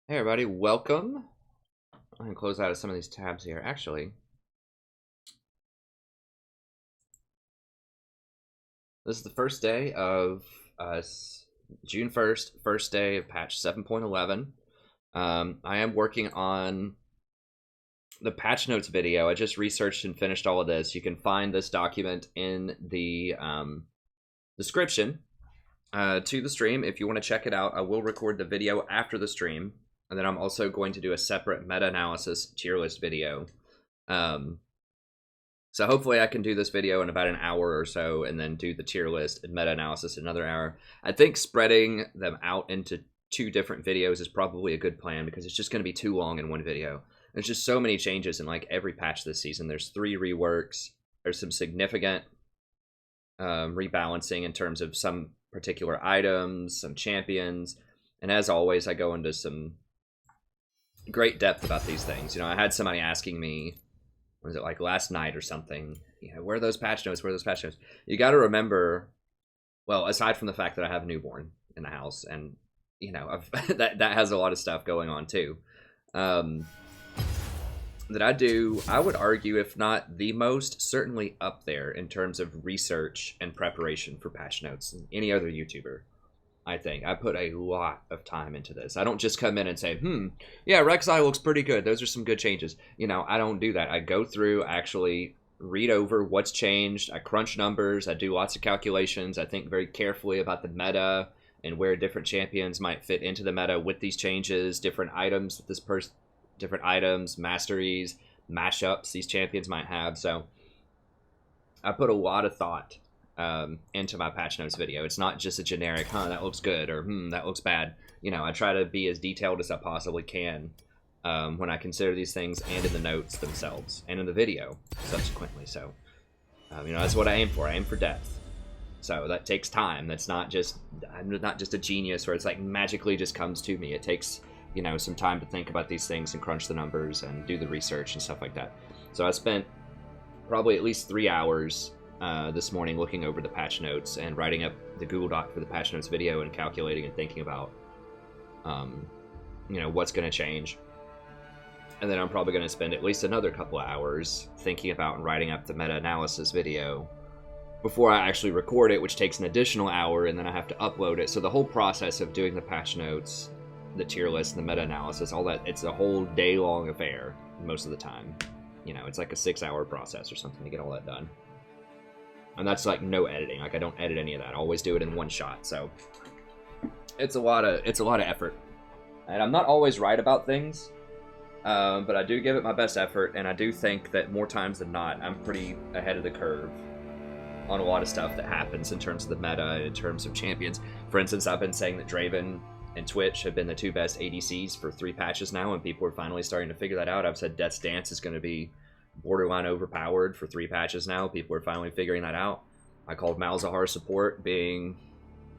Hey everybody, welcome. I'm gonna close out of some of these tabs here. Actually, this is the first day of June 1st, first day of patch 7.11. I am working on the patch notes video. I just researched and finished all of this. You can find this document in the description to the stream if you want to check it out. I will record the video after the stream. And then I'm also going to do a separate meta-analysis tier list video. So hopefully I can do this video in about an hour or so and then do the tier list and meta-analysis in another hour. I think spreading them out into two different videos is probably a good plan because it's just going to be too long in one video. There's just so many changes in like every patch this season. There's 3 reworks. There's some significant rebalancing in terms of some particular items, some champions. And as always, I go into some great depth about these things. You know, I had somebody asking me, was it like last night or something, you know, where are those patch notes? Where are those patch notes? You got to remember, well, aside from the fact that I have a newborn in the house, and you know, that has a lot of stuff going on too. That I would argue, if not the most, certainly up there in terms of research and preparation for patch notes than any other YouTuber. I think I put a lot of time into this. I don't just come in and say, yeah, Rek'Sai looks pretty good. Those are some good changes. You know, I don't do that. I go through, actually read over what's changed. I crunch numbers. I do lots of calculations. I think very carefully about the meta and where different champions might fit into the meta with these changes, different items that different items, masteries, mashups these champions might have. So I put a lot of thought into my patch notes video. It's not just a generic, that looks good, or that looks bad. You know, I try to be as detailed as I possibly can when I consider these things, and in the notes themselves, and in the video subsequently. So, you know, that's what I aim for. I aim for depth. So that takes time. That's not just, I'm not just a genius where it's like magically just comes to me. It takes, you know, some time to think about these things and crunch the numbers and do the research and stuff like that. So I spent probably at least 3 hours this morning looking over the patch notes and writing up the Google Doc for the patch notes video and calculating and thinking about, you know, what's going to change. And then I'm probably going to spend at least another couple of hours thinking about and writing up the meta-analysis video before I actually record it, which takes an additional hour, and then I have to upload it. So the whole process of doing the patch notes, the tier list, and the meta-analysis, all that, it's a whole day-long affair most of the time. You know, it's like a 6-hour process or something to get all that done. And that's like no editing. Like I don't edit any of that. I always do it in one shot. So it's a lot of effort. And I'm not always right about things, but I do give it my best effort. And I do think that more times than not, I'm pretty ahead of the curve on a lot of stuff that happens in terms of the meta and in terms of champions. For instance, I've been saying that Draven and Twitch have been the 2 best ADCs for 3 patches now, and people are finally starting to figure that out. I've said Death's Dance is going to be borderline overpowered for 3 patches now. People are finally figuring that out. I called Malzahar support being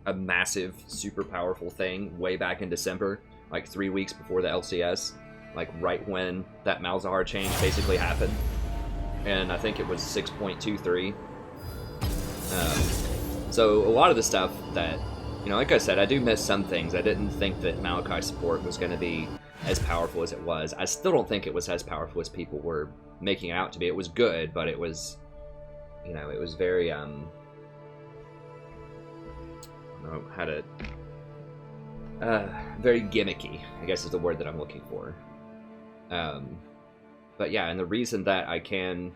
a massive, super powerful thing way back in December, like 3 weeks before the LCS, like right when that Malzahar change basically happened. And I think it was 6.23. So a lot of the stuff that, you know, like I said, I do miss some things. I didn't think that Malachi support was going to be as powerful as it was. I still don't think it was as powerful as people were making it out to be. It was good, but it was, you know, it was very, I don't know how to, very gimmicky, I guess is the word that I'm looking for. But yeah, and the reason that I can,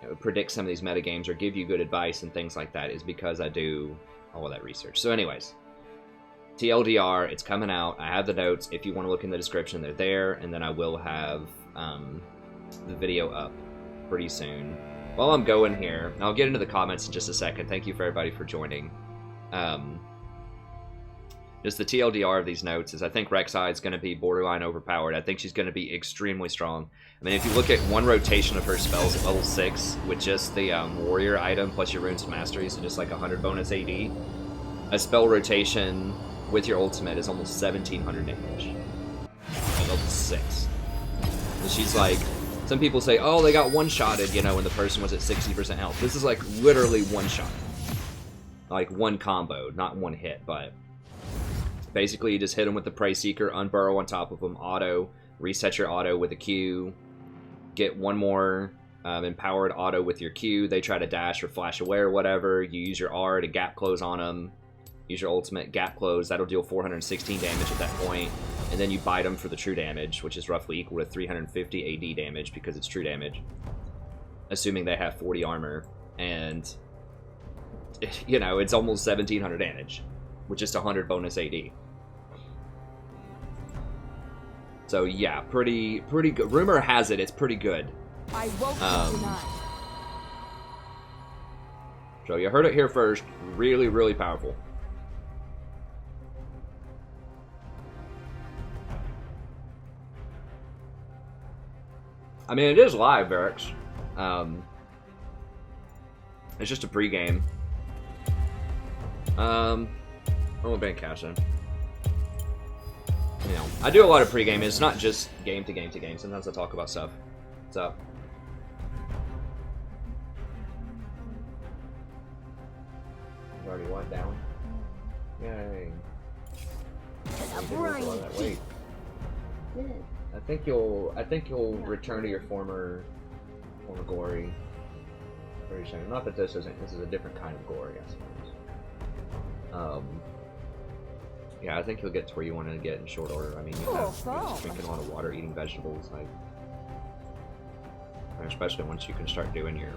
you know, predict some of these metagames or give you good advice and things like that is because I do all of that research. So anyways, TLDR, it's coming out. I have the notes. If you want to look in the description, they're there. And then I will have the video up pretty soon. While I'm going here, I'll get into the comments in just a second. Thank you for everybody for joining. Just the TLDR of these notes is I think Rek'Sai is going to be borderline overpowered. I think she's going to be extremely strong. I mean, if you look at one rotation of her spells at level 6 with just the warrior item plus your runes and masteries and just like 100 bonus AD, a spell rotation with your ultimate is almost 1700 damage at level 6. And she's like, some people say, oh, they got one-shotted, you know, when the person was at 60% health. This is like literally one-shot. Like one combo, not one hit, but Basically, you just hit them with the Prey Seeker, unburrow on top of them, auto, reset your auto with a Q, get one more empowered auto with your Q. They try to dash or flash away or whatever. You use your R to gap close on them. Use your ultimate gap close. That'll deal 416 damage at that point. And then you bite them for the true damage, which is roughly equal to 350 AD damage because it's true damage. Assuming they have 40 armor. And, you know, it's almost 1700 damage with just 100 bonus AD. So yeah, pretty good. Rumor has it, it's pretty good. I won't deny. So you heard it here first. Really, really powerful. I mean, it is live, Varix. It's just a pregame. Oh, ban casting. You know, I do a lot of pregame. It's not just game to game to game. Sometimes I talk about stuff. What's up? You already went down. Yay! Wait. I think you'll return to your former glory very soon. Not that this is a different kind of glory, I suppose. Yeah, I think you'll get to where you want to get in short order. I mean, you're just drinking a lot of water, eating vegetables, like, and especially once you can start doing your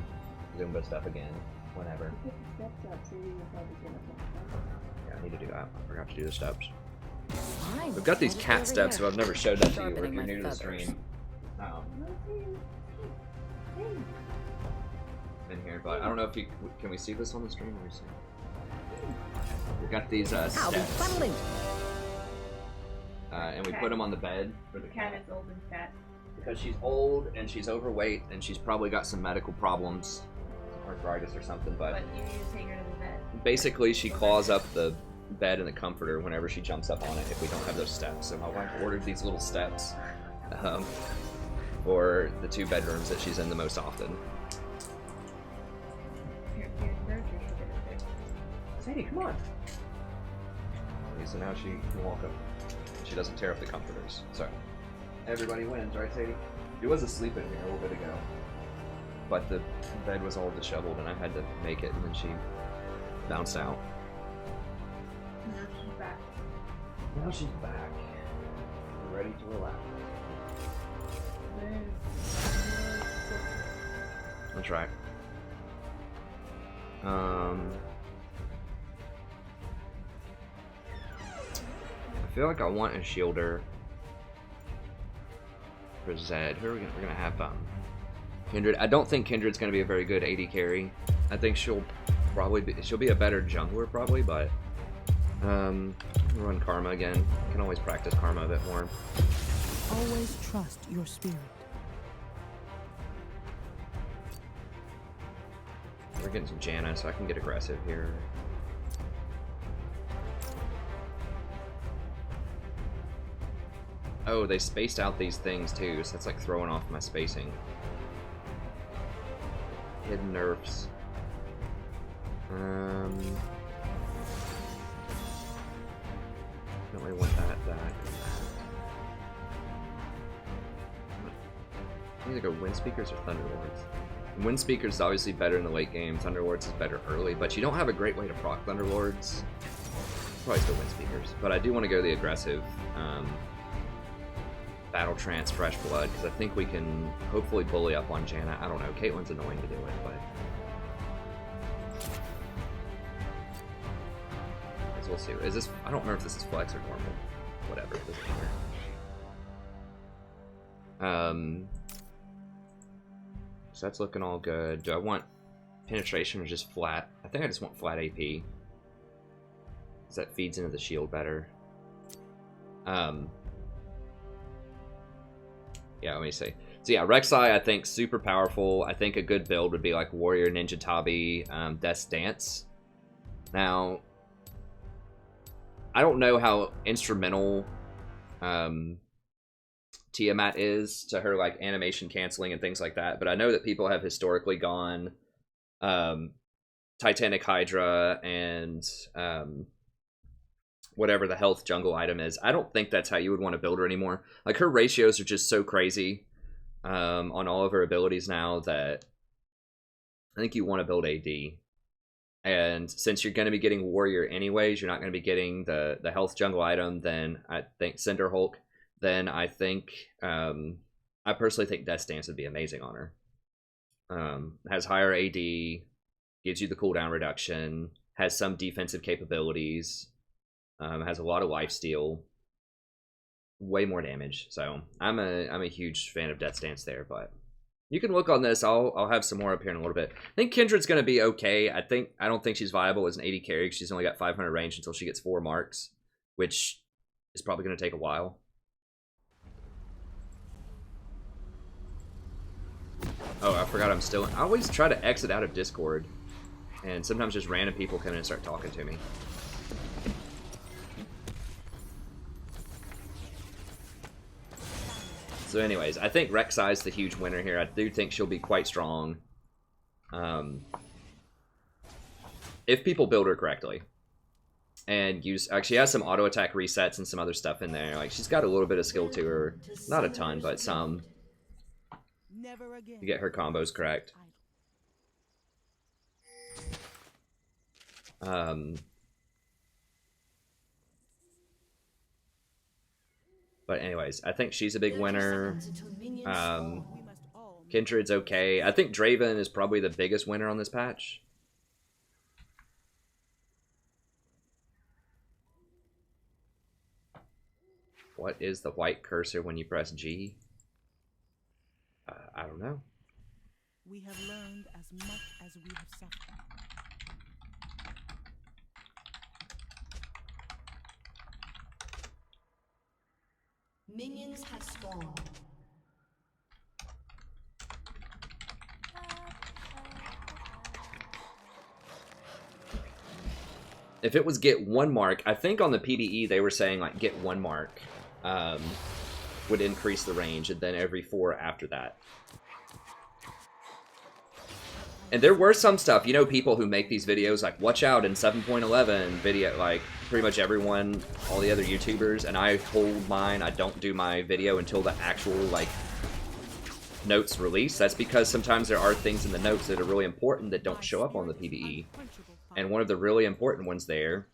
Zumba stuff again, whenever. Yeah, I need to do that. I forgot to do the steps. We've got these cat steps, so I've never showed that to you if you're new to the stream. In here, but I don't know if you can we see this on the stream. Let me see. We've got these steps, and we put them on the bed for the cat. Is old and fat. Because she's old and she's overweight and she's probably got some medical problems, arthritis or something. But you need to take her to the bed. Basically, she claws up the bed and the comforter whenever she jumps up on it if we don't have those steps. So my wife ordered these little steps for the 2 bedrooms that she's in the most often. Sadie, come on. Okay, so now she can walk up. She doesn't tear up the comforters. So everybody wins, right, Sadie? She was asleep in here a little bit ago, but the bed was all disheveled and I had to make it, and then she bounced out. Now she's back. Now she's back. Ready to relax. That's right. I feel like I want a shielder for Zed. Who are we gonna? We're gonna have Kindred. I don't think Kindred's gonna be a very good AD carry. I think she'll be a better jungler probably, but run Karma again. Can always practice Karma a bit more. Always trust your spirit. We're getting some Janna, so I can get aggressive here. Oh, they spaced out these things too, so that's like throwing off my spacing. Hidden nerfs. Don't really want that. I need to go Wind Speakers or Thunderlords. Wind Speakers is obviously better in the late game. Thunderlords is better early, but you don't have a great way to proc Thunderlords. Probably still Wind Speakers, but I do want to go the aggressive Battle Trance, Fresh Blood, because I think we can hopefully bully up on Janna. I don't know. Caitlyn's annoying to do it, but we'll see. Is this? I don't remember if this is flex or normal. Whatever. It doesn't matter. So that's looking all good. Do I want penetration or just flat? I think I just want flat AP. Because that feeds into the shield better. Yeah, let me see. So yeah, Rek'Sai I think super powerful. I think a good build would be like Warrior, Ninja Tabi, Death's Dance. Now, I don't know how instrumental Tiamat is to her like animation canceling and things like that, but I know that people have historically gone Titanic Hydra and whatever the health jungle item is. I don't think that's how you would want to build her anymore. Like, her ratios are just so crazy on all of her abilities now that I think you want to build AD. And since you're going to be getting warrior anyways, you're not going to be getting the health jungle item, then I think Cinder Hulk, then I think I personally think Death Stance would be amazing on her. Has higher AD, gives you the cooldown reduction, has some defensive capabilities, has a lot of lifesteal, way more damage. So I'm a huge fan of Death Stance there, but you can look on this. I'll have some more up here in a little bit. I think Kindred's gonna be okay. I don't think she's viable as an AD carry. She's only got 500 range until she gets 4 marks, which is probably gonna take a while. Oh, I forgot I'm still... I always try to exit out of Discord, and sometimes just random people come in and start talking to me. So anyways, I think Rek'Sai's the huge winner here. I do think she'll be quite strong. If people build her correctly. And use... Actually, she has some auto attack resets and some other stuff in there. Like, she's got a little bit of skill to her. Not a ton, but some. You get her combos correct. But anyways, I think she's a big winner. Kindred's okay. I think Draven is probably the biggest winner on this patch. What is the white cursor when you press G? I don't know. We have learned as much as we have suffered. Minions have spawned. If it was get 1 mark, I think on the PBE they were saying like get 1 mark would increase the range, and then every 4 after that. And there were some stuff, you know, people who make these videos like watch out in 7.11 video, like pretty much everyone, all the other YouTubers, and I hold mine. I don't do my video until the actual like notes release. That's because sometimes there are things in the notes that are really important that don't show up on the PBE. And one of the really important ones there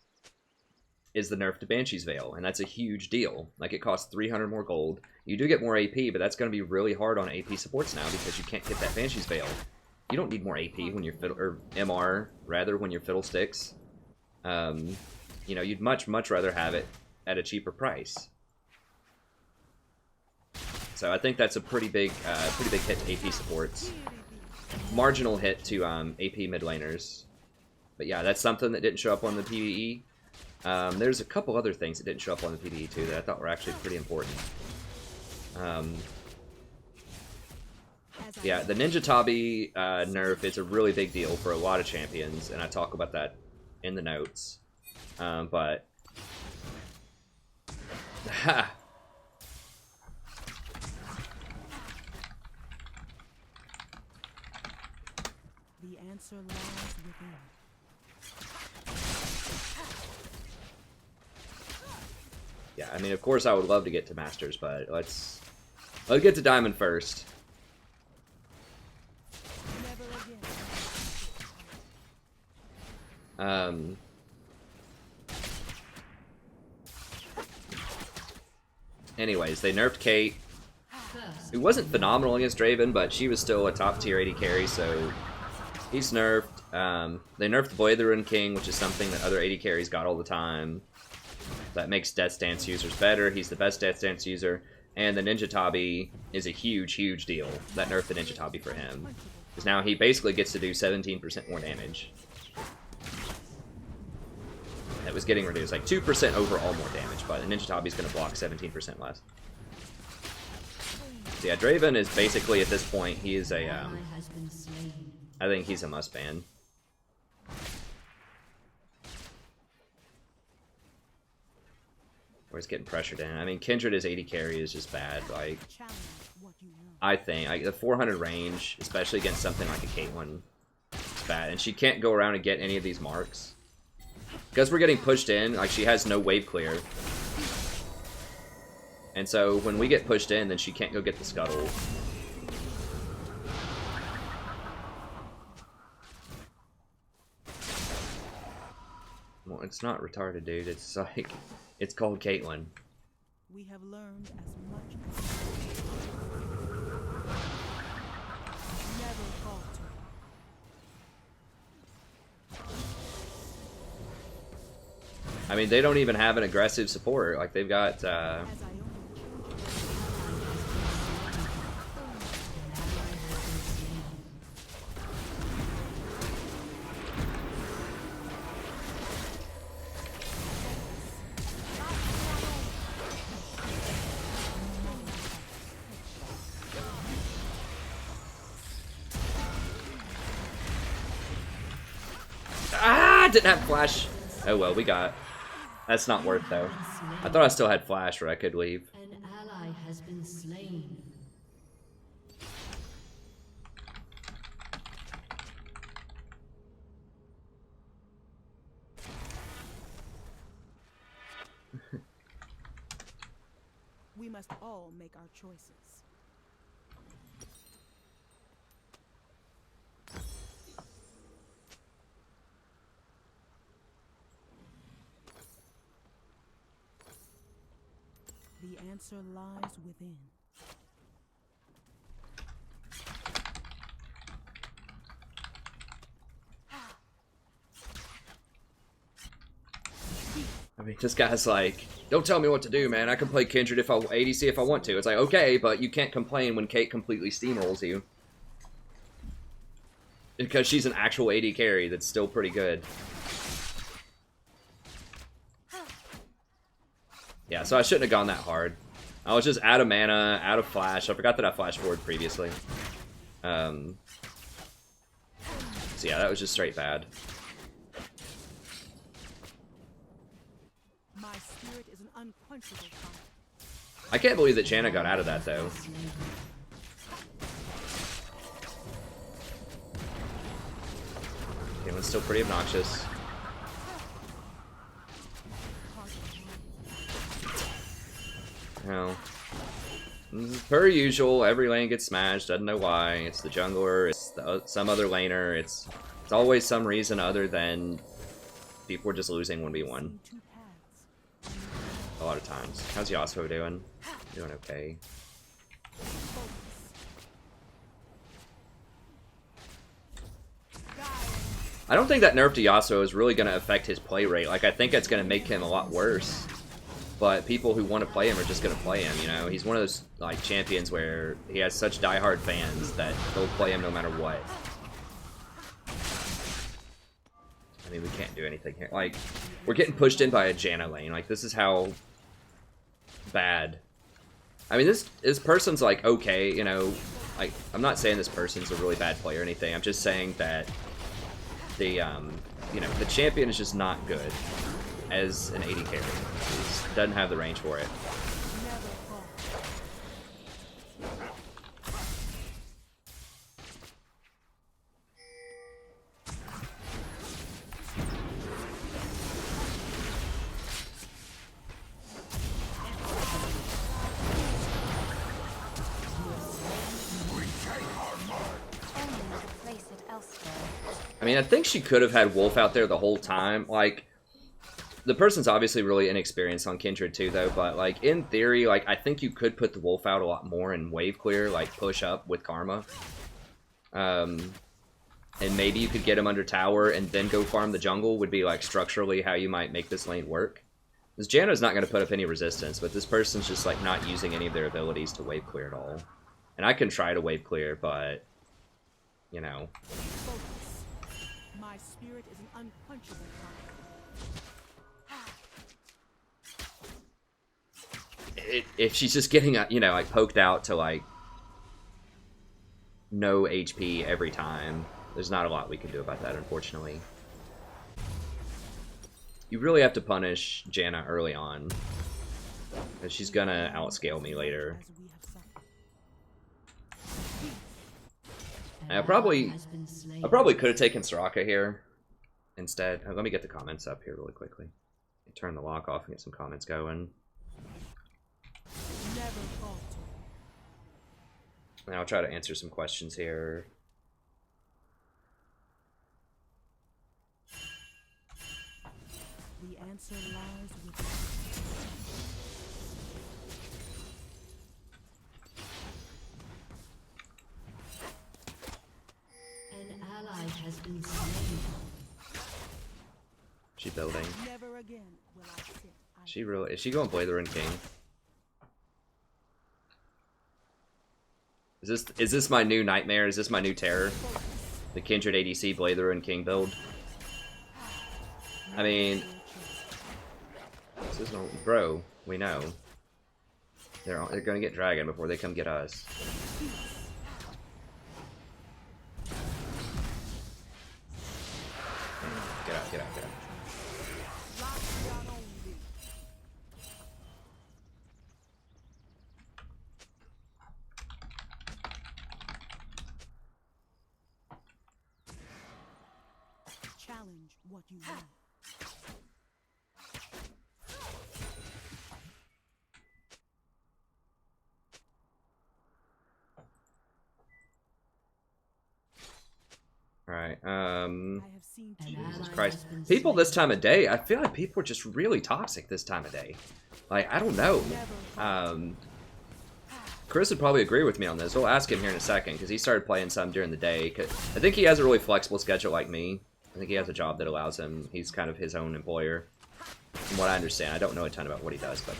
is the nerf to Banshee's Veil, and that's a huge deal. Like, it costs 300 more gold. You do get more AP, but that's going to be really hard on AP supports now because you can't get that Banshee's Veil. You don't need more AP when you're fiddle, or MR rather, when you're Fiddlesticks. You know, you'd much rather have it at a cheaper price. So I think that's a pretty big hit to AP supports. Marginal hit to AP mid laners. But yeah, that's something that didn't show up on the PvE. There's a couple other things that didn't show up on the PvE too that I thought were actually pretty important. Yeah, the Ninja Tabi nerf is a really big deal for a lot of champions, and I talk about that in the notes. But... Ha! The answer lies within. Yeah, I mean, of course I would love to get to Masters, but let's get to Diamond first. Anyways, they nerfed Kate. It wasn't phenomenal against Draven, but she was still a top tier 80 carry, so he's nerfed. They nerfed Blade the Rune King, which is something that other 80 carries got all the time. That makes Death Stance users better. He's the best Death Stance user. And the Ninja Tabi is a huge deal. That nerfed the Ninja Tabi for him. Because now he basically gets to do 17% more damage. That was getting reduced. Like 2% overall more damage, but the Ninja Tabi's going to block 17% less. So yeah, Draven is basically, at this point, he is a... I think he's a must ban. Or he's getting pressured in. I mean, Kindred as 80 carry is just bad. Like, I think like, the 400 range, especially against something like a Caitlyn, is bad. And she can't go around and get any of these marks. Because we're getting pushed in, like, she has no wave clear. And so when we get pushed in, then she can't go get the scuttle. Well, it's not retarded, dude. It's like, it's called Caitlyn. We have learned as much as never falter. I mean, they don't even have an aggressive support. Like, they've got, As I only didn't have flash. Oh well, we got. That's not worth though. I thought I still had flash where I could leave. An ally has been slain. we must all make our choices. The answer lies within. I mean, this guy's like, don't tell me what to do, man. I can play Kindred if I ADC if I want to. It's like, okay, but you can't complain when Kate completely steamrolls you. Because she's an actual AD carry that's still pretty good. Yeah, so I shouldn't have gone that hard. I was just out of mana, out of flash. I forgot that I flash forward previously. So yeah, that was just straight bad. My spirit is an unquenchable fire. I can't believe that Janna got out of that though. Caitlyn's still pretty obnoxious. Well, per usual, every lane gets smashed. Doesn't know why. It's the jungler. It's some other laner. It's always some reason other than people are just losing 1v1. Two paths. A lot of times. How's Yasuo doing? Doing okay. I don't think that nerf to Yasuo is really going to affect his play rate. Like, I think it's going to make him a lot worse. But people who want to play him are just going to play him, you know? He's one of those, like, champions where he has such diehard fans that they'll play him no matter what. I mean, we can't do anything here. Like, we're getting pushed in by a Janna lane. Like, this is how bad. I mean, this person's, like, okay, you know? Like, I'm not saying this person's a really bad player or anything. I'm just saying that the, you know, the champion is just not good as an AD carry. He doesn't have the range for it. I mean, I think she could have had Wolf out there the whole time. Like, the person's obviously really inexperienced on Kindred too, though, but, like, in theory, like, I think you could put the Wolf out a lot more and wave clear, like, push up with Karma. And maybe you could get him under tower and then go farm the jungle would be, like, structurally how you might make this lane work. Because Janna's not going to put up any resistance, but this person's just, like, not using any of their abilities to wave clear at all. And I can try to wave clear, but, you know. My spirit is an unquenchable fire. If she's just getting, you know, like, poked out to, like, no HP every time, there's not a lot we can do about that, unfortunately. You really have to punish Janna early on, because she's gonna outscale me later. I probably could have taken Soraka here instead. Let me get the comments up here really quickly. Turn the lock off and get some comments going. Never falter. And I'll try to answer some questions here. The answer lies within. An ally has been slain. She building. Never again will I sit. She really is she going Blade the Ruined King? Is this my new nightmare? Is this my new terror? The Kindred ADC Blade the Ruined King build? I mean, this is no bro. We know they're gonna get Dragon before they come get us. Get out! Get out! Get out! Challenge what you want. Alright, I have seen Jesus Christ. People this time of day, I feel like people are just really toxic this time of day. Like, I don't know. Chris would probably agree with me on this. We'll ask him here in a second, because he started playing some during the day. I think he has a really flexible schedule like me. I think he has a job that allows him, he's kind of his own employer. From what I understand, I don't know a ton about what he does, but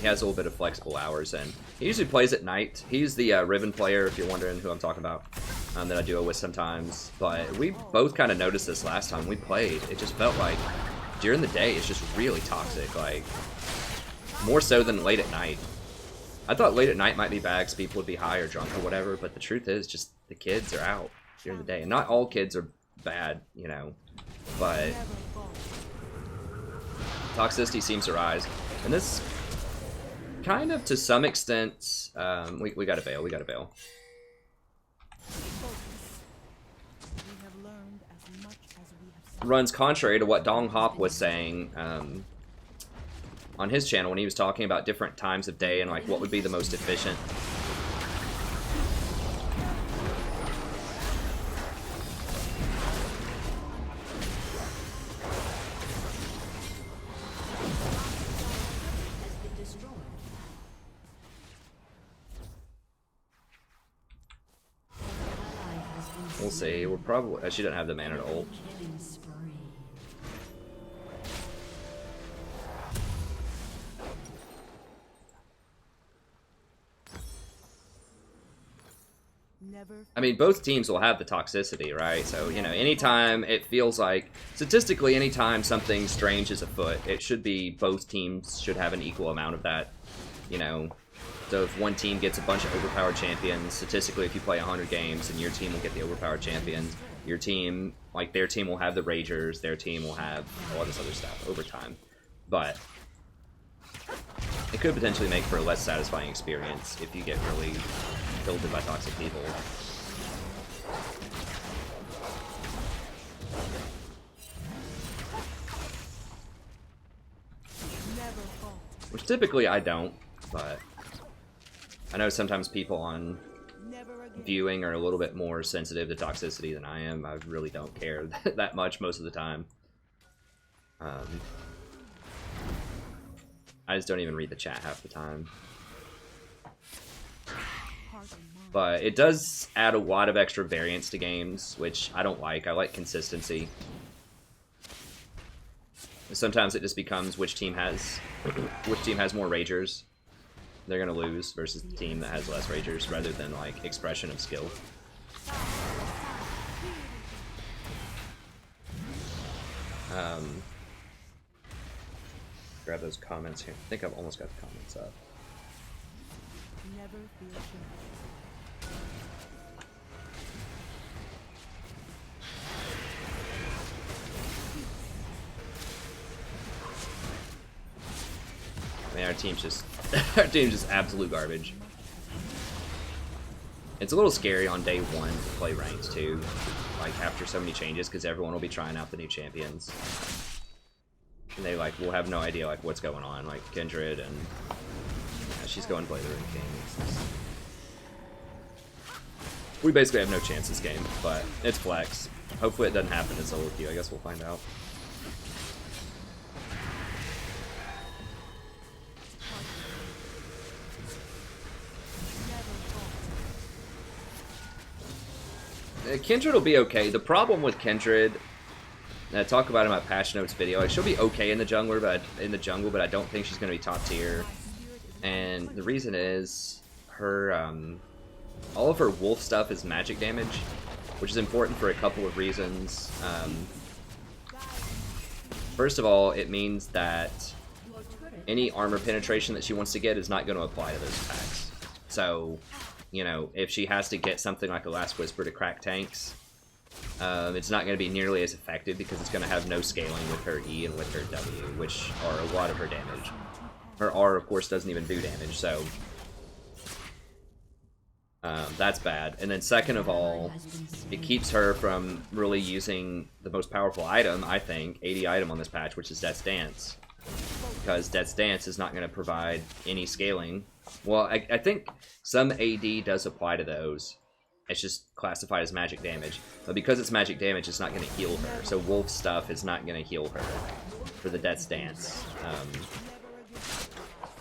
he has a little bit of flexible hours, and he usually plays at night. He's the Riven player, if you're wondering who I'm talking about, that I duo with sometimes. But we both kind of noticed this last time we played. It just felt like during the day it's just really toxic, like more so than late at night. I thought late at night might be bad because people would be high or drunk or whatever, but the truth is just the kids are out during the day. And not all kids are bad, you know, but toxicity seems to rise. And this kind of, to some extent, we got to bail, we got to bail. Runs contrary to what Dong Hop was saying on his channel when he was talking about different times of day and like what would be the most efficient. We'll see. We're probably. She doesn't have the mana to ult. I mean, both teams will have the toxicity, right? So, you know, anytime it feels like, statistically, anytime something strange is afoot, it should be, both teams should have an equal amount of that, you know. So if one team gets a bunch of overpowered champions, statistically, if you play 100 games, then your team will get the overpowered champions. Your team, like, their team will have the Ragers, their team will have all this other stuff over time. But it could potentially make for a less satisfying experience if you get really filtered by toxic people. Which typically I don't, but I know sometimes people on viewing are a little bit more sensitive to toxicity than I am. I really don't care that much most of the time. I just don't even read the chat half the time. But it does add a lot of extra variance to games, which I don't like. I like consistency. Sometimes it just becomes which team has more Ragers. They're gonna lose versus the team that has less Ragers, rather than like expression of skill. Grab those comments here. I think I've almost got the comments up. Never feel shame. Man, our team's just absolute garbage. It's a little scary on day one to play ranked too. like after so many changes, because everyone will be trying out the new champions. And they like will have no idea like what's going on, like Kindred, and she's going to play the Ring King. We basically have no chance this game, but it's flex. Hopefully it doesn't happen in solo queue. I guess we'll find out. Kindred will be okay. The problem with Kindred, and I talk about it in my patch notes video, like she'll be okay in the jungle, but I don't think she's going to be top tier. And the reason is her all of her wolf stuff is magic damage, which is important for a couple of reasons. First of all, it means that any armor penetration that she wants to get is not going to apply to those attacks. So, you know, if she has to get something like a Last Whisper to crack tanks, it's not going to be nearly as effective because it's going to have no scaling with her E and with her W, which are a lot of her damage. Her R, of course, doesn't even do damage, so that's bad. And then second of all, it keeps her from really using the most powerful item, I think, AD item on this patch, which is Death's Dance. Because Death's Dance is not going to provide any scaling. Well, I think some AD does apply to those. It's just classified as magic damage. But because it's magic damage, it's not going to heal her. So Wolf stuff is not going to heal her for the Death's Dance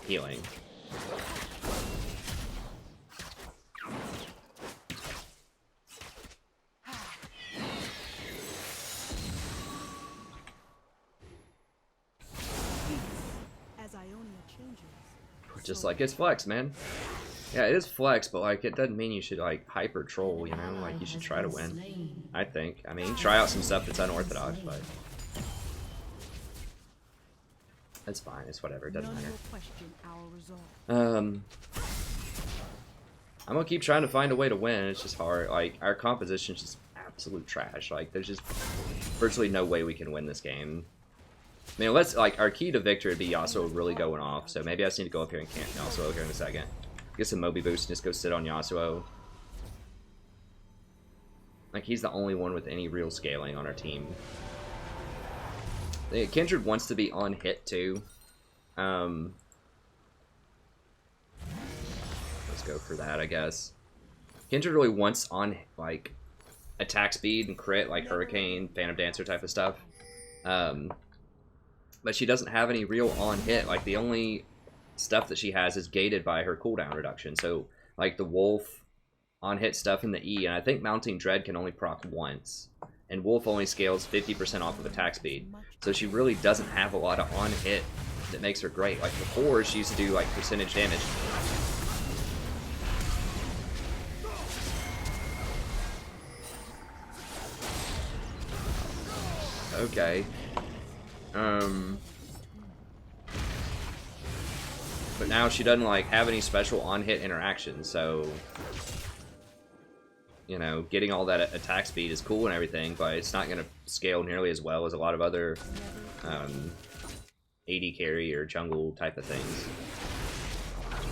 healing. Just like it's flex, man. Yeah, it is flex, but like it doesn't mean you should like hyper troll, you know? Like you should try to win. I think. I mean, try out some stuff that's unorthodox, but that's fine. It's whatever. It doesn't matter. I'm gonna keep trying to find a way to win. It's just hard. Like our composition's just absolute trash. Like there's just virtually no way we can win this game. I mean, let's like our key to victory would be Yasuo really going off. So maybe I just need to go up here and camp Yasuo here in a second. Get some Moby boost and just go sit on Yasuo. Like he's the only one with any real scaling on our team. Kindred wants to be on hit too. Let's go for that, I guess. Kindred really wants on like attack speed and crit, like Hurricane, Phantom Dancer type of stuff. But she doesn't have any real on hit. Like the only stuff that she has is gated by her cooldown reduction. So like the Wolf on hit stuff in the E, and I think Mounting Dread can only proc once. And Wolf only scales 50% off of attack speed. So she really doesn't have a lot of on hit that makes her great. Like before, she used to do like percentage damage. Okay. But now she doesn't like have any special on-hit interactions, so you know, getting all that attack speed is cool and everything, but it's not going to scale nearly as well as a lot of other AD carry or jungle type of things.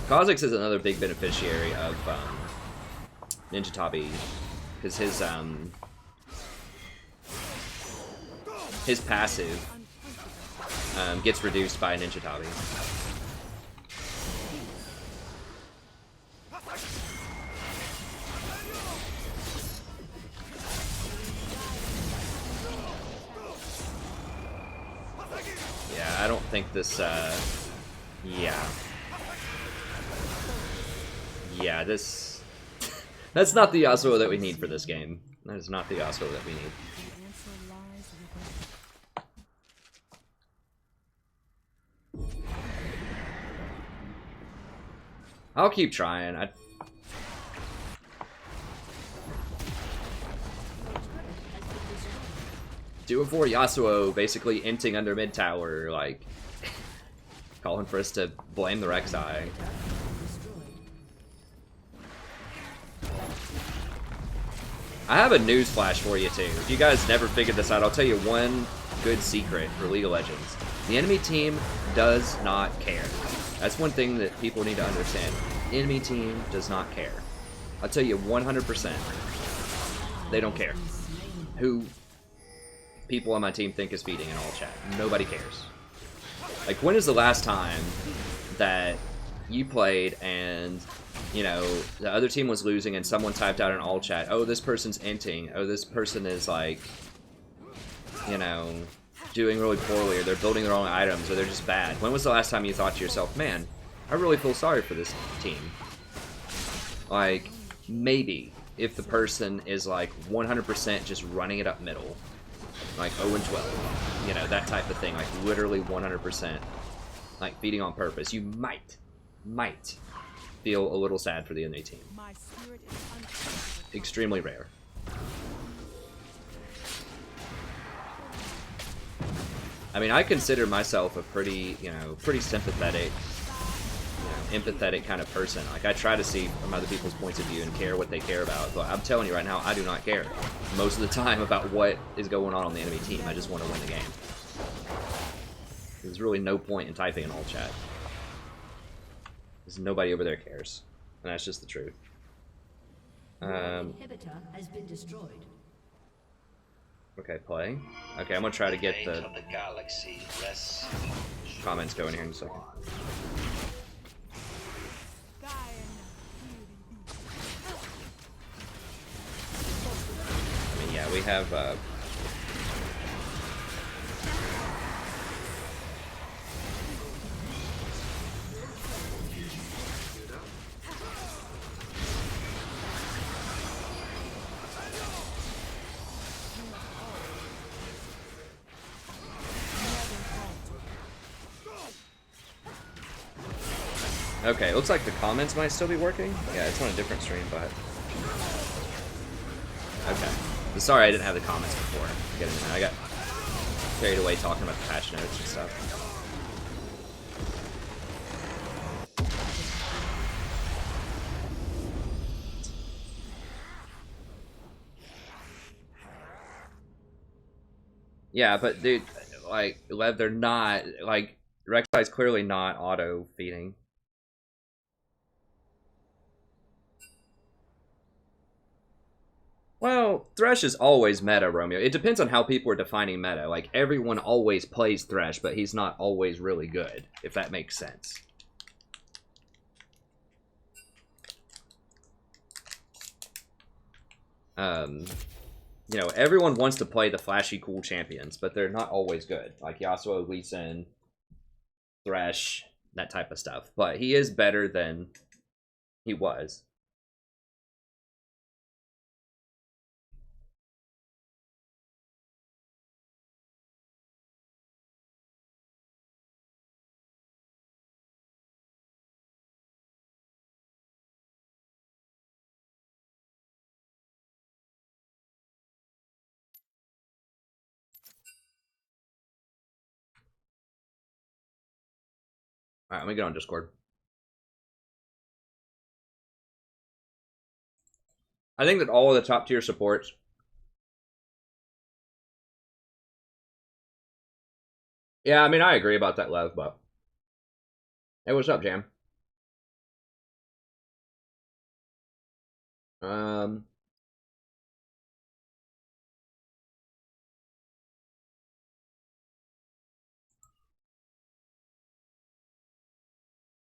Kha'Zix is another big beneficiary of Ninja Tabi, because his passive gets reduced by Ninja Tabi. Yeah, I don't think this, yeah, this, that's not the Yasuo that we need for this game. That is not the Yasuo that we need. I'll keep trying. Do it for Yasuo, basically inting under mid tower, like calling for us to blame the Rek'Sai. I have a news flash for you too. If you guys never figured this out, I'll tell you one good secret for League of Legends. The enemy team does not care. That's one thing that people need to understand. Enemy team does not care. I'll tell you 100%. They don't care. who people on my team think is feeding in all chat. Nobody cares. Like, when is the last time that you played and, you know, the other team was losing and someone typed out in all chat, oh, this person's inting, oh, this person is, like, you know, doing really poorly, or they're building their own items, or they're just bad? When was the last time you thought to yourself, man, I really feel sorry for this team? Like, maybe if the person is, like, 100% just running it up middle, like 0 and 12, you know, that type of thing, like literally 100%, like feeding on purpose, you might feel a little sad for the enemy team. My spirit is unshakable. Extremely rare. I mean, I consider myself a pretty, you know, pretty sympathetic, you know, empathetic kind of person. Like, I try to see from other people's points of view and care what they care about, but I'm telling you right now, I do not care most of the time about what is going on the enemy team. I just want to win the game. There's really no point in typing in all chat, because nobody over there cares, and that's just the truth. Inhibitor has been destroyed. Okay, play. Okay, I'm gonna try to get the galaxy rests comments going here in a second. I mean, yeah, we have okay, looks like the comments might still be working. Yeah, it's on a different stream, but okay. Sorry I didn't have the comments before. I got carried away talking about the patch notes and stuff. Yeah, but dude, like, Lev, they're not, like, Rek'Sai's clearly not auto feeding. Well, Thresh is always meta, Romeo. It depends on how people are defining meta. Like, everyone always plays Thresh, but he's not always really good, if that makes sense. You know, everyone wants to play the flashy, cool champions, but they're not always good. Like Yasuo, Lee Sin, Thresh, that type of stuff. But he is better than he was. Alright, let me get on Discord. I think that all of the top tier supports yeah, I mean, I agree about that, Lev, but hey, what's up, Jam?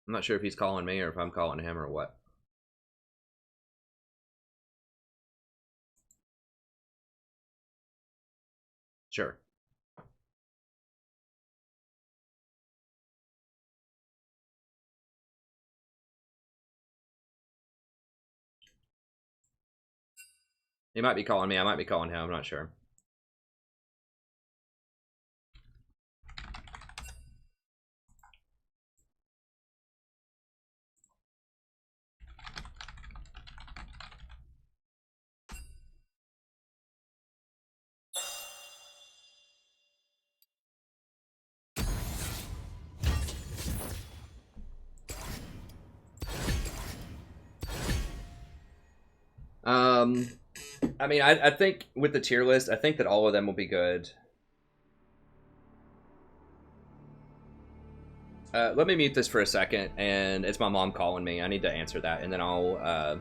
I'm not sure if he's calling me or if I'm calling him or what. Sure. He might be calling me. I might be calling him. I'm not sure. I mean, I think with the tier list, I think that all of them will be good. Let me mute this for a second, and it's my mom calling me. I need to answer that, and then I'll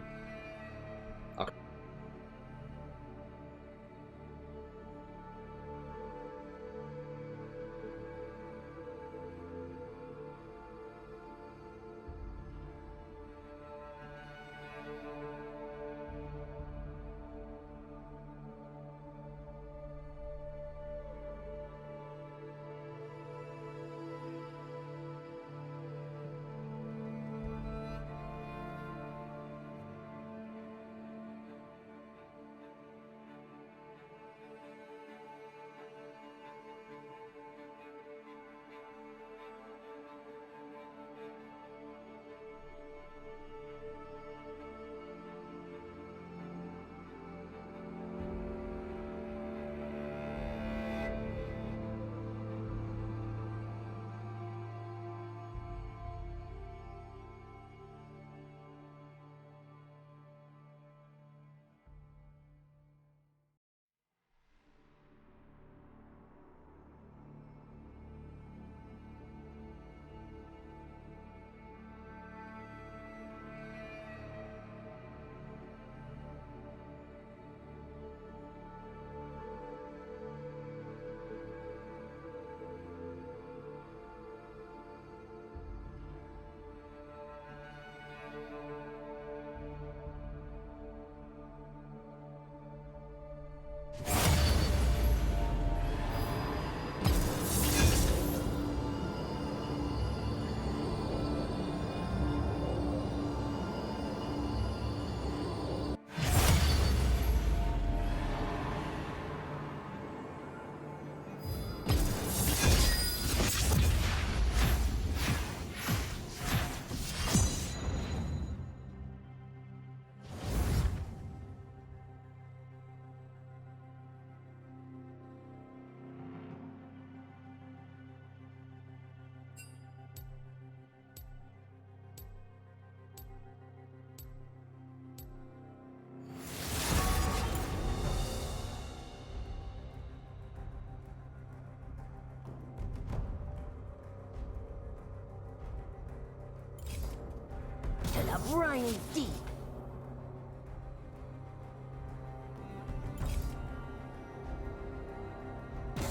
a briny deep.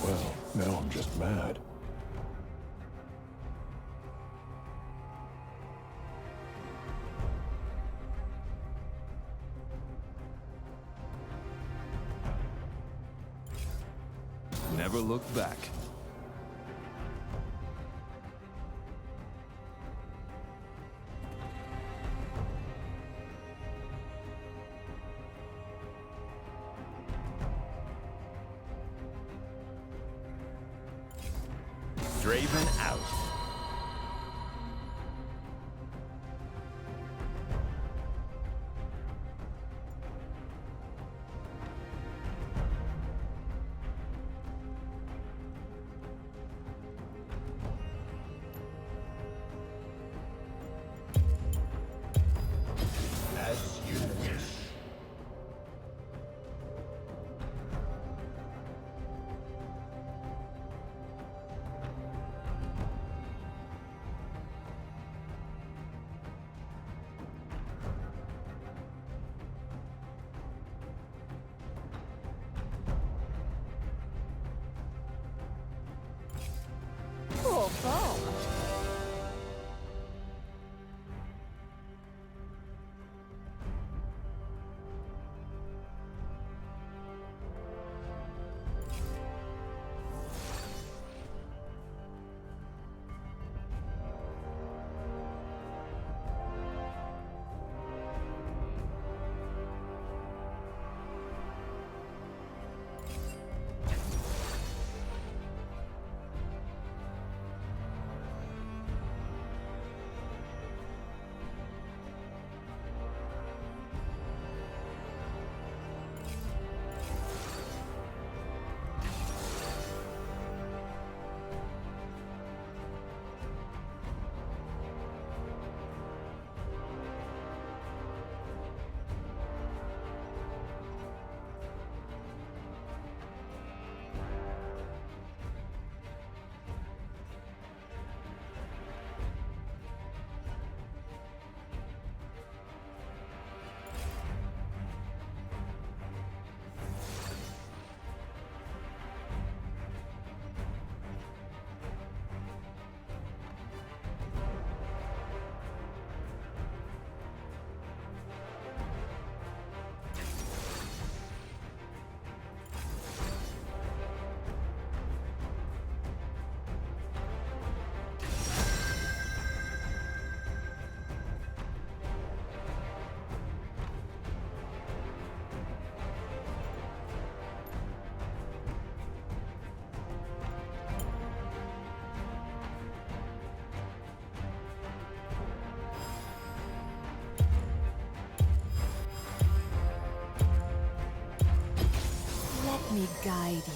Well, now I'm just mad. Never look back. Draven out. As you wish. Cool foam. Let me guide you.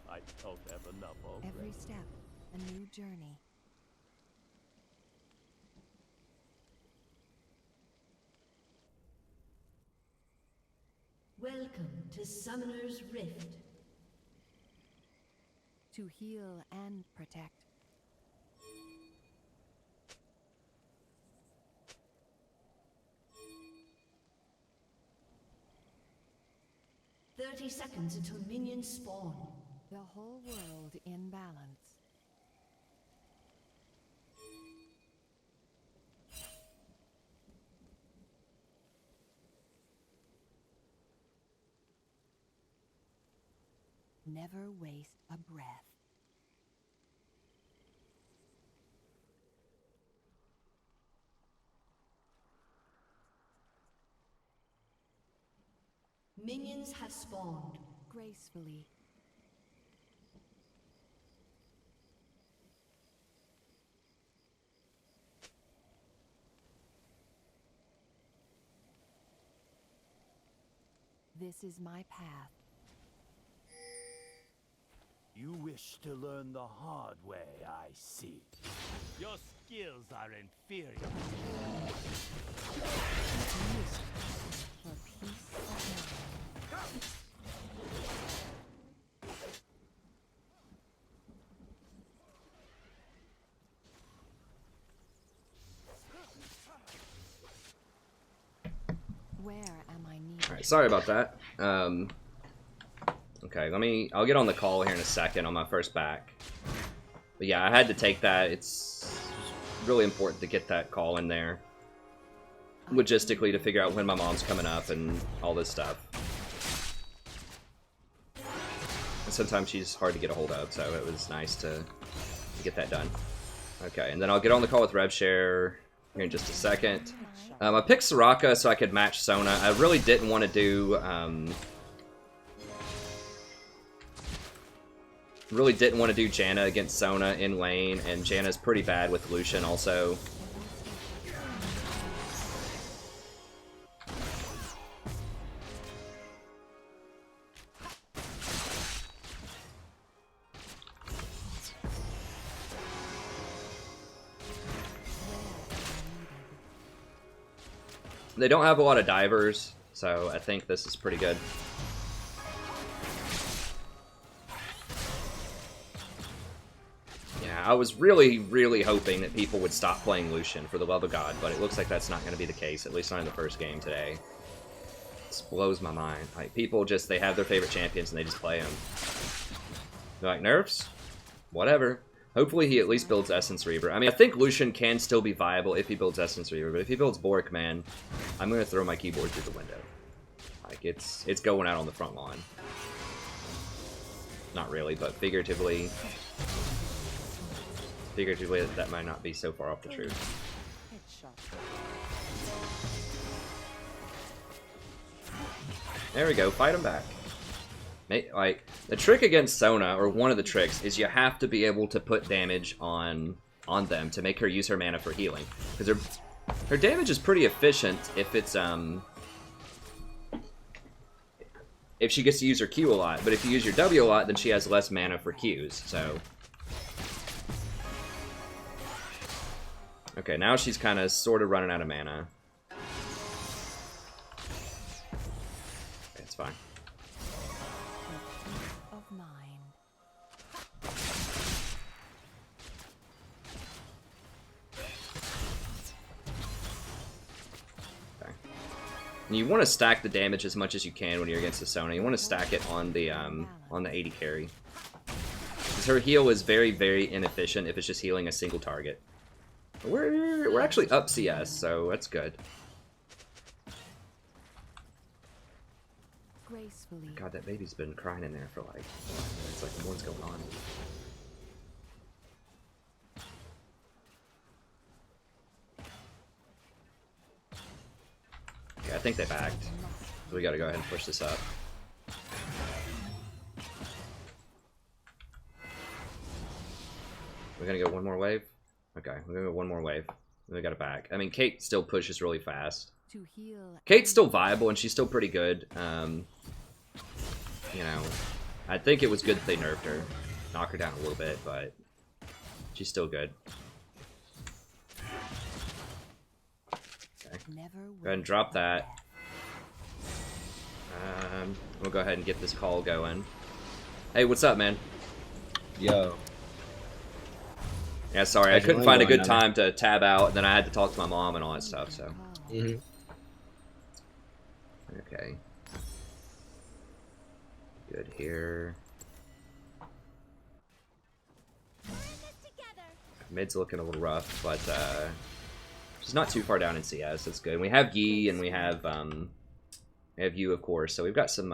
I don't have enough already. Every step, a new journey. Welcome to Summoner's Rift. To heal and protect. "30 seconds until minions spawn. The whole world in balance. Never waste a breath. Minions have spawned. Gracefully. This is my path. You wish to learn the hard way, I see. Your skills are inferior. For peace of mind. Where am I needed? Alright, sorry about that. Okay, I'll get on the call here in a second on my first back. But yeah, I had to take that. It's really important to get that call in there. Logistically, to figure out when my mom's coming up and all this stuff. And sometimes she's hard to get a hold of, so it was nice to get that done. Okay, and then I'll get on the call with RevShare here in just a second. I picked Soraka so I could match Sona. I really didn't want to do... really didn't want to do Janna against Sona in lane, and Janna's pretty bad with Lucian also. They don't have a lot of divers, so I think this is pretty good. Yeah, I was really, really hoping that people would stop playing Lucian, for the love of God, but it looks like that's not going to be the case, at least not in the first game today. This blows my mind. Like, people just, they have their favorite champions and they just play them. They're like, nerfs? Whatever. Hopefully he at least builds Essence Reaver. I mean, I think Lucian can still be viable if he builds Essence Reaver, but if he builds Boric, man, I'm going to throw my keyboard through the window. Like, it's going out on the front lawn. Not really, but figuratively... Figuratively, that might not be so far off the truth. There we go, fight him back. Like, the trick against Sona, or one of the tricks, is you have to be able to put damage on them to make her use her mana for healing. Because her damage is pretty efficient if it's, if she gets to use her Q a lot. But if you use your W a lot, then she has less mana for Qs, so... Okay, now she's kind of sort of running out of mana. Okay, it's fine. Of mine. Okay. And you want to stack the damage as much as you can when you're against the Sona. You want to stack it on the AD carry. Because her heal is very, very inefficient if it's just healing a single target. We're actually up CS, so that's good. Gracefully. God, that baby's been crying in there for like, it's like what's going on. Okay, I think they backed. So we gotta go ahead and push this up. We're gonna go one more wave? Okay, we're gonna go one more wave. We got it back. I mean, Kate still pushes really fast. To heal. Kate's still viable and she's still pretty good. You know, I think it was good that they nerfed her. Knock her down a little bit, but she's still good. Okay. Go ahead and drop that. We'll go ahead and get this call going. Hey, what's up, man? Yo. Yeah, sorry, I couldn't find a good time to tab out, and then I had to talk to my mom and all that stuff, so. Mm-hmm. Okay. Good here. Mid's looking a little rough, but she's not too far down in CS. That's good. And we have Yi and we have you, of course. So we've got some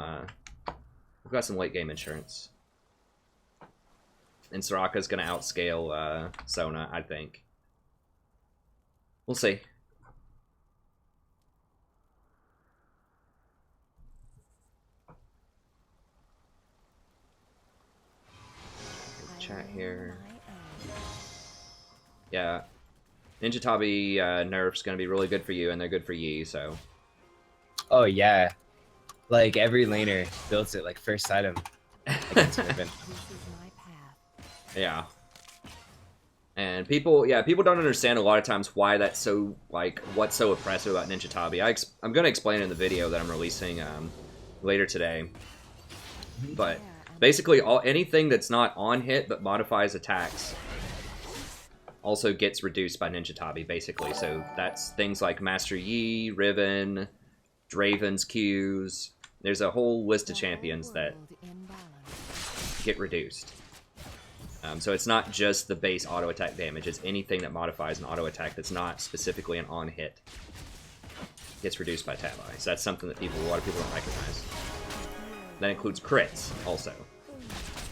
late game insurance. And Soraka's gonna outscale Sona, I think. We'll see. Chat here. Yeah, Ninja Tabi nerf's gonna be really good for you, and they're good for Yi. So. Oh yeah, like every laner builds it like first item against Riven. Yeah. And people don't understand a lot of times why that's so, like, what's so oppressive about Ninja Tabi. I'm gonna explain it in the video that I'm releasing later today. But basically, anything that's not on hit but modifies attacks also gets reduced by Ninja Tabi, basically. So that's things like Master Yi, Riven, Draven's Qs. There's a whole list of champions that get reduced. So it's not just the base auto attack damage, it's anything that modifies an auto attack that's not specifically an on hit gets reduced by Tabi. So that's something that a lot of people don't recognize. That includes crits also.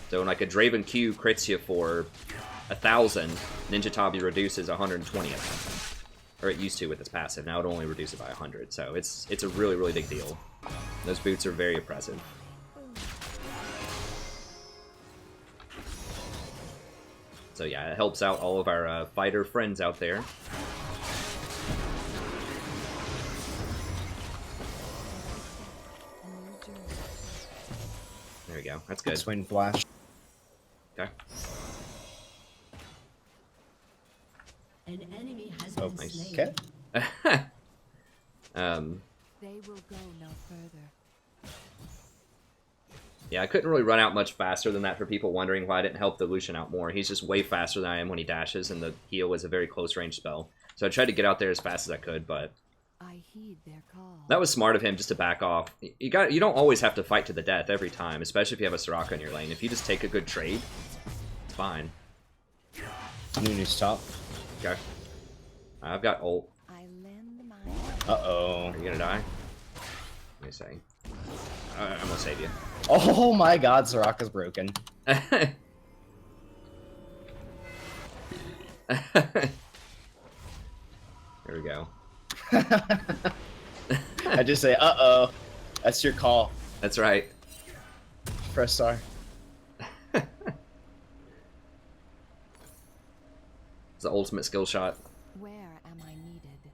So when like a Draven Q crits you for 1,000, Ninja Tabi reduces 120 of them. Or it used to with its passive. Now it only reduces it by 100. So it's a really, really big deal. Those boots are very oppressive. So yeah, it helps out all of our fighter friends out there. There we go. That's good. Swing flash. Okay. An enemy has Oh, been nice. slain. Okay. They will go no further. Yeah, I couldn't really run out much faster than that for people wondering why I didn't help the Lucian out more. He's just way faster than I am when he dashes, and the heal is a very close range spell. So I tried to get out there as fast as I could, but I heed their call. that was smart of him just to back off. You don't always have to fight to the death every time, especially if you have a Soraka in your lane. If you just take a good trade, it's fine. Nunu's top. Okay. I've got ult. I lend my Uh-oh. Are you gonna die? Let me see. I'm gonna save you. Oh my god, Soraka's broken. There we go. I just say, uh-oh. That's your call. That's right. Press star. It's the ultimate skill shot. where am I needed?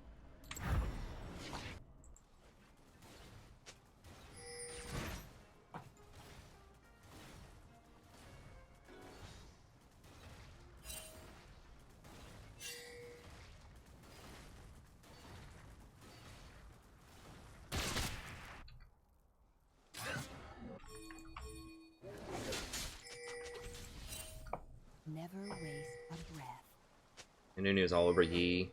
Never waste a breath. Nunu's all over Yi.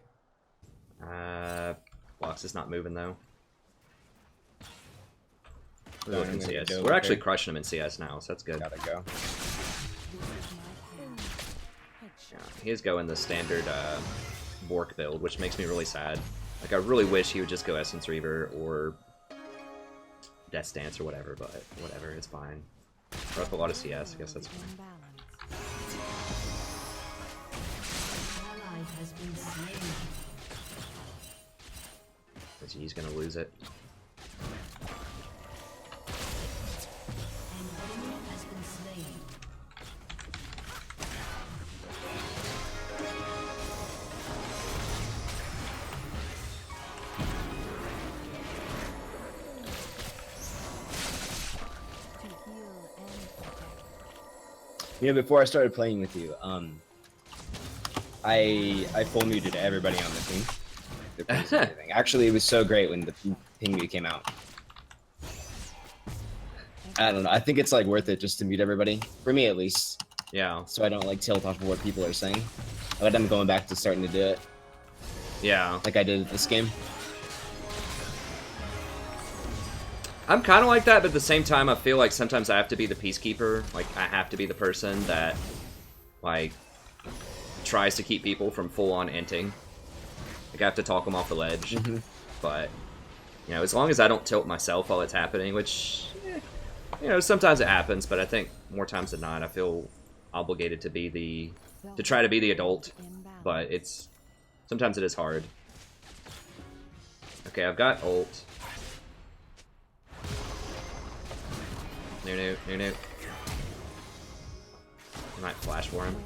Lux is not moving though. We're looking CS. We're actually crushing him in CS now, so that's good. Gotta go. Yeah, he is going the standard Bork build, which makes me really sad. Like, I really wish he would just go Essence Reaver or Death Stance or whatever, but whatever, it's fine. We're up a lot of CS, I guess that's fine. Ally has been slain. Because he's gonna lose it. An enemy has been slain. To heal and protect. You know, before I started playing with you, I full muted everybody on the team. Their pings and everything. Actually, it was so great when the ping mute came out. I don't know. I think it's like worth it just to mute everybody, for me at least. Yeah. So I don't like tilt off of what people are saying. I let them going back to starting to do it. Yeah. Like I did this game. I'm kind of like that, but at the same time, I feel like sometimes I have to be the peacekeeper. Like, I have to be the person that, like, tries to keep people from full-on inting. Like, I have to talk them off the ledge. But, you know, as long as I don't tilt myself while it's happening, which, you know, sometimes it happens, but I think more times than not, I feel obligated to be the, to try to be the adult. But it's, sometimes it is hard. Okay, I've got ult. No. I might flash for him.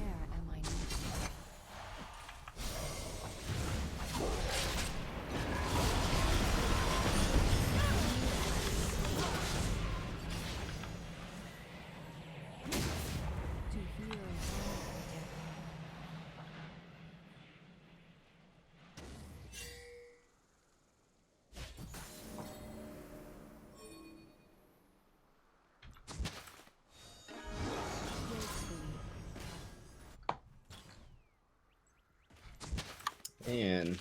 And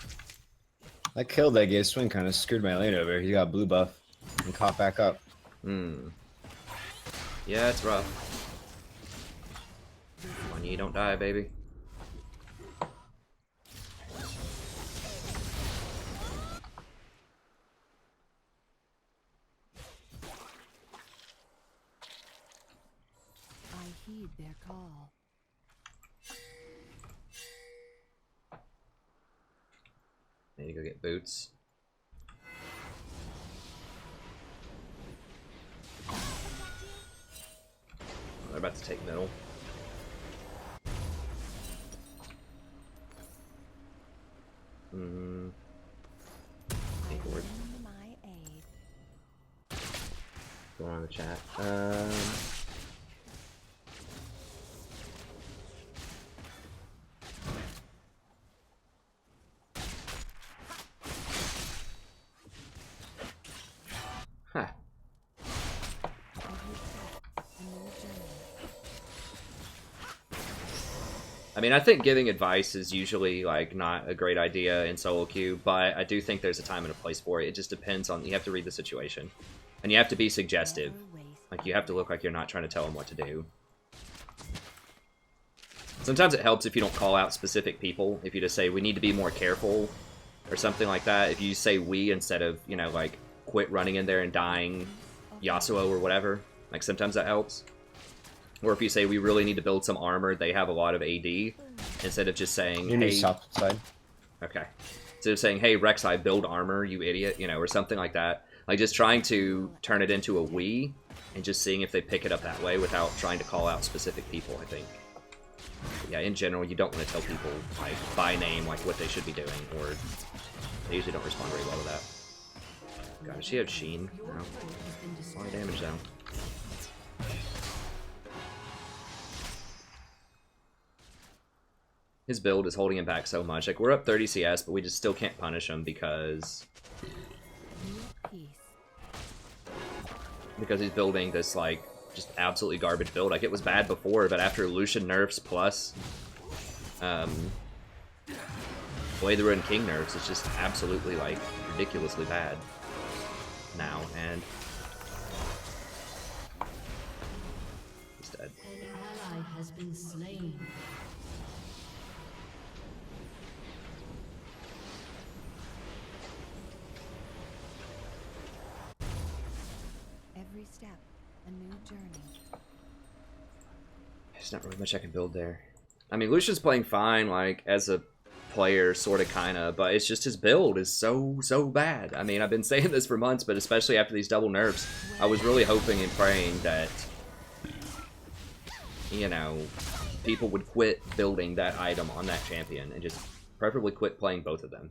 that kill that gave Swing kind of screwed my lane over. He got blue buff and caught back up. Yeah, it's rough. Come on, you don't die, baby. I heed their call. Need to go get boots. Oh, they're about to take middle. Forward. My aid. Going on the chat. Huh. I mean, I think giving advice is usually, like, not a great idea in solo queue, but I do think there's a time and a place for it. It just depends on, you have to read the situation. And you have to be suggestive. Like, you have to look like you're not trying to tell them what to do. Sometimes it helps if you don't call out specific people. If you just say, we need to be more careful, or something like that. If you say we instead of, you know, like, quit running in there and dying Yasuo or whatever. Like, sometimes that helps. Or if you say, we really need to build some armor, they have a lot of AD, instead of just saying, You hey... need south side. Okay. Instead of saying, hey, Rek'Sai, build armor, you idiot, you know, or something like that. Like, just trying to turn it into a we, and just seeing if they pick it up that way without trying to call out specific people, I think. But yeah, in general, you don't want to tell people, like, by name, like, what they should be doing, or they usually don't respond very well to that. God, does she have Sheen? No. A lot of damage, though. His build is holding him back so much. Like, we're up 30 CS, but we just still can't punish him because he's building this, like, just absolutely garbage build. Like, it was bad before, but after Lucian nerfs plus Blade the Ruined King nerfs, it's just absolutely, like, ridiculously bad now, and he's dead. An ally has been slain. Every step, a new journey. There's not really much I can build there. I mean, Lucian's playing fine, like, as a player, sort of, kind of, but it's just his build is so bad. I mean, I've been saying this for months, but especially after these double nerfs, I was really hoping and praying that, you know, people would quit building that item on that champion and just preferably quit playing both of them.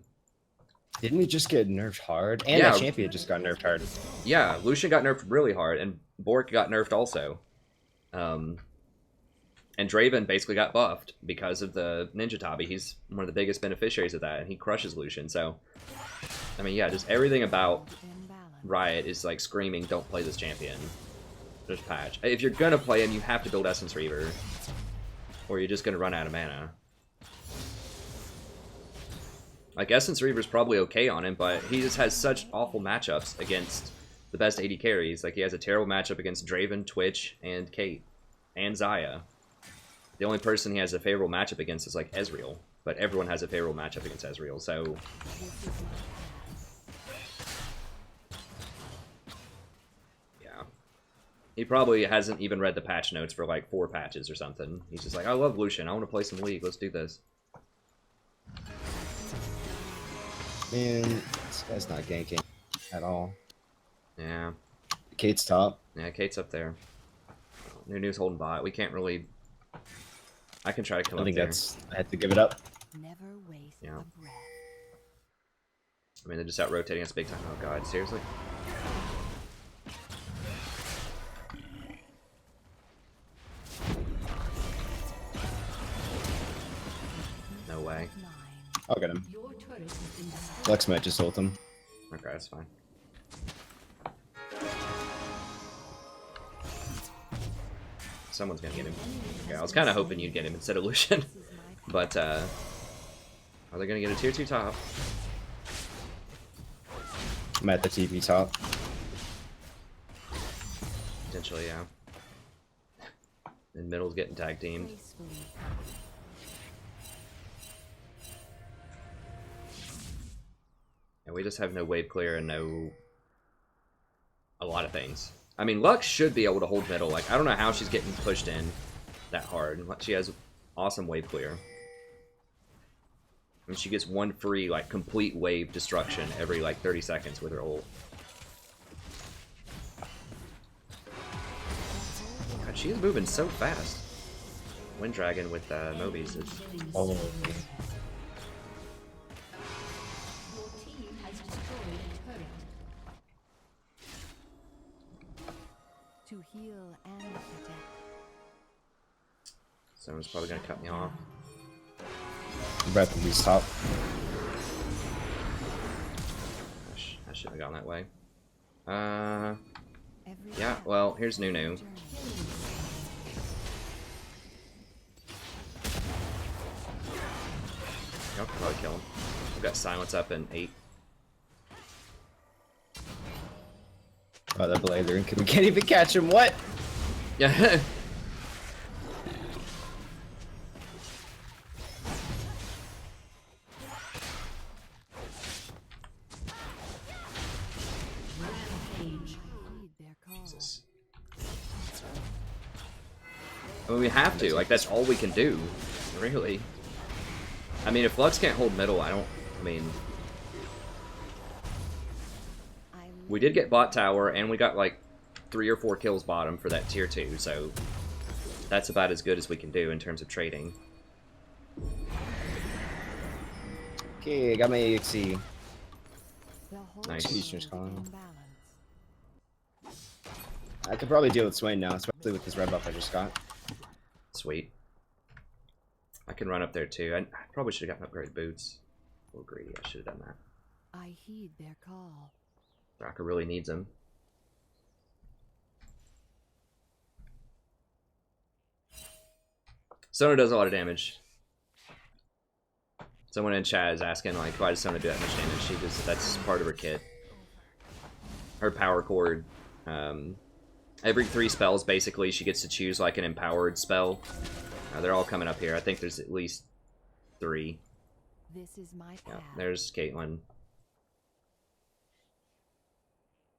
Didn't he just get nerfed hard? And Yeah. that champion just got nerfed hard. Yeah, Lucian got nerfed really hard, and Bork got nerfed also. And Draven basically got buffed because of the Ninja Tabi. He's one of the biggest beneficiaries of that, and he crushes Lucian. So, I mean, yeah, just everything about Riot is like screaming, don't play this champion. Just patch. If you're gonna play him, you have to build Essence Reaver. Or you're just gonna run out of mana. Like, Essence Reaver's probably okay on him, but he just has such awful matchups against the best AD carries. Like, he has a terrible matchup against Draven, Twitch, and Kate. And Zyra. The only person he has a favorable matchup against is, like, Ezreal. But everyone has a favorable matchup against Ezreal, so... yeah. He probably hasn't even read the patch notes for, like, 4 patches or something. He's just like, I love Lucian, I want to play some League, let's do this. Man, this guy's not ganking at all. Yeah. Kate's top. Yeah, Kate's up there. Nunu's holding bot. We can't really... I can try to come up there. I had to give it up. Never waste Yeah. a breath. I mean, they're just out rotating us big time. Oh god, seriously? No way. I'll get him. Your turret has been destroyed. Lex might just ult him. Okay, that's fine. Someone's gonna get him. Okay, I was kind of hoping you'd get him instead of Lucian. But, are they gonna get a tier 2 top? I'm at the TV top. Potentially, yeah. And middle's getting tag teamed. Gracefully. And we just have no wave clear and no... a lot of things. I mean, Lux should be able to hold middle. Like, I don't know how she's getting pushed in that hard. She has awesome wave clear. And she gets one free, like, complete wave destruction every, like, 30 seconds with her ult. God, she's moving so fast. Wind Dragon with Mobies is... Oh. Your team has destroyed a turret. To heal and protect. Someone's probably gonna cut me off. Breath of these top. I should have gone that way. Every Yeah, step well, here's Nunu. journey. Y'all can probably kill him. We've got Silence up in 8. Oh, that blazer. We can't even catch him. What? Yeah. Rampage. Heed their call. Jesus. I mean, we have to. Like, that's all we can do. Really. I mean, if Lux can't hold middle, I mean... We did get bot tower, and we got, like, 3 or 4 kills bottom for that tier 2, so... That's about as good as we can do in terms of trading. Okay, got my EXE. The whole Nice. Teacher's world calling. in balance. I could probably deal with Swain now, especially with this red buff I just got. Sweet. I can run up there, too. I probably should have gotten upgraded boots. A little greedy, I should have done that. I heed their call. Rocker really needs them. Sona does a lot of damage. Someone in chat is asking, like, why does Sona do that much damage? She just, that's part of her kit. Her power chord. Every 3 spells, basically, she gets to choose, like, an empowered spell. They're all coming up here. I think there's at least 3. This is my Yeah, path. there's Caitlyn.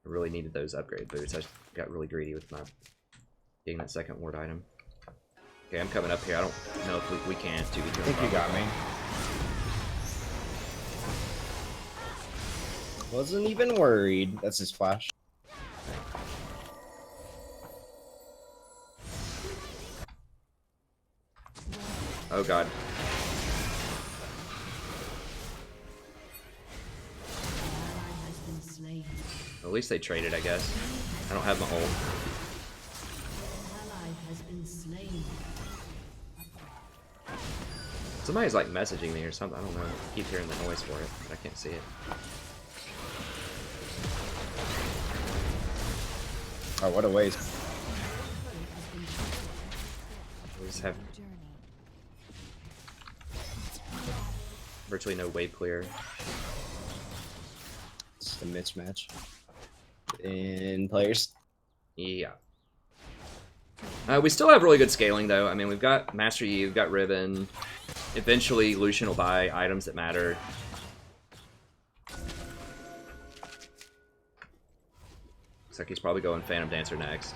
I really needed those upgrade boots. I got really greedy with my getting that second ward item. Okay, I'm coming up here. I don't know if we can't. I think you got me. Wasn't even worried. That's his flash. Oh god. Ally has been slain. At least they traded, I guess. I don't have my ult. Ally has been slain. Somebody's like messaging me or something. I don't know. I keep hearing the noise for it, but I can't see it. Oh, what a waste. We just have virtually no wave clear. It's a mismatch in players. Yeah. We still have really good scaling though. I mean, we've got Master Yi, we've got Ribbon. Eventually, Lucian will buy items that matter. Looks like he's probably going Phantom Dancer next.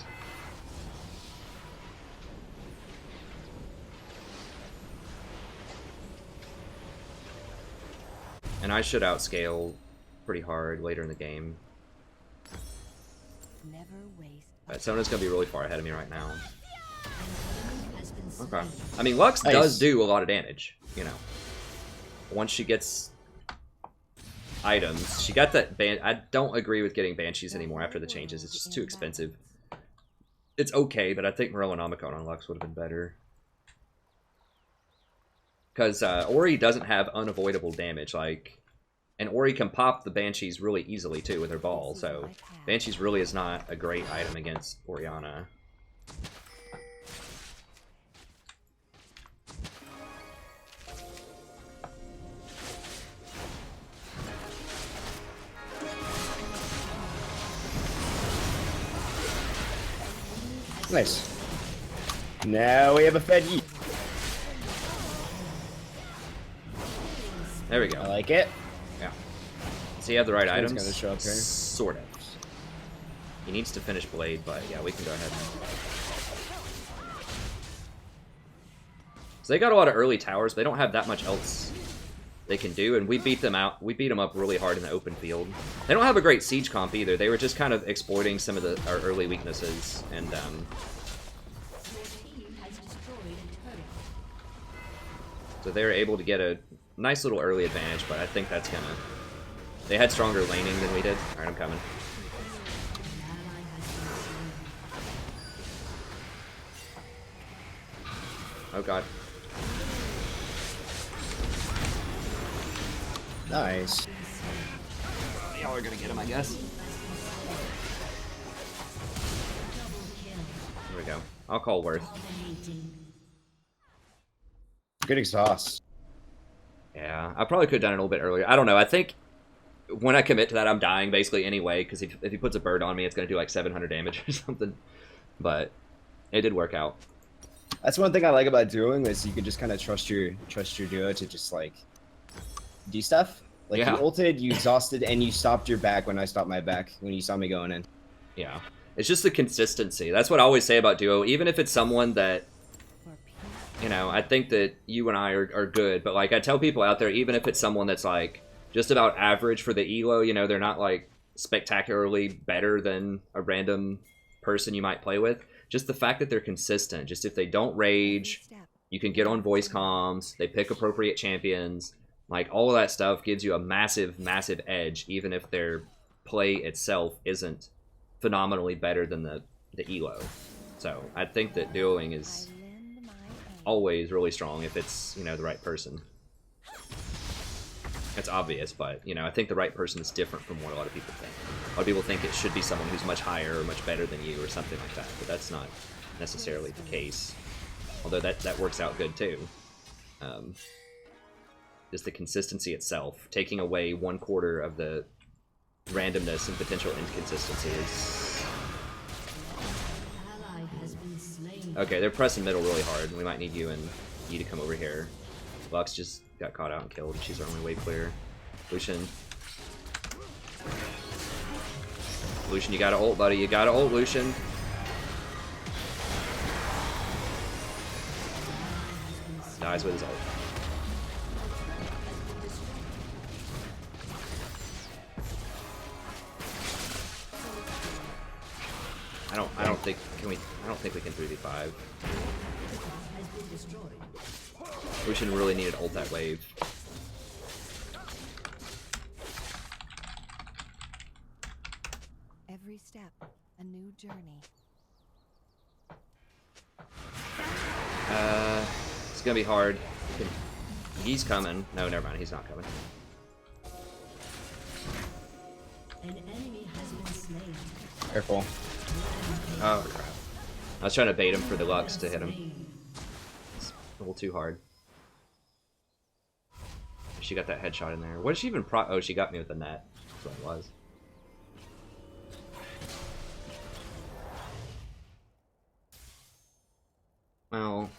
And I should outscale pretty hard later in the game. Never waste. But Sona's gonna be really far ahead of me right now. Okay. I mean, Lux does do a lot of damage, you know. Once she gets items, she got that I don't agree with getting Banshees anymore after the changes. It's just too expensive. It's okay, but I think Morellonomicon on Lux would have been better. Because Ori doesn't have unavoidable damage, like... And Ori can pop the Banshees really easily, too, with her ball, so... Banshees really is not a great item against Orianna. Nice. Now we have a Fed Yi. There we go. I like it. Yeah. Does he have the right He's items? gonna show up here. Sort of. He needs to finish Blade, but yeah, we can go ahead. So they got a lot of early towers. They don't have that much else they can do, and we beat them out. We beat them up really hard in the open field. They don't have a great siege comp either. They were just kind of exploiting some of our early weaknesses, and so they were able to get a nice little early advantage, but I think that's gonna... They had stronger laning than we did. Alright, I'm coming. Oh god. Nice. Y'all are gonna get him, I guess. There we go. I'll call Worth. Good exhaust. Yeah, I probably could have done it a little bit earlier. I don't know. I think when I commit to that, I'm dying basically anyway, because if he puts a bird on me, it's going to do like 700 damage or something. But it did work out. That's one thing I like about dueling is you can just kind of trust your duo to just like do stuff. Like Yeah. you ulted, you exhausted, and you stopped your back when I stopped my back when you saw me going in. Yeah. It's just the consistency. That's what I always say about duo. Even if it's someone that, you know, I think that you and I are good, but like I tell people out there, even if it's someone that's like just about average for the elo, you know, they're not like spectacularly better than a random person you might play with. Just the fact that they're consistent. Just if they don't rage, you can get on voice comms, they pick appropriate champions. Like, all of that stuff gives you a massive, massive edge, even if their play itself isn't phenomenally better than the elo. So, I think that dueling is always really strong if it's, you know, the right person. It's obvious, but, you know, I think the right person is different from what a lot of people think. A lot of people think it should be someone who's much higher or much better than you or something like that, but that's not necessarily the case. Although that works out good, too. Just the consistency itself. Taking away 1/4 of the randomness and potential inconsistencies. Okay, they're pressing middle really hard, and we might need you and you to come over here. Lux just got caught out and killed, and she's our only way clear. Lucian. Lucian, you gotta ult, buddy. You gotta ult, Lucian. Dies with his ult. I don't think we can 3v5. Lucian really needed ult that wave. Every step, a new journey. It's gonna be hard. He's coming. No, never mind. He's not coming. An enemy has been slain. Careful. Oh, crap. I was trying to bait him for the Lux to hit him. It's a little too hard. She got that headshot in there. What did she even pro- Oh, she got me with the net. That's what it was. Well,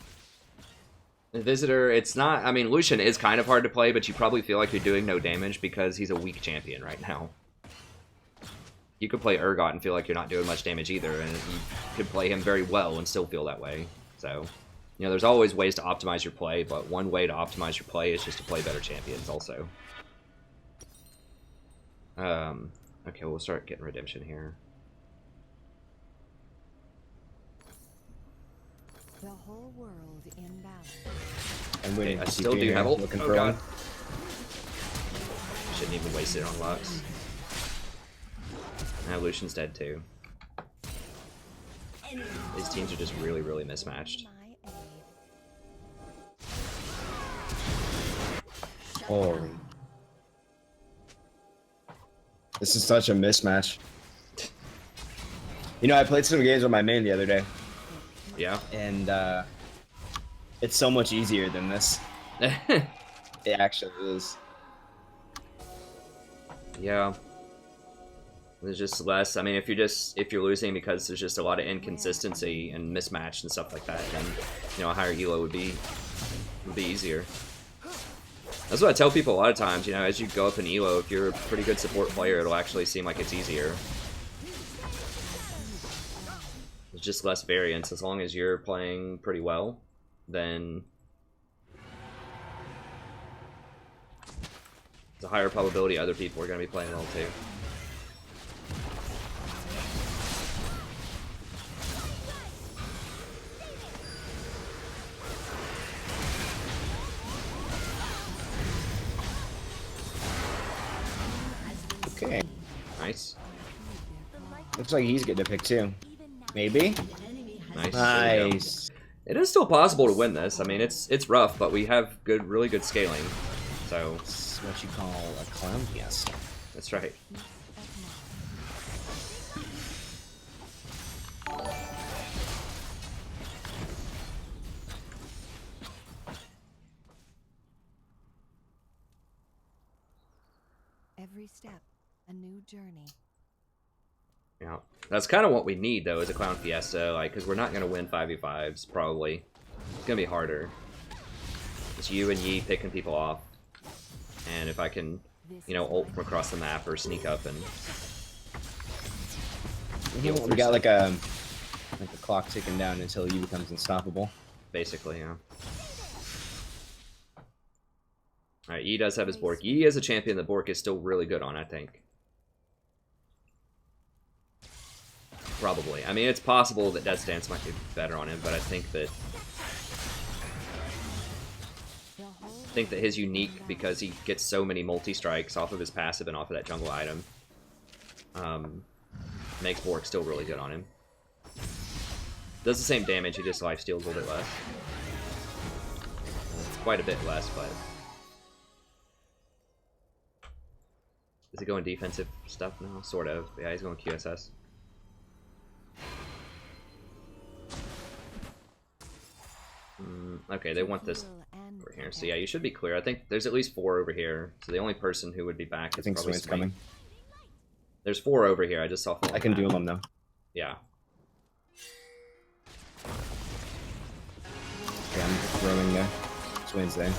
the Visitor, it's not... I mean, Lucian is kind of hard to play, but you probably feel like you're doing no damage because he's a weak champion right now. You could play Urgot and feel like you're not doing much damage either, and you could play him very well and still feel that way. So, you know, there's always ways to optimize your play, but one way to optimize your play is just to play better champions also. Okay, we'll start getting redemption here. The whole world in balance. I'm waiting. I to still TP do here, have ult. looking Oh for god. one. Shouldn't even waste it on Lux. Now Lucian's dead too. These teams are just really, really mismatched. Holy. This is such a mismatch. You know, I played some games with my main the other day, Yeah. and it's so much easier than this. It actually is. Yeah. There's just less. I mean, if you're losing because there's just a lot of inconsistency and mismatch and stuff like that, then you know a higher elo would be easier. That's what I tell people a lot of times. You know, as you go up in elo, if you're a pretty good support player, it'll actually seem like it's easier. There's just less variance. As long as you're playing pretty well, then there's a higher probability other people are going to be playing well too. Okay. Nice. Looks like he's getting a pick too. Maybe? Nice. There we go. Nice. It is still possible to win this. I mean, it's rough, but we have really good scaling. So It's what you call a clown fiesta. that's right. Every step, a new journey. Yeah, that's kind of what we need though, is a clown fiesta. Like, because we're not gonna win 5v5s probably. It's gonna be harder. It's you and Yi picking people off, and if I can, you know, ult from across the map or sneak up and. We got like a clock ticking down until he becomes unstoppable. Basically, yeah. Alright, Yi does have his Bork. Yi is a champion that Bork is still really good on, I think. Probably. I mean, it's possible that Death Stance might be better on him, but I think that his unique, because he gets so many multi-strikes off of his passive and off of that jungle item, makes Bork still really good on him. Does the same damage, he just lifesteals a little bit less. It's quite a bit less, but... Is he going defensive stuff now? Sort of. Yeah, he's going QSS. Okay, they want this over here. So yeah, you should be clear. I think there's at least 4 over here. So the only person who would be back is probably Swain's Swain. coming. There's 4 over here. I just saw 4. I can duel him though. Yeah. Okay, I'm throwing Swain's there.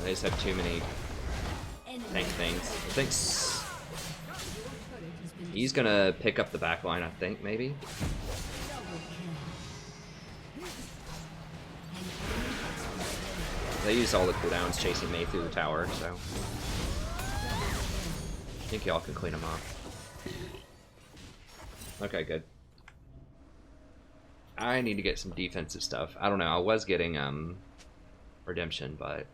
They just have too many tank things. I think he's gonna pick up the back line, I think, maybe. They used all the cooldowns chasing me through the tower, so I think y'all can clean them off. Okay, good. I need to get some defensive stuff. I don't know, I was getting redemption, but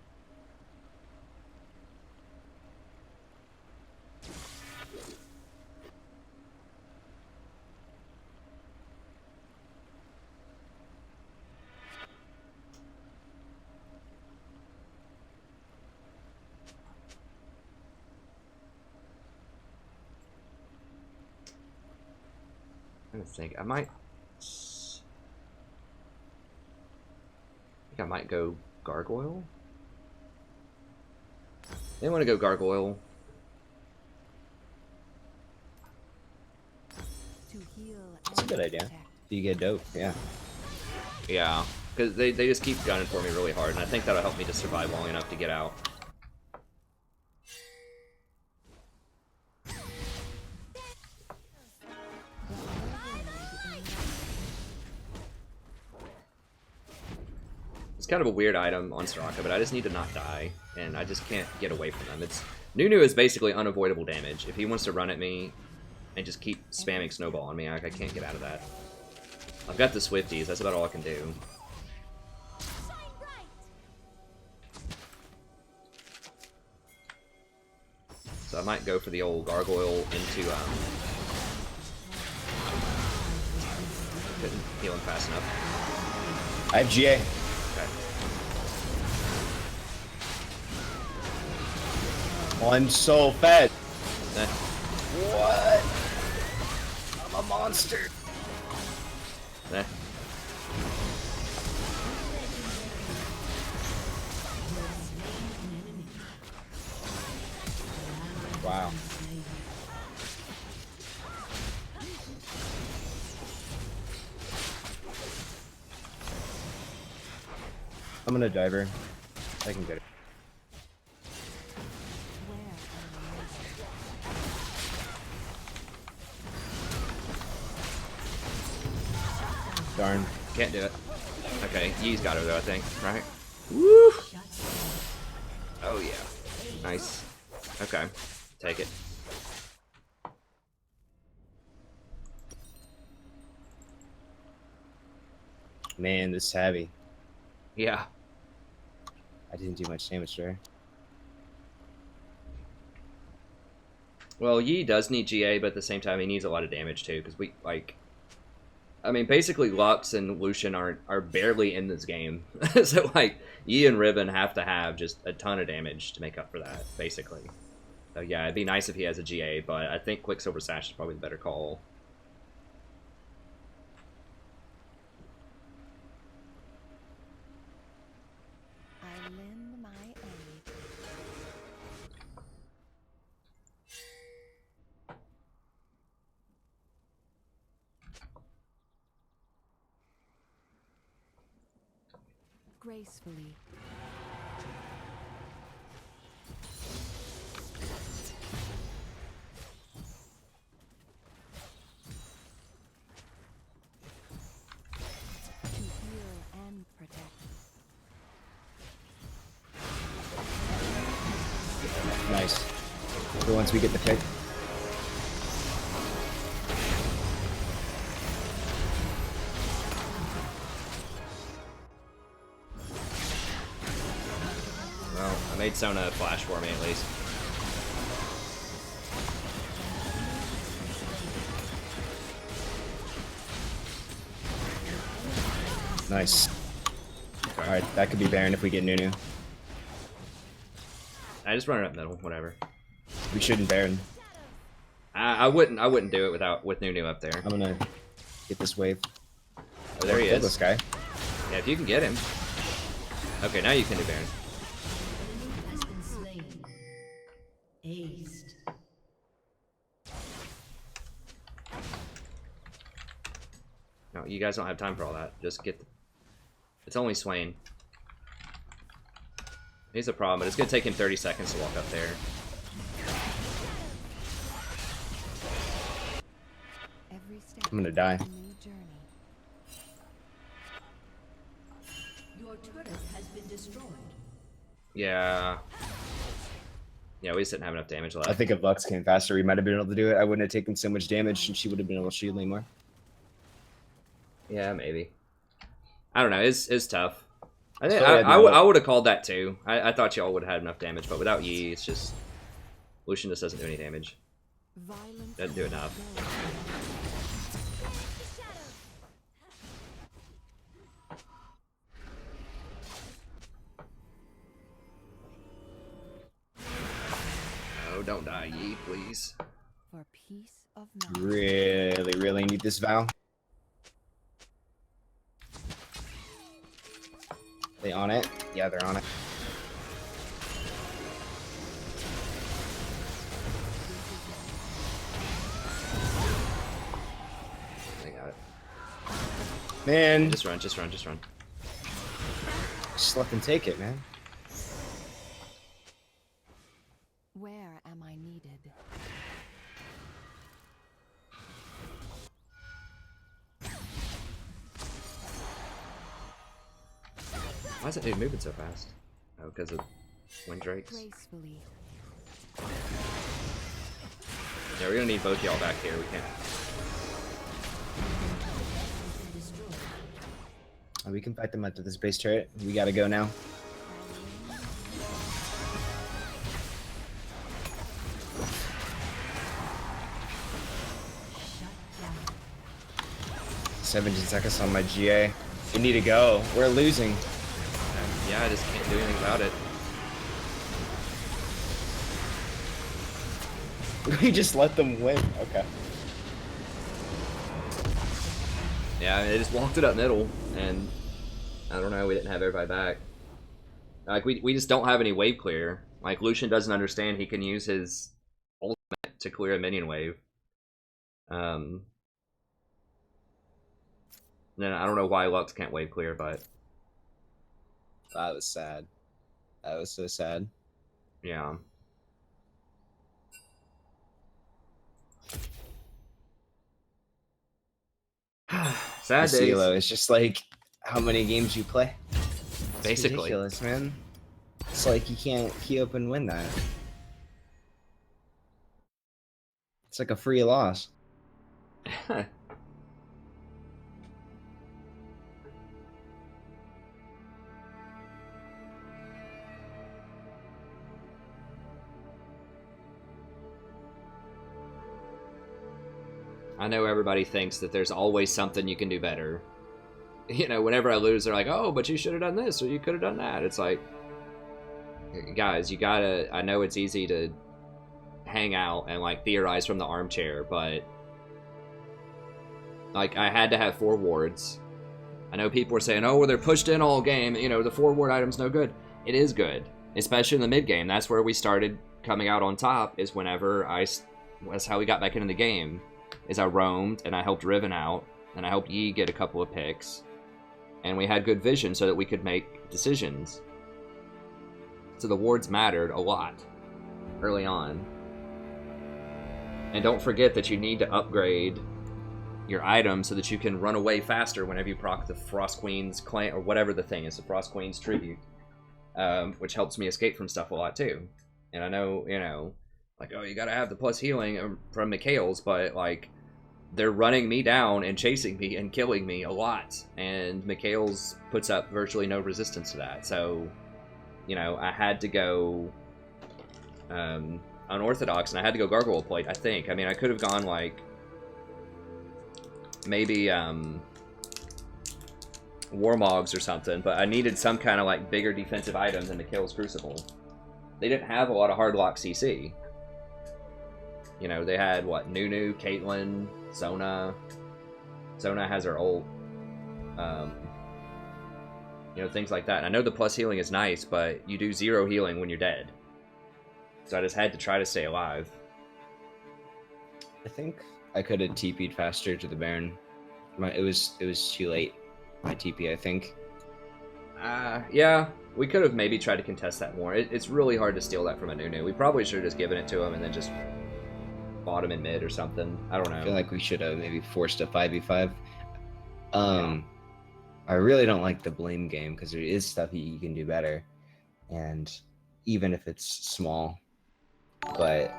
think. I might go Gargoyle. They want to go Gargoyle. To heal That's a and good idea. protect. You get dope, yeah. Yeah, because they just keep gunning for me really hard, and I think that'll help me to survive long enough to get out. It's kind of a weird item on Soraka, but I just need to not die, and I just can't get away from them. Nunu is basically unavoidable damage. If he wants to run at me and just keep spamming Snowball on me, I can't get out of that. I've got the Swifties, that's about all I can do. So I might go for the old Gargoyle into, couldn't heal him fast enough. I have GA. Okay. Oh, I'm so fed. Eh. What? I'm a monster. Eh. Wow. I'm gonna diver. I can get it. Darn. Can't do it. Okay, Yee's got her though, I think, right? Woo! Oh yeah. Nice. Okay. Take it. Man, this is heavy. Yeah. I didn't do much damage to her. Well, Yi does need GA, but at the same time, he needs a lot of damage too, because we, like... I mean, basically, Lux and Lucian are barely in this game. So, like, Yi and Ribbon have to have just a ton of damage to make up for that, basically. So, yeah, it'd be nice if he has a GA, but I think Quicksilver Sash is probably the better call. I lend my aid. Gracefully. To heal and protect. Nice. So once we get the pick. Well, I made Sona flash for me, at least. Nice. Okay. Alright, that could be Baron if we get Nunu. I just run it up middle, whatever. We shouldn't Baron. I wouldn't do it with Nunu up there. I'm gonna get this wave. Oh, there he Kill is. this guy. Yeah, if you can get him. Okay, now you can do Baron. Has been slain. Aced. No, you guys don't have time for all that. Just get the... It's only Swain. He's a problem, but it's gonna take him 30 seconds to walk up there. Every step I'm gonna die. is a new journey. Your turret has been destroyed. Yeah. Yeah, we just didn't have enough damage left. I think if Lux came faster, we might have been able to do it. I wouldn't have taken so much damage, and she would have been able to shield me more. Yeah, maybe. I don't know. It's tough. I think So, yeah, I would have called that too. I thought y'all would have had enough damage, but without Yi, it's just Lucian just doesn't do any damage. Violence Doesn't do enough. Oh, don't die, Yi, please. for for peace of mind. Really need this Vow. They on it? Yeah, they're on it. I got it. Man, Just run, just run, just run. just let them take it, man. Where am I needed? Why is that dude moving so fast? Oh, because of wind drakes. Gracefully. Yeah, we're gonna need both y'all back here. We can't. We can fight them up to this base turret. We gotta go now. Shut down. 17 seconds on my GA. We need to go. We're losing. Yeah, I just can't do anything about it. We just let them win. Okay. Yeah, I mean, they just walked it up middle, and I don't know, we didn't have everybody back. Like, we just don't have any wave clear. Like, Lucian doesn't understand he can use his ultimate to clear a minion wave. Then I don't know why Lux can't wave clear, but That was sad. That was so sad. yeah. Sad days. CeeLo, it's just like how many games you play. It's Basically. ridiculous, man. It's like you can't queue up and win that. It's like a free loss. I know everybody thinks that there's always something you can do better. You know, whenever I lose, they're like, oh, but you should have done this, or you could have done that. It's like, guys, you gotta, I know it's easy to hang out and, like, theorize from the armchair, but, like, I had to have 4 wards. I know people were saying, oh, well, they're pushed in all game, you know, the 4 ward item's no good. It is good, especially in the mid game. That's where we started coming out on top, is whenever that's how we got back into the game. Is I roamed, and I helped Riven out, and I helped Yi get a couple of picks, and we had good vision so that we could make decisions. So the wards mattered a lot early on. And don't forget that you need to upgrade your item so that you can run away faster whenever you proc the Frost Queen's claim, or whatever the thing is, the Frost Queen's tribute, which helps me escape from stuff a lot too. And I know, you know, like, oh, you gotta have the plus healing from Mikhail's, but, like, they're running me down and chasing me and killing me a lot. And Mikhail's puts up virtually no resistance to that. So, you know, I had to go unorthodox, and I had to go Gargoyle Plate, I think. I mean, I could have gone, like, maybe Warmogs or something, but I needed some kind of, like, bigger defensive item than Mikhail's Crucible. They didn't have a lot of hardlock CC. You know, they had, what, Nunu, Caitlyn, Zona. Zona has her ult. You know, things like that. And I know the plus healing is nice, but you do 0 healing when you're dead. So I just had to try to stay alive. I think I could have TP'd faster to the Baron. It was too late. My TP, I think. Yeah, we could have maybe tried to contest that more. It's really hard to steal that from a Nunu. We probably should have just given it to him and then just bought him in mid or something. I don't know. I feel like we should have maybe forced a 5v5. I really don't like the blame game because there is stuff you can do better, and even if it's small. But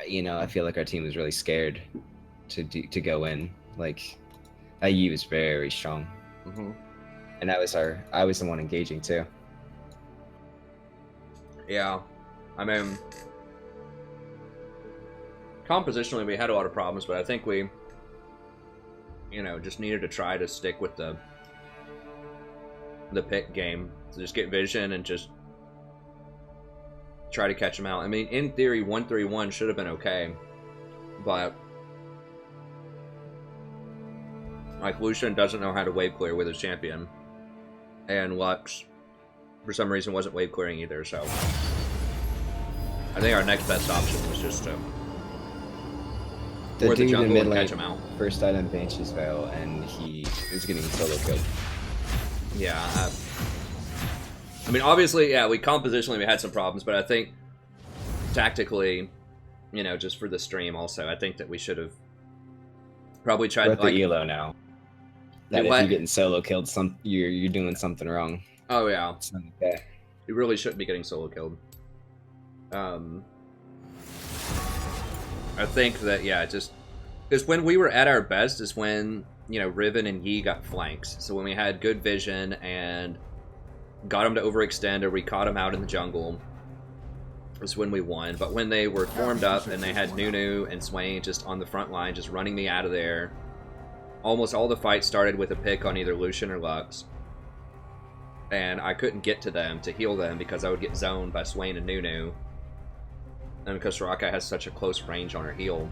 you know, I feel like our team was really scared to go in. Like, IE was very strong, and I was the one engaging too. Yeah, I mean, compositionally we had a lot of problems, but I think we, you know, just needed to try to stick with the pick game. So just get vision and just try to catch them out. I mean, in theory, 1-3-1 should have been okay. but like Lucian doesn't know how to wave clear with his champion, and Lux for some reason wasn't wave clearing either. So I think our next best option was just to The the dude in jungle mid and catch lane him out. first item Banshee's Veil, and he is getting solo killed. Yeah, I mean, obviously, yeah, compositionally we had some problems, but I think tactically, you know, just for the stream also, I think that we should have probably tried We're at like the elo now. That if you're getting solo killed, you're doing something wrong. Oh yeah, It's not okay. you really shouldn't be getting solo killed. I think that, yeah, just because when we were at our best is when, you know, Riven and Yi got flanks. So when we had good vision and got them to overextend, or we caught them out in the jungle, was when we won. But when they were formed up and they had Nunu and Swain just on the front line, just running me out of there, almost all the fights started with a pick on either Lucian or Lux. And I couldn't get to them to heal them because I would get zoned by Swain and Nunu. And because Soraka has such a close range on her heal,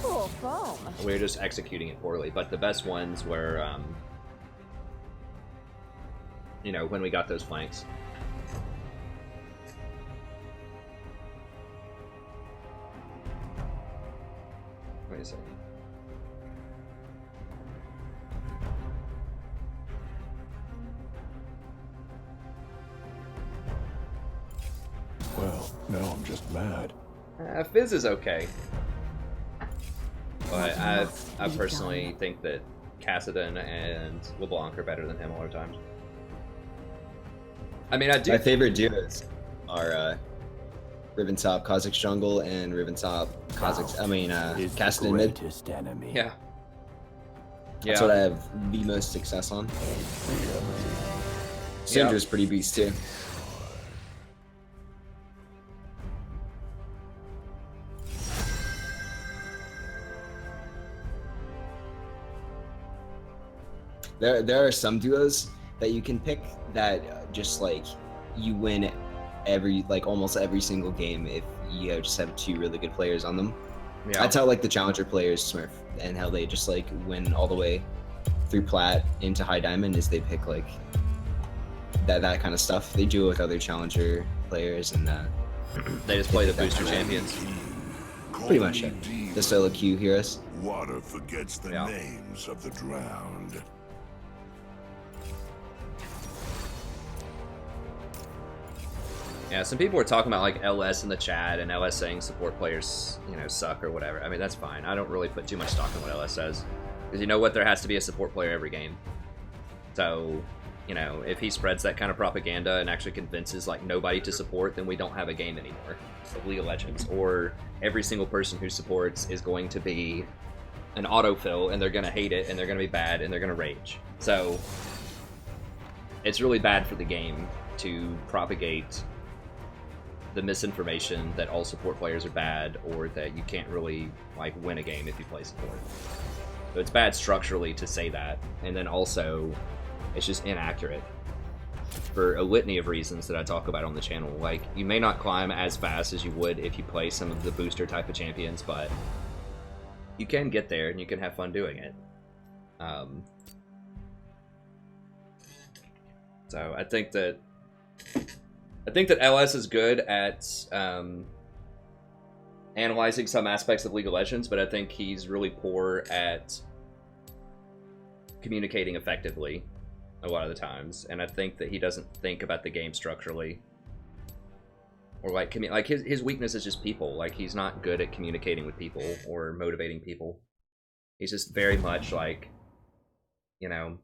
Cool foam. we were just executing it poorly. But the best ones were, you know, when we got those flanks. Wait a second. Well, now I'm just mad. Fizz is okay. But I personally think that Kassadin and LeBlanc are better than him a lot of times. I mean, I do. My favorite duos are Riven top Kha'Zix jungle and Riven top Kha'Zix. I mean, Kassadin mid. Greatest enemy. Yeah. That's what I have the most success on. Syndra's pretty beast too. There are some duos that you can pick that just like you win almost every single game if you just have two really good players on them. Yeah. That's how like the challenger players Smurf and how they just like win all the way through plat into high diamond is they pick like that kind of stuff. They do it with other challenger players and they just play the booster champions. Pretty much the solo queue heroes. Water forgets the names of the drowned. Yeah, some people were talking about like LS in the chat and LS saying support players, you know, suck or whatever. I mean, that's fine. I don't really put too much stock in what LS says. Because you know what? There has to be a support player every game. So, you know, if he spreads that kind of propaganda and actually convinces like nobody to support, then we don't have a game anymore of League of Legends. Or every single person who supports is going to be an autofill and they're going to hate it and they're going to be bad and they're going to rage. So, it's really bad for the game to propagate the misinformation that all support players are bad or that you can't really like win a game if you play support. So it's bad structurally to say that, and then also it's just inaccurate for a litany of reasons that I talk about on the channel. Like, you may not climb as fast as you would if you play some of the booster type of champions, but you can get there and you can have fun doing it. So I think that LS is good at analyzing some aspects of League of Legends, but I think he's really poor at communicating effectively a lot of the times, and I think that he doesn't think about the game structurally. Or like his weakness is just people. Like, he's not good at communicating with people or motivating people. He's just very much like, you know,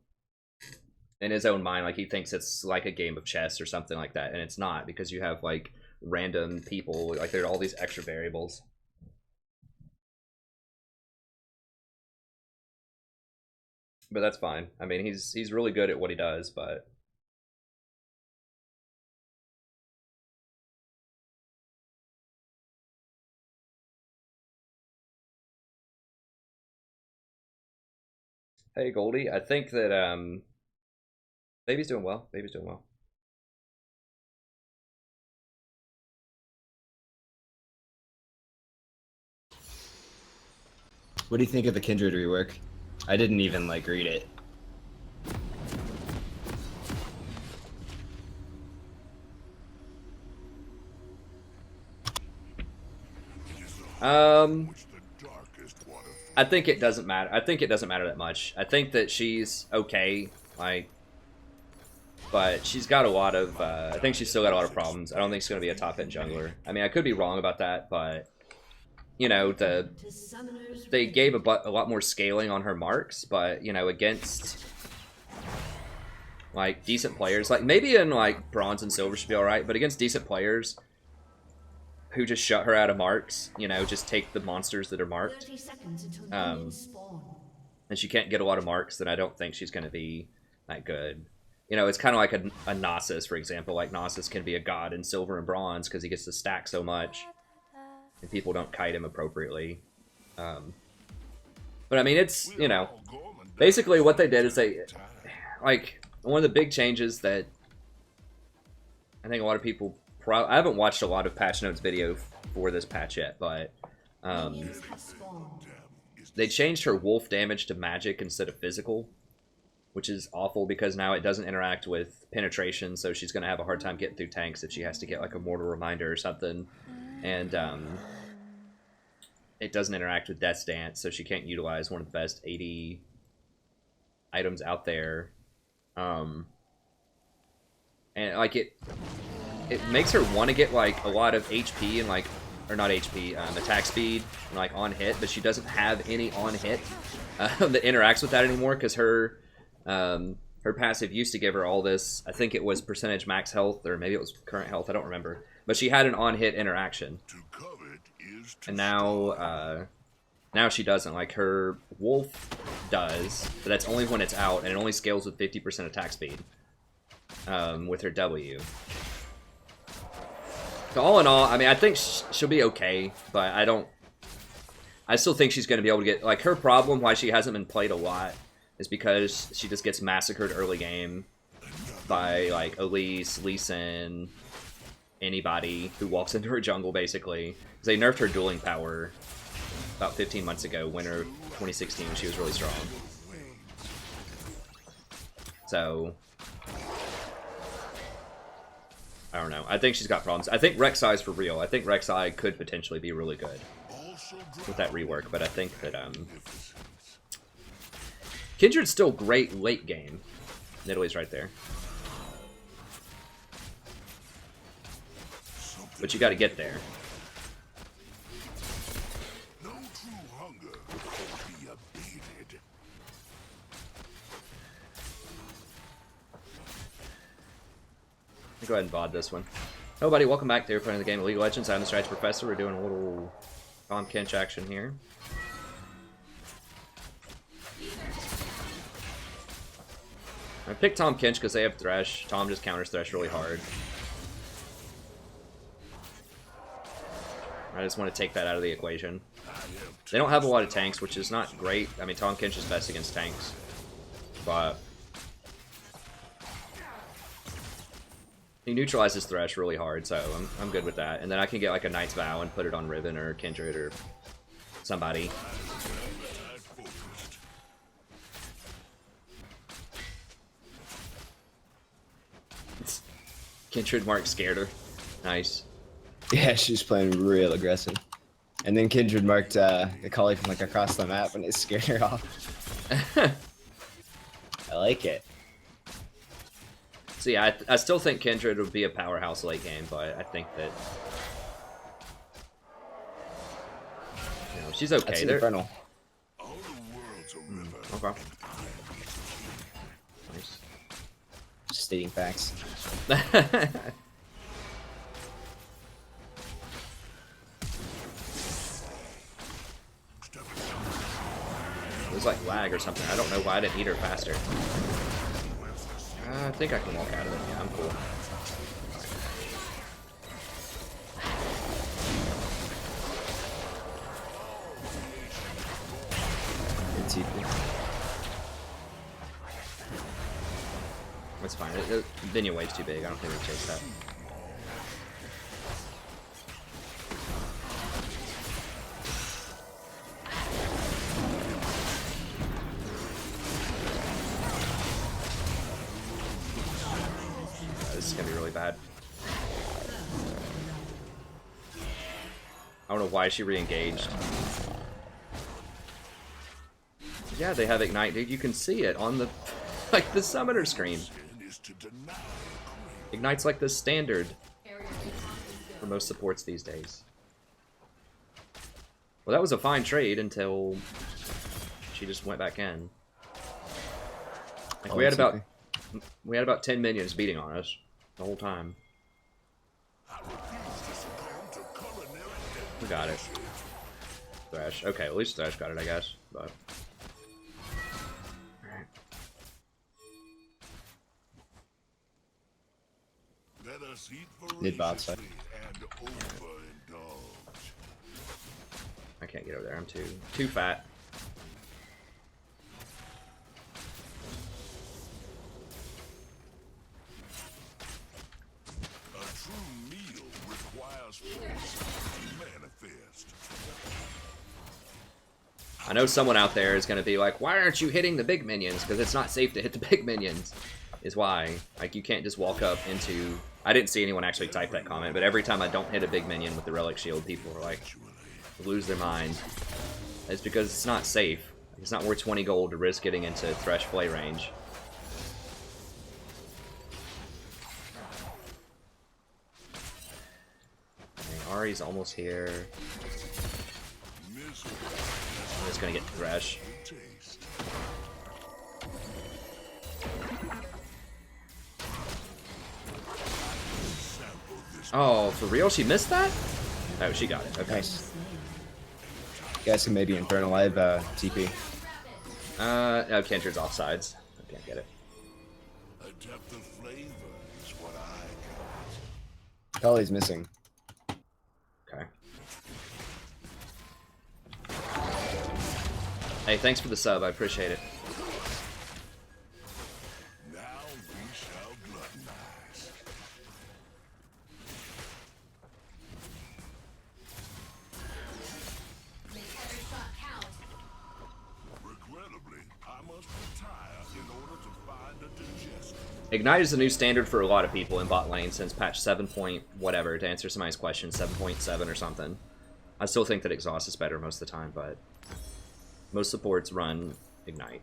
in his own mind, like he thinks it's like a game of chess or something like that, and it's not, because you have like random people, like there are all these extra variables. But that's fine. I mean, he's really good at what he does, but hey Goldie, I think that Baby's doing well. Baby's doing well. What do you think of the Kindred rework? I didn't even like read it. I think it doesn't matter. I think it doesn't matter that much. I think that she's okay, like, but she's got a lot of. I think she's still got a lot of problems. I don't think she's gonna be a top end jungler. I mean, I could be wrong about that, but you know, they gave a lot more scaling on her marks, but you know, against like decent players, like maybe in like bronze and silver should be all right, but against decent players who just shut her out of marks, you know, just take the monsters that are marked, and she can't get a lot of marks, then I don't think she's going to be that good. You know, it's kind of like a Nasus, for example. Like, Nasus can be a god in silver and bronze because he gets to stack so much, and people don't kite him appropriately. But, I mean, it's, you know, basically what they did is they, like, one of the big changes that I think a lot of people I haven't watched a lot of patch notes video for this patch yet, but they changed her wolf damage to magic instead of physical, which is awful because now it doesn't interact with penetration, so she's going to have a hard time getting through tanks if she has to get like a mortal reminder or something. And it doesn't interact with Death's Dance, so she can't utilize one of the best 80 items out there. And like it makes her want to get like a lot of HP and like, or not HP, attack speed and like on hit, but she doesn't have any on hit that interacts with that anymore because her passive used to give her all this. I think it was percentage max health, or maybe it was current health. I don't remember, but she had an on hit interaction, and now she doesn't. Like, her wolf does, but that's only when it's out, and it only scales with 50% attack speed with her W. So all in all, I mean, I think she'll be okay, but I still think she's going to be able to get, like, her problem why she hasn't been played a lot is because she just gets massacred early game by, like, Elise, Lee Sin, anybody who walks into her jungle, basically. Because they nerfed her dueling power about 15 months ago, winter 2016, when she was really strong. So I don't know. I think she's got problems. I think Rek'Sai's for real. I think Rek'Sai could potentially be really good with that rework, but I think that Kindred's still great late game. Nidalee's right there. But you got to get there. Go ahead and VOD this one. Hello, buddy. Welcome back to playing the game of League of Legends. I'm the Strategy Professor. We're doing a little Tom Kench action here. I picked Tom Kench because they have Thresh. Tom just counters Thresh really hard. I just want to take that out of the equation. They don't have a lot of tanks, which is not great. I mean, Tom Kench is best against tanks, but he neutralizes Thresh really hard, so I'm good with that. And then I can get like a Knight's Vow and put it on Riven or Kindred or somebody. Kindred Mark scared her. Nice. Yeah, she's playing real aggressive. And then Kindred marked a collie from like across the map and it scared her off. I like it. So yeah, I still think Kindred would be a powerhouse late game, but I think that, you know, she's okay. That's infernal. Okay. Nice. Just stating facts. It was like lag or something. I don't know why I didn't eat her faster. I think I can walk out of it. Yeah, I'm cool. It's easy. It's fine. The Vinya wave's too big. I don't think we can chase that. really bad. I don't know why she re-engaged. Yeah, they have Ignite, dude. You can see it on the, like, the summoner screen. Ignite's like the standard for most supports these days. Well, that was a fine trade until she just went back in. Like, we had about 10 minions beating on us the whole time. We got it. Thresh. Okay, at least Thresh got it, I guess. But alright. Mid bot side. I can't get over there. I'm too fat. I know someone out there is going to be like, why aren't you hitting the big minions? Because it's not safe to hit the big minions. Is why. Like, you can't just walk up into... I didn't see anyone actually type that comment, but every time I don't hit a big minion with the relic shield, people are like, lose their mind. It's because it's not safe. It's not worth 20 gold to risk getting into Thresh play range. Okay, Ahri's almost here. I'm just gonna get Thresh. Oh, for real? She missed that? Oh, she got it. Okay. Nice. You guys can maybe Infernal. I have TP. No, Kindred's offsides. I can't get it. Kali's missing. Okay. Hey, thanks for the sub. I appreciate it. Ignite is the new standard for a lot of people in bot lane since patch 7 point whatever, to answer somebody's question, 7.7 or something. I still think that Exhaust is better most of the time, but most supports run Ignite.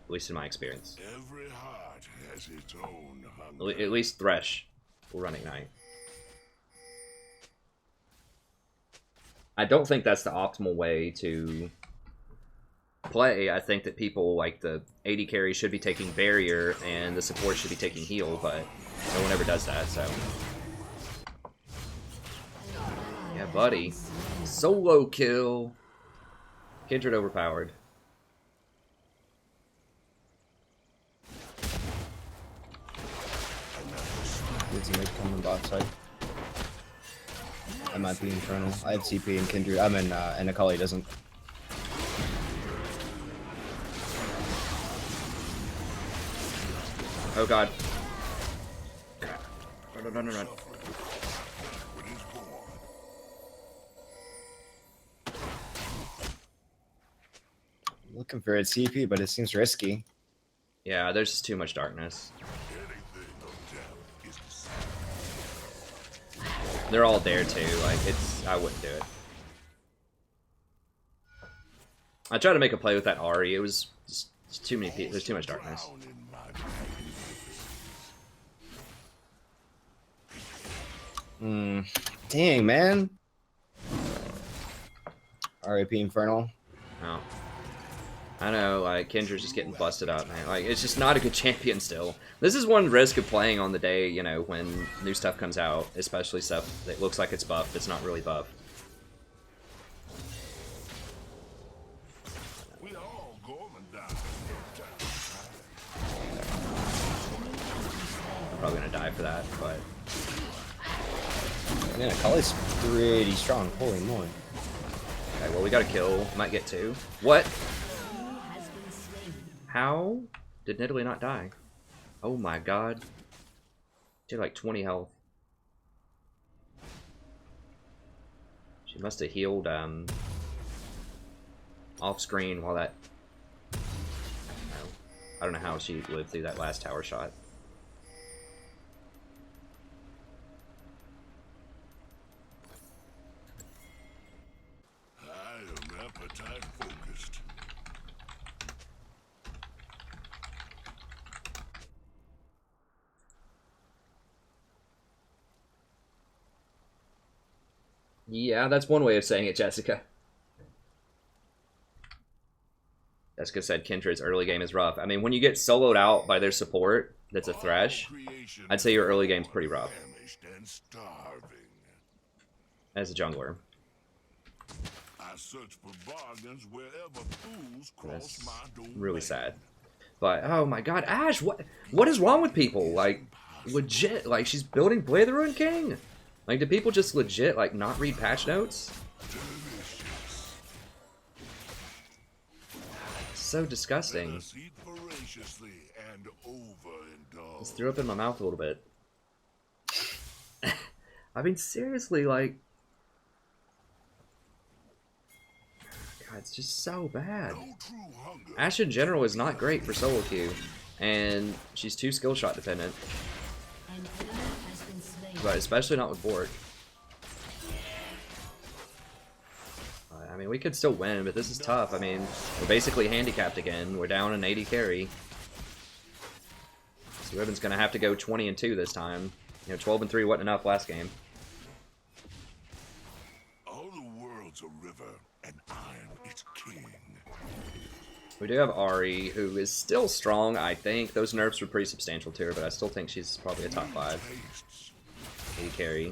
At least in my experience. Every heart has its own hunger. At least Thresh will run Ignite. I don't think that's the optimal way to play. I think that people like the AD carry should be taking barrier and the support should be taking heal, but no one ever does that, so. Yeah, buddy. Solo kill. Kindred overpowered. There's a mid coming bot side. I might be Infernal. I have TP and Kindred. I'm in, and Akali doesn't. Oh god. Run, run, run, run. Looking for a TP, but it seems risky. Yeah, there's just too much darkness. They're all there too, like, I wouldn't do it. I tried to make a play with that Ahri, it was just too many people, there's too much darkness. Dang, man. RIP Infernal. No. I know, like, Kindred's just getting busted up, man. Like, it's just not a good champion still. This is one risk of playing on the day, you know, when new stuff comes out, especially stuff that looks like it's buffed, it's not really buffed. I'm probably gonna die for that, but... Man, Akali's pretty strong. Holy moly. Okay, well, we got a kill. Might get two. What? How did Nidalee not die? Oh my god. She had like 20 health. She must have healed off screen while that... I don't know how she lived through that last tower shot. Yeah, that's one way of saying it, Jessica. Jessica said Kindred's early game is rough. I mean, when you get soloed out by their support, that's a Thresh, I'd say your early game's pretty rough. As a jungler. I search for bargains wherever fools cross my domain. Really sad. But, oh my god, Ash, what is wrong with people? Like, legit, like, she's building Blade the Ruined King. Like, do people just legit, like, not read patch notes? So disgusting. Just threw up in my mouth a little bit. I mean, seriously, like... God, it's just so bad. Ashe in general is not great for solo queue, and she's too skill shot dependent. But especially not with Bork. I mean, we could still win, but this is tough. I mean, we're basically handicapped again. We're down an 80 carry. So Ribbon's gonna have to go 20-2 this time. You know, 12-3 wasn't enough last game. All the world's a river, and I'm its king. We do have Ahri, who is still strong, I think. Those nerfs were pretty substantial to her, but I still think she's probably a top 5. 80 carry.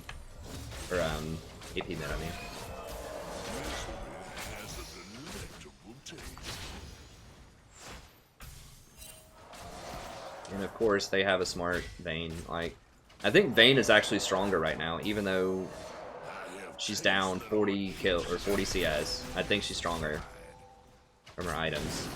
Or, AP mid, I mean. And of course, they have a smart Vayne. Like, I think Vayne is actually stronger right now, even though she's down 40 kill or 40 CS. I think she's stronger from her items.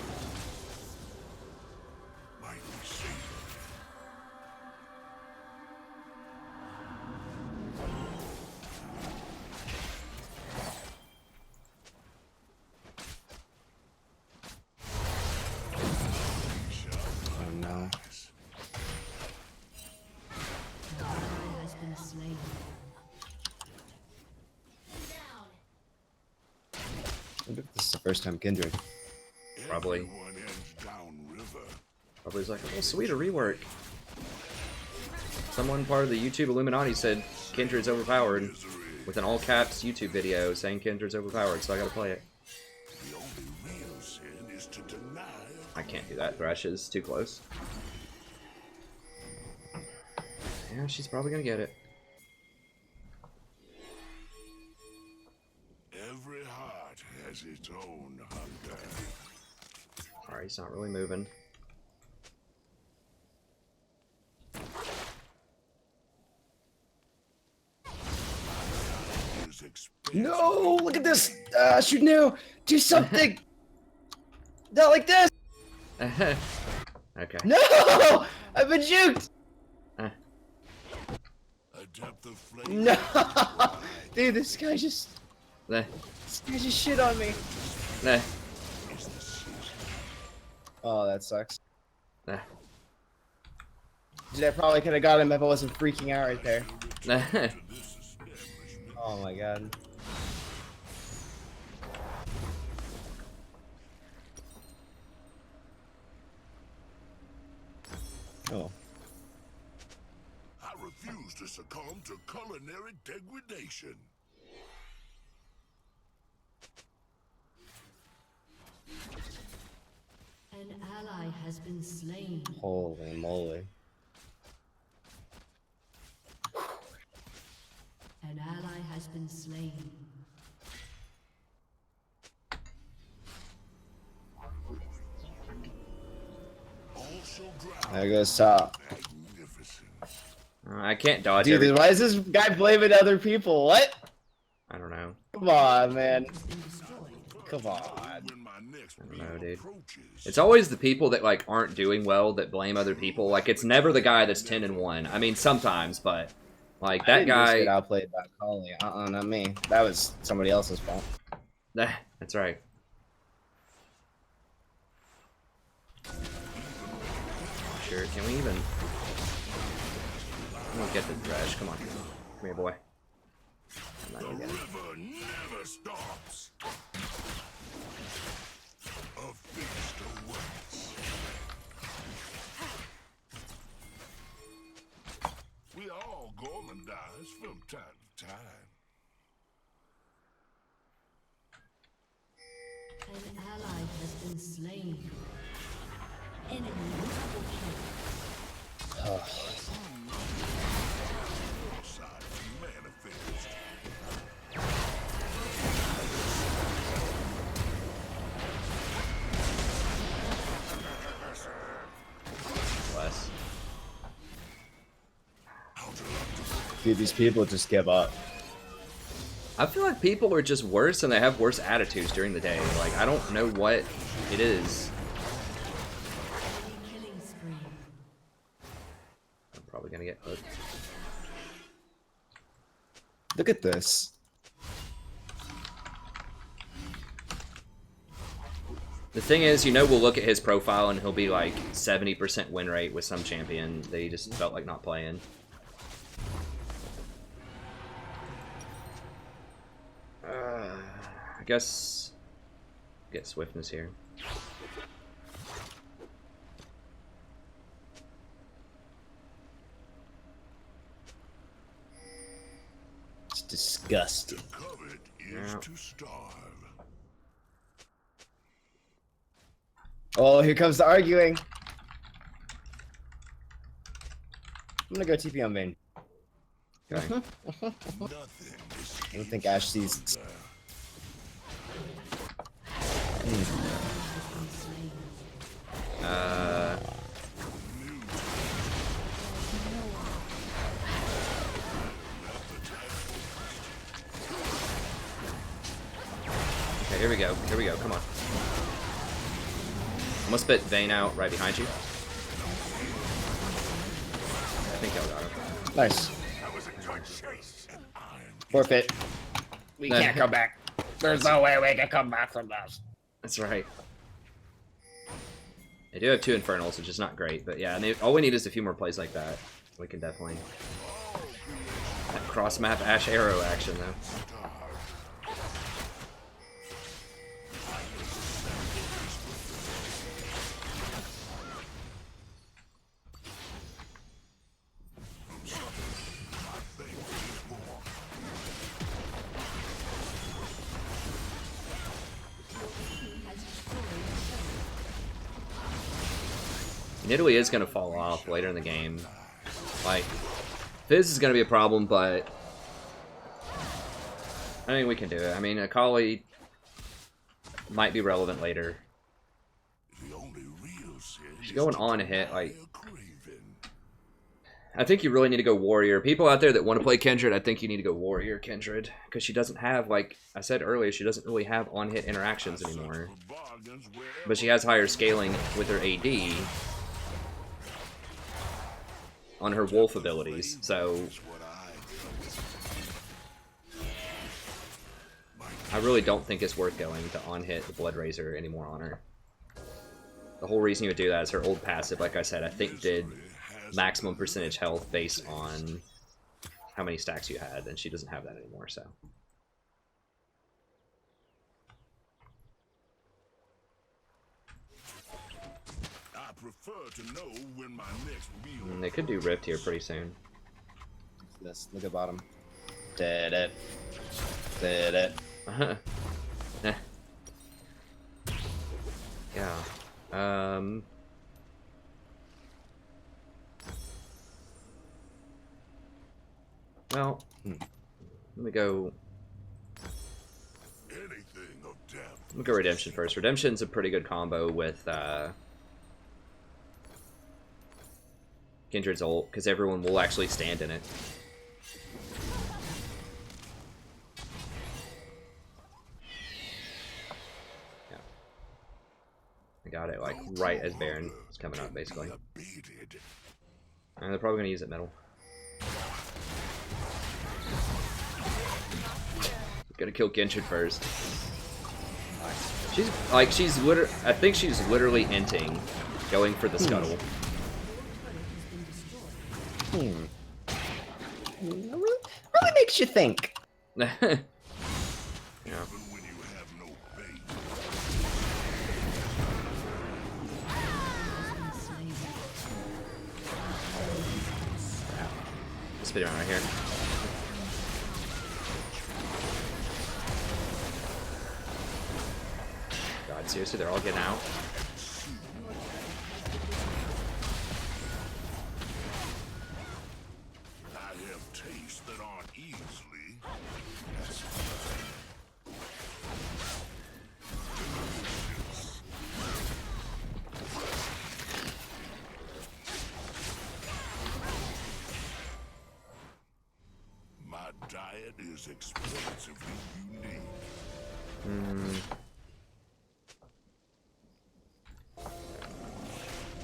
This is the first time Kindred. Probably. Probably's like, oh sweet, a rework. Someone part of the YouTube Illuminati said Kindred's overpowered with an all caps YouTube video saying Kindred's overpowered, so I gotta play it. I can't do that, Thresh is too close. Yeah, she's probably gonna get it. Every heart has its own hunger. Alright, he's not really moving. No, look at this. Shoot now. Do something. Not like this. Okay. No, I've been juked. No, dude, this guy just shit on me. Oh, that sucks. Dude, I probably could have got him if I wasn't freaking out right there. Oh my god. Oh. I refuse to succumb to culinary degradation. An ally has been slain. Holy moly. An ally has been slain. There goes top. I can't dodge. Dude, why is this guy blaming other people? What? I don't know. Come on, man. Come on. I don't know, dude. It's always the people that like aren't doing well that blame other people. Like it's never the guy that's 10-1. I mean, sometimes, but like that guy. Get outplayed by Collie. Not me. That was somebody else's fault. That's right. Sure. Can we even? I'm gonna get the Thresh. Come on. Come here, boy. I'm not gonna get it. River never stops. A feast awaits. We all gormandize from time to time. been slain. Enemy double kill. Bless. Dude, these people just give up. I feel like people are just worse and they have worse attitudes during the day. Like, I don't know what it is. Killing spree. I'm probably gonna get hooked. Look at this. The thing is, you know, we'll look at his profile and he'll be like 70% win rate with some champion that he just felt like not playing. I guess get swiftness here. It's disgusting. To covet is to starve. Oh, here comes the arguing. I'm gonna go TP on main. Okay. Nothing is I don't think Ash sees. Okay, here we go. Here we go. Come on. I'm gonna spit Vayne out right behind you. I think y'all got him. Nice. Forfeit. We No. can't come back. There's no way we can come back from this. That's right. They do have 2 Infernals, which is not great, but yeah, all we need is a few more plays like that. We can definitely... That cross-map Ash Arrow action, though. Nidalee is going to fall off later in the game. Like, Fizz is going to be a problem, but I think we can do it. I mean, Akali might be relevant later. She's going on a hit, like... I think you really need to go Warrior. People out there that want to play Kindred, I think you need to go Warrior Kindred. Because she doesn't have, like I said earlier, she doesn't really have on-hit interactions anymore. But she has higher scaling with her AD on her Wolf abilities, so... I really don't think it's worth going to on-hit the Blood Razor anymore on her. The whole reason you would do that is her old passive, like I said, I think did maximum percentage health based on how many stacks you had, and she doesn't have that anymore, so... Prefer to know when my next meal. And they could do Rift here pretty soon. This, look at bottom. Did it. Did it. Yeah. Well, let me go. Anything of depth. Let me go Redemption first. Redemption's a pretty good combo with Kindred's ult, because everyone will actually stand in it. Yeah. I got it, like, right as Baron is coming up, basically. And they're probably going to use it middle. Gotta kill Kindred first. She's literally, I think she's literally inting, going for the scuttle. Really makes you think. Yeah. Spit around right here. God. God, seriously, they're all getting out. I have tastes that aren't easily. My diet is explosively unique.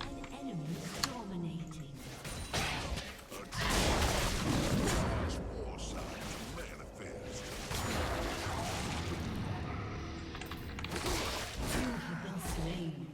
An enemy dominating. More signs to manifest. You have been slain.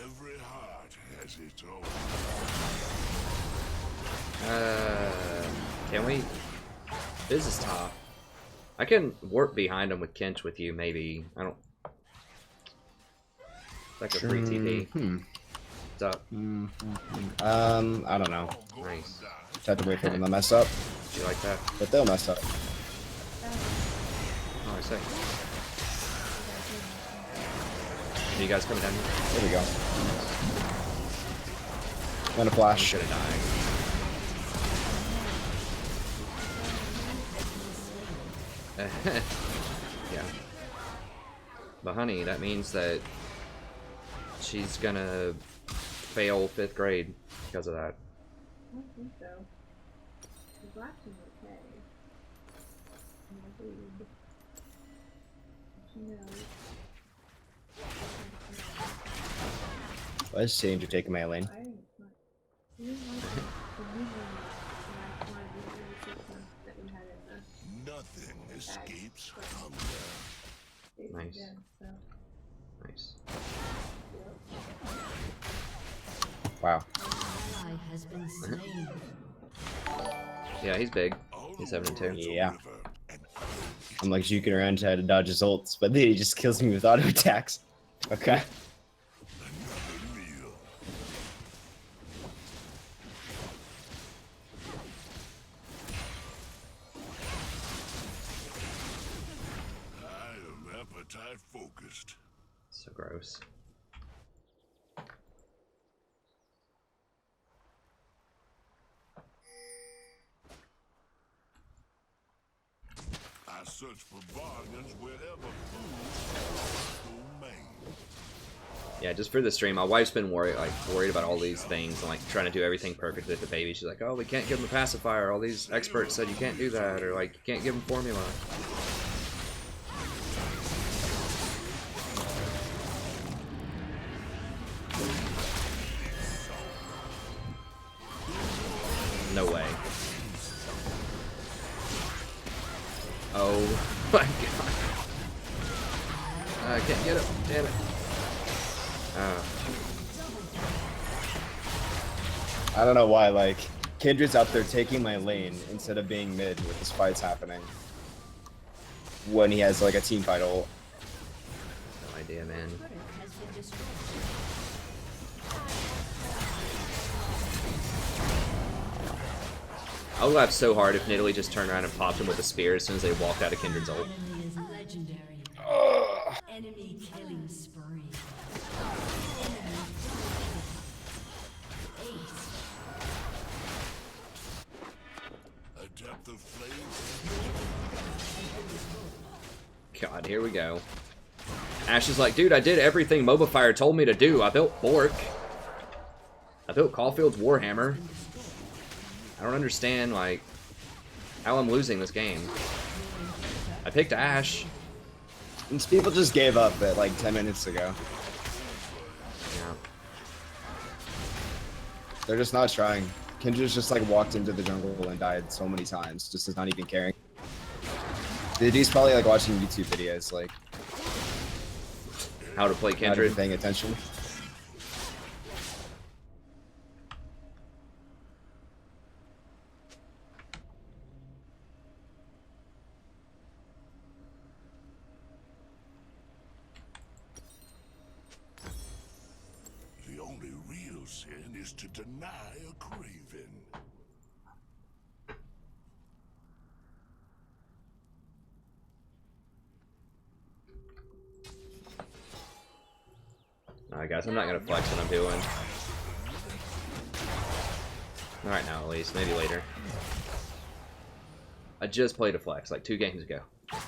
Every heart has its own. Can we? This is top. I can warp behind him with Kench with you, maybe. I don't. Like a free TP. What's up? I don't know. Nice. Just have to wait for them to mess up, Do you like that? but they'll mess up. Oh, I see. Are you guys coming down here? There we go. I'm gonna flash. I'm gonna die. Yeah. But honey, that means that she's gonna fail 5th grade because of that. I don't think so. The black is okay. And I believe she knows. Why is Sandra taking my lane? I think it's not. We didn't like the new one last one, the really 6 months that we had in the Nothing escapes hunger. state Nice. again, so. Nice. Wow. Ally has been slain. Yeah, he's big. He's 7-2. Yeah. I'm like juking around trying to dodge his ults, but then he just kills me with auto attacks. Okay. I am appetite focused. So gross. I search for bargains wherever fools remain. Yeah, just for the stream, my wife's been worried about all these things and like trying to do everything perfect with the baby. She's like, "Oh, we can't give him a pacifier. All these experts said you can't do that, or like you can't give him formula." No way. Oh my god. I can't get it. Damn it. I don't know why, like, Kindred's out there taking my lane instead of being mid with this fight's happening. When he has, like, a team fight ult. No idea, man. Turret has been destroyed. I would laugh so hard if Nidalee just turned around and popped him with a spear as soon as they walked out of Kindred's ult. Enemy is legendary. Enemy killing spree. Enemy ace. A depth of flame. God, here we go. Ash is like, dude, I did everything Mobifire told me to do. I built Bork. I built Caulfield's Warhammer. I don't understand, like, how I'm losing this game. I picked Ash. And people just gave up at, like, 10 minutes ago. Yeah. They're just not trying. Kindred's just, like, walked into the jungle and died so many times, just is not even caring. The dude's probably like watching YouTube videos, like How to play not Kindred. even paying attention. The only real sin is to deny a craving. Alright guys, I'm not gonna flex what I'm doing. Not right now at least, maybe later. I just played a flex like 2 games ago. I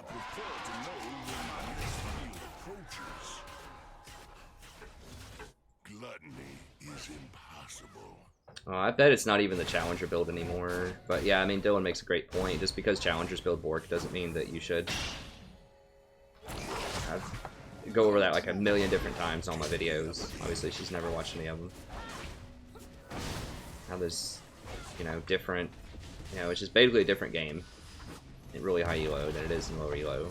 prefer to know when my next meal approaches. Gluttony is impossible. Oh, I bet it's not even the Challenger build anymore. But yeah, I mean, Dylan makes a great point. Just because Challengers build Bork doesn't mean that you should. I go over that like a million different times in all my videos. Obviously, she's never watched any of them. Now there's, you know, different, you know, it's just basically a different game in really high elo than it is in lower elo.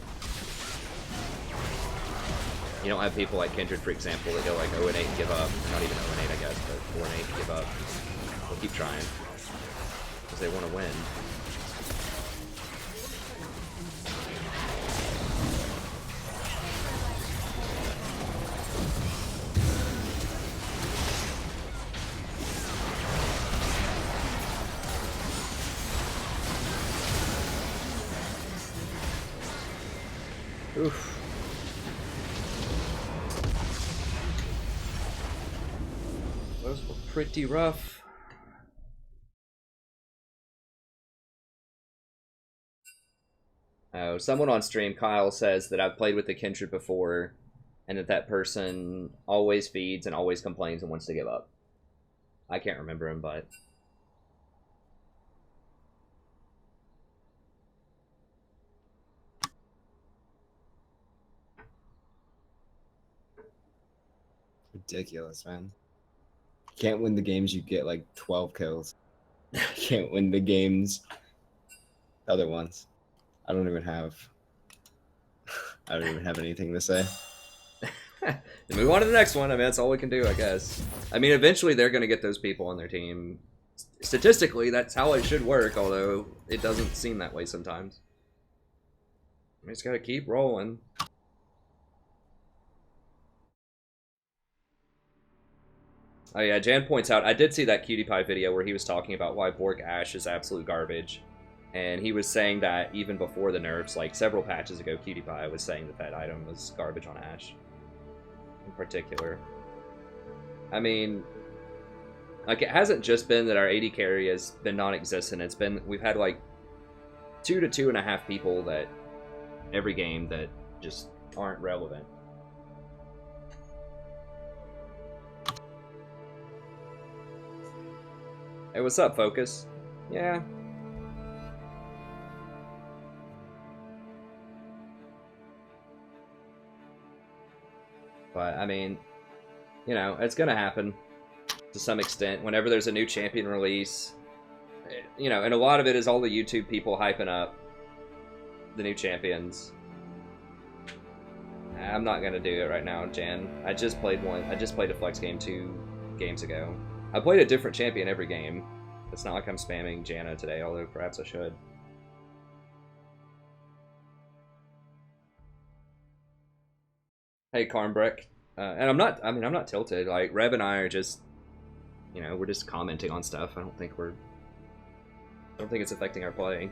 You don't have people like Kindred, for example, that go like 0-8 and give up. Not even 0-8, I guess, but 4-8 and give up. They'll keep trying because they want to win. Oof. Those were pretty rough. Oh, someone on stream, Kyle, says that I've played with the Kindred before, and that person always feeds and always complains and wants to give up. I can't remember him, but... Ridiculous, man. Can't win the games, you get like 12 kills. Can't win the games. The other ones. I don't even have anything to say. Move on to the next one. I mean, that's all we can do, I guess. I mean, eventually they're going to get those people on their team. Statistically, that's how it should work, although it doesn't seem that way sometimes. We just got to keep rolling. Oh yeah, Jan points out, I did see that Cutie Pie video where he was talking about why Borg Ash is absolute garbage. And he was saying that even before the nerfs, like several patches ago, Cutie Pie was saying that that item was garbage on Ash. In particular. I mean, like it hasn't just been that our AD carry has been non-existent. It's been, we've had like 2 to 2.5 people that every game that just aren't relevant. Hey, what's up, Focus? Yeah. But, I mean, you know, it's gonna happen to some extent. Whenever there's a new champion release, you know, and a lot of it is all the YouTube people hyping up the new champions. I'm not gonna do it right now, Jan. I just played a flex game 2 games ago. I played a different champion every game. It's not like I'm spamming Janna today, although perhaps I should. Hey, Karnbreck. And I'm not tilted. Like, Rev and I are just, you know, we're just commenting on stuff. I don't think it's affecting our play.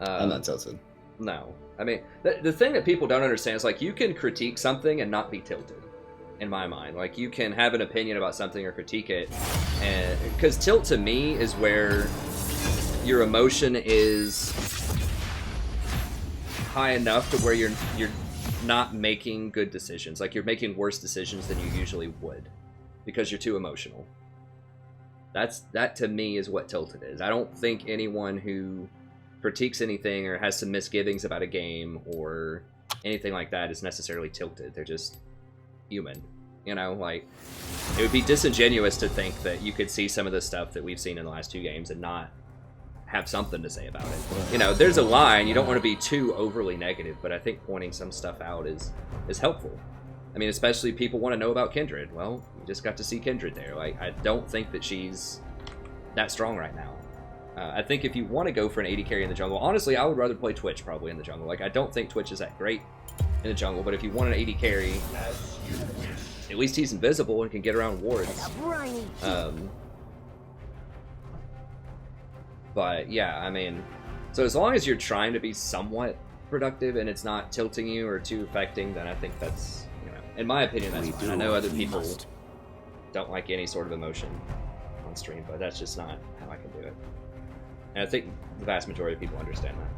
I'm not tilted. No. I mean, the thing that people don't understand is, like, you can critique something and not be tilted. In my mind, like, you can have an opinion about something or critique it, and because tilt to me is where your emotion is high enough to where you're not making good decisions. Like, you're making worse decisions than you usually would because you're too emotional. That to me is what tilted is. I don't think anyone who critiques anything or has some misgivings about a game or anything like that is necessarily tilted. They're just human. You know, like, it would be disingenuous to think that you could see some of the stuff that we've seen in the last 2 games and not have something to say about it. You know, there's a line, you don't want to be too overly negative, but I think pointing some stuff out is helpful. I mean, especially people want to know about Kindred. Well, you just got to see Kindred there. Like, I don't think that she's that strong right now. I think if you want to go for an AD carry in the jungle, honestly, I would rather play Twitch probably in the jungle. Like, I don't think Twitch is that great in the jungle, but if you want an AD carry, at least he's invisible and can get around wards. But yeah, I mean, so as long as you're trying to be somewhat productive and it's not tilting you or too affecting, then I think that's, you know, in my opinion, that's fine. I know other people don't like any sort of emotion on stream, but that's just not how I can do it. And I think the vast majority of people understand that.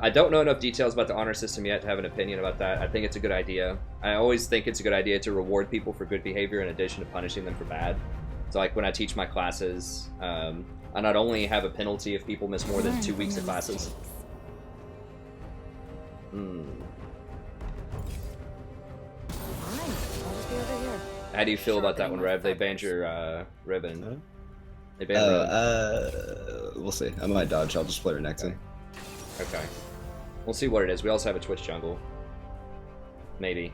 I don't know enough details about the honor system yet to have an opinion about that. I think it's a good idea. I always think it's a good idea to reward people for good behavior in addition to punishing them for bad. So like when I teach my classes, I not only have a penalty if people miss more than 2 weeks of classes. How do you feel about that one, Rev? They banned your ribbon. They banned ribbon. We'll see. I might dodge. I'll just play Renekton. Okay. We'll see what it is. We also have a Twitch jungle. Maybe.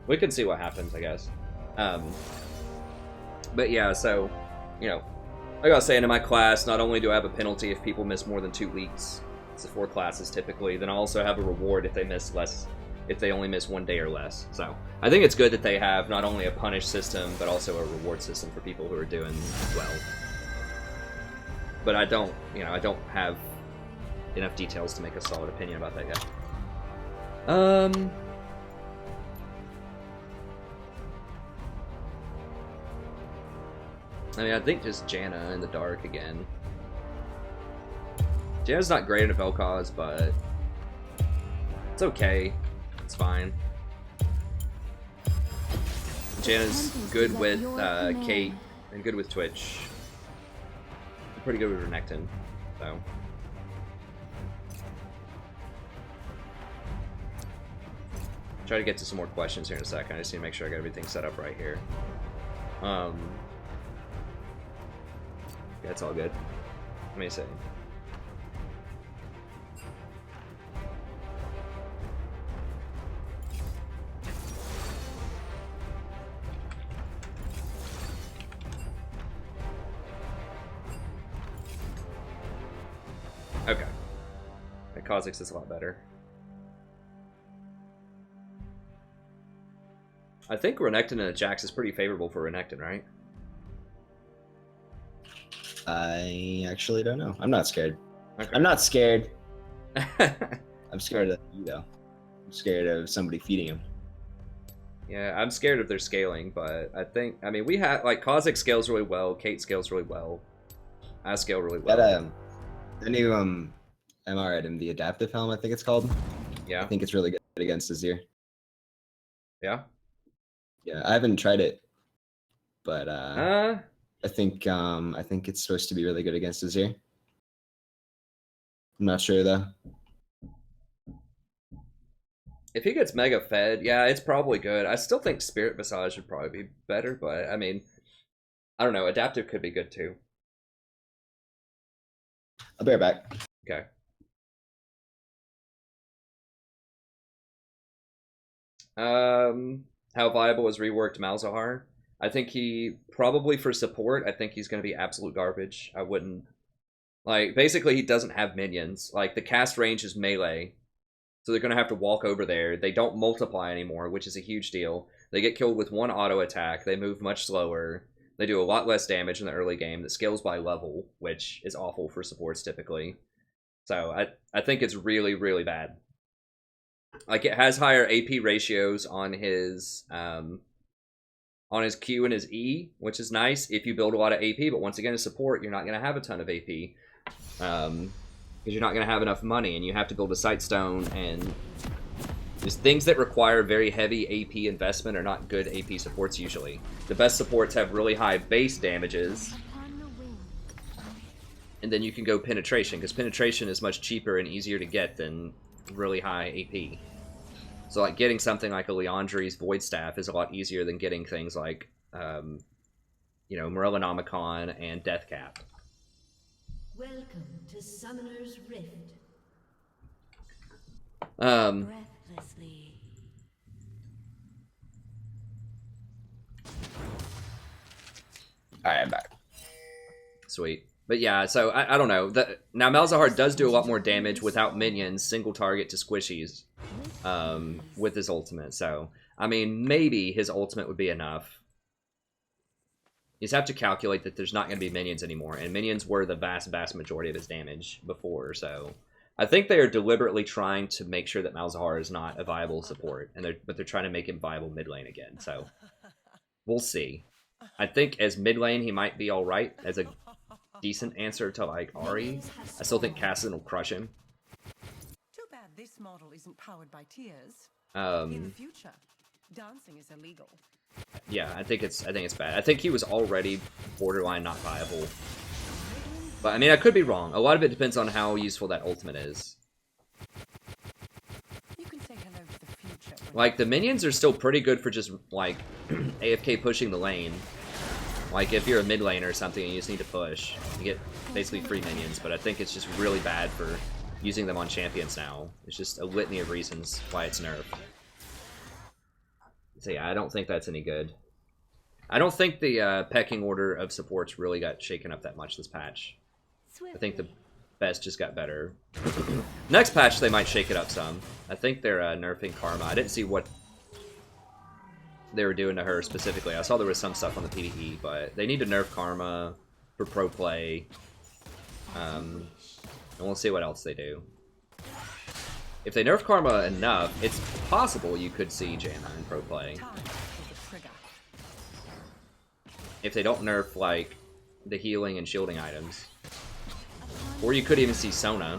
We can see what happens, I guess. But yeah, so, you know, like I was saying in my class, not only do I have a penalty if people miss more than 2 weeks, it's the 4 classes typically, then I also have a reward if they miss less, if they only miss 1 day or less. So I think it's good that they have not only a punish system, but also a reward system for people who are doing well. But I don't, you know, I don't have enough details to make a solid opinion about that yet. I mean, I think just Janna in the dark again. Janna's not great at a Vel'Koz, but it's okay. It's fine. Janna's good with Kate and good with Twitch. Pretty good with Renekton, so. Try to get to some more questions here in a second. I just need to make sure I got everything set up right here. Yeah, it's all good. Let me see. Okay. The Kha'Zix is a lot better. I think Renekton and a Jax is pretty favorable for Renekton, right? I actually don't know. I'm not scared. Okay. I'm not scared. I'm scared of you, though. I'm scared of somebody feeding him. Yeah, I'm scared of their scaling, but I mean, we have, like, Kha'Zix scales really well, Kate scales really well, I scale really well. That, the new, MR item, the adaptive helm, I think it's called. Yeah. I think it's really good against Azir. Yeah? Yeah, I haven't tried it, but, I think it's supposed to be really good against Azir. I'm not sure, though. If he gets mega fed, yeah, it's probably good. I still think Spirit Visage would probably be better, but I mean, I don't know. Adaptive could be good too. I'll be right back. Okay. How viable is reworked Malzahar? I think he probably for support. I think he's going to be absolute garbage. I wouldn't like. Basically, he doesn't have minions. Like the cast range is melee. So they're going to have to walk over there. They don't multiply anymore, which is a huge deal. They get killed with 1 auto attack. They move much slower. They do a lot less damage in the early game. That scales by level, which is awful for supports typically. So I think it's really, really bad. Like it has higher AP ratios on his Q and his E, which is nice if you build a lot of AP. But once again, as support, you're not going to have a ton of AP. Because you're not going to have enough money, and you have to build a Sightstone, and just things that require very heavy AP investment are not good AP supports usually. The best supports have really high base damages, and then you can go penetration, because penetration is much cheaper and easier to get than really high AP. So like getting something like a Leandri's Void Staff is a lot easier than getting things like, you know, Morellonomicon and Death Cap. Welcome to Summoner's Rift. Breathlessly. Alright, I'm back. Sweet. But yeah, so I don't know. Now Malzahar does do a lot more damage without minions, single target to squishies, with his ultimate. So, I mean, maybe his ultimate would be enough. You just have to calculate that there's not going to be minions anymore, and minions were the vast, vast majority of his damage before, so... I think they are deliberately trying to make sure that Malzahar is not a viable support, but they're trying to make him viable mid lane again, so... We'll see. I think as mid lane he might be alright, as a decent answer to, like, Ahri. I still think Kassadin will crush him. Too bad this model isn't powered by tears. In the future, dancing is illegal. Yeah, I think it's bad. I think he was already borderline not viable. But I mean, I could be wrong. A lot of it depends on how useful that ultimate is. You can say hello to the future. Like, the minions are still pretty good for just, like, AFK pushing the lane. Like, if you're a mid laner or something and you just need to push, you get basically free minions, but I think it's just really bad for using them on champions now. It's just a litany of reasons why it's nerfed. So yeah, I don't think that's any good. I don't think the pecking order of supports really got shaken up that much this patch. I think the best just got better. Next patch they might shake it up some. I think they're nerfing Karma. I didn't see what they were doing to her specifically. I saw there was some stuff on the PvE, but they need to nerf Karma for pro play. And we'll see what else they do. If they nerf Karma enough, it's possible you could see Janna in pro play. If they don't nerf, like, the healing and shielding items. Or you could even see Sona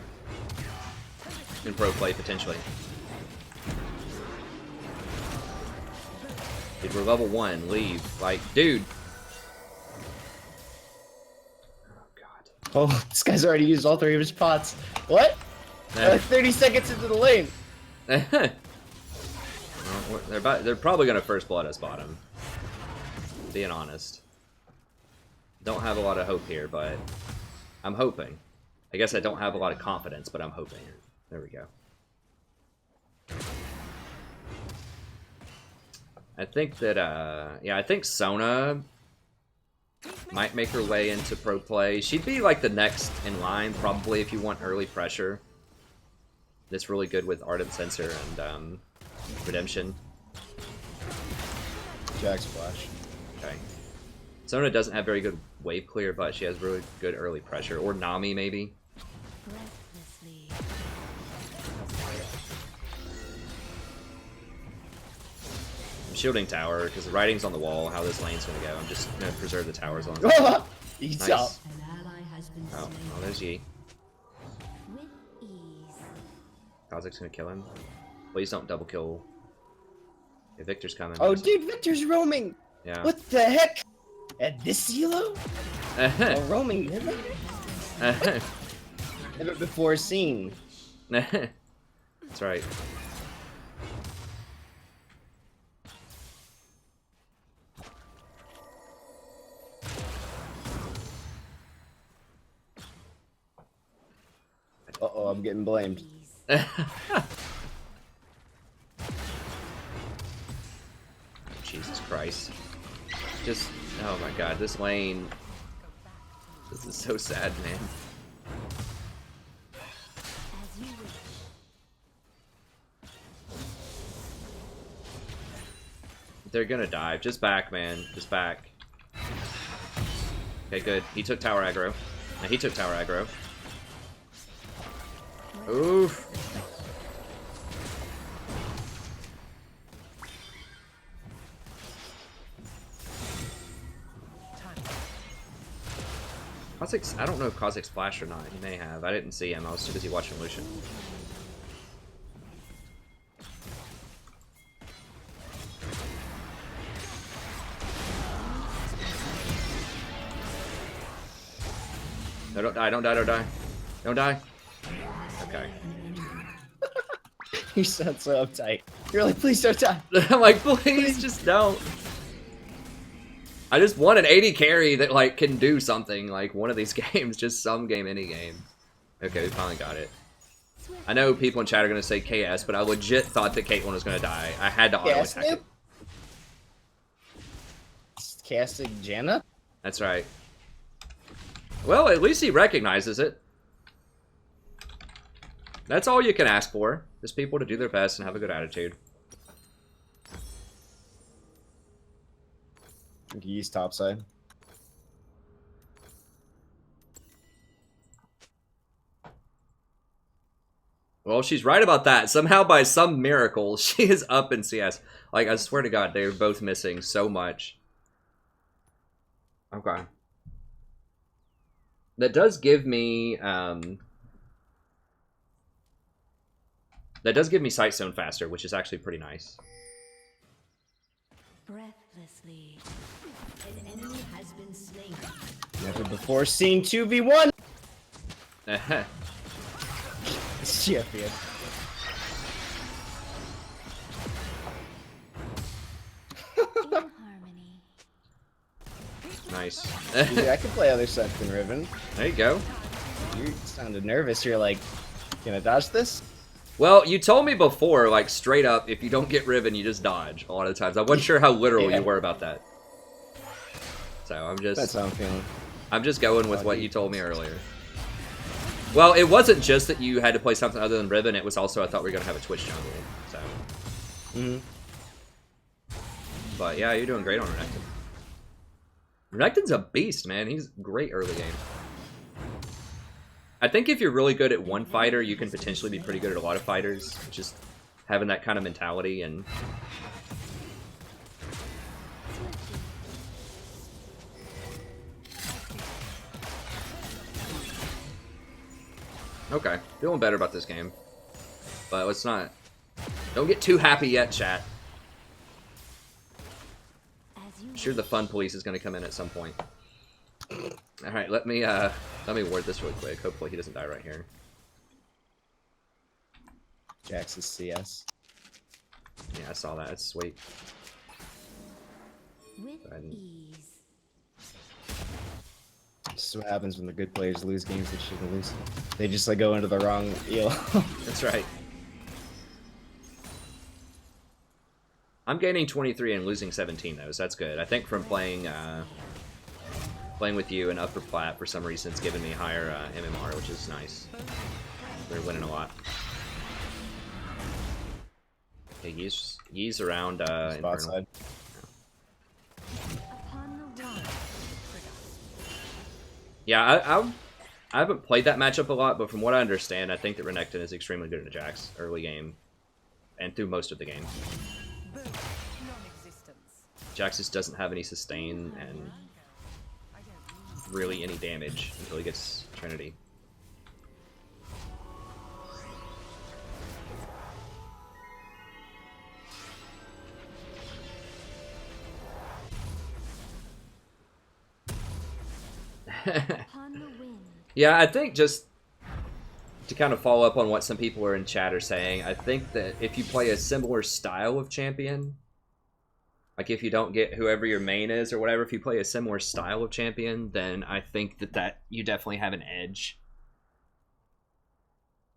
in pro play, potentially. Dude, we're level 1, leave. Like, dude. Oh, God. Oh, this guy's already used all 3 of his pots. What? Like 30 seconds into the lane. Well, they're probably gonna first blood us bottom. Being honest. Don't have a lot of hope here, but I'm hoping. I guess I don't have a lot of confidence, but I'm hoping. There we go. I think that, yeah, I think Sona might make her way into pro play. She'd be like the next in line, probably, if you want early pressure. That's really good with Ardent Sensor and Redemption. Jack Splash. Okay. Sona doesn't have very good wave clear, but she has really good early pressure. Or Nami, maybe. Breathlessly. I'm shielding tower, because the writing's on the wall, how this lane's going to go. I'm just going to preserve the tower as long as Eats up. An ally has been Oh, slain. oh, there's Yi. With ease. Kha'Zix's going to kill him. Please don't double kill. Yeah, Victor's coming. Oh, dude, Victor's roaming. Yeah. What the heck? At this elo? Oh, roaming. Never before seen. That's right. Uh-oh, I'm getting blamed. Jesus Christ. Just, oh my god, this lane. This is so sad, man. As you wish. They're gonna dive. Just back, man. Just back. Okay, good. He took tower aggro. Now he took tower aggro. Oof. Kha'Zix, I don't know if Kha'Zix flashed or not. He may have. I didn't see him. I was too busy watching Lucian. No, don't die, don't die, don't die. Don't die. Okay. You sound so uptight. You're like, please don't die. I'm like, please just don't. I just want an 80 carry that like can do something like one of these games, just some game, any game. Okay, we finally got it. I know people in chat are gonna say KS, but I legit thought that Caitlyn was gonna die. I had to auto attack it. Casting Janna? That's right. Well, at least he recognizes it. That's all you can ask for. Just people to do their best and have a good attitude. Use topside. Well, she's right about that. Somehow, by some miracle, she is up in CS. Like, I swear to God, they're both missing so much. Okay. That does give me, that does give me sight zone faster, which is actually pretty nice. Breathlessly, an enemy has been slain. Never before seen 2v1. Champion. Nice. Dude, I can play other stuff than Riven. There you go. You sounded nervous. You're like, gonna dodge this? Well, you told me before, like, straight up, if you don't get Riven, you just dodge a lot of the times. I wasn't sure how literal you were about that. So I'm just... That's how I'm feeling. I'm just going with what you told me earlier. Well, it wasn't just that you had to play something other than Riven, it was also I thought we were going to have a Twitch jungle, so... But yeah, you're doing great on Renekton. Renekton's a beast, man. He's great early game. I think if you're really good at one fighter, you can potentially be pretty good at a lot of fighters. Just having that kind of mentality and... Okay, feeling better about this game. But let's not... Don't get too happy yet, chat. I'm sure the fun police is going to come in at some point. Alright, let me ward this really quick. Hopefully he doesn't die right here. Jax is CS. Yeah, I saw that. It's sweet. With ease. This is what happens when the good players lose games they shouldn't lose. They just like go into the wrong eel. That's right. I'm gaining 23 and losing 17 though, so that's good. I think from playing with you in upper plat for some reason it's given me higher MMR, which is nice. We're winning a lot. Okay, Yee's around Spot side. Yeah, I haven't played that matchup a lot, but from what I understand, I think that Renekton is extremely good at Jax early game and through most of the game. Jax just doesn't have any sustain and really any damage until he gets Trinity. Yeah, I think just to kind of follow up on what some people are in chat are saying, I think that if you play a similar style of champion, like if you don't get whoever your main is or whatever, if you play a similar style of champion, then I think that you definitely have an edge.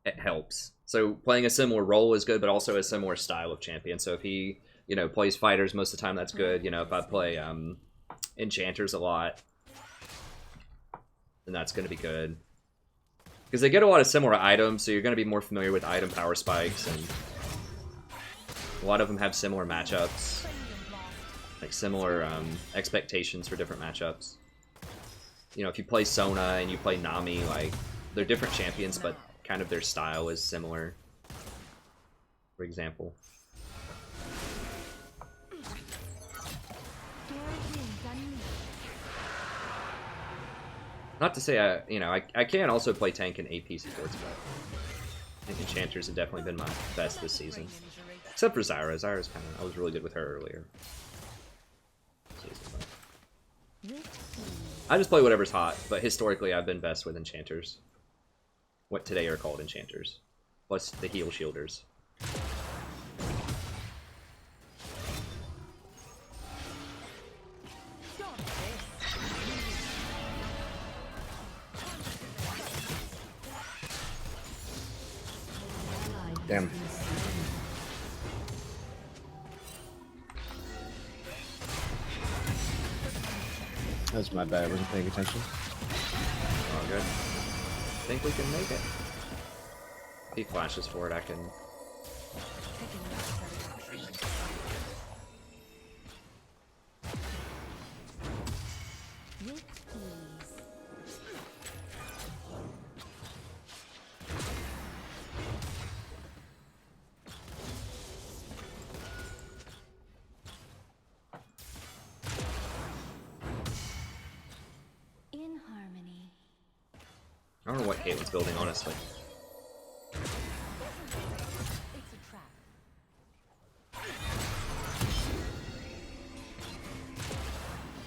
It helps. So playing a similar role is good, but also a similar style of champion. So if he, you know, plays fighters most of the time, that's good. You know, if I play enchanters a lot, then that's going to be good. Because they get a lot of similar items, so you're going to be more familiar with item power spikes, and a lot of them have similar matchups. Like similar expectations for different matchups. You know, if you play Sona and you play Nami, like, they're different champions, but kind of their style is similar, for example. Not to say I can also play tank and AP supports, but I think enchanters have definitely been my best this season. Except for Zyra. Zyra's kind of, I was really good with her earlier. I just play whatever's hot, but historically I've been best with enchanters. What today are called enchanters. Plus the heal shielders. Damn. That was my bad. I wasn't paying attention. All good. I think we can make it. If he flashes for it, I can. I don't know what Caitlin's building, honestly.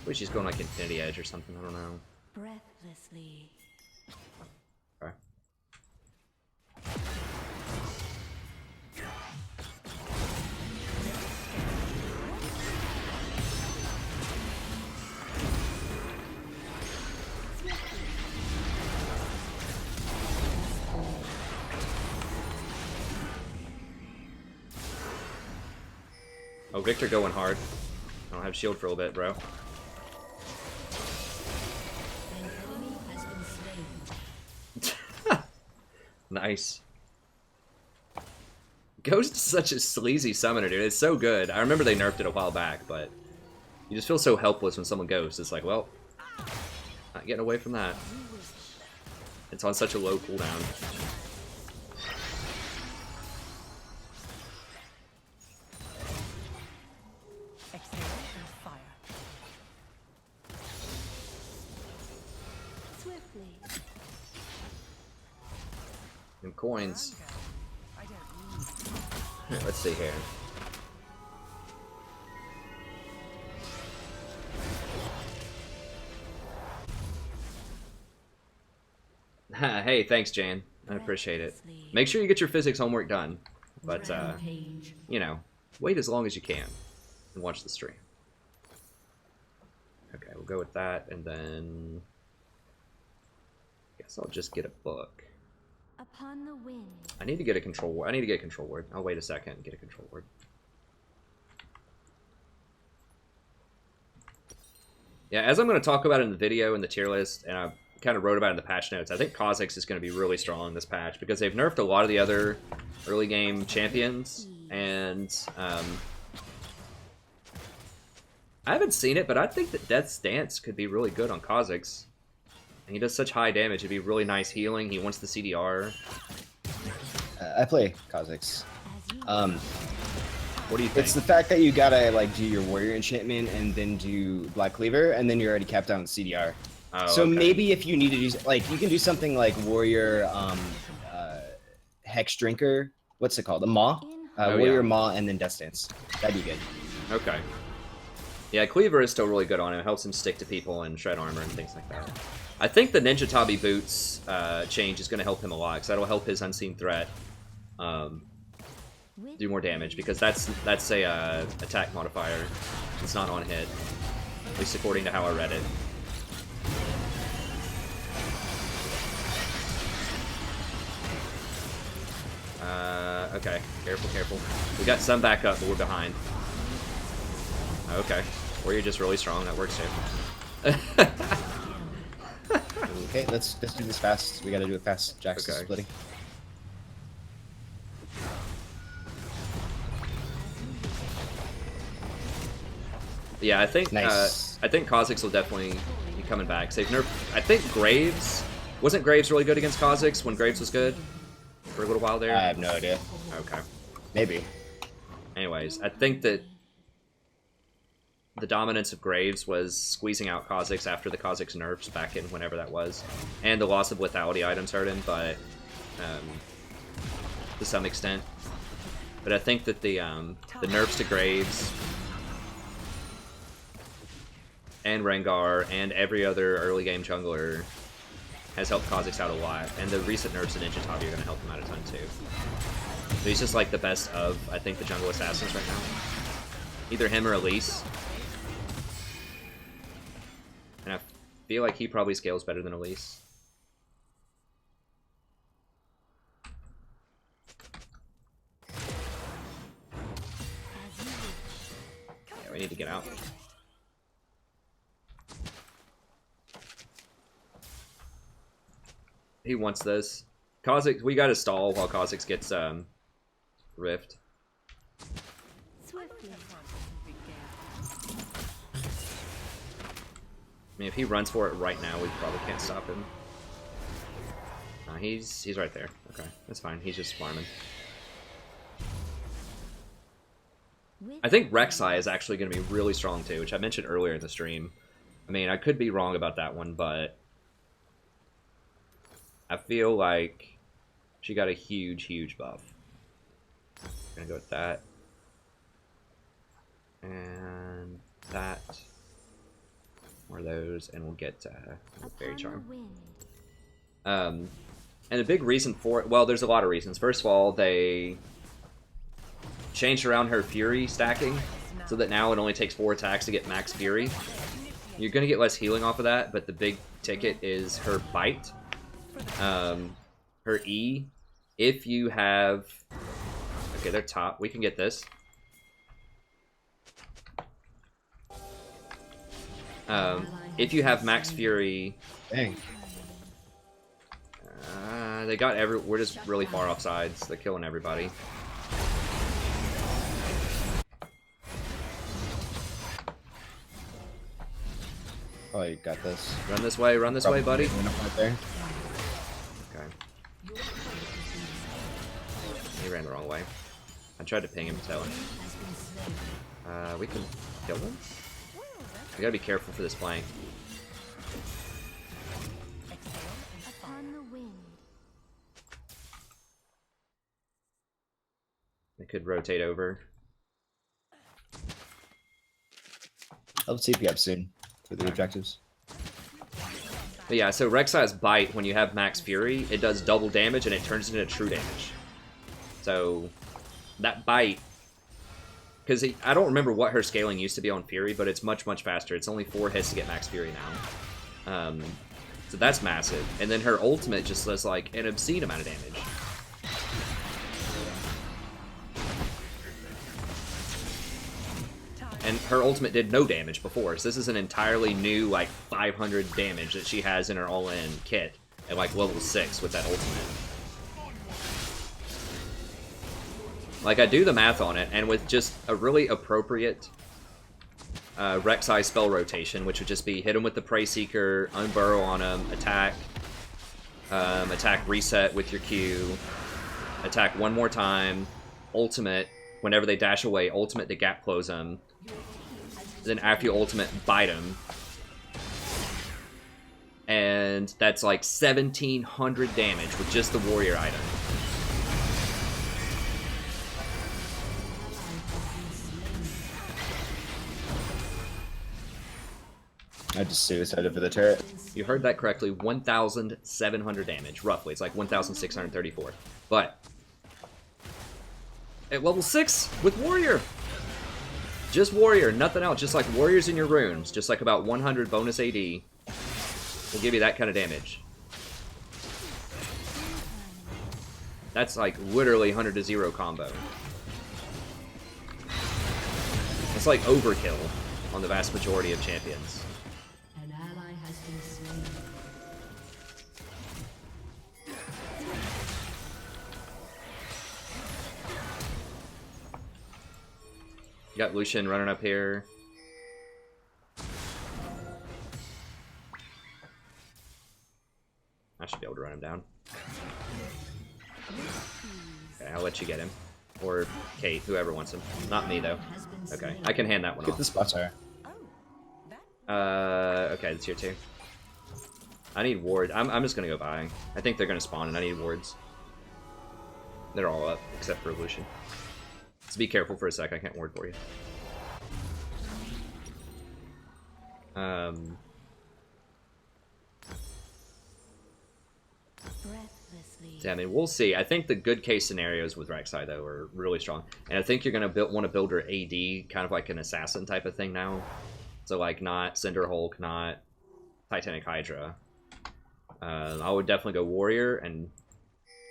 Maybe she's going like Infinity Edge or something, I don't know. Breathlessly. Okay. Oh, Victor going hard. I don't have shield for a little bit, bro. Nice. Ghost is such a sleazy summoner, dude. It's so good. I remember they nerfed it a while back, but you just feel so helpless when someone ghosts. It's like, well, not getting away from that. It's on such a low cooldown. And coins. Let's see here. Hey, thanks, Jan. I appreciate it. Make sure you get your physics homework done. But, you know, wait as long as you can and watch the stream. Okay, we'll go with that, and then I guess I'll just get a book. Upon the wind. I need to get a control word. I need to get a control word. I'll wait a second and get a control word. Yeah, as I'm going to talk about it in the video and the tier list, and I kind of wrote about it in the patch notes, I think Kha'Zix is going to be really strong in this patch because they've nerfed a lot of the other early game champions, and I haven't seen it, but I think that Death's Dance could be really good on Kha'Zix. He does such high damage, it'd be really nice healing. He wants the CDR. I play Kha'Zix. What do you think? It's the fact that you gotta like do your warrior enchantment and then do Black Cleaver, and then you're already capped out on CDR. Oh, so okay. maybe if you need to do like you can do something like warrior Hex Drinker. What's it called? The Maw. Warrior Maw and then Death Dance. That'd be good. Okay. Yeah, Cleaver is still really good on him. It helps him stick to people and shred armor and things like that. I think the Ninja Tabi boots change is going to help him a lot, because that'll help his Unseen Threat do more damage, because that's a attack modifier. It's not on hit, at least according to how I read it. Okay, careful, careful. We got some backup, but we're behind. Okay, or you're just really strong. That works too. Okay, let's do this fast. We gotta do it fast. Jack's Okay. splitting. Yeah, I think Nice. I think Kha'Zix will definitely be coming back. They've nerfed. I think Graves wasn't Graves really good against Kha'Zix when Graves was good for a little while there. I have no idea. Okay. Maybe. Anyways, I think that the dominance of Graves was squeezing out Kha'Zix after the Kha'Zix nerfs back in whenever that was, and the loss of lethality items hurt him, but to some extent. But I think that the nerfs to Graves and Rengar and every other early game jungler has helped Kha'Zix out a lot, and the recent nerfs to Ninja Tabi are going to help him out a ton too. But he's just like the best of, I think, the jungle assassins right now. Either him or Elise. And I feel like he probably scales better than Elise. get out. He wants this. Kha'Zix, we gotta stall while Kha'Zix gets rift. Swiftly. I mean, if he runs for it right now, we probably can't stop him. He's right there. Okay, that's fine. He's just farming. I think Rek'Sai is actually going to be really strong too, which I mentioned earlier in the stream. I mean, I could be wrong about that one, but I feel like she got a huge, huge buff. I'm going to go with that. And that. More of those, and we'll get Fairy Charm. And a big reason for it, well, there's a lot of reasons. First of all, they changed around her Fury stacking, so that now it only takes 4 attacks to get max Fury. You're going to get less healing off of that, but the big ticket is her Bite. Her E. If you have... Okay, they're top. We can get this. If you have max Fury... Dang. They got we're just really far off sides. They're killing everybody. Oh, you got this. Run this way, buddy. Right there. Okay. He ran the wrong way. I tried to ping him, tell him. We can kill him? We gotta be careful for this flank. They could rotate over. I'll TP up soon for the objectives. But yeah, so Rek'Sai's Bite, when you have max Fury, it does double damage and it turns into true damage. So that Bite, because I don't remember what her scaling used to be on Fury, but it's much, much faster. It's only 4 hits to get max Fury now. So that's massive. And then her ultimate just does like an obscene amount of damage. And her ultimate did no damage before, so this is an entirely new, like, 500 damage that she has in her all-in kit at, like, level 6 with that ultimate. Like, I do the math on it, and with just a really appropriate Rek'Sai spell rotation, which would just be hit him with the Prey Seeker, unburrow on him, attack, attack reset with your Q, attack one more time, ultimate, whenever they dash away, ultimate to gap close them. Then after you ultimate, bite him. And that's like 1,700 damage with just the warrior item. I just suicided for the turret. You heard that correctly, 1,700 damage, roughly. It's like 1,634. But at level 6 with warrior. Just warrior, nothing else. Just like warriors in your runes. Just like about 100 bonus AD. Will give you that kind of damage. That's like literally 100 to 0 combo. It's like overkill on the vast majority of champions. An ally has been slain. You got Lucian running up here. I should be able to run him down. Okay, I'll let you get him. Or Kate, whoever wants him. Not me, though. Okay, I can hand that one Get off. the spots are. Okay, it's here too. I need ward. I'm just gonna go by. I think they're gonna spawn and I need wards. They're all up, except for Lucian. So be careful for a sec, I can't ward for you. Yeah, I mean, we'll see. I think the good case scenarios with Rek'Sai, though, are really strong. And I think you're going to want to build her AD kind of like an assassin type of thing now. So, like, not Cinder Hulk, not Titanic Hydra. I would definitely go Warrior, and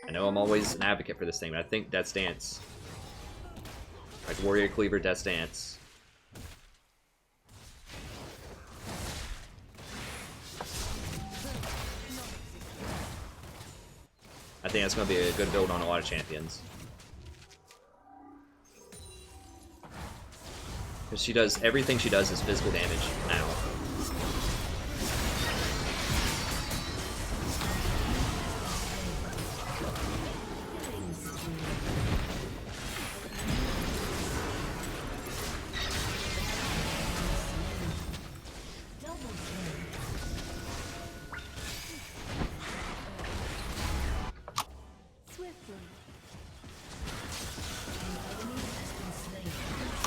I know I'm always an advocate for this thing, but I think Death's Dance. Like, Warrior Cleaver, Death's Dance. I think that's going to be a good build on a lot of champions. Because she does, everything she does is physical damage now.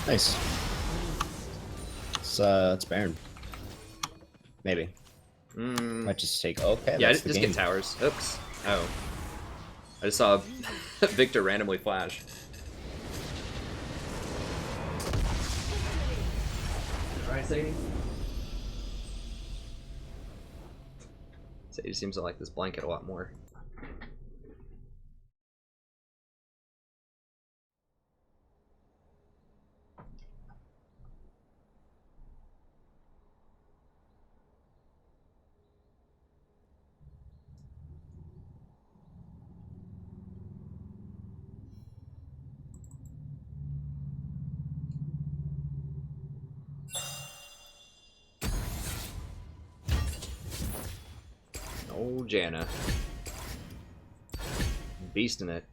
Nice. It's Baron. Maybe. Might just take. Okay. Yeah, that's just the get game. towers. Oops. Oh. I just saw Victor randomly flash. Alright, Sadie. Sadie seems to like this blanket a lot more. Old Janna. Beasting it.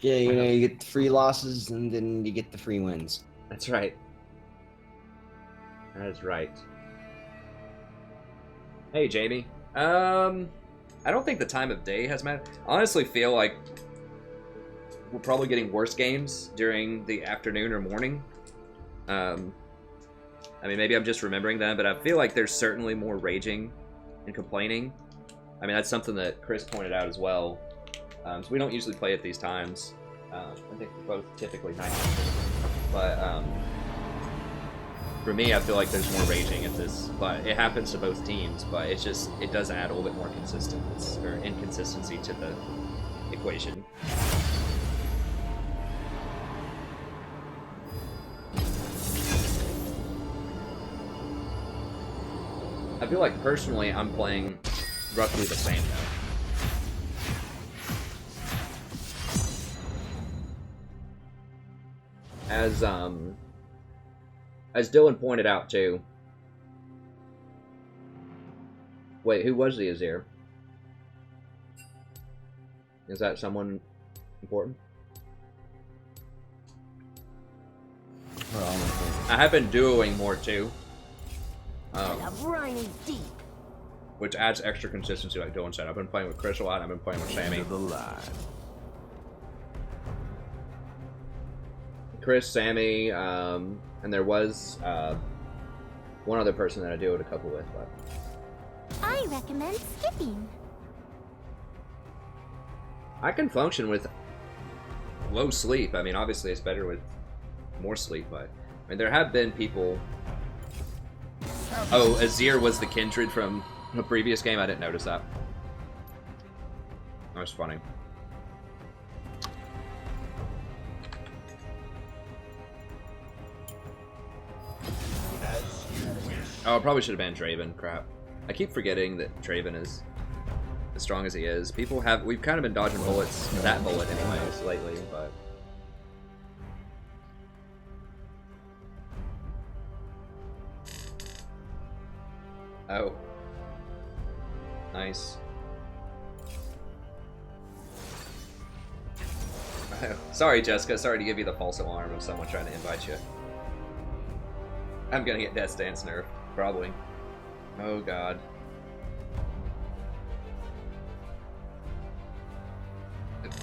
Yeah, you know, you get the free losses and then you get the free wins. That's right. That is right. Hey, Jamie. I don't think the time of day has mattered. I honestly feel like we're probably getting worse games during the afternoon or morning. I mean, maybe I'm just remembering them, but I feel like there's certainly more raging and complaining. I mean, that's something that Chris pointed out as well. So we don't usually play at these times. I think we're both typically night. But for me, I feel like there's more raging at this. But it happens to both teams. But it's just, it does add a little bit more inconsistency to the equation. I feel like personally I'm playing roughly the same though. As Dylan pointed out too. Wait, who was the Azir? Is that someone important? I have been duoing more too. Which adds extra consistency, like Dylan said. I've been playing with Chris a lot. I've been playing with Sammy. Chris, Sammy, and there was one other person that I duoed a couple with. But I recommend skipping. I can function with low sleep. I mean, obviously it's better with more sleep, but I mean, there have been people. Oh, Azir was the kindred from the previous game. I didn't notice that. That was funny. Oh, I probably should have banned Draven. Crap. I keep forgetting that Draven is as strong as he is. We've kind of been dodging bullets, that bullet anyways, lately, but. Oh. Nice. Sorry, Jessica. Sorry to give you the false alarm of someone trying to invite you. I'm gonna get Death Dance nerfed, probably. Oh god.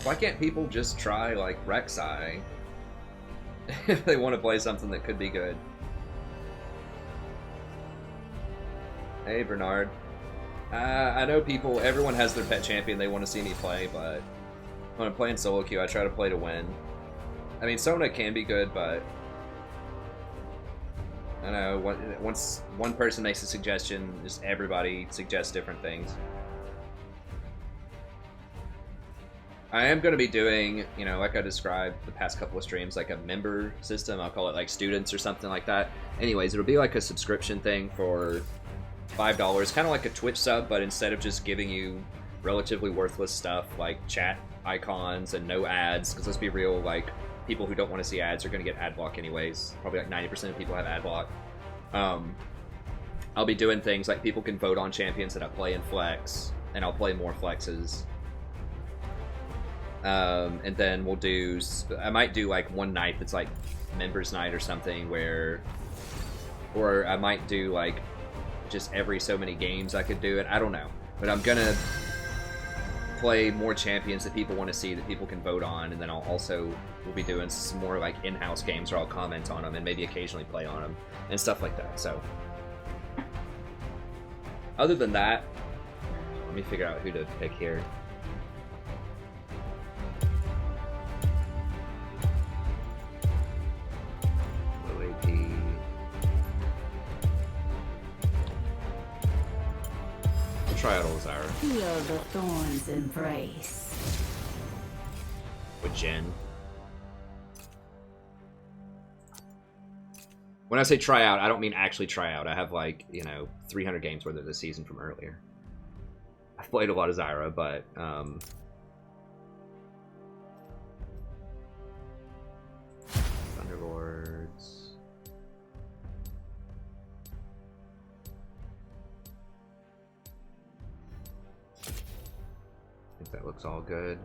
Why can't people just try, like, Rek'Sai? If they want to play something that could be good. Hey, Bernard. I know everyone has their pet champion they want to see me play, but when I'm playing solo queue, I try to play to win. I mean, Sona can be good, but I don't know, once one person makes a suggestion, just everybody suggests different things. I am going to be doing, you know, like I described the past couple of streams, like a member system. I'll call it like students or something like that. Anyways, it'll be like a subscription thing for $5, kind of like a Twitch sub, but instead of just giving you relatively worthless stuff like chat icons and no ads, because let's be real, like people who don't want to see ads are going to get ad block anyways. Probably like 90% of people have ad block. I'll be doing things like people can vote on champions that I play in Flex, and I'll play more Flexes. And then we'll do, I might do like one night that's like members night or something where, or I might do like just every so many games I could do it. I don't know, but I'm gonna play more champions that people want to see, that people can vote on, and then I'll also, we'll be doing some more like in-house games where I'll comment on them and maybe occasionally play on them and stuff like that. So other than that, let me figure out who to pick here. Try out old Zyra. Feel the thorns embrace. With Jen. When I say try out, I don't mean actually try out. I have like, you know, 300 games worth of the season from earlier. I've played a lot of Zyra, but Thunderlords. I think that looks all good.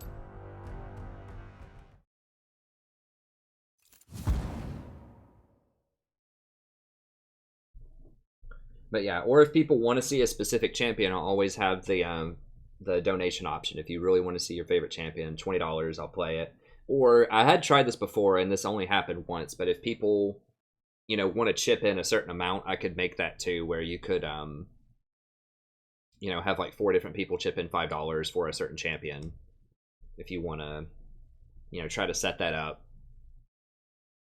But yeah, or if people want to see a specific champion, I'll always have the donation option. If you really want to see your favorite champion, $20, I'll play it. Or I had tried this before, and this only happened once. But if people, you know, want to chip in a certain amount, I could make that too, where you could, you know, have like 4 different people chip in $5 for a certain champion. If you want to, you know, try to set that up,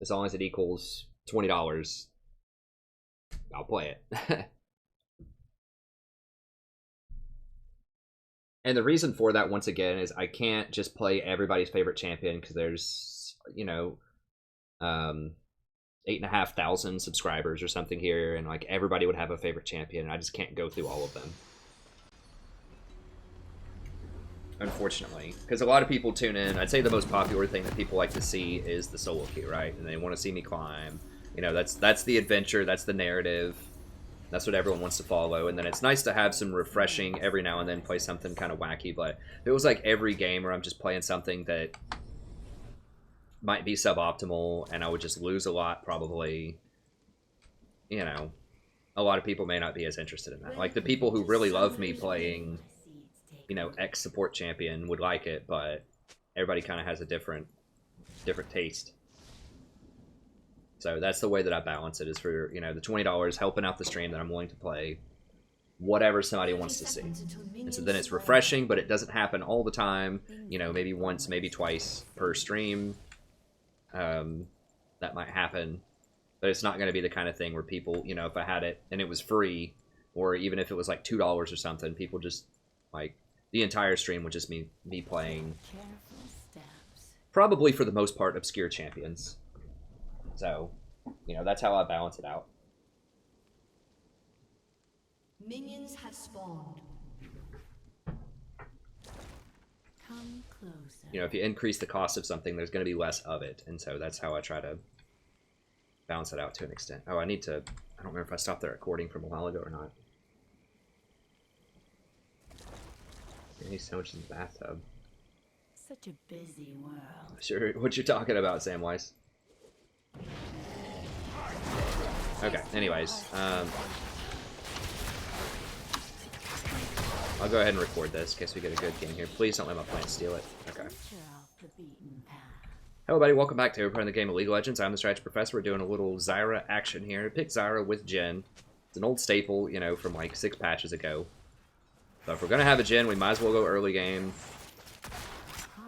as long as it equals $20. I'll play it. And the reason for that, once again, is I can't just play everybody's favorite champion, because there's, you know, 8,500 subscribers or something here, and like everybody would have a favorite champion, and I just can't go through all of them. Unfortunately, because a lot of people tune in. I'd say the most popular thing that people like to see is the solo queue, right? And they want to see me climb. You know, that's the adventure, that's the narrative, that's what everyone wants to follow. And then it's nice to have some refreshing every now and then, play something kind of wacky. But if it was like every game where I'm just playing something that might be suboptimal and I would just lose a lot, probably, you know, a lot of people may not be as interested in that. Like the people who really love me playing, you know, X support champion would like it, but everybody kind of has a different taste. So that's the way that I balance it, is for, you know, the $20 helping out the stream that I'm willing to play whatever somebody wants to see. And so then it's refreshing, but it doesn't happen all the time. You know, maybe once, maybe twice per stream. That might happen. But it's not going to be the kind of thing where people, you know, if I had it and it was free, or even if it was like $2 or something, people just, like, the entire stream would just be me playing, probably for the most part, obscure champions. So, you know, that's how I balance it out. Minions have spawned. Come closer. You know, if you increase the cost of something, there's going to be less of it. And so that's how I try to balance it out to an extent. Oh, I don't remember if I stopped the recording from a while ago or not. Any sandwich in the bathtub. Such a busy world. Sure, what you're talking about, Samwise. Okay, anyways, I'll go ahead and record this in case we get a good game here. Please don't let my plant steal it. Okay. Hello, buddy. Welcome back to playing the game of League of Legends. I'm the Strategy Professor. We're doing a little Zyra action here. Pick Zyra with Jen. It's an old staple, you know, from like 6 patches ago. So if we're gonna have a Jen, we might as well go early game.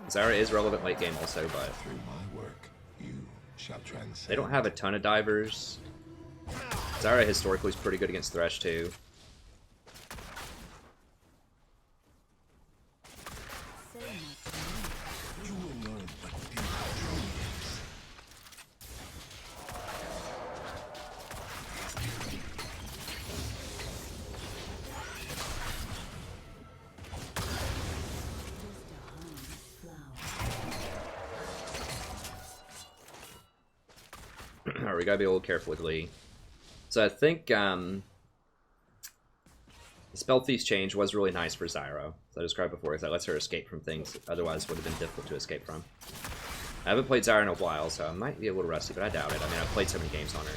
Zyra is relevant late game also, but they don't have a ton of divers. Zyra historically is pretty good against Thresh too. Alright, we gotta be a little careful with Lee. So I think the Spell Thief's change was really nice for Zyra. As I described before, because that lets her escape from things otherwise would have been difficult to escape from. I haven't played Zyra in a while, so I might be a little rusty, but I doubt it. I mean, I've played so many games on her.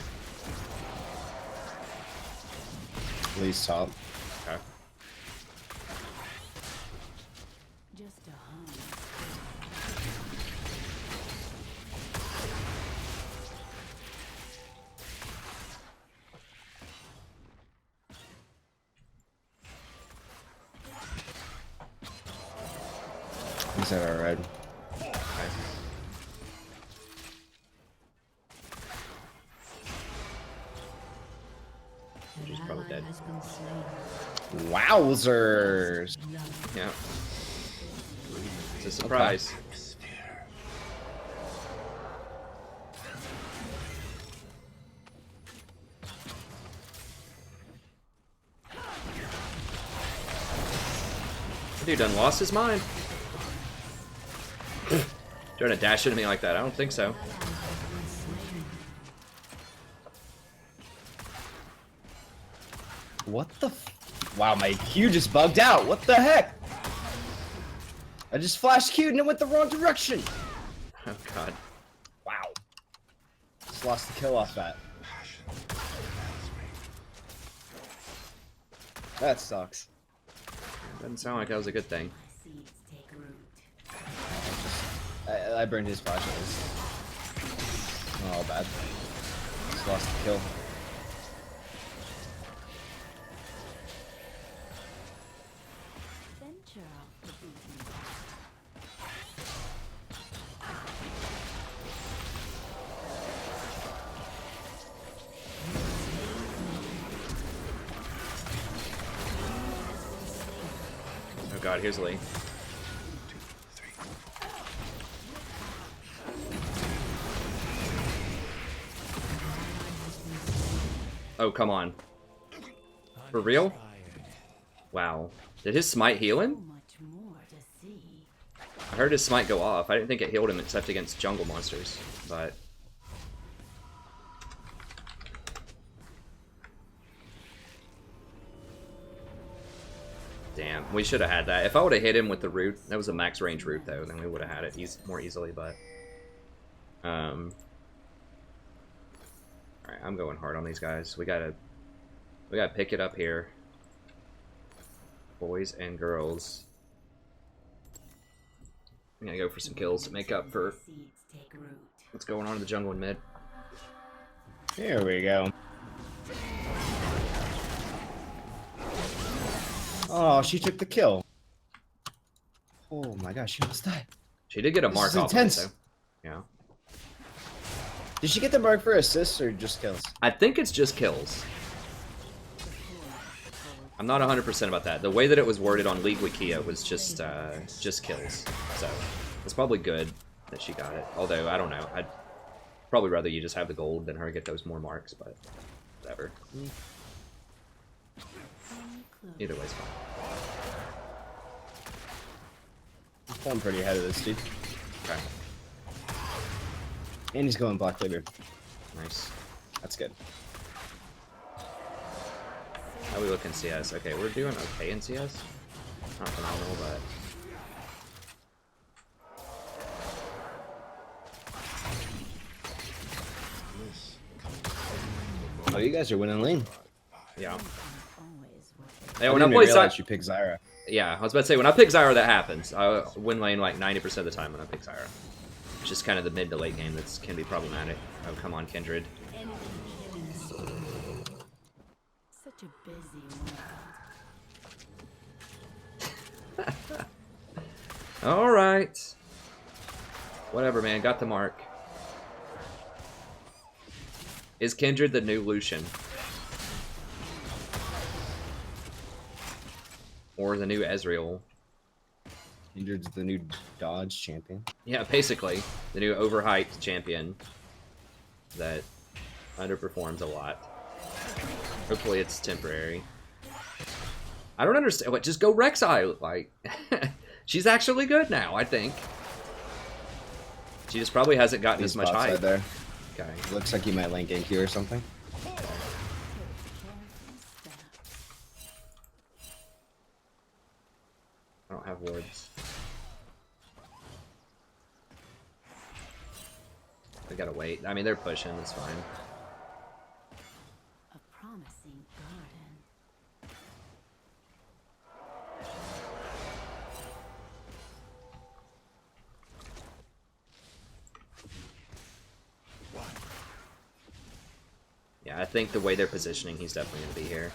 Lee's top. Okay. Just a hum. He's at our red. She's probably dead. Wowzers! Yeah. It's a surprise. Dude done lost his mind. Trying to dash into me like that? I don't think so. What the wow, my Q just bugged out. What the heck? I just flashed Q and it went the wrong direction. Oh god. Wow. Just lost the kill off that. That sucks. Doesn't sound like that was a good thing. I burned his flash. Not all bad. Just lost the kill. Oh god, here's Lee. Oh, come on. For real? Wow. Did his smite heal him? I heard his smite go off. I didn't think it healed him except against jungle monsters, but... Damn, we should have had that. If I would have hit him with the root, that was a max range root though, then we would have had it more easily, but... Alright, I'm going hard on these guys. We gotta pick it up here. Boys and girls. I'm gonna go for some kills to make up for what's going on in the jungle and mid. Here we go. Oh, she took the kill. Oh my gosh, she almost died. She did get a mark off of it, though. Yeah. Did she get the mark for assists or just kills? I think it's just kills. I'm not 100% about that. The way that it was worded on League Wikia was just kills. So it's probably good that she got it. Although I don't know, I'd probably rather you just have the gold than her get those more marks. But whatever. Either way's fine. I'm pulling pretty ahead of this dude. Okay. And he's going Black Labor. Nice. That's good. How we look in CS? Okay, we're doing okay in CS. Not phenomenal, but... Oh, you guys are winning lane. Yeah. Yeah, when I play Zyra, you pick Zyra. Yeah, I was about to say, when I pick Zyra, that happens. I win lane like 90% of the time when I pick Zyra. It's just kind of the mid to late game that can be problematic. Oh, come on, Kindred. Such a busy world. Alright. Whatever, man. Got the mark. Is Kindred the new Lucian? Or the new Ezreal? Kindred's the new Dodge champion. Yeah, basically. The new overhyped champion that underperforms a lot. Hopefully it's temporary. I don't understand. What? Just go Rek'Sai. Like, she's actually good now, I think. She just probably hasn't gotten as much hype. There. Okay. Looks like you might lane gank you or something. I don't have wards. I gotta wait. I mean, they're pushing. It's fine. A promising garden. Yeah, I think the way they're positioning, he's definitely gonna be here.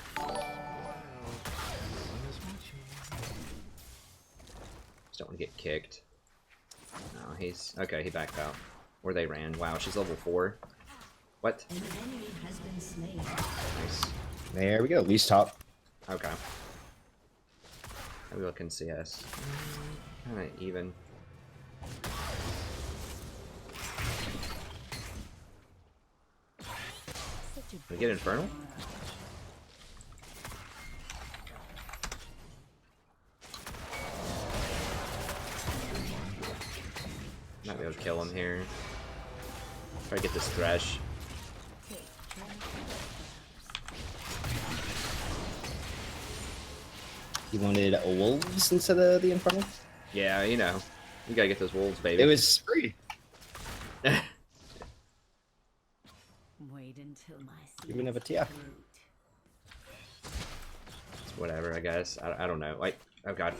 Just don't want to get kicked. No, he's okay. He backed out. Or they ran. Wow, she's level 4. What? An enemy has been slain. Nice. There we go. Least top. Okay. How we look in CS? Kind of even. Can we get Infernal? Might be able to kill him here. Try to get this Thresh. You wanted wolves instead of the Infernal? Yeah, you know. You gotta get those wolves, baby. It was free. Wait until my Even have a TF. It's whatever, I guess. I don't know. Like, oh god.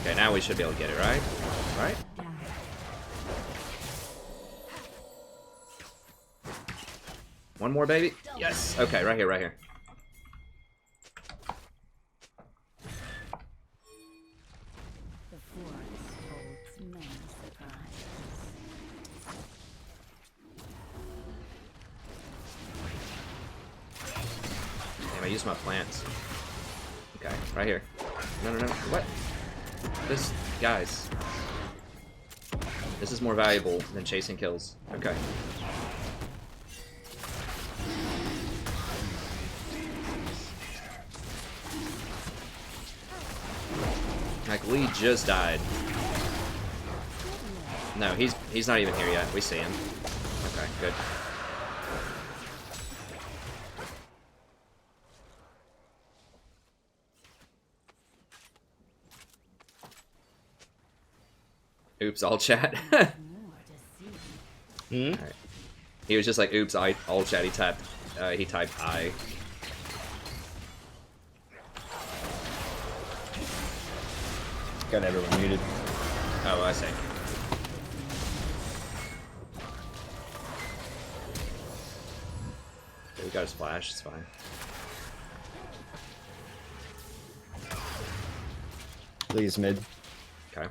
Okay, now we should be able to get it, right? Right? One more, baby. Yes. Okay, right here, right here. The forest holds many surprises. Damn, I used my plants. Okay, right here. No, no, no. What? This, guys. This is more valuable than chasing kills. Okay. Like, Lee just died. No, he's not even here yet. We see him. Okay, good. Oops, all chat. Hmm? Right. He was just like, oops, all chat. He typed I. Got everyone muted. Oh, I see. Okay, we got his flash. It's fine. Please mid. Okay.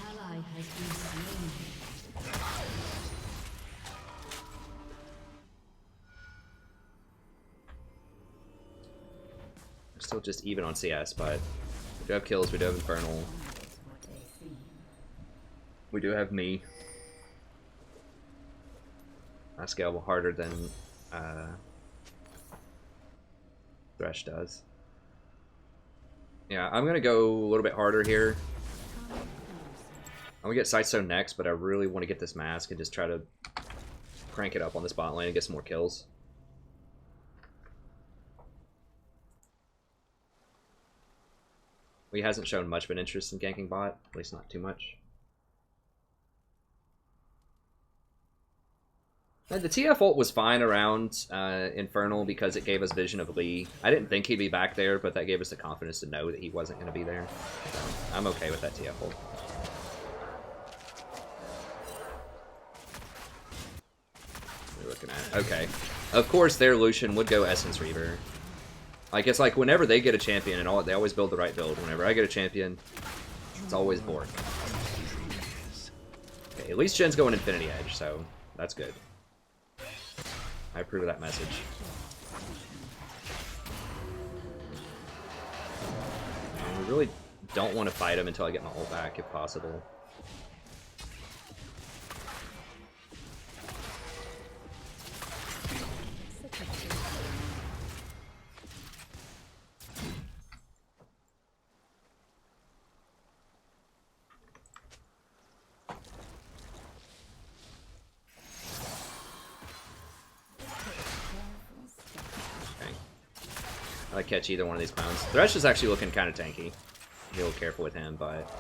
Ally has been slain. We're still just even on CS, but we do have kills, we do have Infernal. We do have me. I scale harder than Thresh does. Yeah, I'm gonna go a little bit harder here. I'm gonna get Sightstone next, but I really want to get this mask and just try to crank it up on this bot lane and get some more kills. He hasn't shown much of an interest in ganking bot, at least not too much. The TF ult was fine around Infernal because it gave us vision of Lee. I didn't think he'd be back there, but that gave us the confidence to know that he wasn't going to be there. So I'm okay with that TF ult. What are we looking at? Okay. Of course, their Lucian would go Essence Reaver. Like, it's like whenever they get a champion, and they always build the right build. Whenever I get a champion, it's always Bork. Okay, at least Jen's going Infinity Edge, so that's good. I approve of that message. And we really don't want to fight him until I get my ult back, if possible. I catch either one of these clowns. Thresh is actually looking kind of tanky. Be a little careful with him, but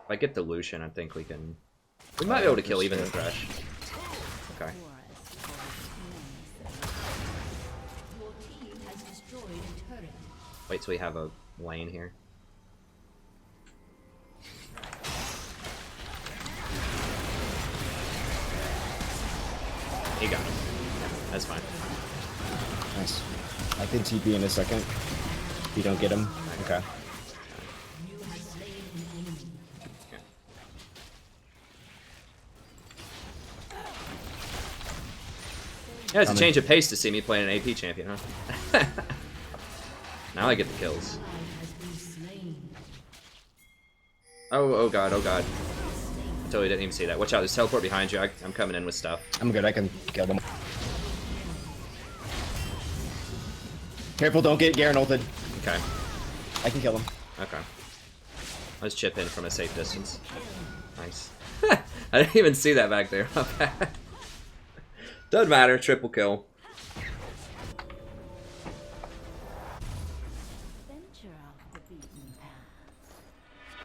if I get the Lucian, I think we can. We might be able to kill even the Thresh. Okay. Wait till we have a lane here. You got him. That's fine. Nice. I can TP in a second. If you don't get him. Okay. Yeah, it's a change of pace to see me playing an AP champion, huh? Now I get the kills. Oh god, oh god. I totally didn't even see that. Watch out, there's teleport behind you. I'm coming in with stuff. I'm good, I can kill them. Careful, don't get Garen ulted. Okay. I can kill him. Okay. Let's chip in from a safe distance. Nice. I didn't even see that back there. Doesn't matter, triple kill.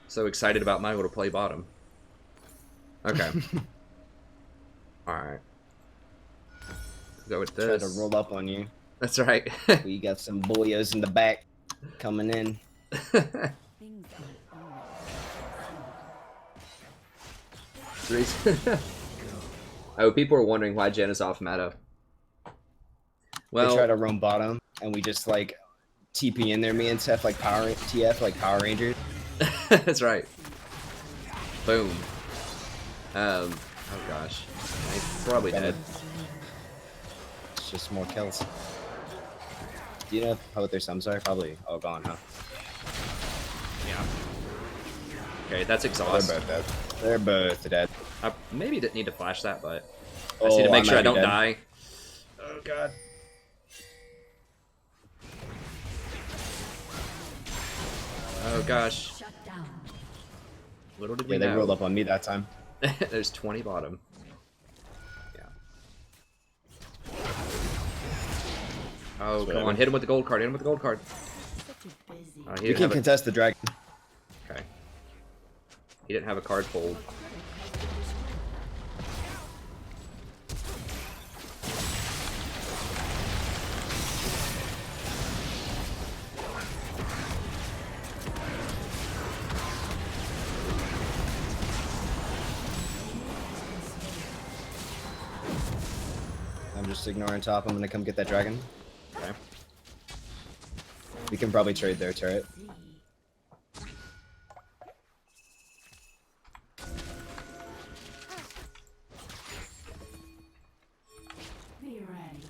So excited about Michael to play bottom. Okay. Alright. Go with this. Try to roll up on you. That's right. We got some boyos in the back coming in. Oh, people are wondering why Jen is off meta. Well, they try to roam bottom, and we just like TP in there, me and Tef like Power Rangers. That's right. Boom. Oh gosh, I'm probably dead. It's just more kills. Do you know how what their sums are? Probably all gone, huh? Yeah. Okay, that's exhaust. They're both dead. They're both dead. I maybe didn't need to flash that, but I just need to make sure I don't die. Oh god. Oh gosh. Little did we know. They rolled up on me that time. There's 20 bottom. Yeah. Oh, come on. Hit him with the gold card. Hit him with the gold card. You can contest the dragon. Okay. He didn't have a card pulled. I'm just ignoring top. I'm gonna come get that dragon. Okay. We can probably trade their turret. Be ready.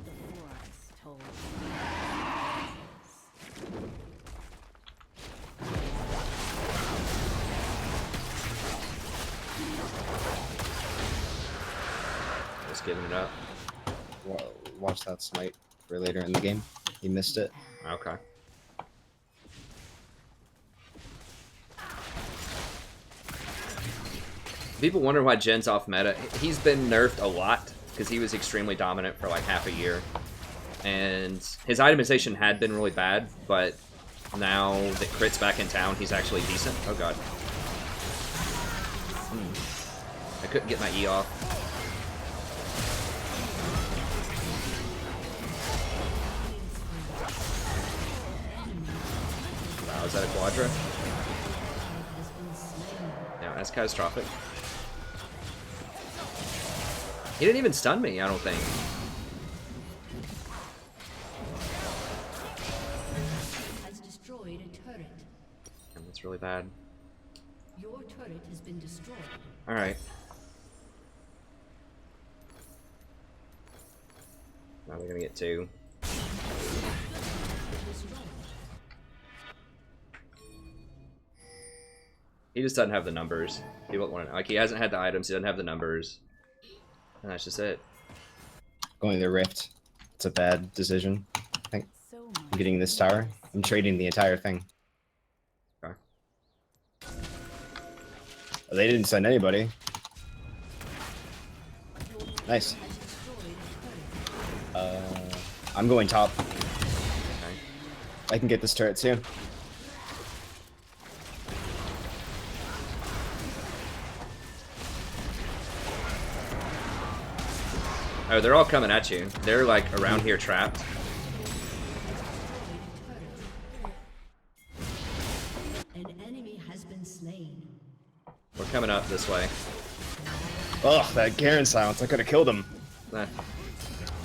The forest told Just giving it up. Watch that smite for later in the game. He missed it. Okay. People wonder why Jen's off meta. He's been nerfed a lot because he was extremely dominant for like half a year. And his itemization had been really bad, but now that Crit's back in town, he's actually decent. Oh god. I couldn't get my E off. Wow, is that a quadra? Yeah, that's catastrophic. He didn't even stun me, I don't think. has destroyed a turret. And that's really bad. Your turret has been destroyed. Alright. Now we're gonna get two. He just doesn't have the numbers. People want to, like, he hasn't had the items, he doesn't have the numbers. And that's just it. Going the rift. It's a bad decision. I think I'm getting this tower. I'm trading the entire thing. Okay. They didn't send anybody. Nice. I'm going top. Okay. I can get this turret too. Oh, they're all coming at you. They're like around here trapped. An enemy has been slain. We're coming up this way. Oh, that Garen silence. I could have killed him. Nah.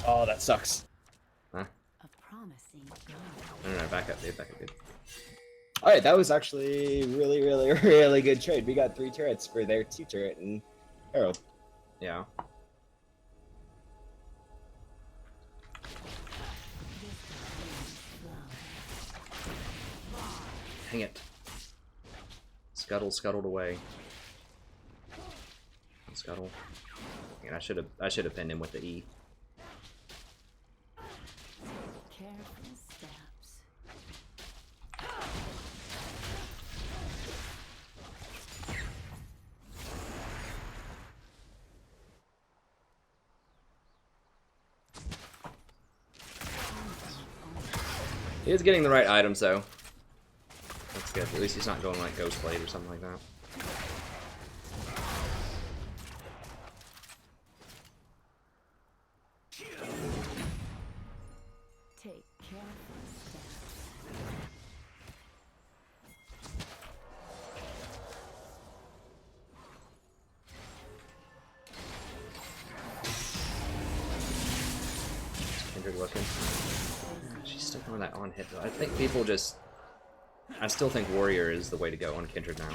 Oh, that sucks. Huh? A promising No, back up, dude. Back up, dude. Alright, that was actually really, really, really good trade. We got 3 turrets for their 2 turret and Herald. Yeah. Dang it. Scuttled away. Scuttle. Man, I should have pinned him with the E. careful steps. He is getting the right items though. That's good. At least he's not going like Ghost Blade or something like that. Take careful steps. Kindred looking. She's still on that on hit though. I think people just. I still think Warrior is the way to go on Kindred now.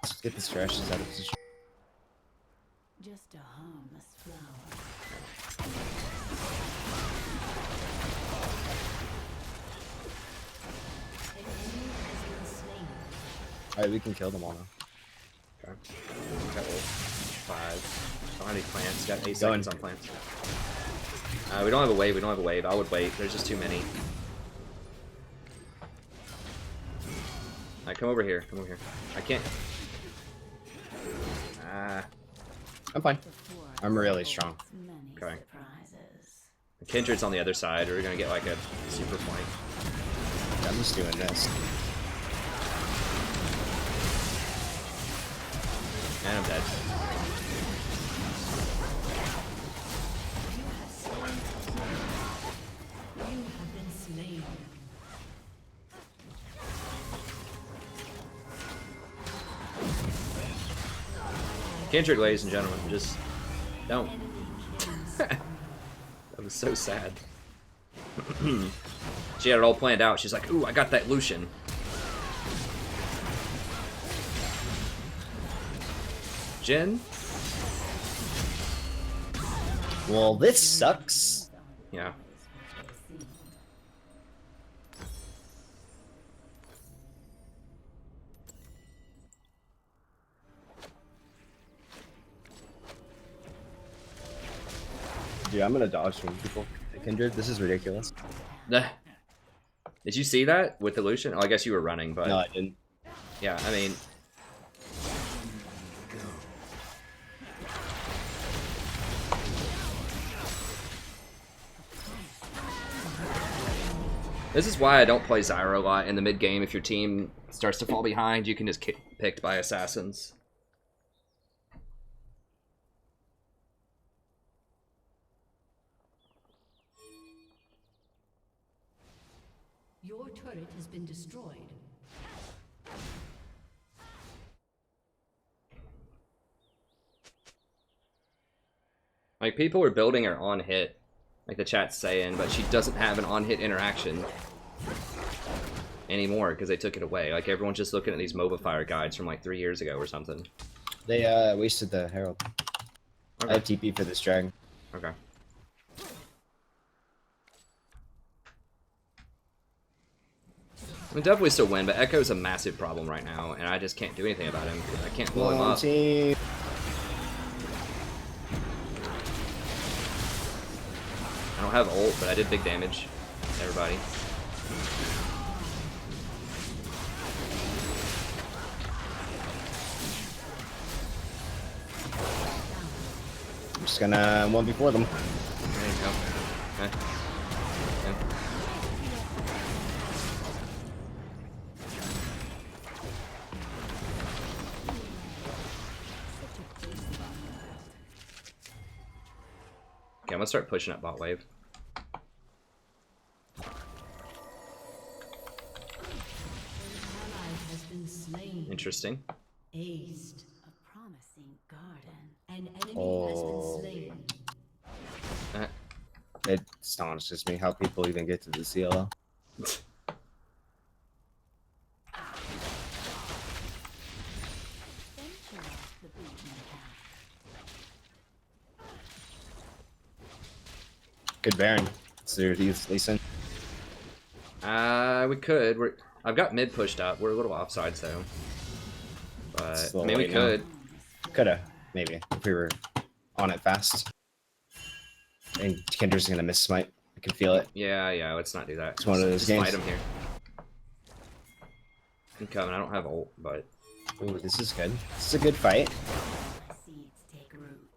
Let's get the Thrashes out of position. Just a harmless flower. Alright, we can kill them all now. Okay. Got 5. Don't have any plants. Got 8 seconds on plants. We don't have a wave. I would wait. There's just too many. Alright, come over here. I can't. I'm fine. I'm really strong. Okay. The Kindred's on the other side. We're gonna get like a super flank. I'm just doing this. And I'm dead. Kindred, ladies and gentlemen, just don't. That was so sad. She had it all planned out. She's like, ooh, I got that Lucian. Jin? Well, this sucks. Yeah. Dude, I'm gonna dodge from people. Kindred, this is ridiculous. Did you see that with the Lucian? Oh, I guess you were running, but... No, I didn't. Yeah, I mean... This is why I don't play Zyra a lot in the mid game. If your team starts to fall behind, you can just get picked by assassins. Your turret has been destroyed. Like, people are building her on hit, like the chat's saying, but she doesn't have an on hit interaction anymore because they took it away. Like, everyone's just looking at these MOBA Fire guides from like 3 years ago or something. They wasted the Herald. Okay. I have TP for this dragon. Okay. We'll definitely still win, but Echo's a massive problem right now, and I just can't do anything about him. I can't blow him up. Team. I don't have ult, but I did big damage. Everybody. just gonna one before them. There you go. Okay. Okay. Okay, I'm gonna start pushing up bot wave. Interesting. Aced. A promising garden. An enemy has been slain. It astonishes me how people even get to the CLO. Good Baron. So these Leeson. We could. I've got mid pushed up. We're a little offsides though. But I mean, we could. Coulda, maybe, if we were on it fast. And Kendra's gonna miss smite. I can feel it. Yeah, let's not do that. It's one of those games. Fight him here. I'm coming. I don't have ult, but. Ooh, this is good. This is a good fight. Seeds take root.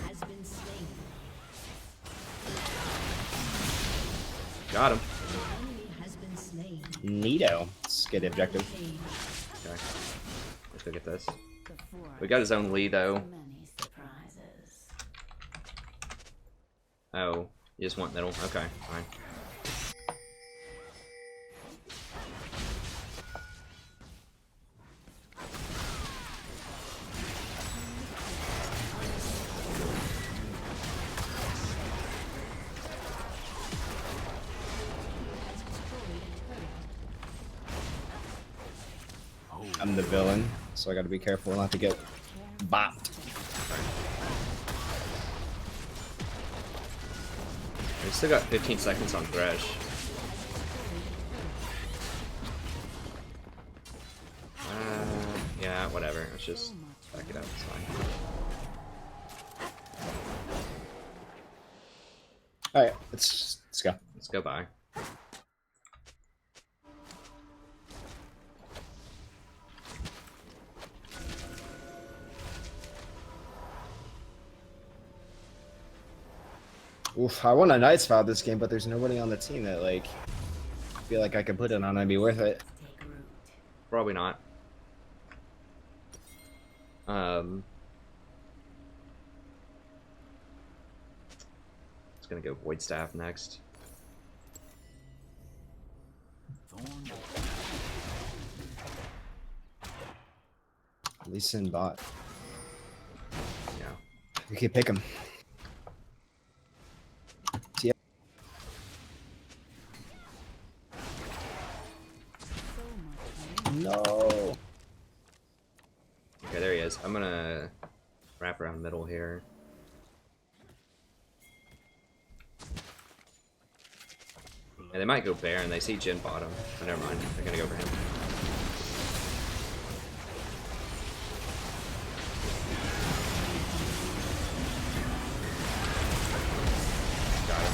Has been slain. Got him. Enemy has been slain. Neato. Let's get the objective. Okay. Let's go get this. We got his own lead though. Oh, you just want middle? Okay, fine. I'm the villain, so I gotta be careful not to get bopped. We still got 15 seconds on Thresh. Yeah, whatever. Let's just back it up. It's fine. Alright, let's go. Let's go by. Oof, I want a Night's Vow this game, but there's nobody on the team that, like, I feel like I could put it on and be worth it. Probably not. It's gonna go Void Staff next. Leeson bot. Yeah. We can pick him. No. Okay, there he is. I'm gonna wrap around middle here. Yeah, they might go Baron. They see Jhin bottom. Oh, never mind. They're gonna go for him. Got him.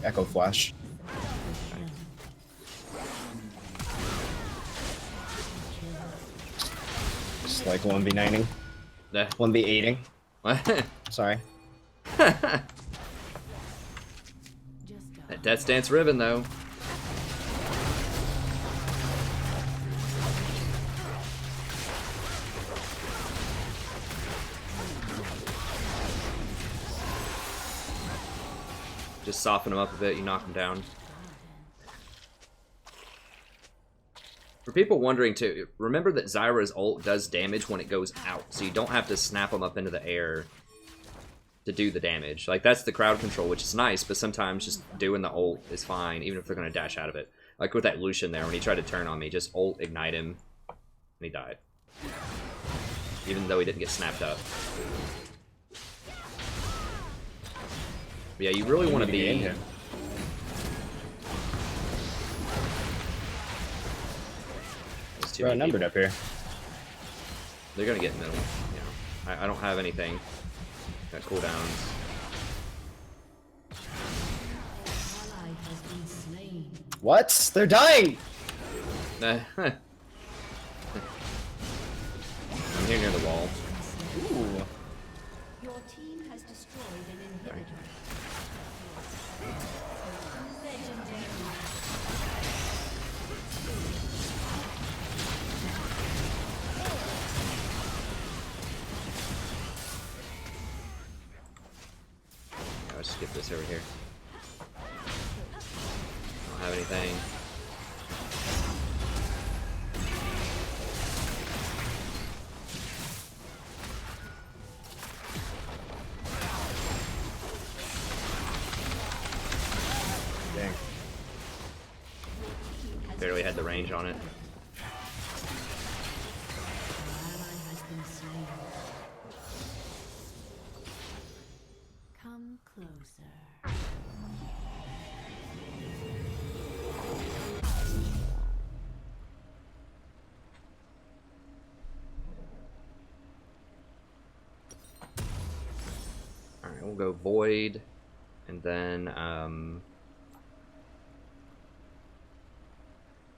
Echo Flash. Just like 1v9ing. Yeah. 1v8ing. What? Sorry. That Death Dance ribbon though. Just soften him up a bit, you knock him down. For people wondering too, remember that Zyra's ult does damage when it goes out, so you don't have to snap them up into the air to do the damage. Like, that's the crowd control, which is nice, but sometimes just doing the ult is fine, even if they're going to dash out of it. Like with that Lucian there, when he tried to turn on me, just ult, ignite him, and he died. Even though he didn't get snapped up. But yeah, you really want to be in here. We're outnumbered up here. They're gonna get middle. Yeah, I don't have anything. Got cooldowns. What? They're dying! You're near the wall. Ooh. Your team has destroyed an inhibitor. Legendary. I'll skip this over here. Don't have anything. Dang. Barely had the range on it. Come closer. Alright, we'll go Void, and then,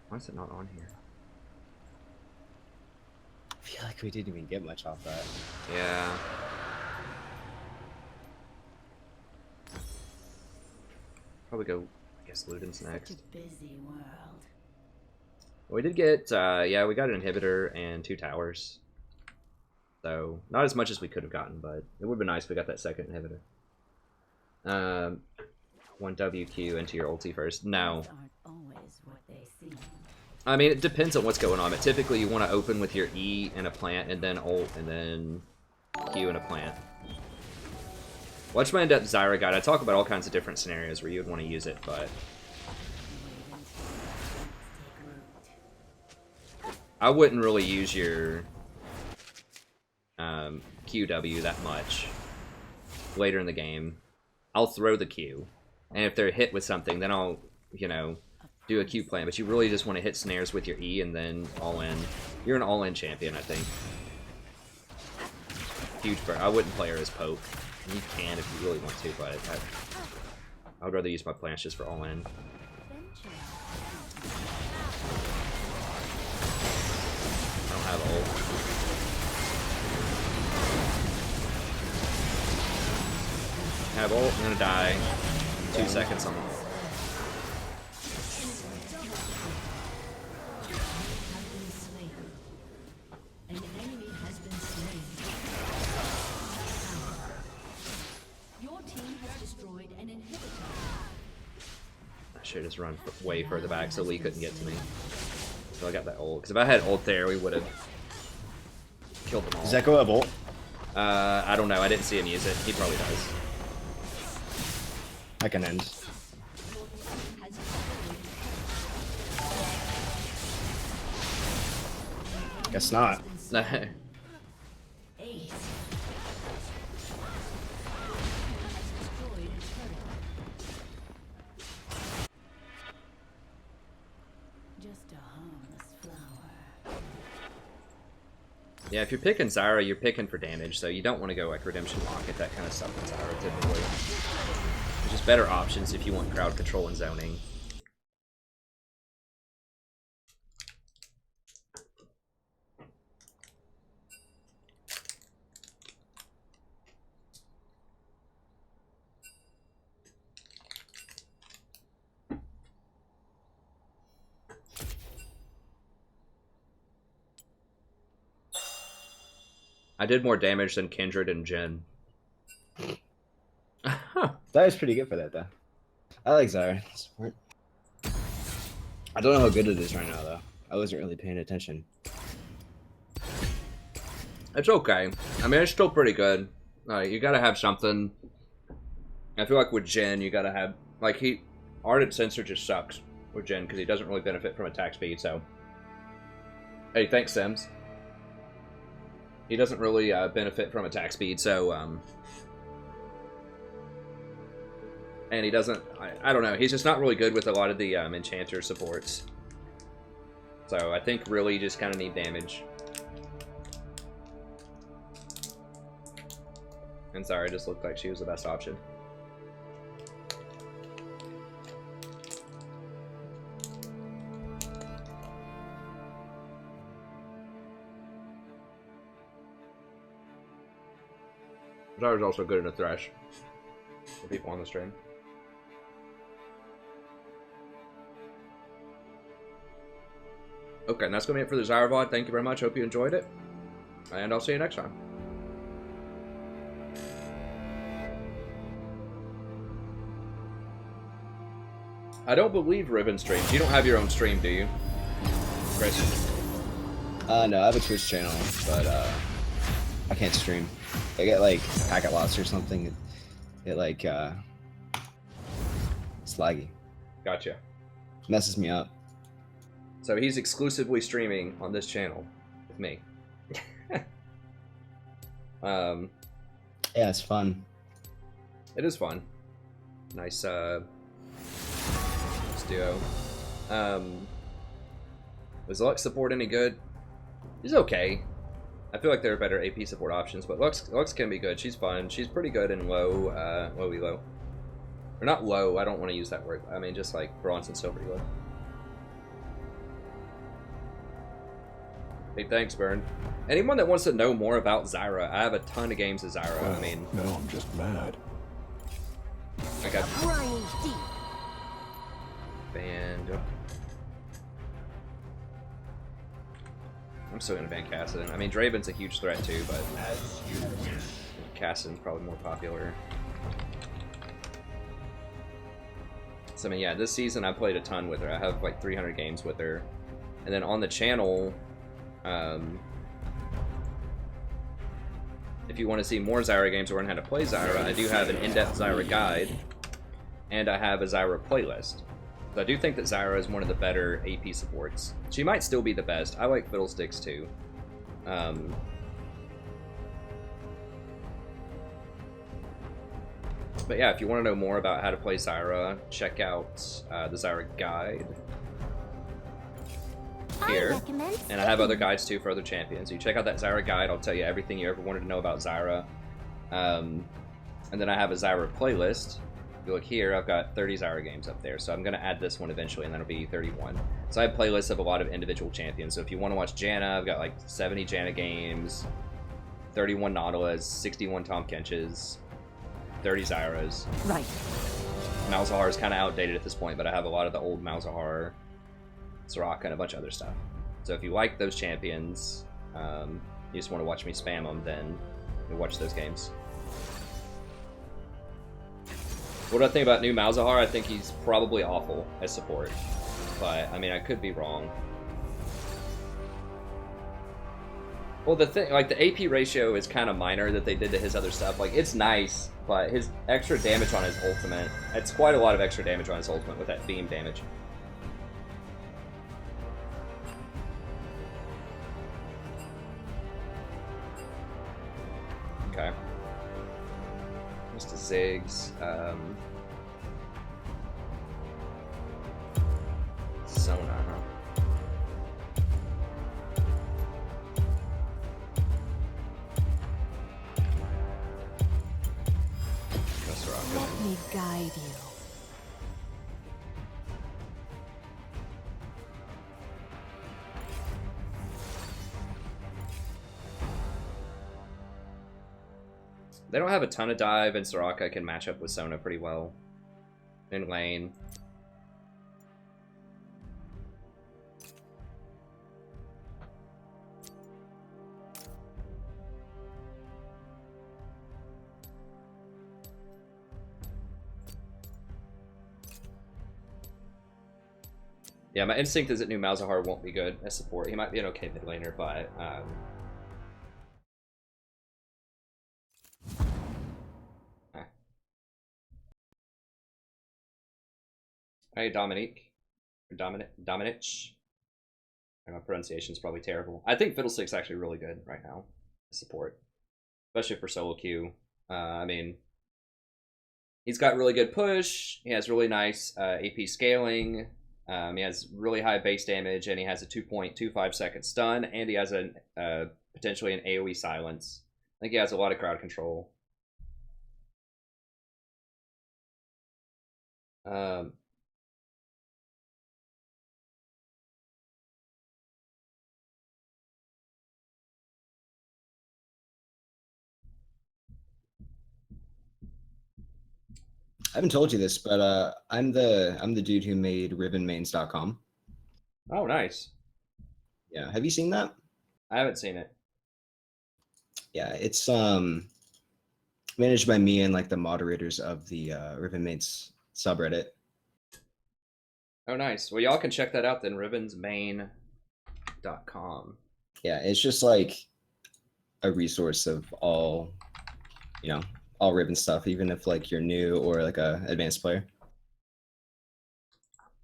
why is it not on here? I feel like we didn't even get much off that. Yeah. Probably go, I guess Luden's next. Such a busy world. We did get, yeah, we got an inhibitor and 2 towers. So, not as much as we could have gotten, but it would have been nice if we got that second inhibitor. 1 WQ into your ulti first. No. Aren't always what they seem. I mean, it depends on what's going on, but typically you want to open with your E and a plant, and then ult, and then Q and a plant. Watch my in-depth Zyra guide. I talk about all kinds of different scenarios where you would want to use it, but I wouldn't really use your QW that much later in the game. I'll throw the Q, and if they're hit with something, then I'll, you know, do a Q plan. But you really just want to hit snares with your E and then all in. You're an all-in champion, I think. Huge bird. I wouldn't play her as poke. You can if you really want to, but I would rather use my plants just for all in. I don't have ult. I have ult, I'm gonna die. 2 seconds on the ult. I should just run way further back so Lee couldn't get to me. So I got that ult. Because if I had ult there, we would have killed them all. Does Echo have ult? I don't know. I didn't see him use it. He probably does. I can end. Guess not. Yeah, if you're picking Zyra, you're picking for damage, so you don't want to go like Redemption Locket, that kind of stuff with Zyra typically. There's just better options if you want crowd control and zoning. I did more damage than Kindred and Jhin. Zyra's pretty good for that, though. I like Zyra. Support. I don't know how good it is right now, though. I wasn't really paying attention. It's okay. I mean, it's still pretty good. You gotta have something. I feel like with Jhin, you gotta have... Like, Ardent Sensor just sucks with Jhin, because he doesn't really benefit from attack speed, so... Hey, thanks, Sims. He doesn't really benefit from attack speed, so, and he doesn't, I don't know, he's just not really good with a lot of the enchanter supports. So I think really you just kind of need damage. And Zyra just looked like she was the best option. Zyra's also good in the thresh for people on the stream. Okay, and that's going to be it for the Zyra VOD. Thank you very much. Hope you enjoyed it. And I'll see you next time. I don't believe Ribbon streams. You don't have your own stream, do you, Chris? No, I have a Twitch channel, but I can't stream. I get like packet loss or something. It like it's laggy. Gotcha. Messes me up. So he's exclusively streaming on this channel with me. Yeah, it's fun. It is fun. Nice duo. Was Lux support any good? He's okay. I feel like there are better AP support options, but Lux can be good. She's fun. She's pretty good in low, low elo. Or not low, I don't want to use that word. I mean just like bronze and silver elo. Hey, thanks, Burn. Anyone that wants to know more about Zyra, I have a ton of games of Zyra. Oh, I mean, no, I'm just mad. I got Briny deep. banned. I'm still gonna ban Cassidon. I mean, Draven's a huge threat too, but Cassidon's probably more popular. So I mean, yeah, this season I played a ton with her. I have like 300 games with her, and then on the channel. If you want to see more Zyra games or learn how to play Zyra, I do have an in-depth Zyra guide, and I have a Zyra playlist. So I do think that Zyra is one of the better AP supports. She might still be the best. I like Fiddlesticks too. But yeah, if you want to know more about how to play Zyra, check out the Zyra guide here, and I have other guides too for other champions. So you check out that Zyra guide, I'll tell you everything you ever wanted to know about Zyra. And then I have a Zyra playlist. If you look here, I've got 30 Zyra games up there, so I'm going to add this one eventually, and that'll be 31. So I have playlists of a lot of individual champions, so if you want to watch Janna, I've got like 70 Janna games, 31 Nautilus, 61 Tahm Kenches, 30 Zyras. Right. Malzahar is kind of outdated at this point, but I have a lot of the old Malzahar, Soraka, and a bunch of other stuff. So if you like those champions, you just want to watch me spam them, then you watch those games. What do I think about new Malzahar? I think he's probably awful as support, but I mean, I could be wrong. Well, the thing, like the AP ratio is kind of minor that they did to his other stuff. Like, it's nice, but his extra damage on his ultimate, it's quite a lot of extra damage on his ultimate with that beam damage. Okay. Mr. Ziggs. Sona, huh? Let me guide you. They don't have a ton of dive, and Soraka can match up with Sona pretty well in lane. Yeah, my instinct is that new Malzahar won't be good as support. He might be an okay mid laner, but Hey, Dominique. Or Dominich. My pronunciation's probably terrible. I think Fiddlestick's actually really good right now. Support. Especially for solo queue. I mean, he's got really good push. He has really nice AP scaling. He has really high base damage, and he has a 2.25 second stun, and he has a potentially an AoE silence. I think he has a lot of crowd control. I haven't told you this, but I'm the dude who made ribbonmains.com. Oh, nice. Yeah, have you seen that? I haven't seen it. Yeah, it's managed by me and like the moderators of the Ribbonmains subreddit. Oh, nice. Well, y'all can check that out then. Ribbonsmain.com. Yeah, it's just like a resource of all, you know, all Ribbon stuff, even if like you're new or like a advanced player.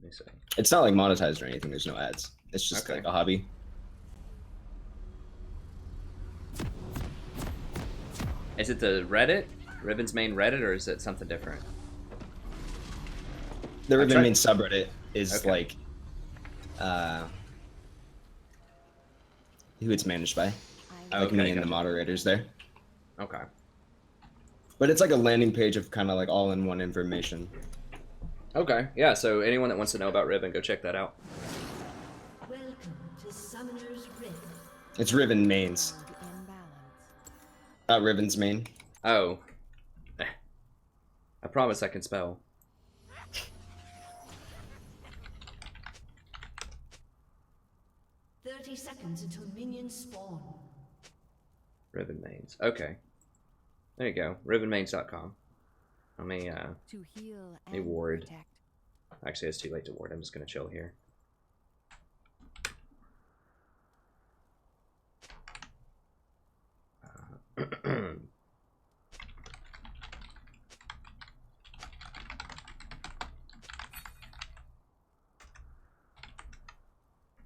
Let me see. It's not like monetized or anything. There's no ads. It's just Okay. like a hobby. Is it the Reddit? Ribbon's main Reddit, or is it something different? The Ribbon main subreddit is Okay. like who it's managed by. Like me and the moderators there. Okay. But it's like a landing page of kind of like all-in-one information. Okay. Yeah, so anyone that wants to know about Ribbon, go check that out. Welcome to Summoner's Rift. It's Ribbon Mains. Not Ribbon's main. Oh. I promise I can spell. Seconds until minions spawn. Ribbon Mains. Okay. There you go. Ribbonmains.com. Let me to heal let me and ward. protect. Actually, it's too late to ward. I'm just gonna chill here.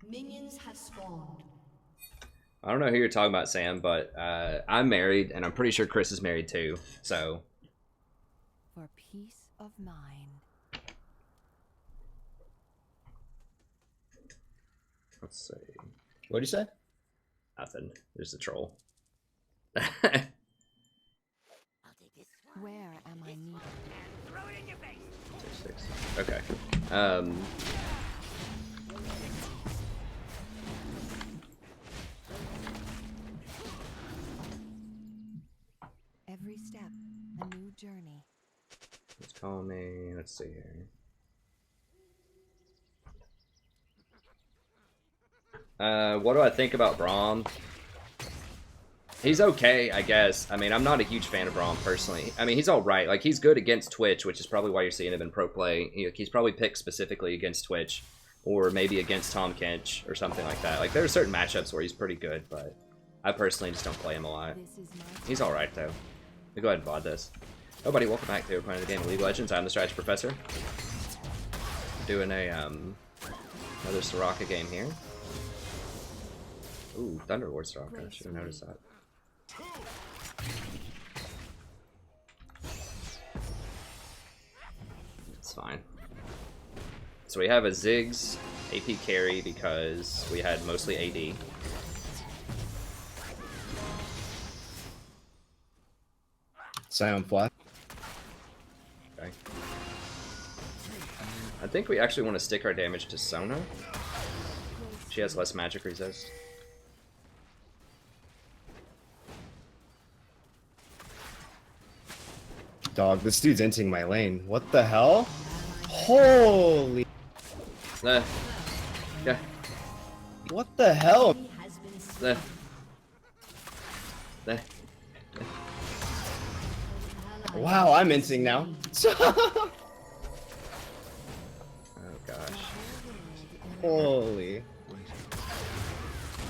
Minions have spawned. I don't know who you're talking about, Sam, but I'm married, and I'm pretty sure Chris is married too. So. For peace of mind. Let's see. What'd you say? Nothing. There's the troll. Where am I needed? Throw it in your face. 6, 6. Okay. Every step, a new journey. Let's call me. Let's see here. What do I think about Braum? He's okay, I guess. I mean, I'm not a huge fan of Braum personally. I mean, he's alright. Like, he's good against Twitch, which is probably why you're seeing him in pro play. He's probably picked specifically against Twitch, or maybe against Tom Kench, or something like that. Like, there are certain matchups where he's pretty good, but I personally just don't play him a lot. He's alright, though. Let me go ahead and VOD this. Oh, buddy, welcome back to playing the game of League of Legends. I'm the Strategy Professor. Doing a, another Soraka game here. Ooh, Thunderlord Soraka. I should have noticed that. It's fine. So we have a Ziggs AP carry because we had mostly AD. Scion flat. Okay. I think we actually want to stick our damage to Sona. She has less magic resist. Dog, this dude's entering my lane. What the hell? Holy. Yeah. What the hell? Wow, I'm entering now. Oh gosh. Holy.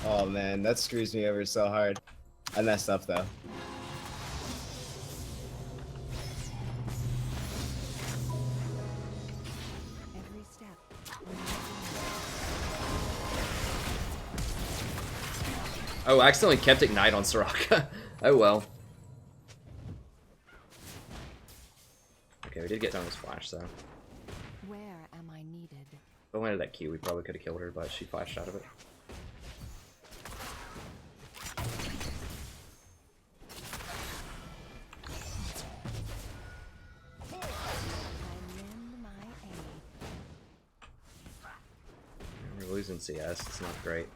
Oh man, that screws me over so hard. I messed up though. Every step. Oh, I accidentally kept Ignite on Soraka. Oh well. Okay, we did get done with Flash though. Where am I needed? If I landed that Q, we probably could have killed her, but she flashed out of it. I lend my aid. We're losing CS, it's not great.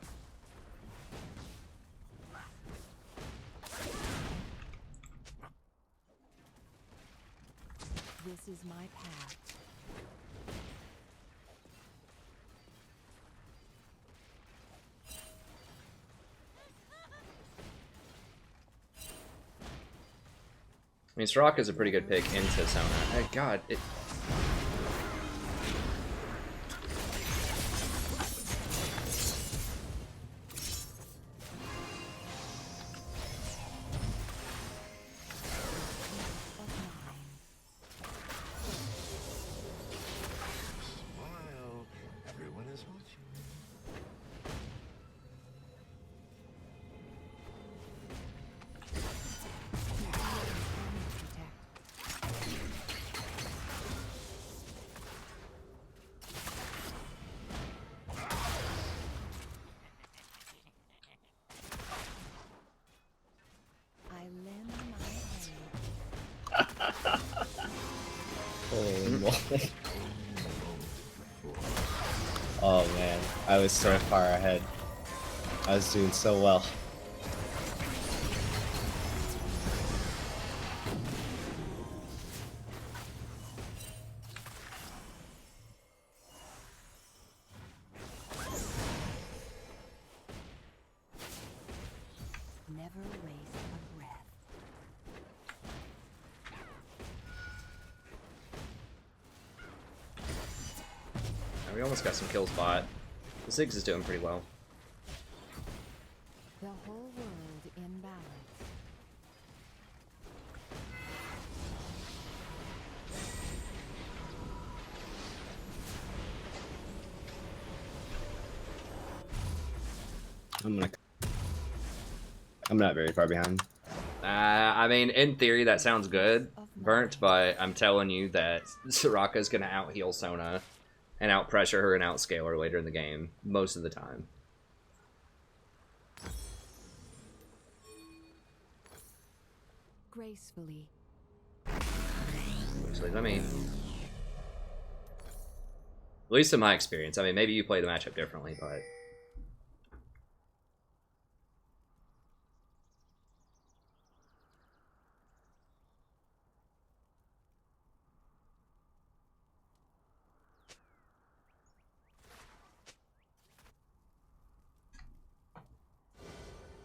This is my I mean, Soraka's a pretty good pick into Sona. Oh, God, it... Smile. Everyone is watching. I lend my aid. Holy moly. Oh man, I was so far ahead. I was doing so well. Never waste a breath. We almost got some kills bot. The Ziggs is doing pretty well. The whole world in balance. I'm not very far behind. I mean, in theory, that sounds good, Burnt, but I'm telling you that Soraka's gonna out-heal Sona and out-pressure her and out-scale her later in the game, most of the time. Gracefully. So, I mean, at least in my experience. I mean, maybe you play the matchup differently, but...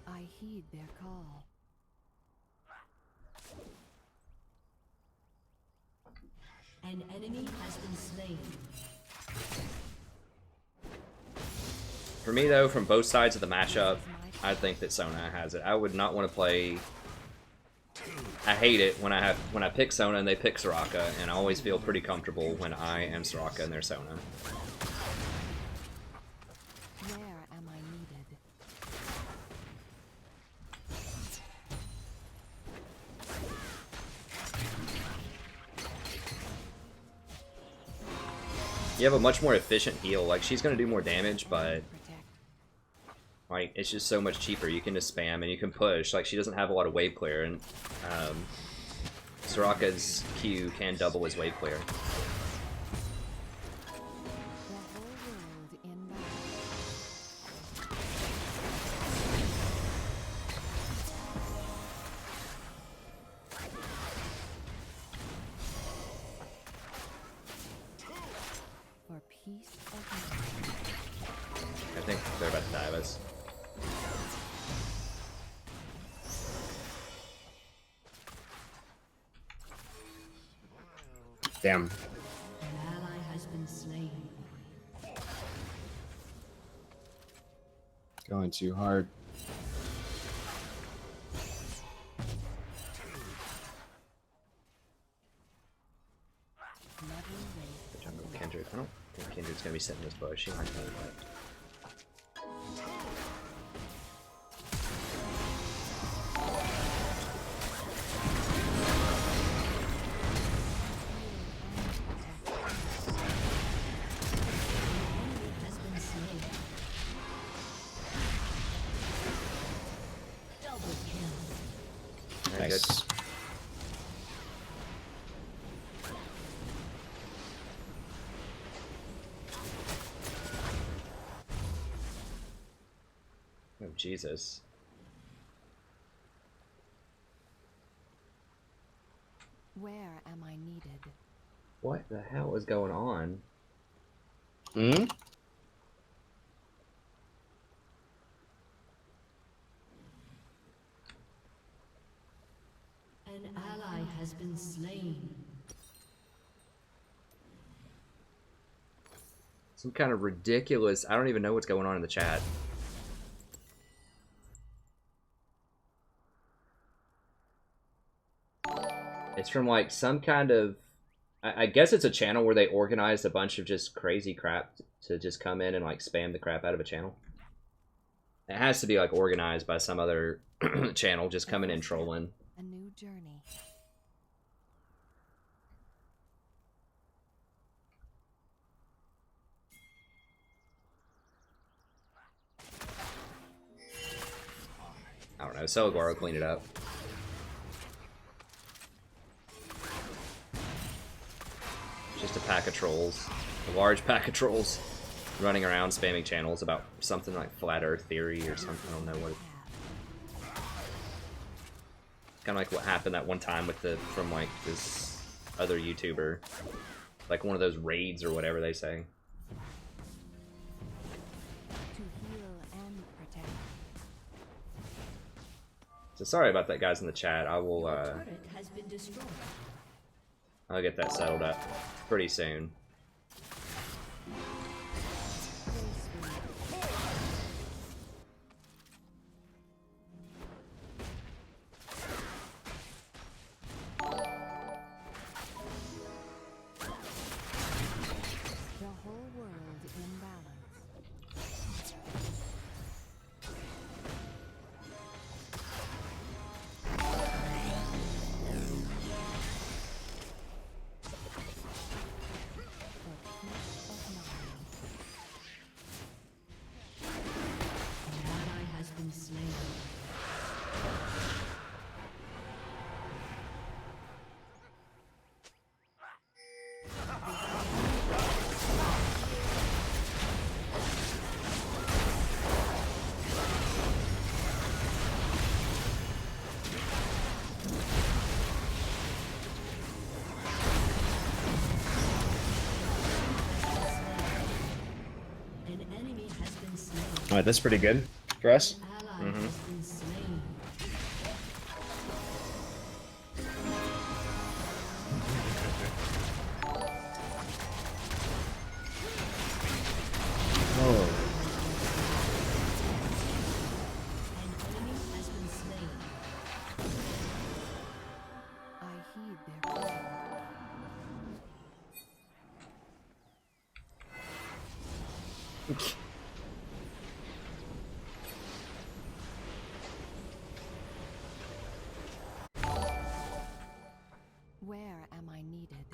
I heed their call. An enemy has been slain. For me, though, from both sides of the matchup, I think that Sona has it. I would not want to play... I hate it when I pick Sona and they pick Soraka, and I always feel pretty comfortable when I am Soraka and they're Sona. Where am I needed? You have a much more efficient heal. Like, she's going to do more damage, but... like, it's just so much cheaper. You can just spam and you can push. Like, she doesn't have a lot of wave clear, and Soraka's Q can double his wave clear. The whole world in balance. For peace of mind. I think they're about to dive us. Damn. An ally has been slain. Going too hard. Good job with Kendrick. I don't think Kendrick's gonna be sitting in this bush. She might be, but... Has been slain. Double kill. Very Nice. good. Oh, Jesus. Where am I needed? What the hell is going on? Hmm? An ally has been slain. Some kind of ridiculous... I don't even know what's going on in the chat. It's from like some kind of... I guess it's a channel where they organized a bunch of just crazy crap to just come in and like spam the crap out of a channel. It has to be like organized by some other channel just coming in trolling. A new journey. I don't know. Celguaro cleaned it up. Just a pack of trolls. A large pack of trolls running around spamming channels about something like flat earth theory or something. I don't know what. Kind of like what happened that one time with the from like this other YouTuber, like one of those raids or whatever they say. To heal and protect. So sorry about that, guys in the chat. I will. Turret has been destroyed. I'll get that settled up pretty soon. The whole world in balance. Alright, that's pretty good for us. Mm-hmm. I heed their prayer. Where am I needed?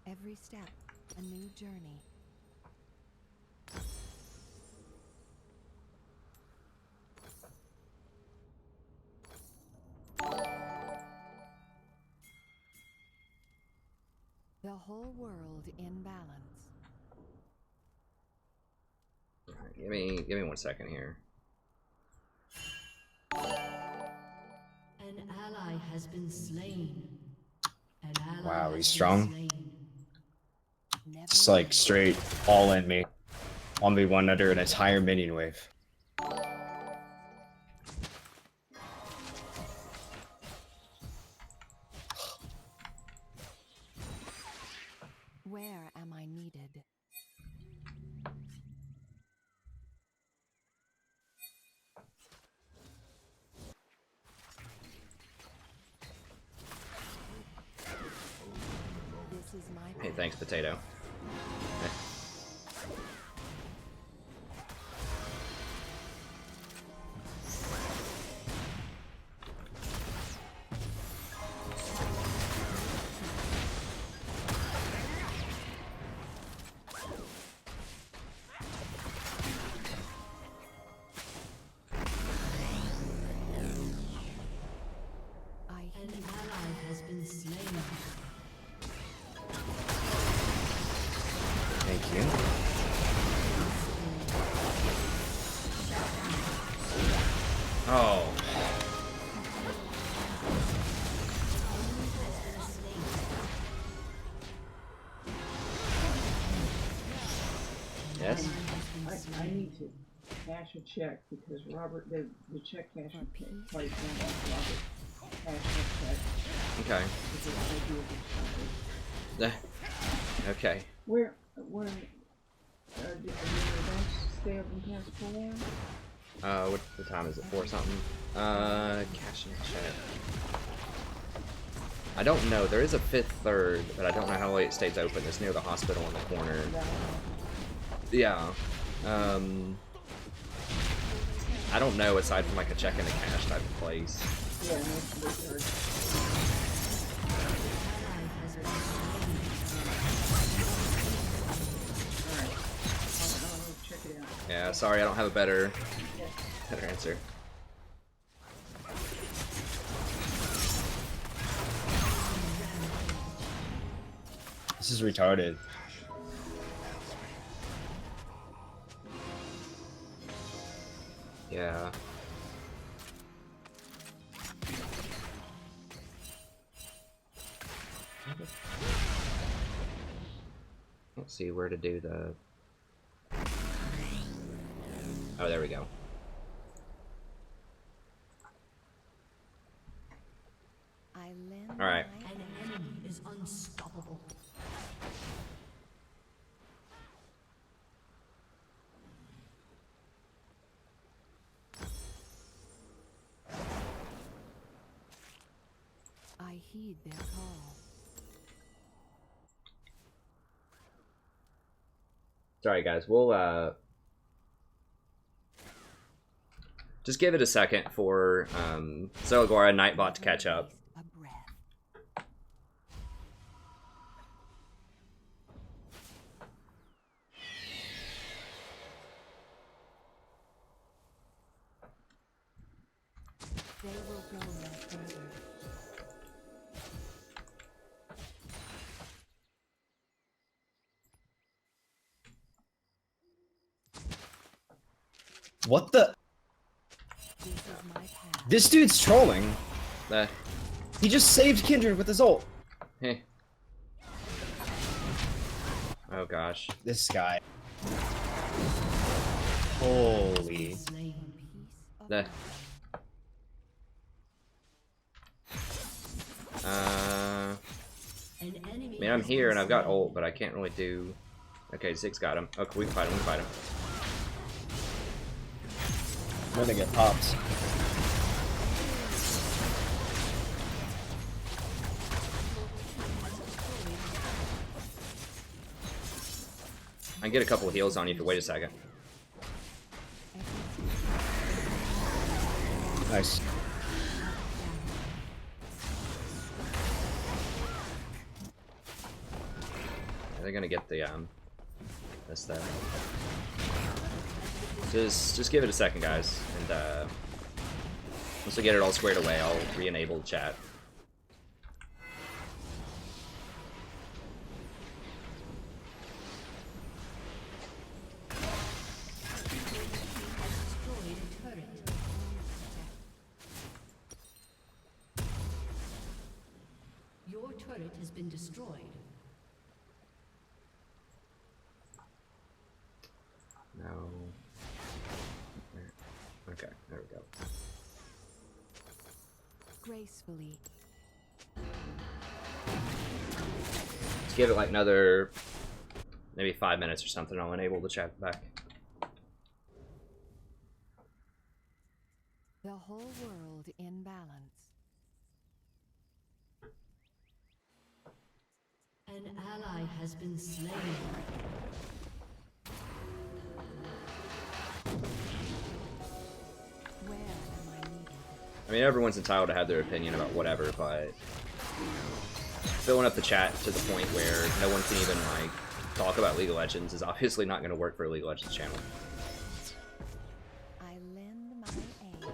Every step, a new journey. The whole world in balance. Alright, give me 1 second here. An ally has been slain. An ally Wow, has he's been strong. slain. It's like straight all in me. 1v1 under an entire minion wave. Where am I needed? This is my Hey, thanks, Potato. An ally has been slain. Thank you. Oh. to cash a check because Robert, the check casher plays down with Robert cashed a check. Okay. Because they do it with Okay. Where do you stay open past 4? What the time is it? 4 something? Cash and check. I don't know. There is a 5th third, but I don't know how late it stays open. It's near the hospital in the corner. Yeah. I don't know aside from like a check and a cash type of place. Yeah, most Yeah, sorry, I don't have a better answer. This is retarded. Yeah. Let's see where to do the... Oh, there we go. All right. An enemy is unstoppable. I heed their call. Sorry, guys. We'll just give it a second for Zelagora and Nightbot to catch up. They will go no further. What the? This is my path. This dude's trolling. Nah. He just saved Kindred with his ult. Hey. Oh gosh. This guy. Holy. Nah. I mean, I'm here and I've got ult, but I can't really do... Okay, Zig's got him. Okay, we can fight him, we can fight him. I'm gonna get popped. I can get a couple of heals on you if you wait a second. Nice. They're gonna get the this there. Just give it a second, guys, and once we get it all squared away, I'll re-enable chat. Your turret has been destroyed. No. Okay, there we go. Gracefully. Let's give it like another maybe 5 minutes or something. I'll enable the chat back. The whole world in balance. An ally has been slain. Where am I needed? I mean, everyone's entitled to have their opinion about whatever, but filling up the chat to the point where no one can even like talk about League of Legends is obviously not going to work for a League of Legends channel. I lend my aid.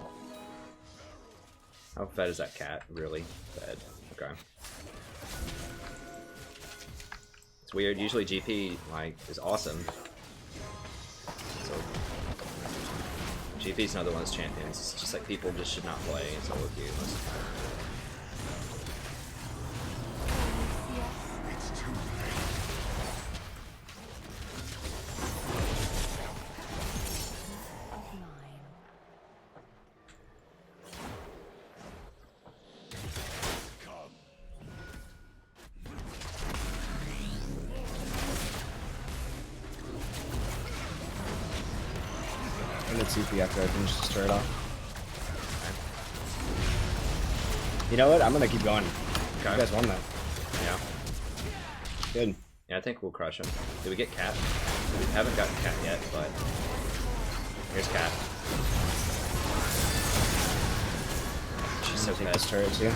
How fed is that cat? Really fed. Okay. It's weird. Usually GP like is awesome. So GP's another one of those champions. It's just like people just should not play solo queue most of the time. I'm gonna TP after I finish this turret off. You know what? I'm gonna keep going. Okay. You guys won that. Yeah. Good. Yeah, I think we'll crush him. Did we get Cat? We haven't gotten Cat yet, but here's Cat. She's so take fast. this turret too.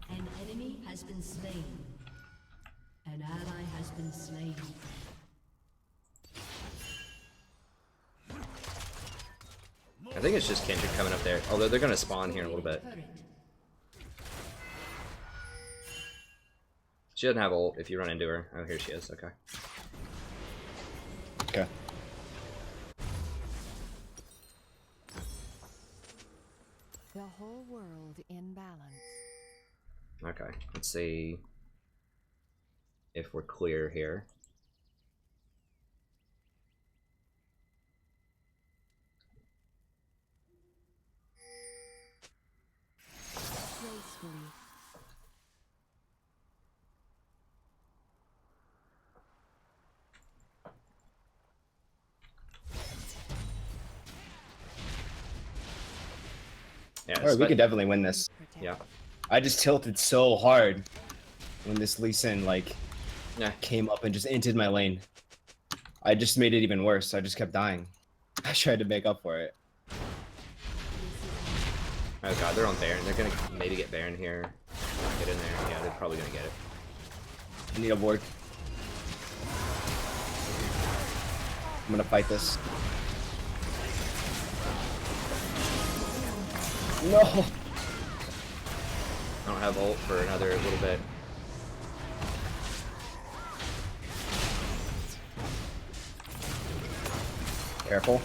An enemy has been slain. An ally has been slain. I think it's just Kendrick coming up there. Although they're gonna spawn here in a little bit. She doesn't have ult if you run into her. Oh, here she is. Okay. Okay. The whole world in balance. Okay. Let's see if we're clear here. Gracefully. Yeah, Alright, we could definitely win this. Yeah. I just tilted so hard when this Lee Sin like Yeah. came up and just entered my lane. I just made it even worse. I just kept dying. I tried to make up for it. Oh god, they're on Baron. They're gonna maybe get Baron here. Get in there. Yeah, they're probably gonna get it. I need a board. I'm gonna fight this. No! I don't have ult for another little bit. Careful.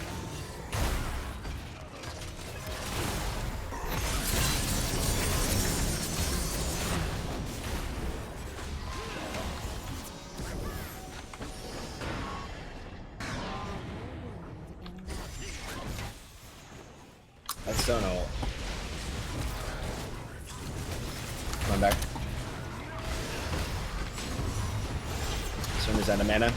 That's so no. Come on back. Swim is out of mana.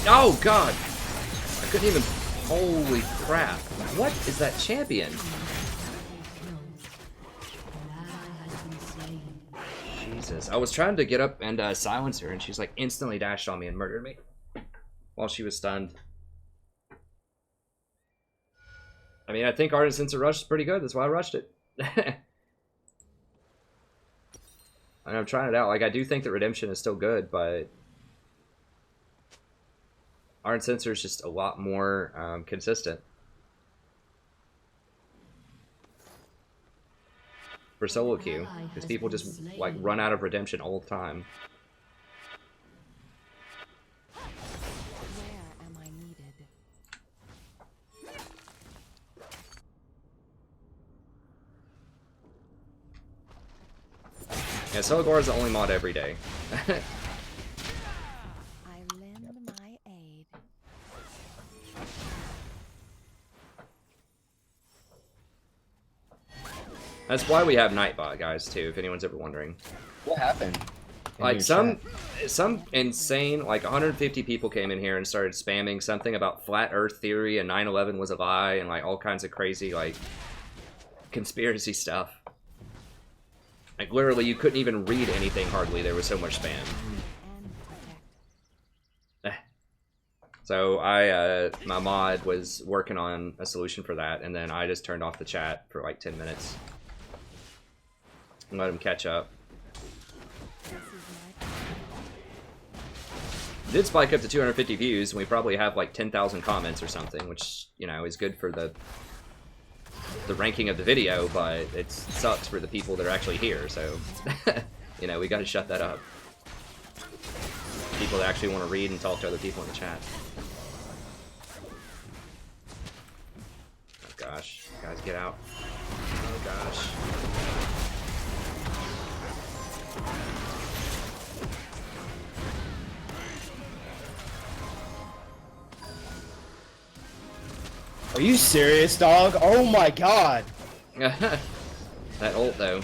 Oh god! I couldn't even. Holy crap! What is that champion? Jesus! I was trying to get up and silence her, and she's like instantly dashed on me and murdered me while she was stunned. I mean, I think Ardent Sensor Rush is pretty good. That's why I rushed it. And I'm trying it out. Like, I do think that Redemption is still good, but Ardent Sensor is just a lot more consistent. For solo queue, because people just like run out of Redemption all the time. Where am I needed? Yeah, Celgar is the only mod every day. I lend my aid. That's why we have Nightbot, guys, too, if anyone's ever wondering. What happened? Like, some insane, like, 150 people came in here and started spamming something about flat earth theory and 9/11 was a lie and, like, all kinds of crazy, like, conspiracy stuff. Like, literally, you couldn't even read anything hardly. There was so much spam. So my mod was working on a solution for that, and then I just turned off the chat for like 10 minutes and let him catch up. Did spike up to 250 views, and we probably have like 10,000 comments or something, which, you know, is good for the the ranking of the video, but it sucks for the people that are actually here. So, you know, we got to shut that up. People that actually want to read and talk to other people in the chat. Oh gosh, guys, get out! Oh gosh. Are you serious, dog? Oh my god! That ult though.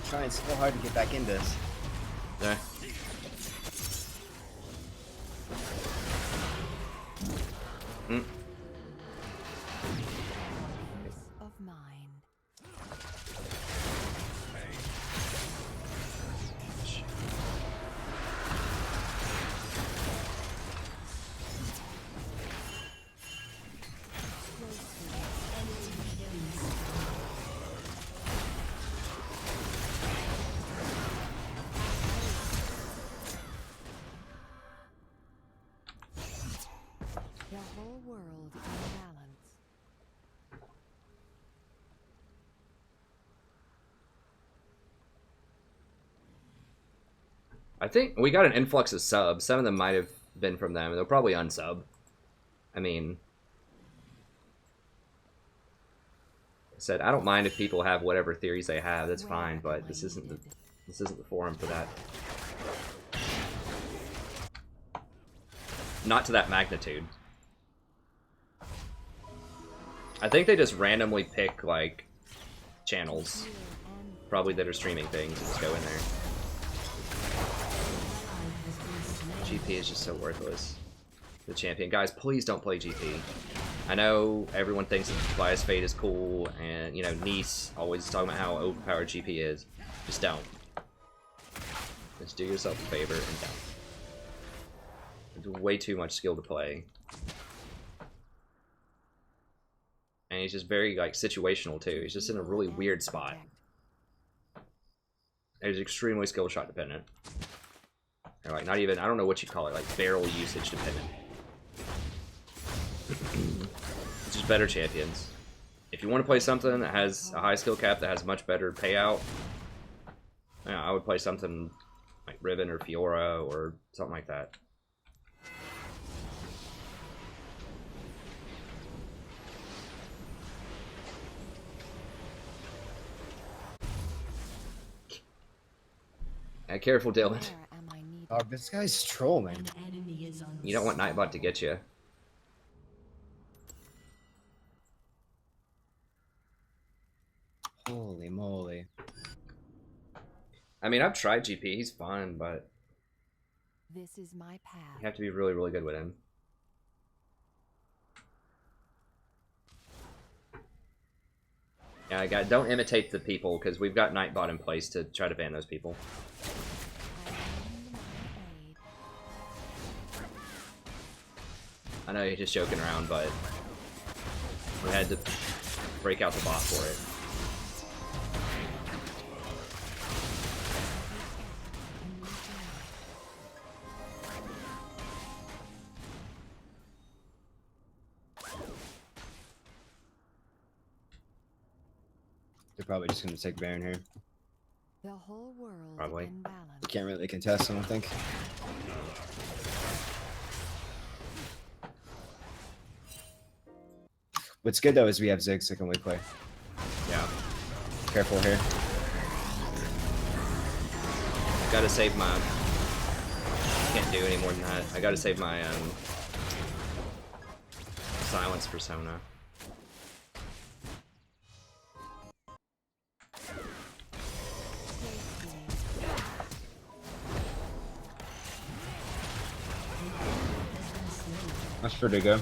Trying so hard to get back in this. There. Mm. Of mine. The whole world in balance. I think we got an influx of subs. Some of them might have been from them. They'll probably unsub. I mean, I said I don't mind if people have whatever theories they have. That's fine, but this isn't the forum for that. Not to that magnitude. I think they just randomly pick like channels, probably that are streaming things, and just go in there. GP is just so worthless. The champion. Guys, please don't play GP. I know everyone thinks that Bias Fate is cool, and, you know, Nice always talking about how overpowered GP is. Just don't. Just do yourself a favor and don't. It's way too much skill to play. And he's just very, like, situational, too. He's just in a really weird spot. And he's extremely skill shot dependent. Or, like, not even, I don't know what you call it, like, barrel usage dependent. It's just better champions. If you want to play something that has a high skill cap that has much better payout, you know, I would play something like Riven or Fiora or something like that. Careful, Dylan. Oh, this guy's trolling. You don't want Nightbot to get you. Holy moly. I mean, I've tried GP. He's fun, but This is my path. you have to be really, really good with him. Yeah, guys, don't imitate the people, because we've got Nightbot in place to try to ban those people. I know you're just joking around, but we had to break out the bot for it. They're probably just gonna take Baron here. The whole world Probably. in balance. You can't really contest, I don't think. What's good though is we have Ziggs that can wake play. Yeah. Careful here. Gotta save my... Can't do any more than that. I gotta save my silence persona. That's pretty good.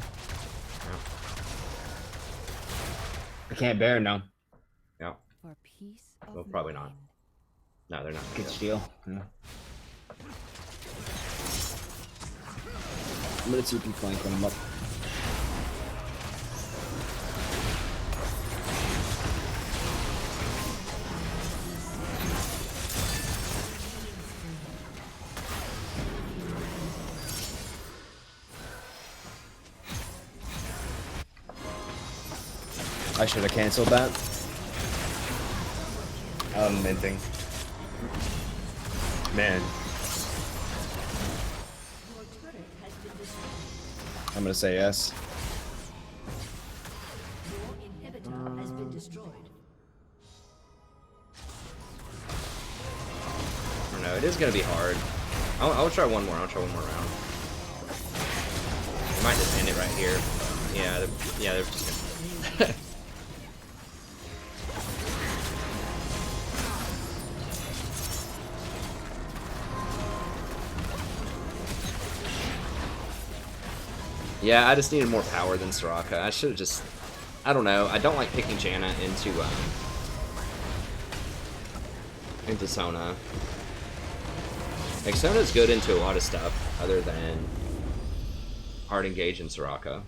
I can't bear now. Yeah. For peace of Well, probably not. mind. No, they're not. Good steal. Yeah. I'm gonna TP flank when I'm up. I should have canceled that. Minting. Man. I'm gonna say yes. Your inhibitor has been destroyed. I don't know. It is gonna be hard. I'll try one more. I'll try one more round. I might just end it right here. Yeah. They're just gonna. Yeah, I just needed more power than Soraka. I should have just... I don't know. I don't like picking Janna into Sona. Like, Sona's good into a lot of stuff other than hard engage and Soraka.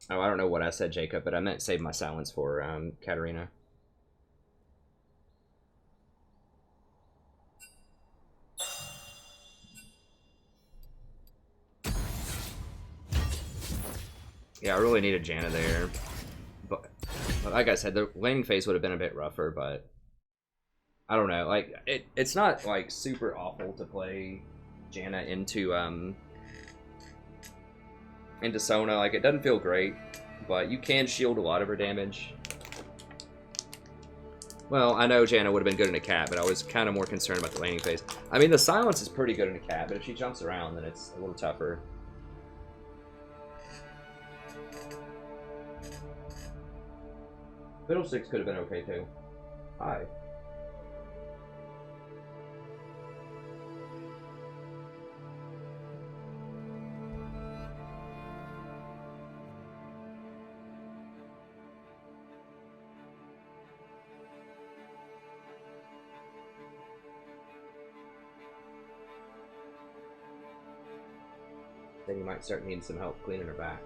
Oh, I don't know what I said, Jacob, but I meant save my silence for Katarina. Yeah, I really needed Janna there. But like I said, the laning phase would have been a bit rougher, but I don't know. Like it's not like super awful to play Janna into Sona. Like it doesn't feel great, but you can shield a lot of her damage. Well, I know Janna would have been good in a cat, but I was kind of more concerned about the laning phase. I mean, the silence is pretty good in a cat, but if she jumps around, then it's a little tougher. Fiddlesticks could have been okay too. Hi. Then you might start needing some help cleaning her back.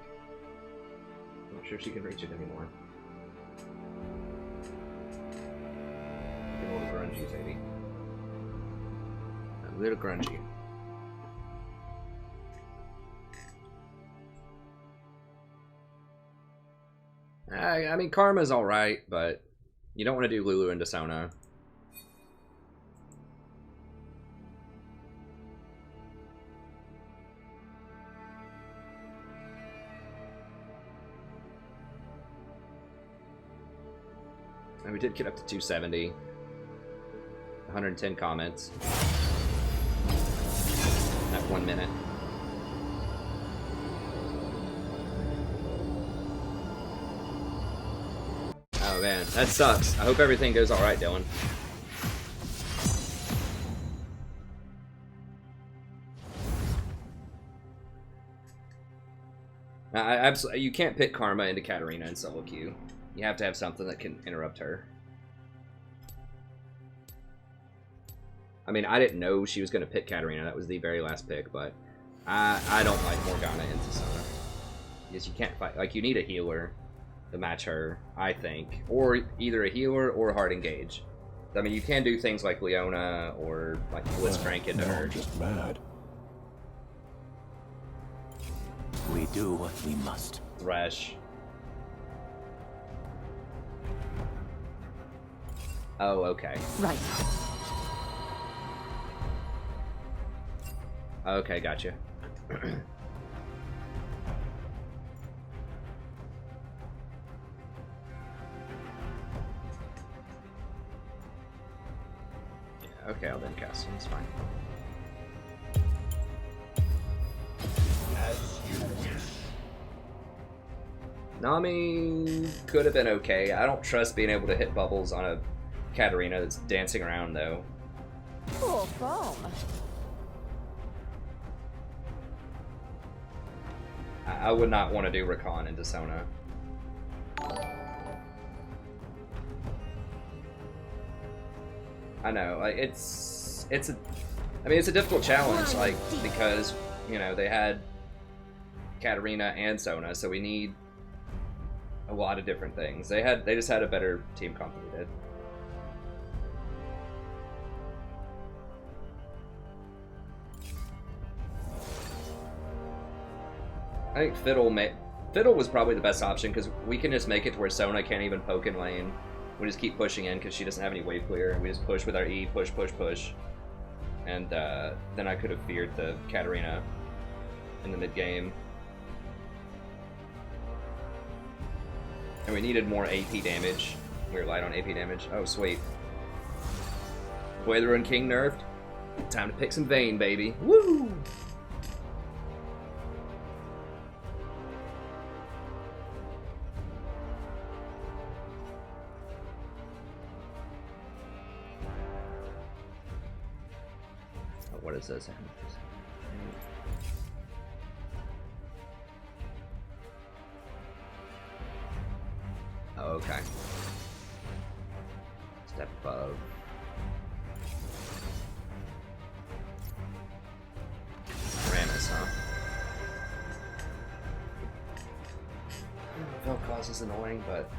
I'm not sure she can reach it anymore. A little grungy, maybe. A little grungy. I mean, Karma's alright, but you don't want to do Lulu into Sona. And we did get up to 270. 110 comments. At 1 minute. Oh man, that sucks. I hope everything goes alright, Dylan. I absolutely, you can't pick Karma into Katarina in solo queue. You have to have something that can interrupt her. I mean, I didn't know she was going to pick Katarina. That was the very last pick, but I don't like Morgana into Sona. Because you can't fight. Like, you need a healer to match her, I think. Or either a healer or a hard engage. I mean, you can do things like Leona or like Blitzcrank into her. I'm just mad. We do what we must. Thresh. Oh, okay. Right. Okay, gotcha. Yeah, okay, I'll then cast him. It's fine. As you wish. Nami could have been okay. I don't trust being able to hit bubbles on a Katarina that's dancing around, though. Cool foam. I would not want to do Rakan into Sona. I know, like it's a, I mean it's a difficult challenge, like because you know they had Katarina and Sona, so we need a lot of different things. They just had a better team comp than we did. I think Fiddle was probably the best option because we can just make it to where Sona can't even poke in lane. We just keep pushing in because she doesn't have any wave clear, and we just push with our E, push, push, push. And then I could have feared the Katarina in the mid game. And we needed more AP damage. We were light on AP damage. Oh, sweet. Boy the Ruined King nerfed. Time to pick some Vayne, baby. Woo! Oh, what is this? Oh, okay. Step above. Ramus, huh? Vel'Koz is annoying, but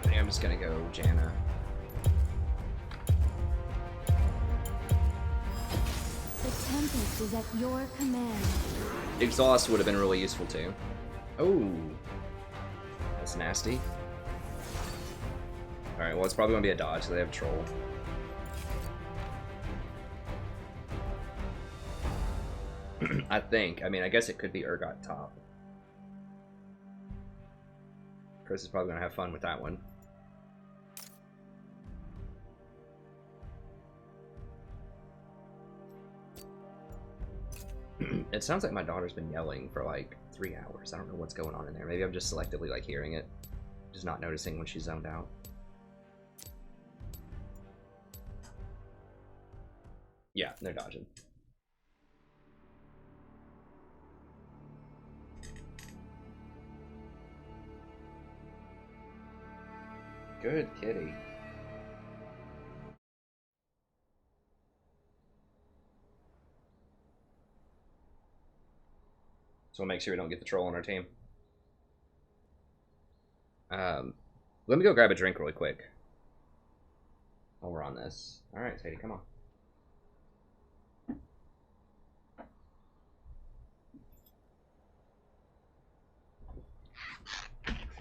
I think I'm just gonna go Janna. The Tempest is at your command. Exhaust would have been really useful too. Oh, that's nasty. Alright, well, it's probably gonna be a dodge, so they have Troll. I think. I mean, I guess it could be Urgot top. Chris is probably gonna have fun with that one. It sounds like my daughter's been yelling for like 3 hours. I don't know what's going on in there. Maybe I'm just selectively like hearing it, just not noticing when she's zoned out. Yeah, they're dodging. Good kitty. So we'll make sure we don't get the troll on our team. Let me go grab a drink really quick while we're on this. Alright, Sadie, come on.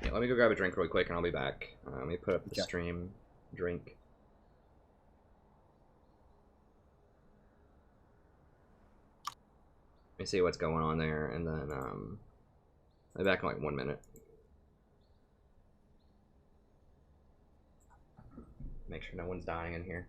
Yeah, let me go grab a drink really quick and I'll be back. Let me put up the stream drink. Let me see what's going on there, and then I'll be back in like 1 minute. Make sure no one's dying in here.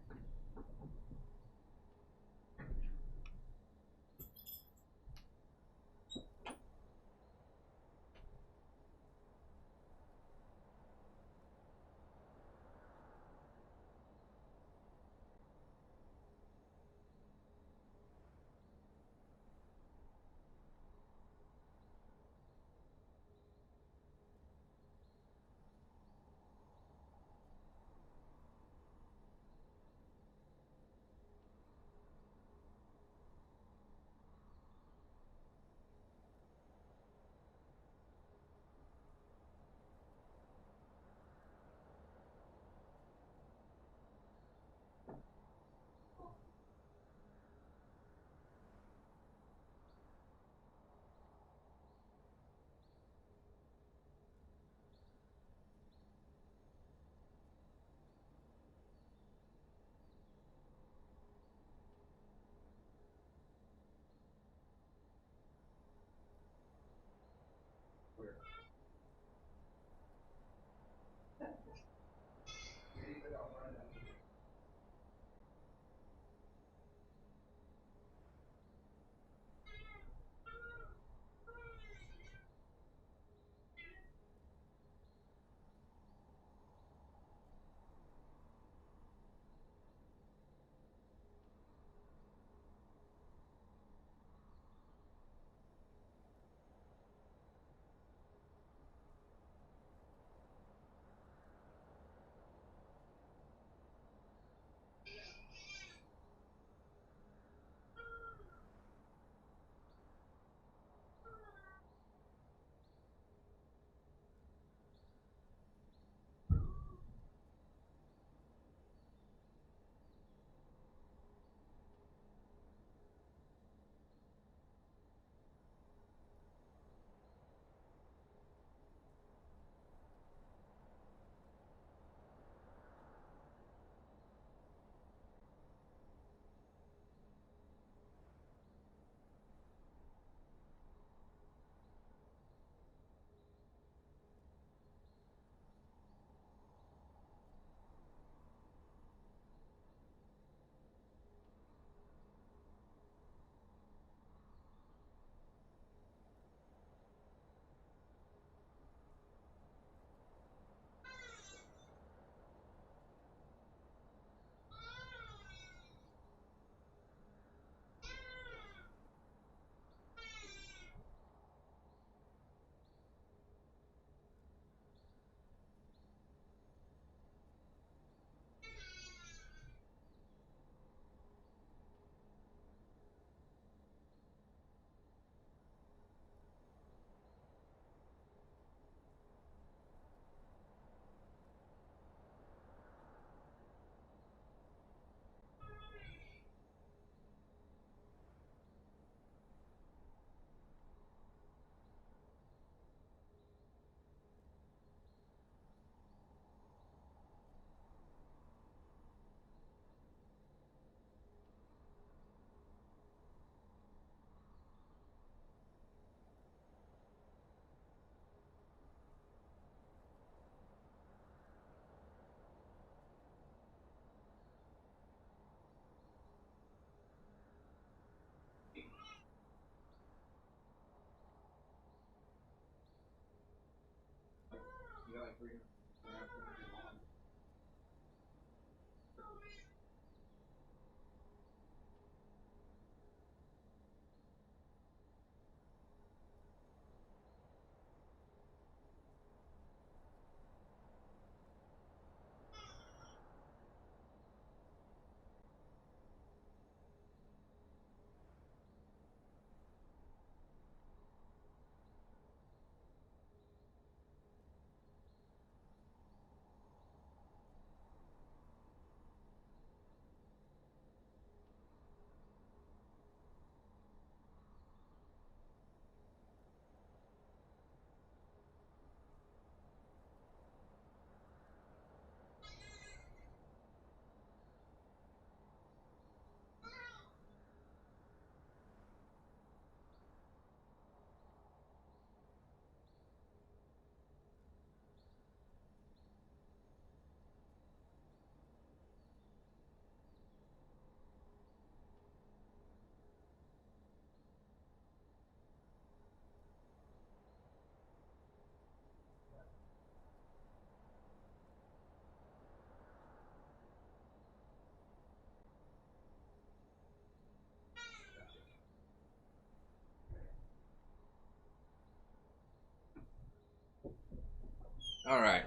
All right.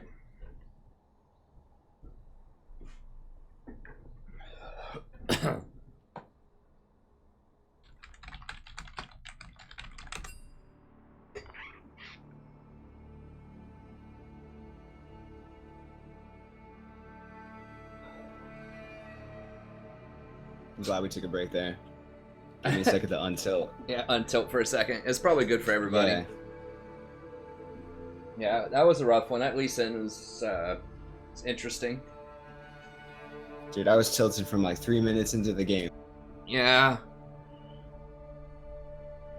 I'm glad we took a break there. Give me a second to untilt. Yeah, untilt for a second. It's probably good for everybody. Yeah. Yeah, that was a rough one. That Lee Sin was interesting. Dude, I was tilted from like 3 minutes into the game. Yeah.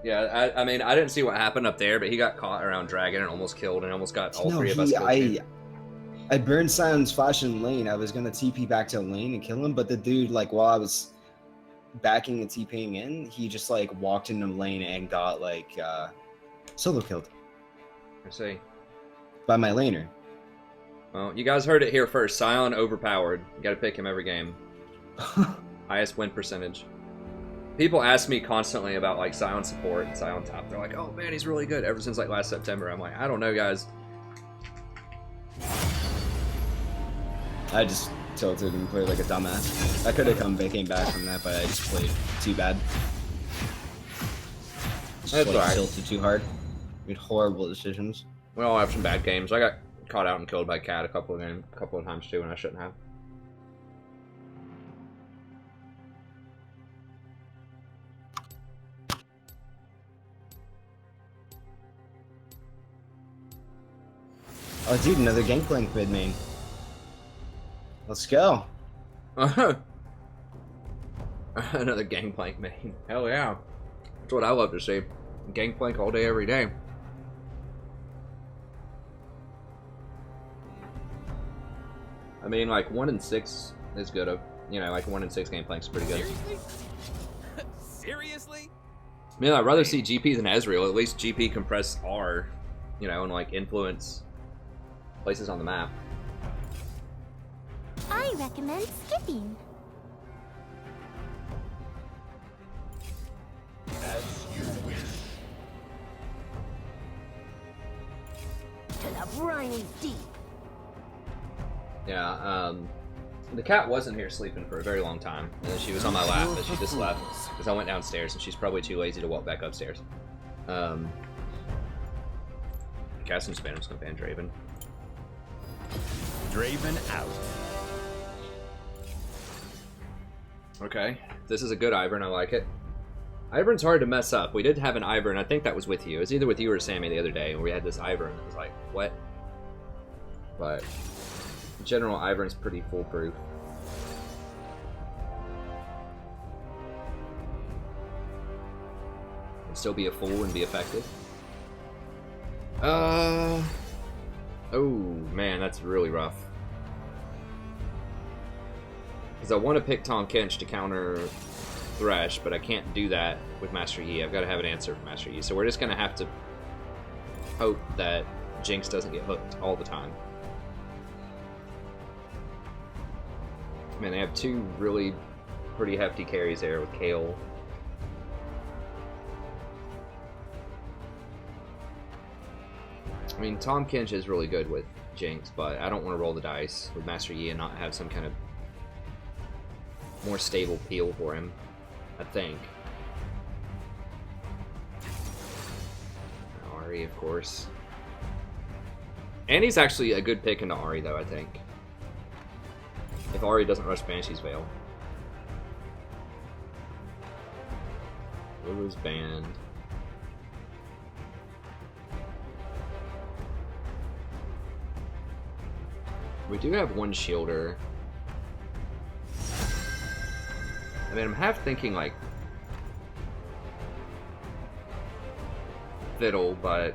Yeah, I mean, I didn't see what happened up there, but he got caught around Dragon and almost killed and almost got all three of us killed. I burned Silence Flash in lane. I was going to TP back to lane and kill him, but the dude, like, while I was backing and TPing in, he just, like, walked into lane and got, like, solo killed. I see. By my laner. Well, you guys heard it here first. Sion overpowered. You gotta pick him every game. Highest win percentage. People ask me constantly about like Sion support and Sion top. They're like, oh man, he's really good. Ever since like last September. I'm like, I don't know, guys. I just tilted and played like a dumbass. I could have came back from that, but I just played too bad. Just That's like, alright. tilted too hard. Made horrible decisions. We all have some bad games. I got caught out and killed by Cat a couple of times too, and I shouldn't have. Oh, dude, another Gangplank mid main. Let's go. Another Gangplank main. Hell yeah. That's what I love to see. Gangplank all day, every day. I mean, like 1 in 6 is good. You know, like 1 in 6 Gangplank's pretty good. Seriously? Seriously? I mean, I'd rather see GP than Ezreal. At least GP compress R, you know, and like influence places on the map. I recommend skipping. As you wish. To the briny deep. Yeah, the cat wasn't here sleeping for a very long time. And then she was on my lap, but she just left because I went downstairs, and she's probably too lazy to walk back upstairs. Casting Span, I'm just gonna ban Draven. Draven out. Okay, this is a good Ivern. I like it. Ivern's hard to mess up. We did have an Ivern. I think that was with you. It was either with you or Sammy the other day, and we had this Ivern. It was like, what? But in general, Ivern's pretty foolproof. And still be a fool and be effective. Oh man, that's really rough. Because I want to pick Tahm Kench to counter Thresh, but I can't do that with Master Yi. I've got to have an answer for Master Yi. So we're just going to have to hope that Jinx doesn't get hooked all the time. Man, they have two really pretty hefty carries there with Kale. I mean, Tahm Kench is really good with Jinx, but I don't want to roll the dice with Master Yi and not have some kind of more stable peel for him, I think. Ahri, of course. And he's actually a good pick into Ahri, though, I think. If Ahri doesn't rush Banshee's Veil. Lulu's banned. We do have one shielder. I mean, I'm half thinking like Fiddle, but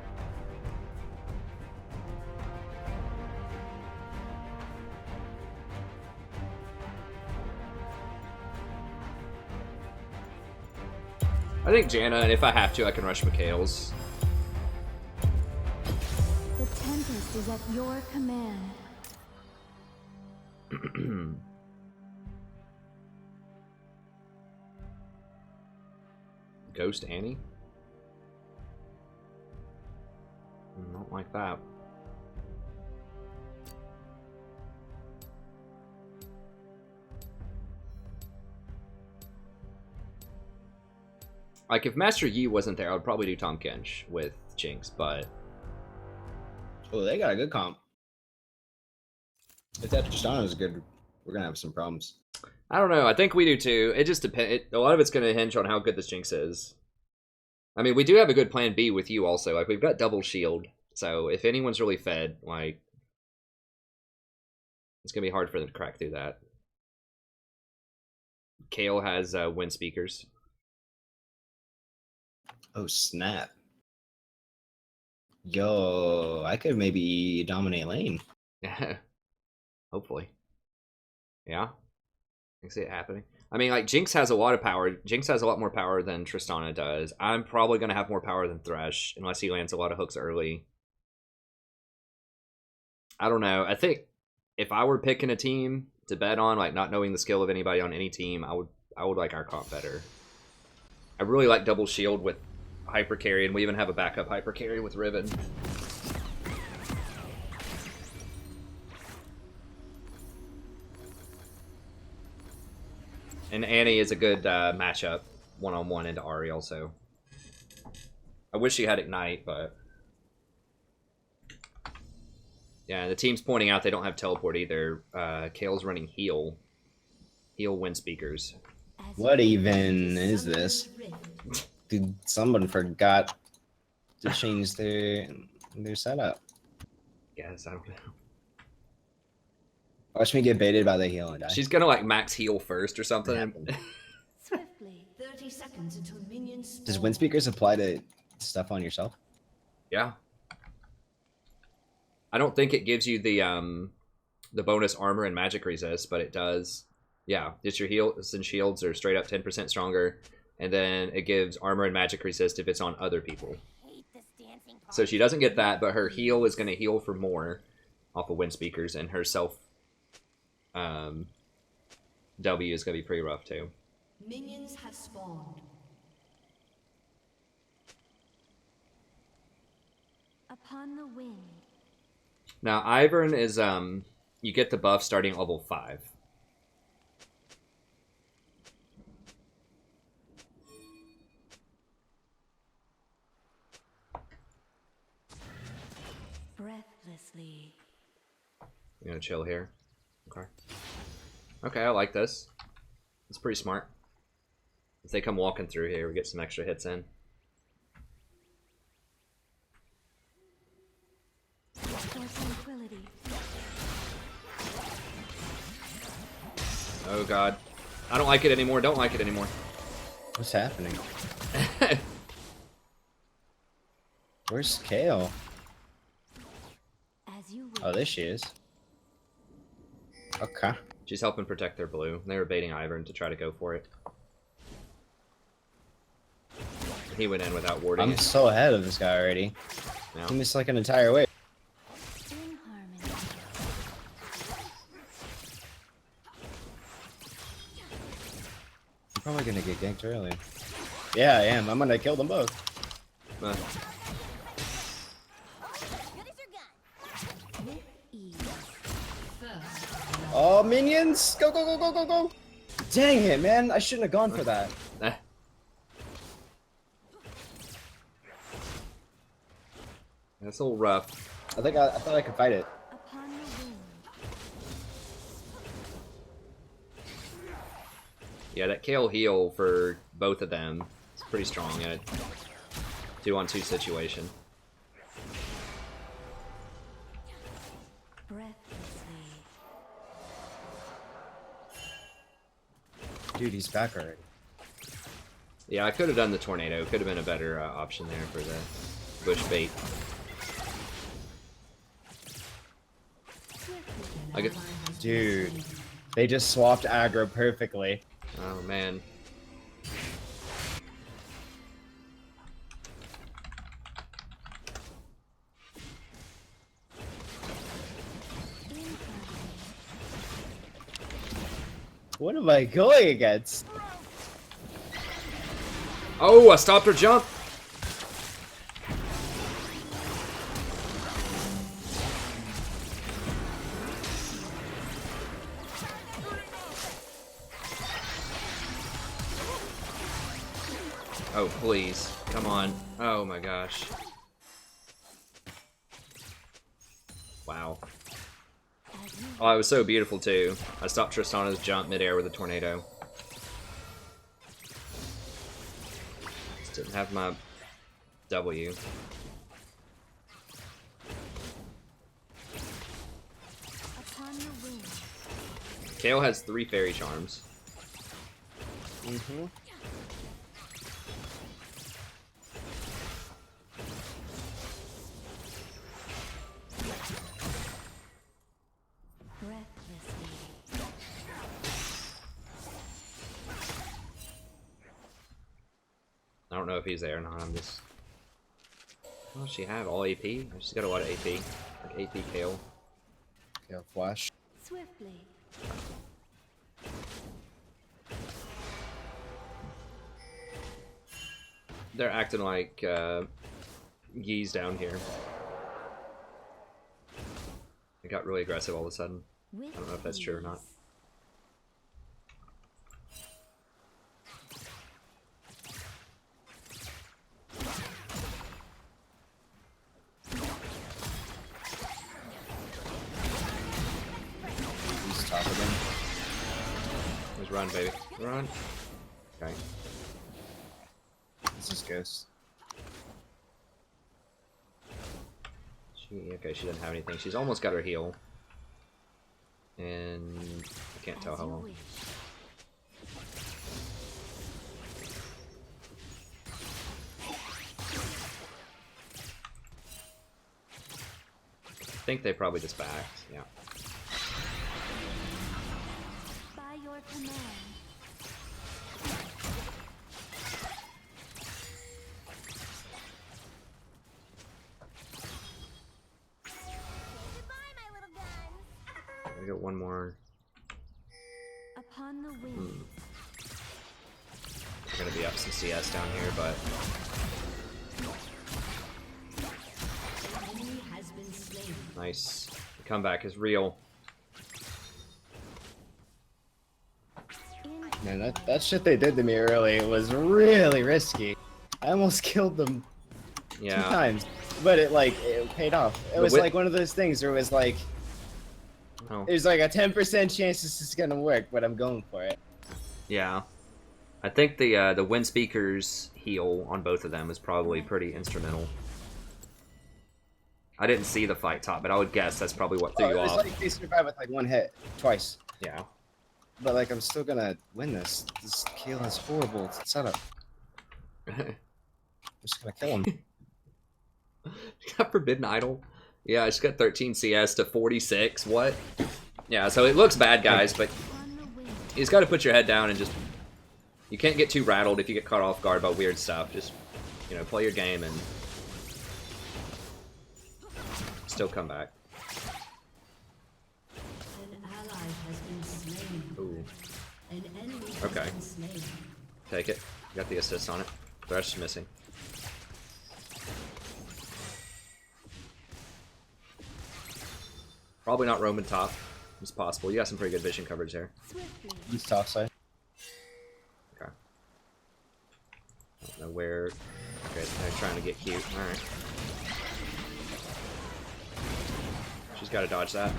I think Janna, and if I have to, I can rush Mikhail's. The Tempest is at your command. Ghost Annie? Not like that. Like, if Master Yi wasn't there, I would probably do Tahm Kench with Jinx, but... Oh, they got a good comp. If that Tristana is good, we're gonna have some problems. I don't know. I think we do too. It just depends. A lot of it's gonna hinge on how good this Jinx is. I mean, we do have a good plan B with you also. Like, we've got double shield, so if anyone's really fed, like, it's gonna be hard for them to crack through that. Kale has wind speakers. Oh snap! Yo, I could maybe dominate lane. Yeah. Hopefully. Yeah. I can see it happening. I mean, like, Jinx has a lot of power. Jinx has a lot more power than Tristana does. I'm probably going to have more power than Thresh, unless he lands a lot of hooks early. I don't know. I think if I were picking a team to bet on, like, not knowing the skill of anybody on any team, I would like our comp better. I really like double shield with hyper carry, and we even have a backup hyper carry with Riven. And Annie is a good matchup, one-on-one into Ahri also. I wish she had Ignite, but... Yeah, the team's pointing out they don't have Teleport either. Kale's running Heal. Heal wind speakers. What even is this? Dude, someone forgot to change their setup. Yes, I don't know. Watch me get baited by the heal and die. She's gonna like max heal first or something. Swiftly. 30 seconds until minions spawn. Does wind speakers apply to stuff on yourself? Yeah. I don't think it gives you the bonus armor and magic resist, but it does. Yeah, just your heals and shields are straight up 10% stronger, and then it gives armor and magic resist if it's on other people. So she doesn't get that, but her heal is going to heal for more off of wind speakers, and her self W is going to be pretty rough too. Minions have spawned. Upon the wind. Now Ivern is you get the buff starting at level 5. Breathlessly. You gonna chill here? Okay. Okay, I like this. It's pretty smart. If they come walking through here, we get some extra hits in. For tranquility. Oh god. I don't like it anymore. Don't like it anymore. What's happening? Where's Kale? As you Oh, there she is. Okay. She's helping protect their blue. They were baiting Ivern to try to go for it. He went in without warding I'm it. so ahead of this guy already. Yeah. He missed like an entire wave. probably gonna get ganked early. Yeah, I am. I'm gonna kill them both. Oh, minions! Go, go, go, go, go, go! Dang it, man! I shouldn't have gone for that. That's a little rough. I thought I could fight it. Yeah, that Kale heal for both of them is pretty strong in a 2-on-2 situation. Dude, he's back already. Yeah, I could have done the tornado. Could have been a better option there for the bush bait. Dude, they just swapped aggro perfectly. Oh man. What am I going against? Oh, I stopped her jump. Oh, please. Come on. Oh my gosh. Wow. Oh, it was so beautiful too. I stopped Tristana's jump midair with a tornado. Just didn't have my W. Kale has 3 fairy charms. Mm-hmm. I don't know if he's there or not. I'm just. Oh, she have all AP. She's got a lot of AP. Like AP Kale. Kale flash. Swiftly. They're acting like geese down here. They got really aggressive all of a sudden. I don't know if that's true or not. He's top of him. Just run, baby. Run. Okay. This is Ghost. Okay, she doesn't have anything. She's almost got her heal. And I can't tell how long. I think they probably just backed, yeah. By your command. I got one more. Upon the wind. We're gonna be up some CS down here, but nice. The comeback is real. Man, that shit they did to me early was really risky. I almost killed them 2 times, but it paid off. It was like one of those things where it was like, there's like a 10% chance this is gonna work, but I'm going for it. Yeah, I think the Wind Speaker's heal on both of them is probably pretty instrumental. I didn't see the fight top, but I would guess that's probably what threw you off. Like they survived with like 1 hit twice. Yeah. But like I'm still gonna win this. This Kale is horrible setup. I'm just gonna kill him. She got Forbidden Idol. Yeah, she's got 13 CS to 46. What? Yeah, so it looks bad, guys, but you just got to put your head down and just. You can't get too rattled if you get caught off guard by weird stuff. Just, play your game and still come back. An ally has been slain. Ooh. An enemy Okay. has been slain. Take it. Got the assist on it. The rest is missing. Probably not Roman top. It's possible. You got some pretty good vision coverage there. He's top side. Okay. I don't know where. Okay, they're trying to get cute. Alright. She's got to dodge that.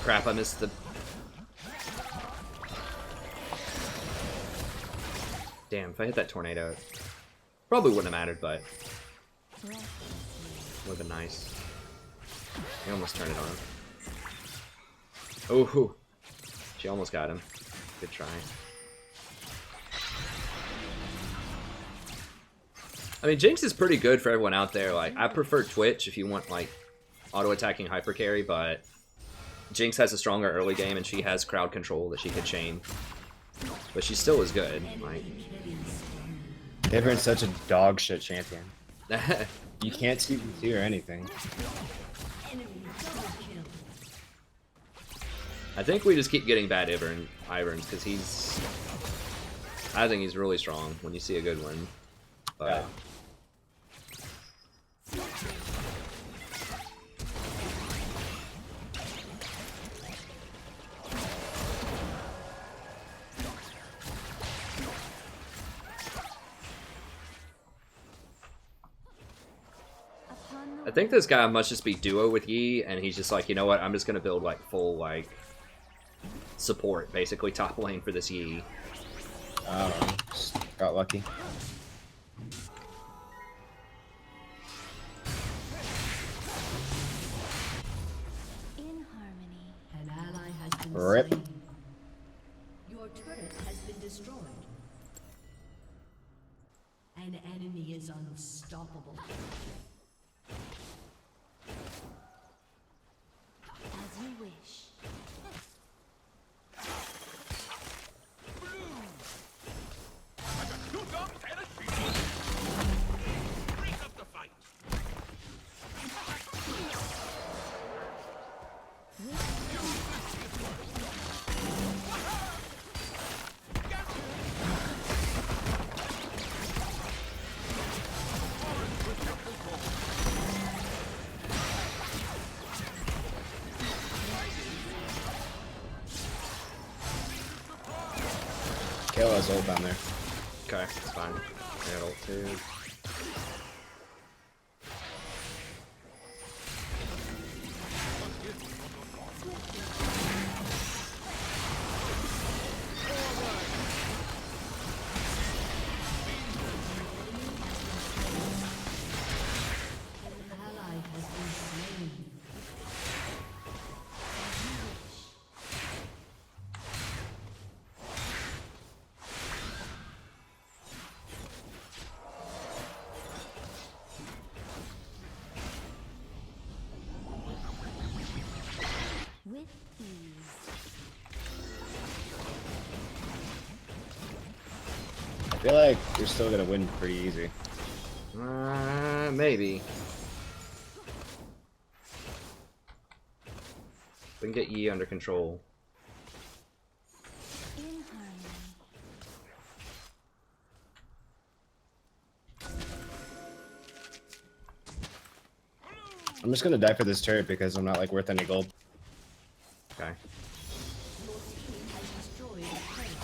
Crap, I missed the... Damn, if I hit that tornado, it probably wouldn't have mattered, but... Would have been nice. I almost turned it on. Oh, she almost got him. Good try. I mean, Jinx is pretty good for everyone out there. Like, I prefer Twitch if you want, like, auto-attacking hyper carry, but Jinx has a stronger early game, and she has crowd control that she could chain. But she still is good. Like, Ivern's such a dog shit champion. You can't CP2 or anything. I think we just keep getting bad Iverns, because he's... I think he's really strong when you see a good one. But... Yeah. I think this guy must just be duo with Yi, and he's just like, you know what, I'm just gonna build like full like support, basically top lane for this Yi. I don't know, just got lucky. In harmony. An ally has been Rip. slain. Your turret has been destroyed. An enemy is unstoppable. As you wish. Kill has ult down there. Okay, it's fine. I got ult too. An ally has been slain. With ease. I feel like you're still gonna win pretty easy. Maybe. We can get Yi under control. In harmony. I'm just gonna die for this turret because I'm not like worth any gold. Okay. Your team has destroyed a turret.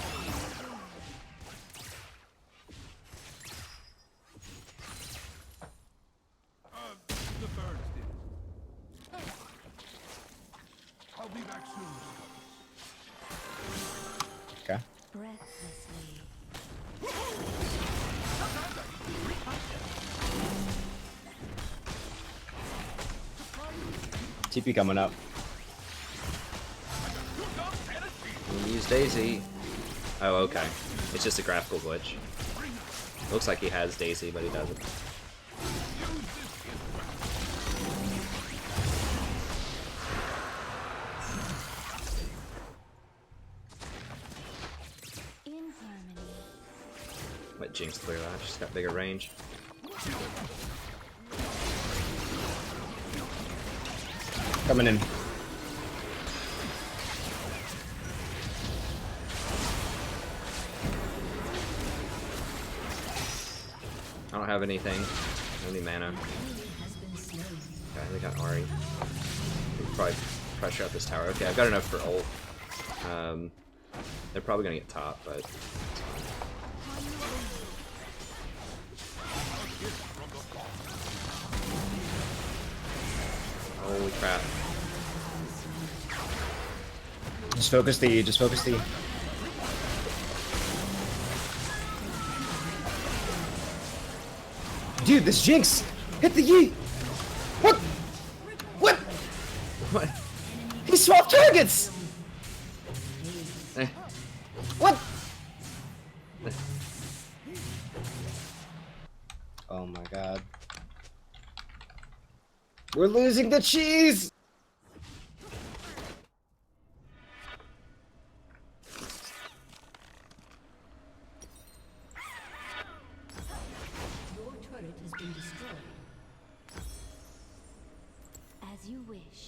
The birds did. I'll be back soon. Okay. Breathlessly. TP coming up. We'll use Daisy. Oh, okay. It's just a graphical glitch. Looks like he has Daisy, but he doesn't. In harmony. Let Jinx clear that. She's got bigger range. Coming in. I don't have anything. Any mana. Okay, they got Ari. Probably pressure out this tower. Okay, I've got enough for ult. They're probably gonna get top, but it's fine. Holy crap. Just focus the E, just focus the E. Dude, this Jinx! Hit the Yeet! What? What? What? He swapped targets! What? Oh my god. We're losing the cheese! Your turret has been destroyed. As you wish.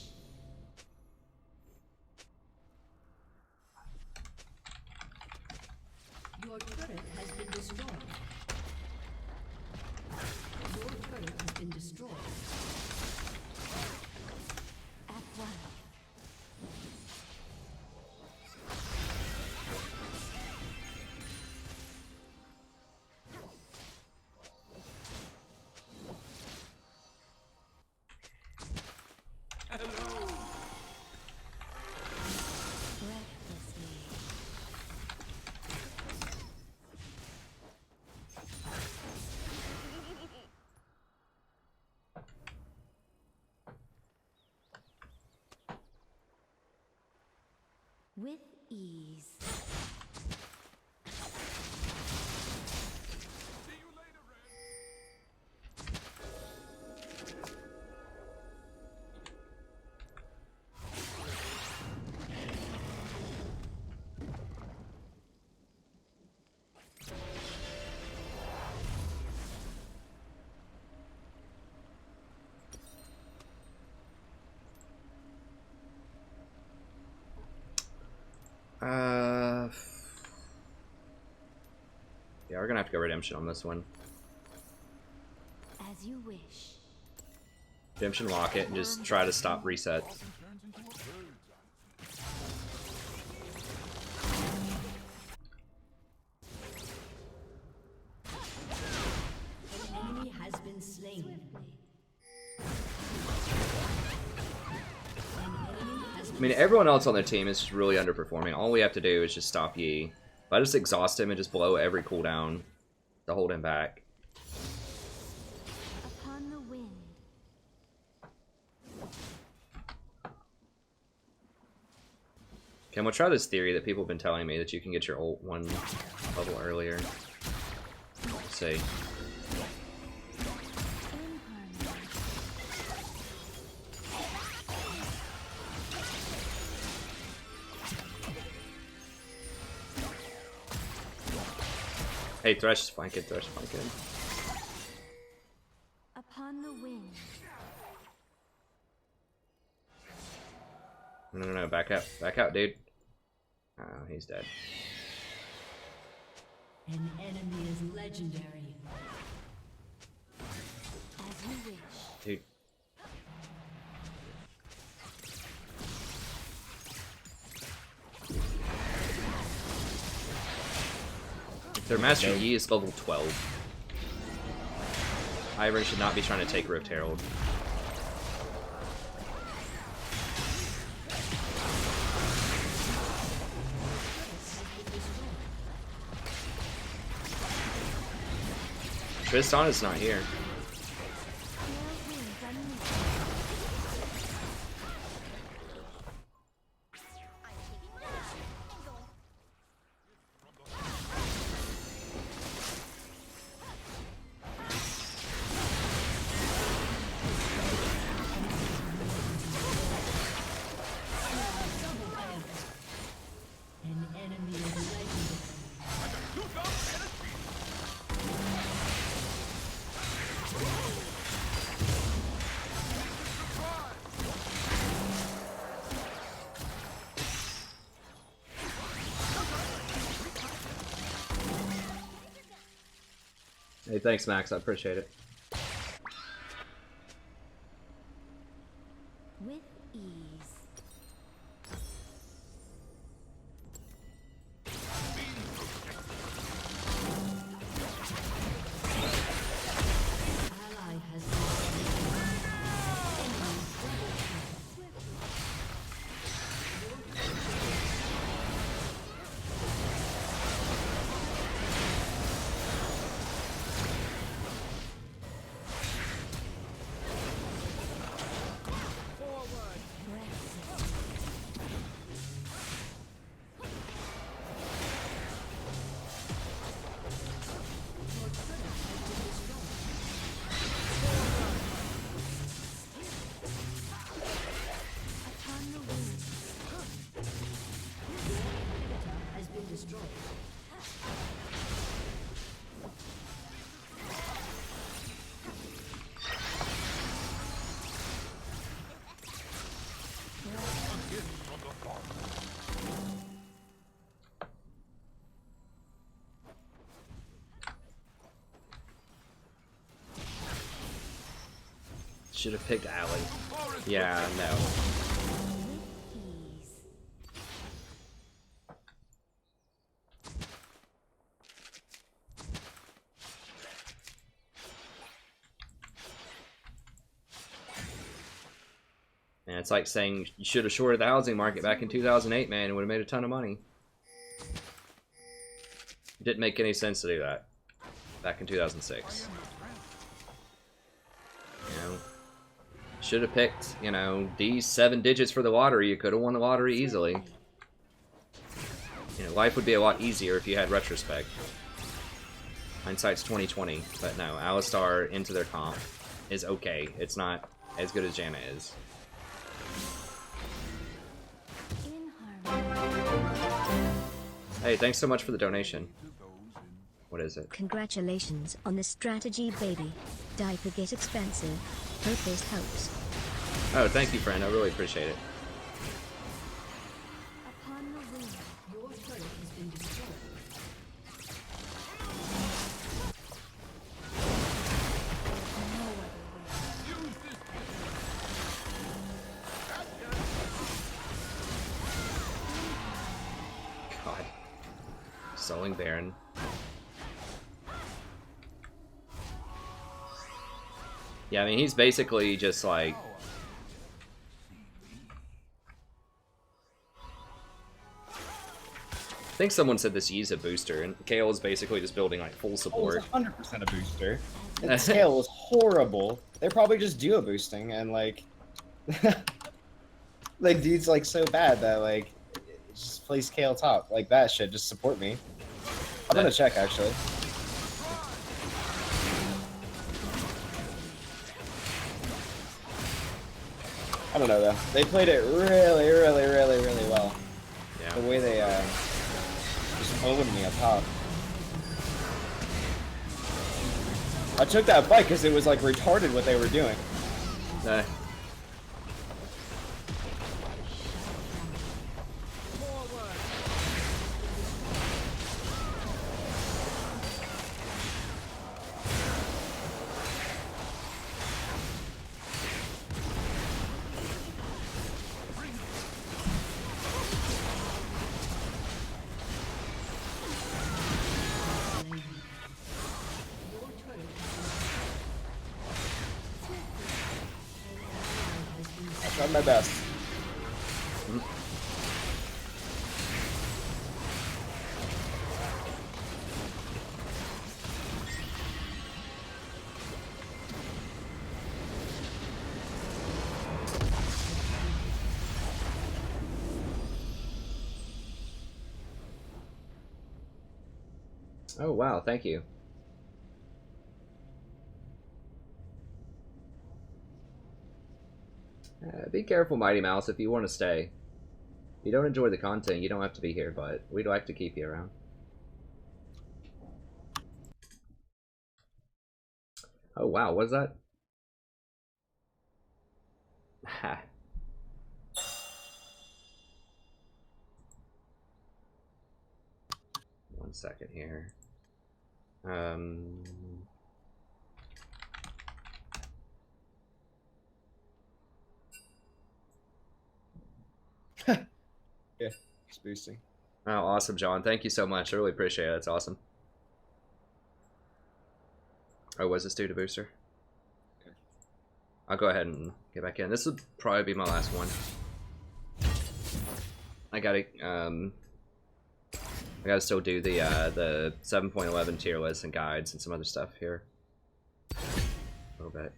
Your turret has been destroyed. Your turret has been destroyed. At one. Breathlessly. With ease. Yeah, we're gonna have to go redemption on this one. As you wish. Redemption lock it and just try to stop reset. An enemy has been slain. I mean, everyone else on their team is just really underperforming. All we have to do is just stop Yi. If I just exhaust him and just blow every cooldown to hold him back. Upon the wind. Okay, I'm gonna try this theory that people have been telling me that you can get your ult one level earlier. Let's see. Hey, Thresh is flanking, Thresh is flanking. Upon the wind. No, back out, dude. Oh, he's dead. An enemy is legendary. As you wish. Dude. Their Master Yi is level 12. Ivern should not be trying to take Rift Herald. Tristan is not here. An enemy is legendary. Hey, thanks, Max. I appreciate it. With ease. Ally has been destroyed. Should have picked Allie. Yeah, no. And it's like saying you should have shorted the housing market back in 2008, man. It would have made a ton of money. It didn't make any sense to do that back in 2006. You know, should have picked, you know, these 7 digits for the lottery. You could have won the lottery easily. You know, life would be a lot easier if you had retrospect. Hindsight's 20/20, but no, Alistar into their comp is okay. It's not as good as Janna is. Hey, thanks so much for the donation. What is it? Congratulations on the strategy, baby. Diaper get expensive. Hope this helps. Oh, thank you, friend. I really appreciate it. Upon the wing. Your turret has been destroyed. God. Sulling Baron. Yeah, I mean, he's basically just like... I think someone said this Yee's a booster, and Kale is basically just building like full support. It's 100% a booster. The scale is horrible. They're probably just duo boosting, and like... like, dude's like so bad that like... just plays Kale top. Like, that shit, just support me. I'm gonna check, actually. I don't know though. They played it really, really, really, really well. Yeah. The way they just owned me up top. I took that fight because it was like retarded what they were doing. I tried my best. Oh, wow, thank you. Be careful, Mighty Mouse, if you want to stay. If you don't enjoy the content, you don't have to be here, but we'd like to keep you around. Oh, wow, what is that? Ha. One second here. It's boosting. Oh, awesome, John. Thank you so much. I really appreciate it. That's awesome. Oh, was this due to booster? Okay. I'll go ahead and get back in. This would probably be my last one. I gotta still do the 7.11 tier list and guides and some other stuff here. A little bit.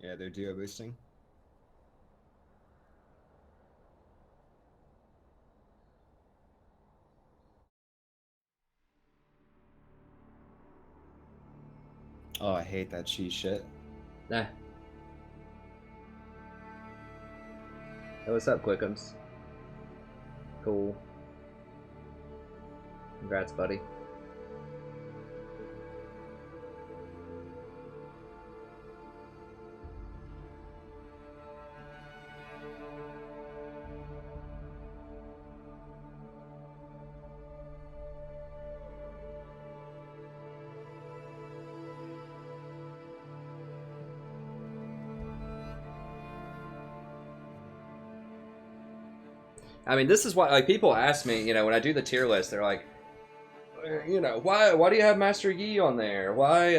Yeah, they're duo boosting. Oh, I hate that cheese shit. Nah. Hey, what's up, Quickums? Cool. Congrats, buddy. I mean, this is why, like, people ask me, you know, when I do the tier list, they're like, you know, why do you have Master Yi on there? Why,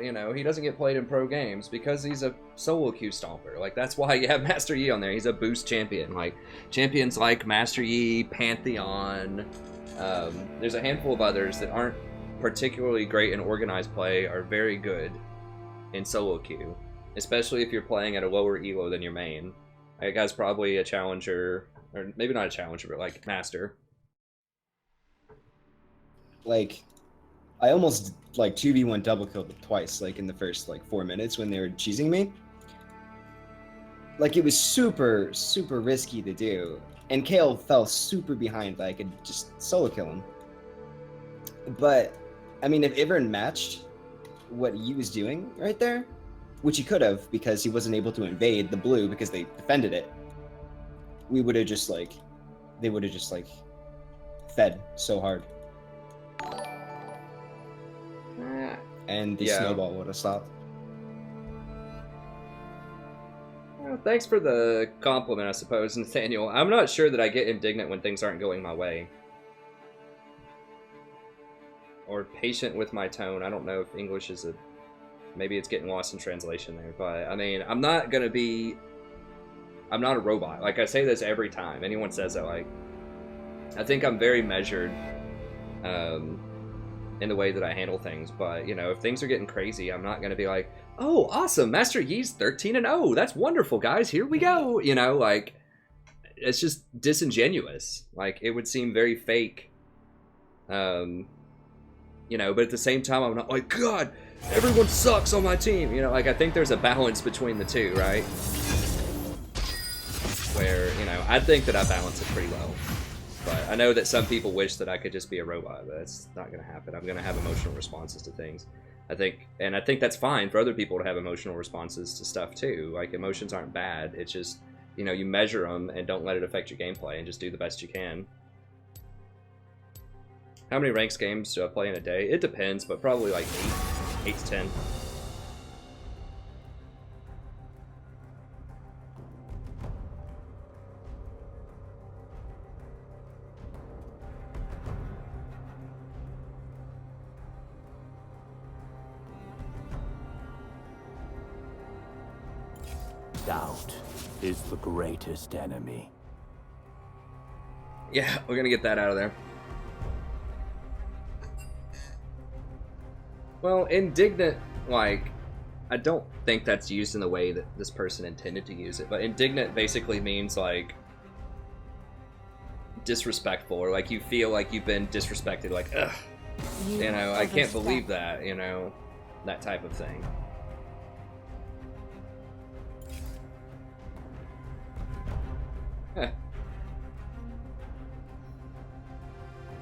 you know, he doesn't get played in pro games? Because he's a solo queue stomper. Like, that's why you have Master Yi on there. He's a boost champion. Like, champions like Master Yi, Pantheon, there's a handful of others that aren't particularly great in organized play, are very good in solo queue. Especially if you're playing at a lower elo than your main. That guy's probably a challenger, or maybe not a challenger, but like master. Like, I almost like 2v1 double killed them twice, like in the first like 4 minutes when they were cheesing me. Like, it was super, super risky to do. And Kale fell super behind that I could just solo kill him. But, I mean, if Ivern matched what he was doing right there, which he could have because he wasn't able to invade the blue because they defended it, we would have just like, they would have just like fed so hard. And the snowball would have stopped. Well, thanks for the compliment, I suppose, Nathaniel. I'm not sure that I get indignant when things aren't going my way. Or patient with my tone. I don't know if English is a... Maybe it's getting lost in translation there, but I mean, I'm not gonna be... I'm not a robot. Like, I say this every time anyone says that, like... I think I'm very measured in the way that I handle things, but, you know, if things are getting crazy, I'm not gonna be like, oh, awesome, Master Yi's 13-0, that's wonderful, guys, here we go, you know, like, it's just disingenuous. Like, it would seem very fake, you know, but at the same time, I'm not like, God, everyone sucks on my team, you know, like, I think there's a balance between the two, right? Where, you know, I think that I balance it pretty well. But I know that some people wish that I could just be a robot, but it's not going to happen. I'm going to have emotional responses to things. I think that's fine for other people to have emotional responses to stuff too. Like, emotions aren't bad. It's just, you know, you measure them and don't let it affect your gameplay and just do the best you can. How many ranks games do I play in a day? It depends, but probably like 8 to 10. Doubt is the greatest enemy. Yeah, we're gonna get that out of there. Well, indignant, like, I don't think that's used in the way that this person intended to use it, but indignant basically means, like, disrespectful, or like you feel like you've been disrespected, like, ugh, you know, I can't believe that, you know, that type of thing. I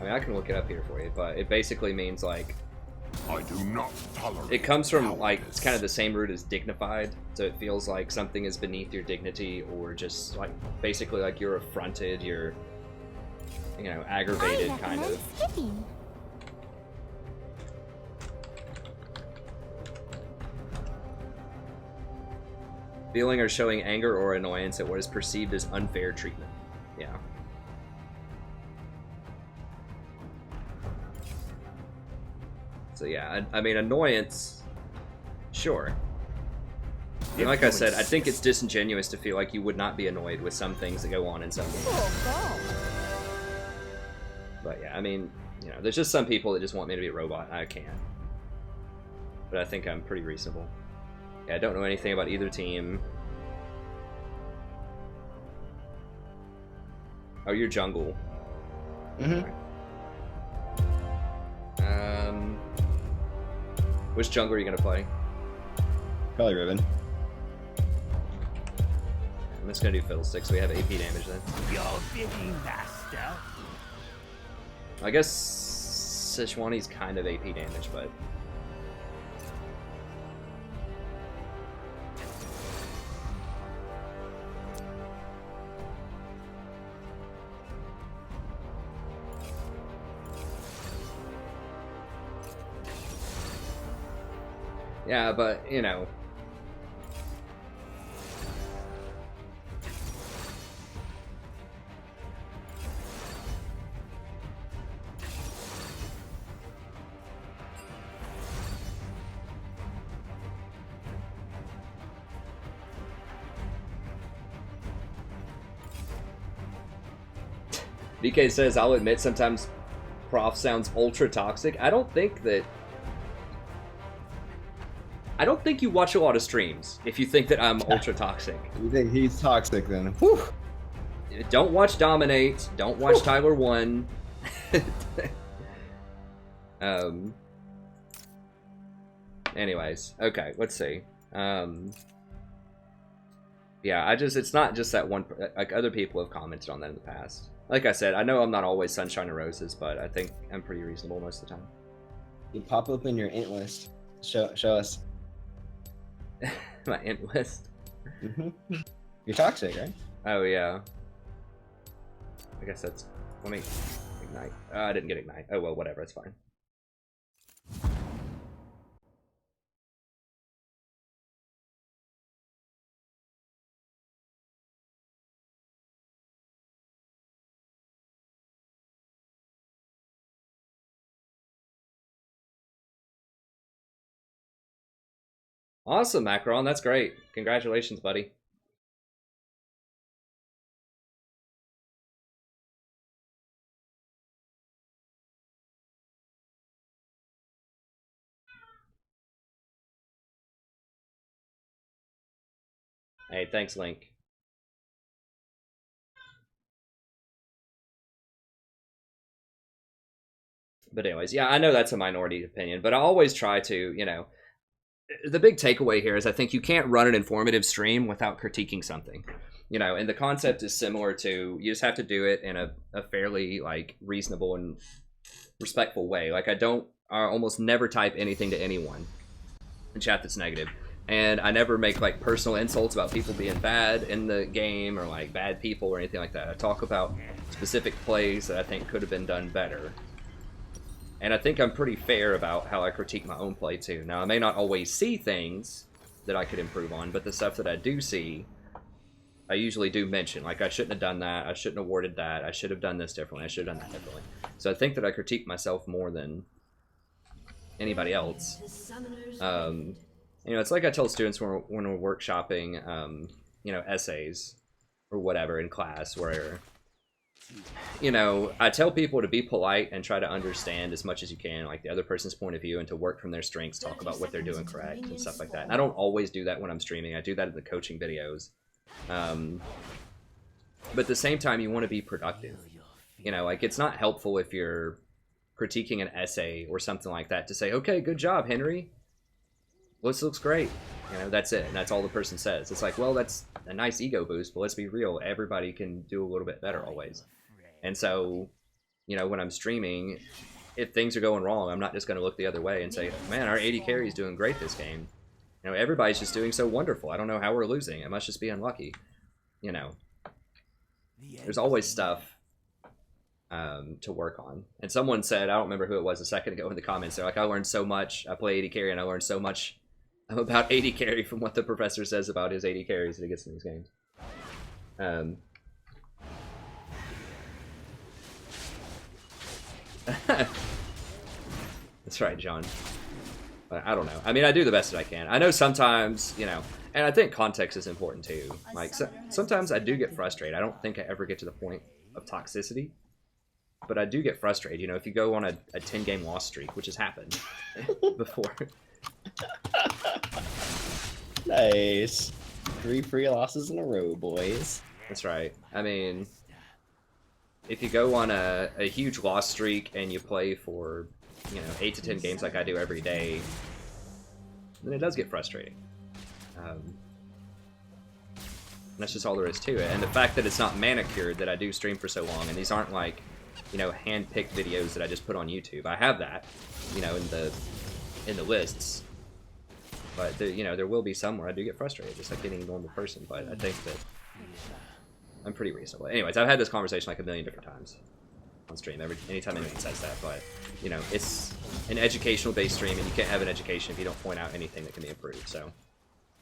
mean, I can look it up here for you, but it basically means, like, I do not tolerate. It comes from, like, it's kind of the same root as dignified, so it feels like something is beneath your dignity, or just, like, basically, like, you're affronted, you're, you know, aggravated, kind of. Skipping. Feeling or showing anger or annoyance at what is perceived as unfair treatment. Yeah. So yeah, I mean, annoyance, sure. And like I said, I think it's disingenuous to feel like you would not be annoyed with some things that go on in some games. But yeah, I mean, you know, there's just some people that just want me to be a robot. I can't. But I think I'm pretty reasonable. Yeah, I don't know anything about either team. Oh, you're jungle. Mm-hmm. Which jungle are you gonna play? Probably Ribbon. I'm just gonna do Fiddlesticks, so we have AP damage then. Your bidding, master. I guess Sejuani's kind of AP damage, but... Yeah, but, you know... BK says, I'll admit sometimes Prof sounds ultra toxic. I don't think you watch a lot of streams if you think that I'm ultra toxic. You think he's toxic then? Whew. Don't watch Dominate. Don't watch Tyler 1. Anyways, okay, let's see. Yeah, it's not just that one, like other people have commented on that in the past. Like I said, I know I'm not always sunshine and roses, but I think I'm pretty reasonable most of the time. You pop open your int list. Show us. My int list? Mm-hmm. You're toxic, right? Oh, yeah. I guess that's... Let me... Ignite. I didn't get Ignite. Oh, well, whatever. It's fine. Awesome, Macron. That's great. Congratulations, buddy. Hey, thanks, Link. But anyways, yeah, I know that's a minority opinion, but I always try to, you know, the big takeaway here is I think you can't run an informative stream without critiquing something, you know, and the concept is similar to, you just have to do it in a fairly, like, reasonable and respectful way. Like, I almost never type anything to anyone in chat that's negative. And I never make, like, personal insults about people being bad in the game or, like, bad people or anything like that. I talk about specific plays that I think could have been done better. And I think I'm pretty fair about how I critique my own play, too. Now, I may not always see things that I could improve on, but the stuff that I do see, I usually do mention. Like, I shouldn't have done that. I shouldn't have worded that. I should have done this differently. I should have done that differently. So I think that I critique myself more than anybody else. You know, it's like I tell students when we're workshopping, you know, essays or whatever in class where... You know, I tell people to be polite and try to understand as much as you can, like, the other person's point of view and to work from their strengths, talk about what they're doing correct and stuff like that. And I don't always do that when I'm streaming. I do that in the coaching videos. But at the same time, you want to be productive. You know, like, it's not helpful if you're critiquing an essay or something like that to say, okay, good job, Henry. This looks great. You know, that's it. And that's all the person says. It's like, well, that's a nice ego boost, but let's be real. Everybody can do a little bit better always. And so, you know, when I'm streaming, if things are going wrong, I'm not just going to look the other way and say, man, our AD carry is doing great this game. You know, everybody's just doing so wonderful. I don't know how we're losing. It must just be unlucky. You know, there's always stuff to work on. And someone said, I don't remember who it was a second ago in the comments, they're like, I learned so much. I play AD carry and I learned so much I'm about 80 carry from what the professor says about his 80 carries that he gets in these games. That's right, John. But I don't know. I mean, I do the best that I can. I know sometimes, you know, and I think context is important too. Like, sometimes I do get frustrated. I don't think I ever get to the point of toxicity, but I do get frustrated. You know, if you go on a 10-game loss streak, which has happened before. Nice. 3 free losses in a row, boys. That's right. I mean, if you go on a huge loss streak and you play for, you know, 8 to 10 games like I do every day, then it does get frustrating. That's just all there is to it. And the fact that it's not manicured, that I do stream for so long, and these aren't like, you know, hand-picked videos that I just put on YouTube. I have that, you know, in the lists. But there, you know, there will be some where I do get frustrated, just like any normal person. But I think that I'm pretty reasonable. Anyways, I've had this conversation like a million different times on stream. Anytime anyone says that, but you know, it's an educational-based stream, and you can't have an education if you don't point out anything that can be improved. So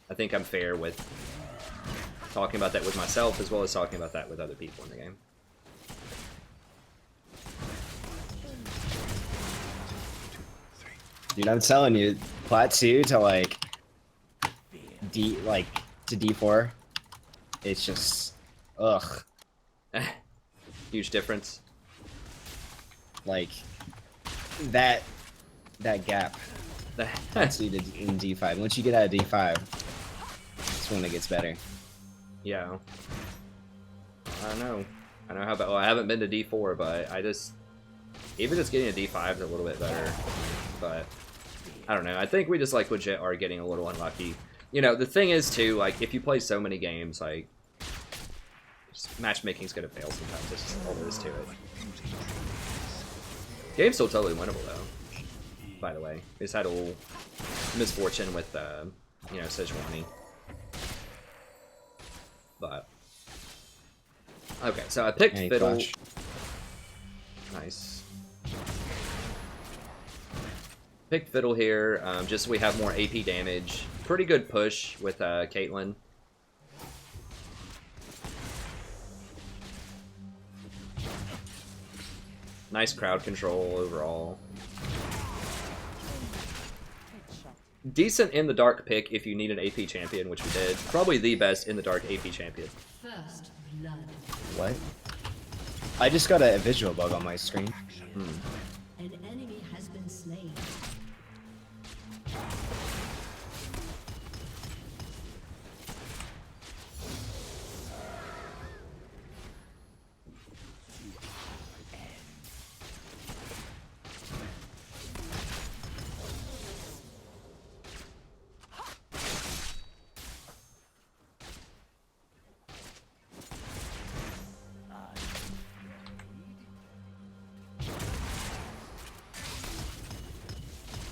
I think I'm fair with talking about that with myself as well as talking about that with other people in the game. Dude, I'm telling you, Plat 2 to like D4, it's just ugh. Huge difference. Like that gap. That's needed in D5. Once you get out of D5, that's when it gets better. Yeah. I don't know. I know how about. Well, I haven't been to D4, but I just even just getting a D5 is a little bit better. But I don't know. I think we just like legit are getting a little unlucky. You know, the thing is too, like if you play so many games, like matchmaking's gonna fail sometimes. That's just all there is to it. Game's still totally winnable though. By the way, we just had a little misfortune with you know, Sejuani. But okay, so I picked Fiddle. Flash. Nice. Picked Fiddle here, just so we have more AP damage. Pretty good push with Caitlyn. Nice crowd control overall. Decent in the dark pick if you need an AP champion, which we did. Probably the best in the dark AP champion. First blood. What? I just got a visual bug on my screen. An enemy has been slain.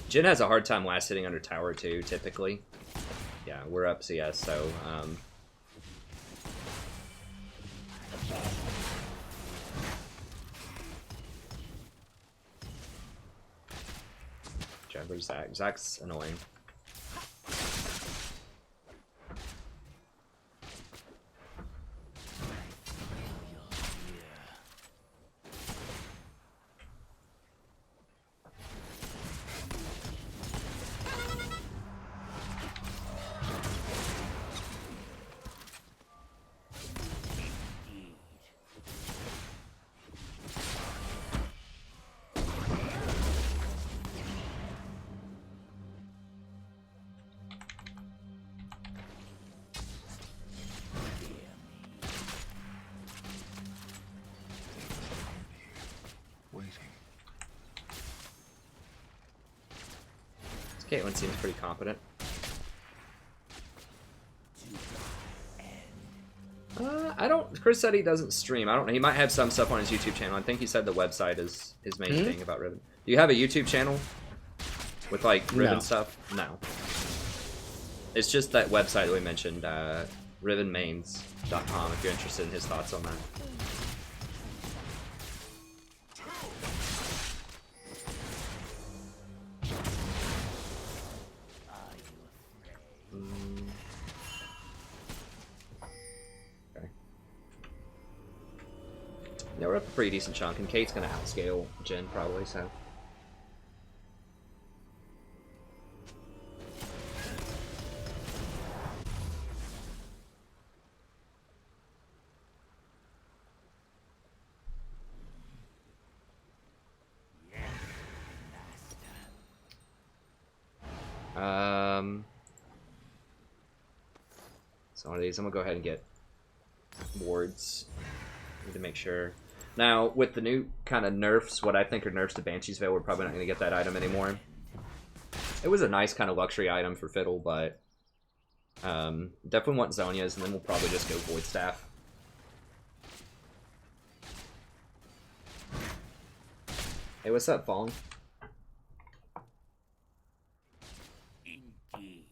Jhin has a hard time last hitting under tower too, typically. Yeah, we're up CS, so where's Zach? Zach's annoying. Caitlyn seems pretty competent. I don't. Chris said he doesn't stream. I don't know. He might have some stuff on his YouTube channel. I think he said the website is his main thing about Riven. Do you have a YouTube channel with like Riven stuff? No. It's just that website that we mentioned, rivenmains.com. If you're interested in his thoughts on that. Yeah, we're up a pretty decent chunk, and Kate's gonna outscale Jen probably, so. So one of these, I'm gonna go ahead and get wards. Need to make sure. Now, with the new kind of nerfs, what I think are nerfs to Banshee's Veil, we're probably not gonna get that item anymore. It was a nice kind of luxury item for Fiddle, but definitely want Zhonya's, and then we'll probably just go Void Staff. Hey, what's up, Fong? Indeed.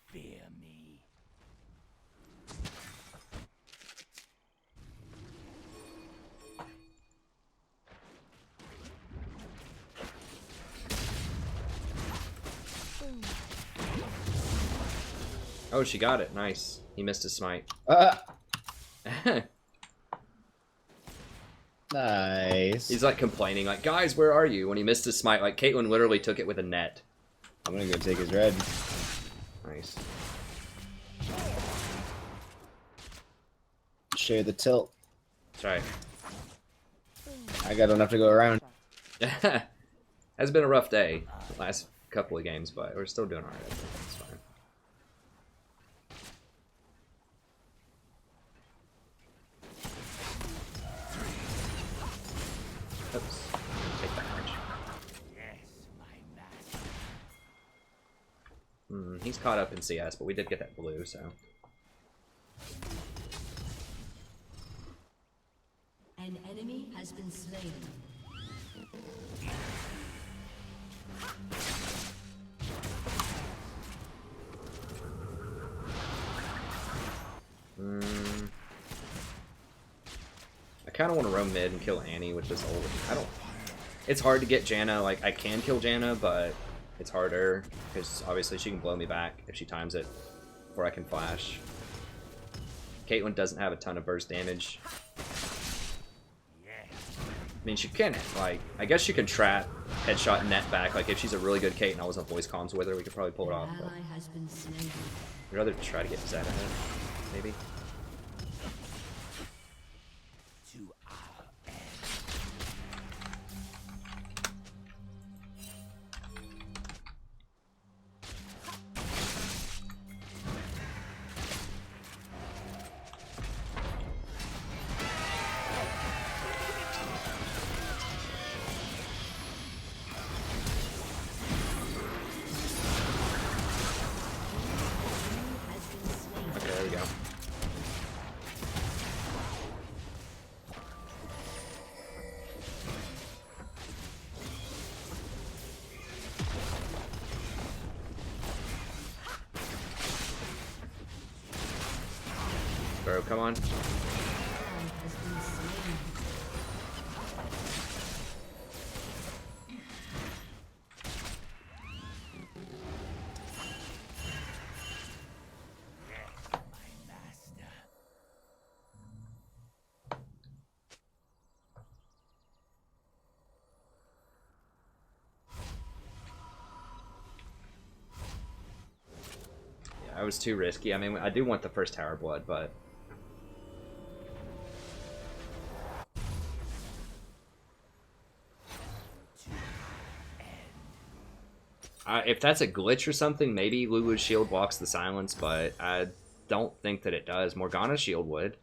Fear me. Oh, she got it. Nice. He missed his smite. Nice. He's like complaining, like, guys, where are you? When he missed his smite, like, Caitlyn literally took it with a net. I'm gonna go take his red. Nice. Share the tilt. That's right. I got enough to go around. Has been a rough day, the last couple of games, but we're still doing alright. I think it's fine. Oops. Take that much. He's caught up in CS, but we did get that blue, so. An enemy has been slain. I kind of want to roam mid and kill Annie, which is old. It's hard to get Janna. Like, I can kill Janna, but it's harder because obviously she can blow me back if she times it before I can flash. Caitlyn doesn't have a ton of burst damage. I mean, she can, like, I guess she can trap, headshot, net back. Like, if she's a really good Kate and I was on voice comms with her, we could probably pull it off. But I'd rather try to get Zed ahead, maybe. Bro, come on. Yeah, I was too risky. I mean, I do want the first Tower Blood, but if that's a glitch or something, maybe Lulu's shield blocks the silence, but I don't think that it does. Morgana's shield would.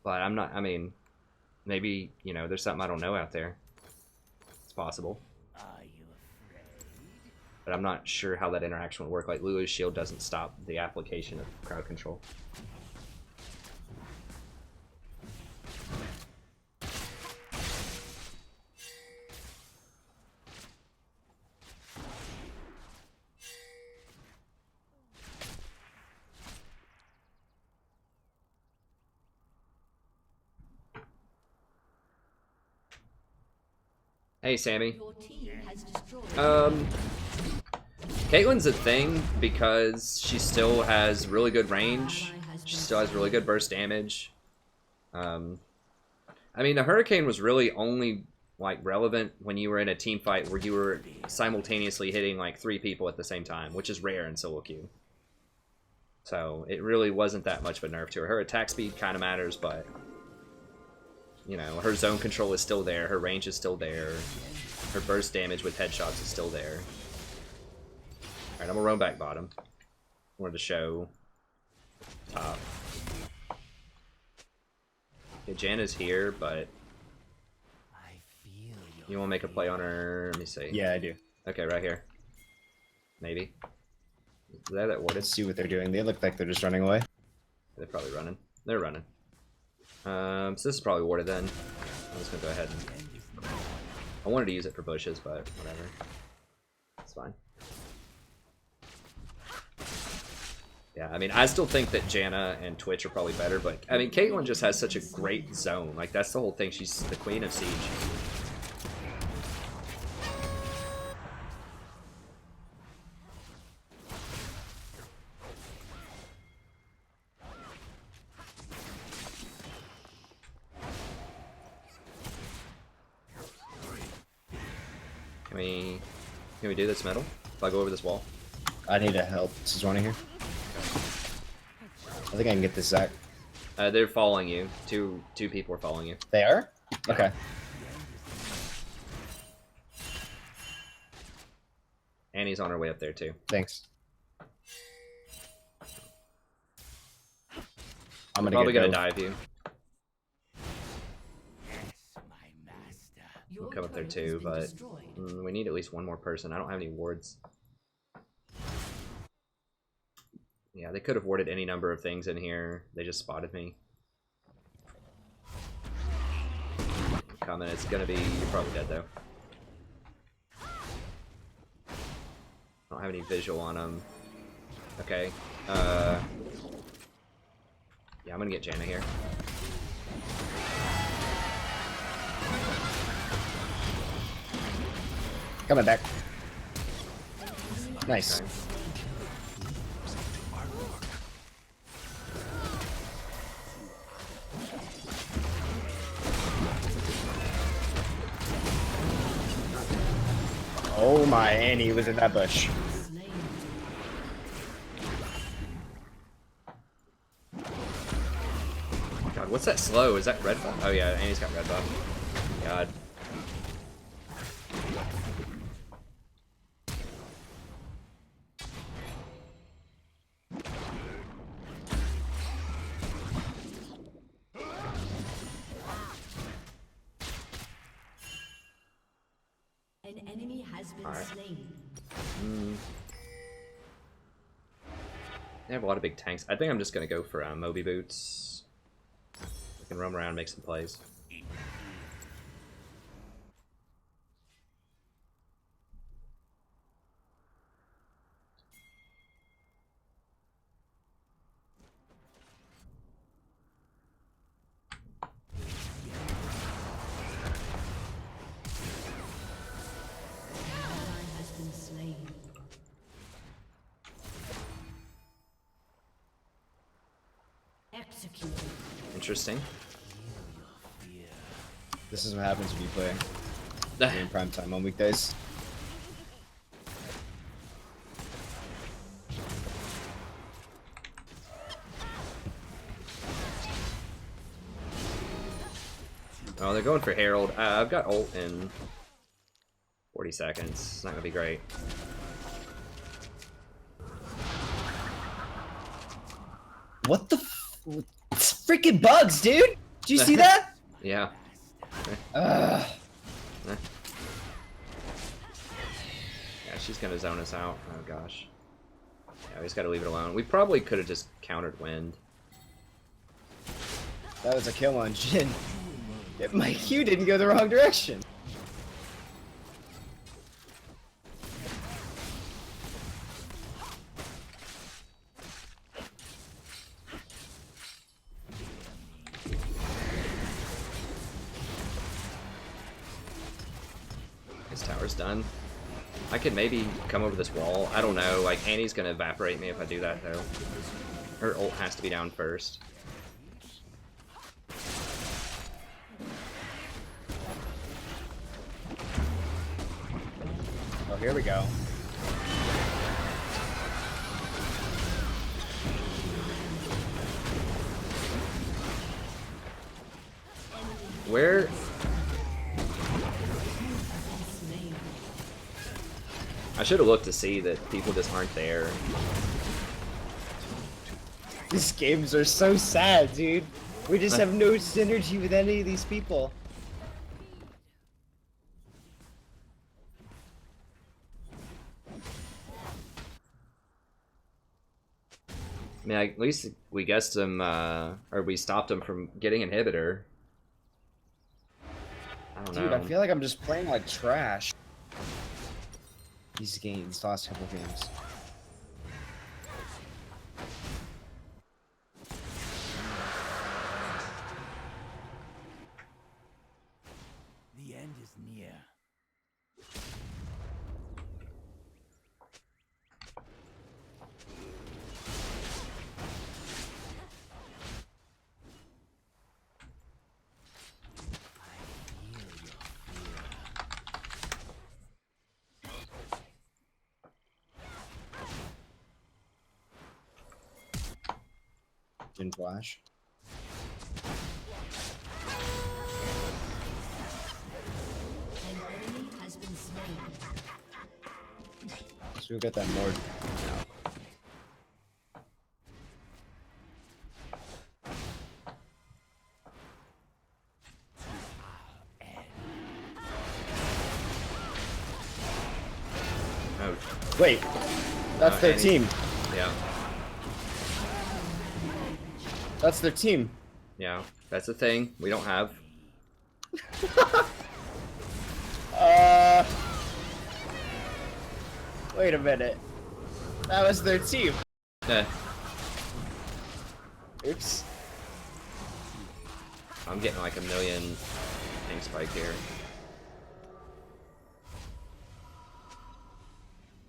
But I'm not, I mean, maybe, you know, there's something I don't know out there. It's possible. Are you afraid? But I'm not sure how that interaction would work. Like, Lulu's shield doesn't stop the application of crowd control. Hey, Sammy. Your team has destroyed. Caitlyn's a thing because she still has really good range. She still has really good burst damage. I mean, the Hurricane was really only like relevant when you were in a team fight where you were simultaneously hitting like 3 people at the same time, which is rare in solo queue. So it really wasn't that much of a nerf to her. Her attack speed kind of matters, but you know, her zone control is still there, her range is still there, her burst damage with headshots is still there. Alright, I'm gonna roam back bottom. Wanted to show top. Okay, Janna's here, but you want to make a play on her? Let me see. Yeah, I do. Okay, right here. Maybe. Is that warded? Let's see what they're doing. They look like they're just running away. They're probably running. They're running. So this is probably warded then. I'm just gonna go ahead and... I wanted to use it for bushes, but whatever. It's fine. Yeah, I mean, I still think that Janna and Twitch are probably better, but I mean, Caitlyn just has such a great zone. Like, that's the whole thing. She's the queen of Siege. Can we do this metal? If I go over this wall? I need to help. This is running here. I think I can get this, Zach. They're following you. Two people are following you. They are? Okay. Annie's on her way up there too. Thanks. I'm probably gonna dive you. We'll come up there too, but we need at least one more person. I don't have any wards. Yeah, they could have warded any number of things in here. They just spotted me. Coming, it's gonna be... You're probably dead though. I don't have any visual on them. Okay. Yeah, I'm gonna get Janna here. Coming back. Nice. Okay. Oh my, Annie was in that bush. God, what's that slow? Is that red buff? Oh yeah, Annie's got red buff. God. An enemy has been slain. They have a lot of big tanks. I think I'm just gonna go for Moby Boots. We can roam around and make some plays. Interesting. This is what happens when you play in prime time on weekdays. Oh, they're going for Herald. I've got ult in 40 seconds. It's not gonna be great. What the It's freaking bugs, dude! Did you see that? Yeah. Yeah, she's gonna zone us out. Oh gosh. Yeah, we just gotta leave it alone. We probably could have just countered wind. that was a kill on Jhin. My Q didn't go the wrong direction. His tower's done. I could maybe come over this wall. I don't know. Like, Annie's gonna evaporate me if I do that, though. Her ult has to be down first. Oh, here we go. Where? I should have looked to see that people just aren't there. These games are so sad, dude. We just have no synergy with any of these people. I mean, at least we guessed them, or we stopped them from getting inhibitor. I don't know. Dude, I feel like I'm just playing like trash. These last couple games. The end is near. In flash. An enemy has been slain. So we'll get that more. Oh. Wait, that's their Annie. team. Yeah. That's their team. Yeah, that's the thing we don't have. Wait a minute. That was their team. Oops. I'm getting like a million ping spike here.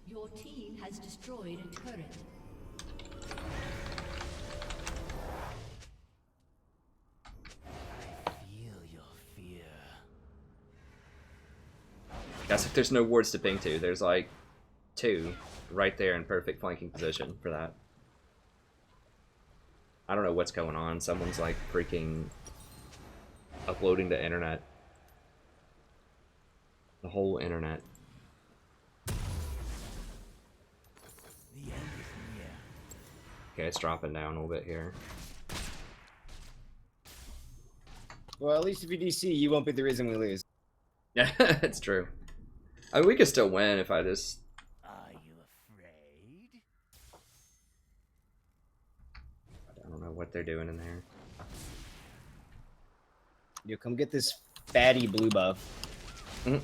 Your team has destroyed a turret. That's like there's no wards to ping to. There's like 2 right there in perfect flanking position for that. I don't know what's going on. Someone's like freaking uploading the internet. The whole internet. Okay, it's dropping down a little bit here. Well, at least if you DC, you won't be the reason we lose. Yeah, it's true. I mean, we could still win if I just... Are you afraid? I don't know what they're doing in there. You come get this fatty blue buff. Mm-hmm.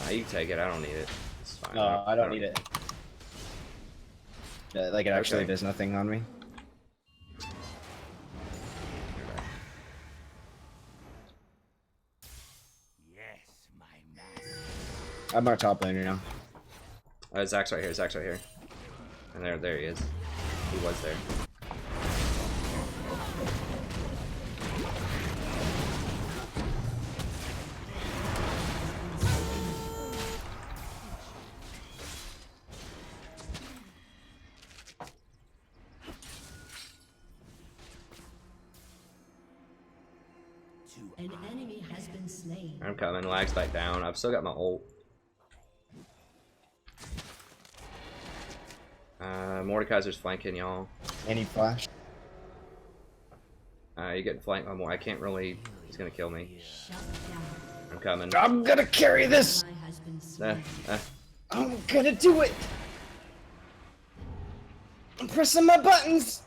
Nah, you can take it. I don't need it. It's fine. No, I don't need it. Like it actually Okay. does nothing on me. Yes, my master. I'm our top laner now. Zach's right here. Zach's right here. And there he is. He was there. An enemy has been slain. I'm coming. Lags back down. I've still got my ult. Mordekaiser's flanking y'all. Any flash? You getting flanked by more. I can't really. He's gonna kill me. Shut down. I'm coming. I'm gonna carry this! Ally has been slain. I'm gonna do it! I'm pressing my buttons!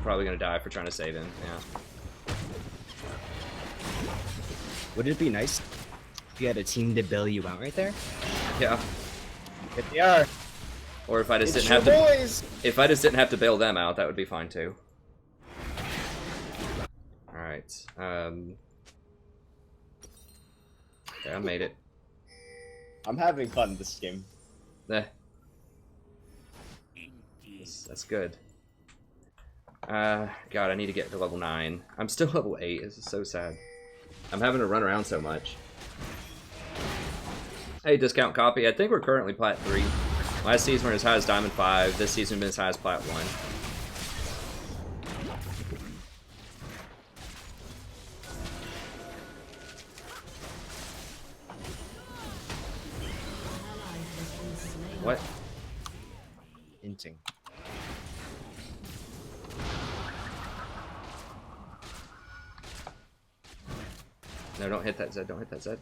Probably gonna die for trying to save him. Yeah. Would it be nice if you had a team to bail you out right there? Yeah. If they are. Or if I just It's didn't have your to. boys. If I just didn't have to bail them out, that would be fine too. Alright. Okay, I made it. I'm having fun this game. That's good. God, I need to get to level 9. I'm still level 8. This is so sad. I'm having to run around so much. Hey, discount copy. I think we're currently plat 3. Last season we were as high as diamond 5. This season we've been as high as plat 1. What? Hinting. No, don't hit that Zed. Don't hit that Zed.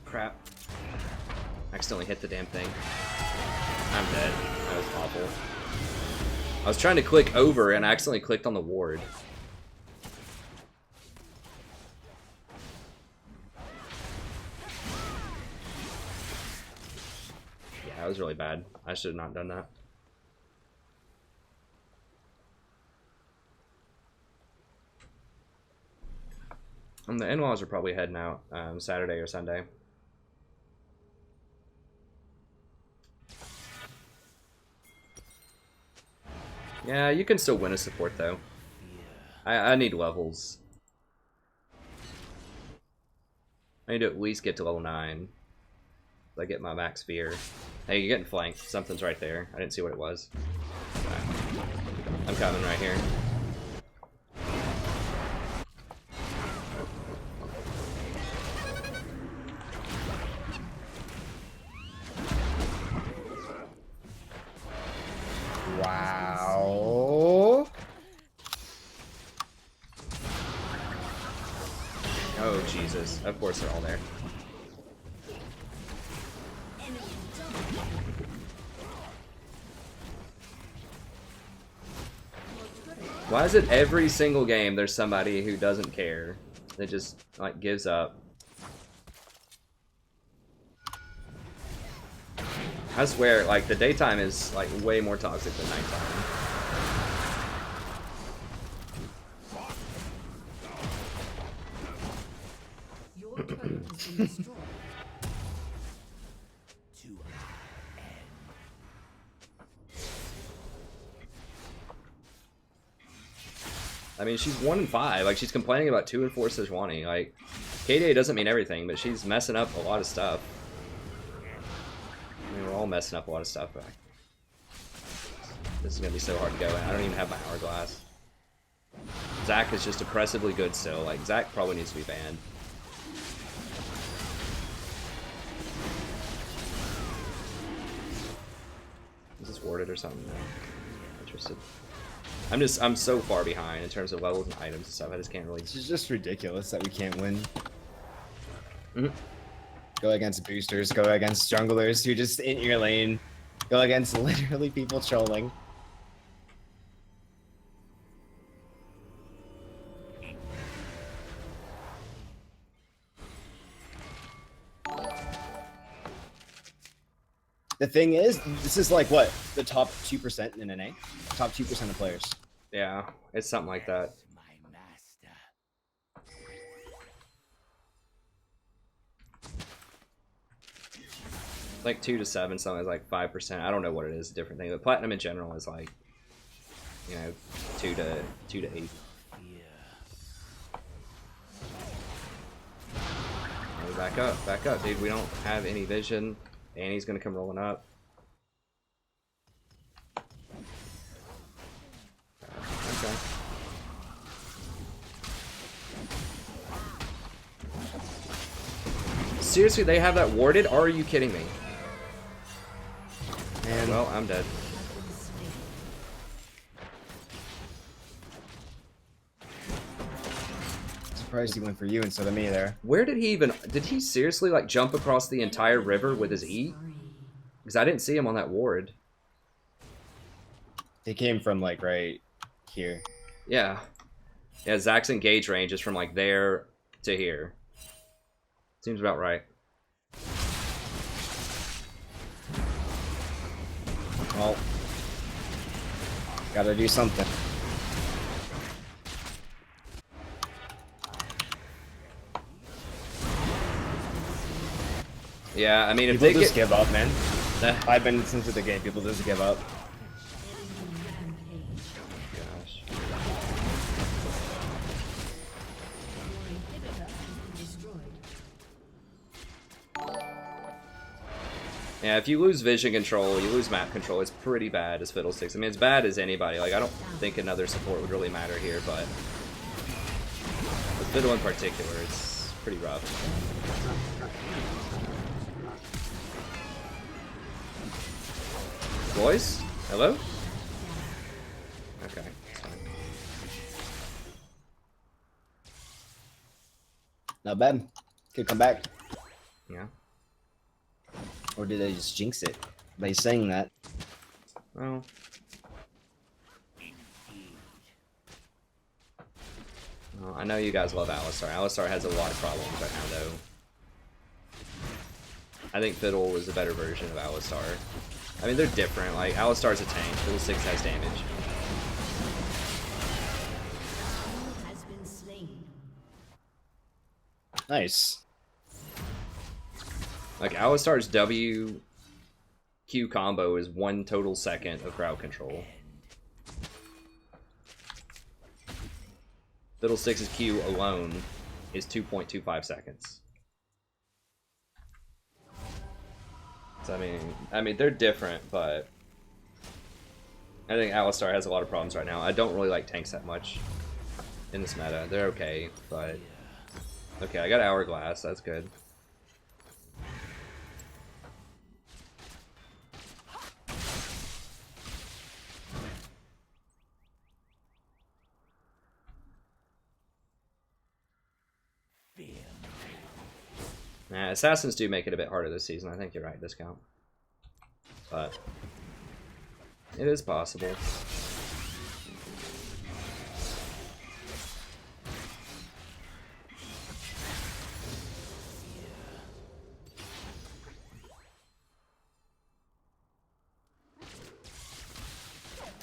Crap. Accidentally hit the damn thing. I'm dead. That was awful. I was trying to click over and I accidentally clicked on the ward. Yeah, that was really bad. I should have not done that. And the in-laws are probably heading out Saturday or Sunday. Yeah, you can still win a support though. I need levels. I need to at least get to level 9. I get my max fear. Hey, you're getting flanked. Something's right there. I didn't see what it was. I'm coming right here. Wow. Oh, Jesus. Of course they're all there. Why is it every single game there's somebody who doesn't care? That just, like, gives up. I swear, like, the daytime is, like, way more toxic than nighttime. Your turret has been destroyed. I mean, she's 1 and 5. Like, she's complaining about 2 and 4 Sejuani. Like, KDA doesn't mean everything, but she's messing up a lot of stuff. I mean, we're all messing up a lot of stuff. But this is gonna be so hard to go in. I don't even have my hourglass. Zac is just oppressively good still. Like, Zac probably needs to be banned. Is this warded or something? No. Interested. I'm so far behind in terms of levels and items and stuff. I just can't really. It's just ridiculous that we can't win. Mm-hmm. Go against boosters, go against junglers who just in your lane, go against literally people trolling. The thing is, this is like what? The top 2% in NA? Top 2% of players. Yeah, it's something like that. Like 2 to 7, something is like 5%. I don't know what it is, different thing. But platinum in general is like, you know, 2 to 8. Oh, back up, dude. We don't have any vision. Annie's gonna come rolling up. Okay. Seriously, they have that warded? Are you kidding me? Man. Well, I'm dead. surprised he went for you instead of me there. Where did he even... Did he seriously, like, jump across the entire river with his E? Because I didn't see him on that ward. He came from, like, right here. Yeah. Yeah, Zach's engage range is from, like, there to here. Seems about right. Well, gotta do something. Yeah, I mean, if people they just give up, man. 5 minutes into the game, people just give up. Gosh. Yeah, if you lose vision control, you lose map control, it's pretty bad as Fiddlesticks. I mean, it's bad as anybody. Like, I don't think another support would really matter here, but with Fiddle in particular, it's pretty rough. Boys? Hello? Okay. Not bad. Could come back. Yeah. Or did they just jinx it by saying that? Well. Well, I know you guys love Alistar. Alistar has a lot of problems right now, though. I think Fiddle was a better version of Alistar. I mean, they're different. Like, Alistar's a tank. Fiddlesticks has damage. Nice. Like, Alistar's W Q combo is 1 total second of crowd control. Fiddlesticks' Q alone is 2.25 seconds. So, I mean, they're different, but I think Alistar has a lot of problems right now. I don't really like tanks that much in this meta. They're okay, but okay, I got Hourglass. That's good. Nah, Assassins do make it a bit harder this season. I think you're right, Discount. But it is possible.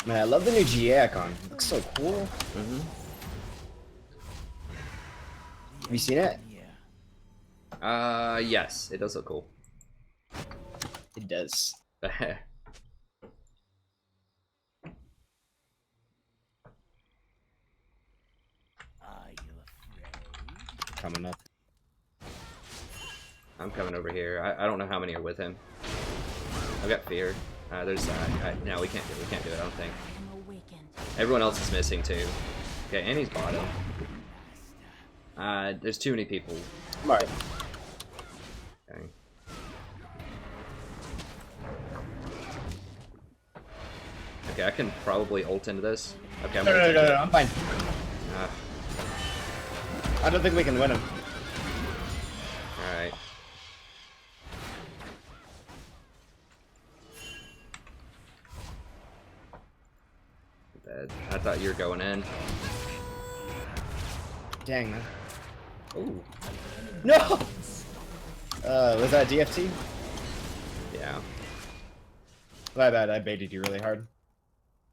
Man, I love the new GA icon. It looks so cool. Mm-hmm. Have you seen it? Yes, it does look cool. It does. Coming up. I'm coming over here. I don't know how many are with him. I've got Fear. There's no, we can't do it. I don't think. Everyone else is missing too. Okay, and he's bottom. There's too many people. Alright. Okay. Okay, I can probably ult into this. Okay, I'm no, I'm fine. I don't think we can win him. Alright. I thought you were going in. Dang, man. Ooh. No! Was that DFT? Yeah. My bad, I baited you really hard.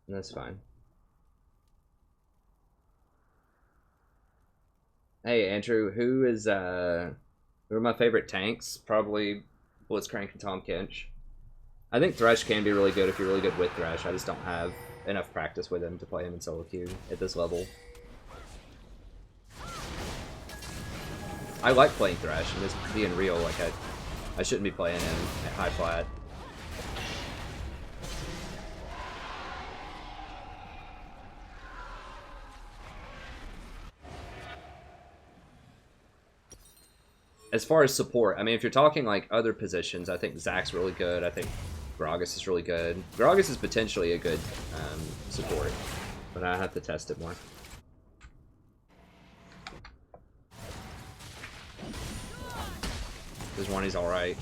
That's fine. Hey, Andrew, who are my favorite tanks? Probably Blitzcrank and Tom Kench. I think Thresh can be really good if you're really good with Thresh. I just don't have enough practice with him to play him in solo queue at this level. I like playing Thresh, and this being real, like I shouldn't be playing him at high plat. As far as support, I mean, if you're talking like other positions, I think Zach's really good. I think Gragas is really good. Gragas is potentially a good support, but I have to test it more. There's one, he's alright.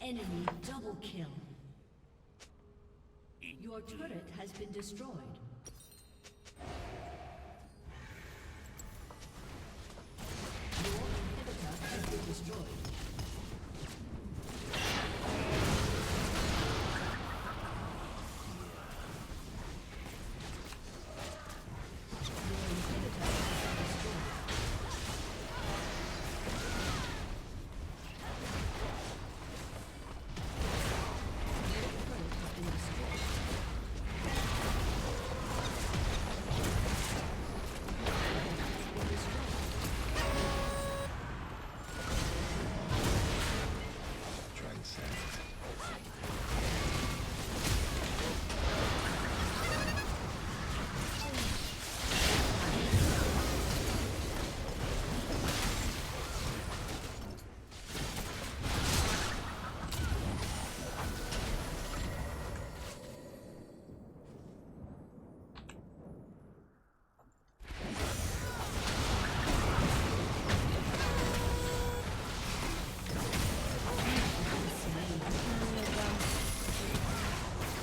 Enemy double kill. Your turret has been destroyed. Your inhibitor has been destroyed.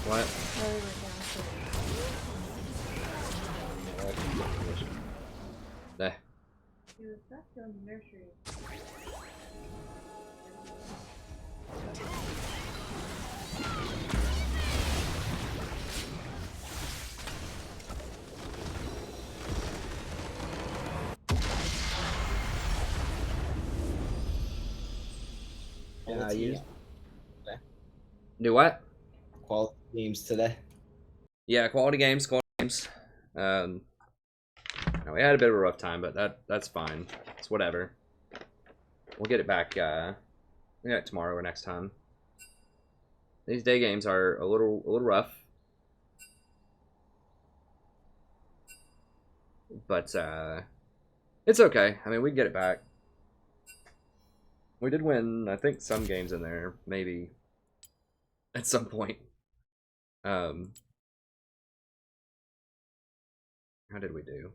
What? There. He was stuck in the nursery. Do what? Quality games today. Yeah, quality games, quality games. We had a bit of a rough time, but that's fine. It's whatever. We'll get it back tomorrow or next time. These day games are a little rough. But it's okay. I mean, we can get it back. We did win, I think, some games in there, maybe at some point. How did we do?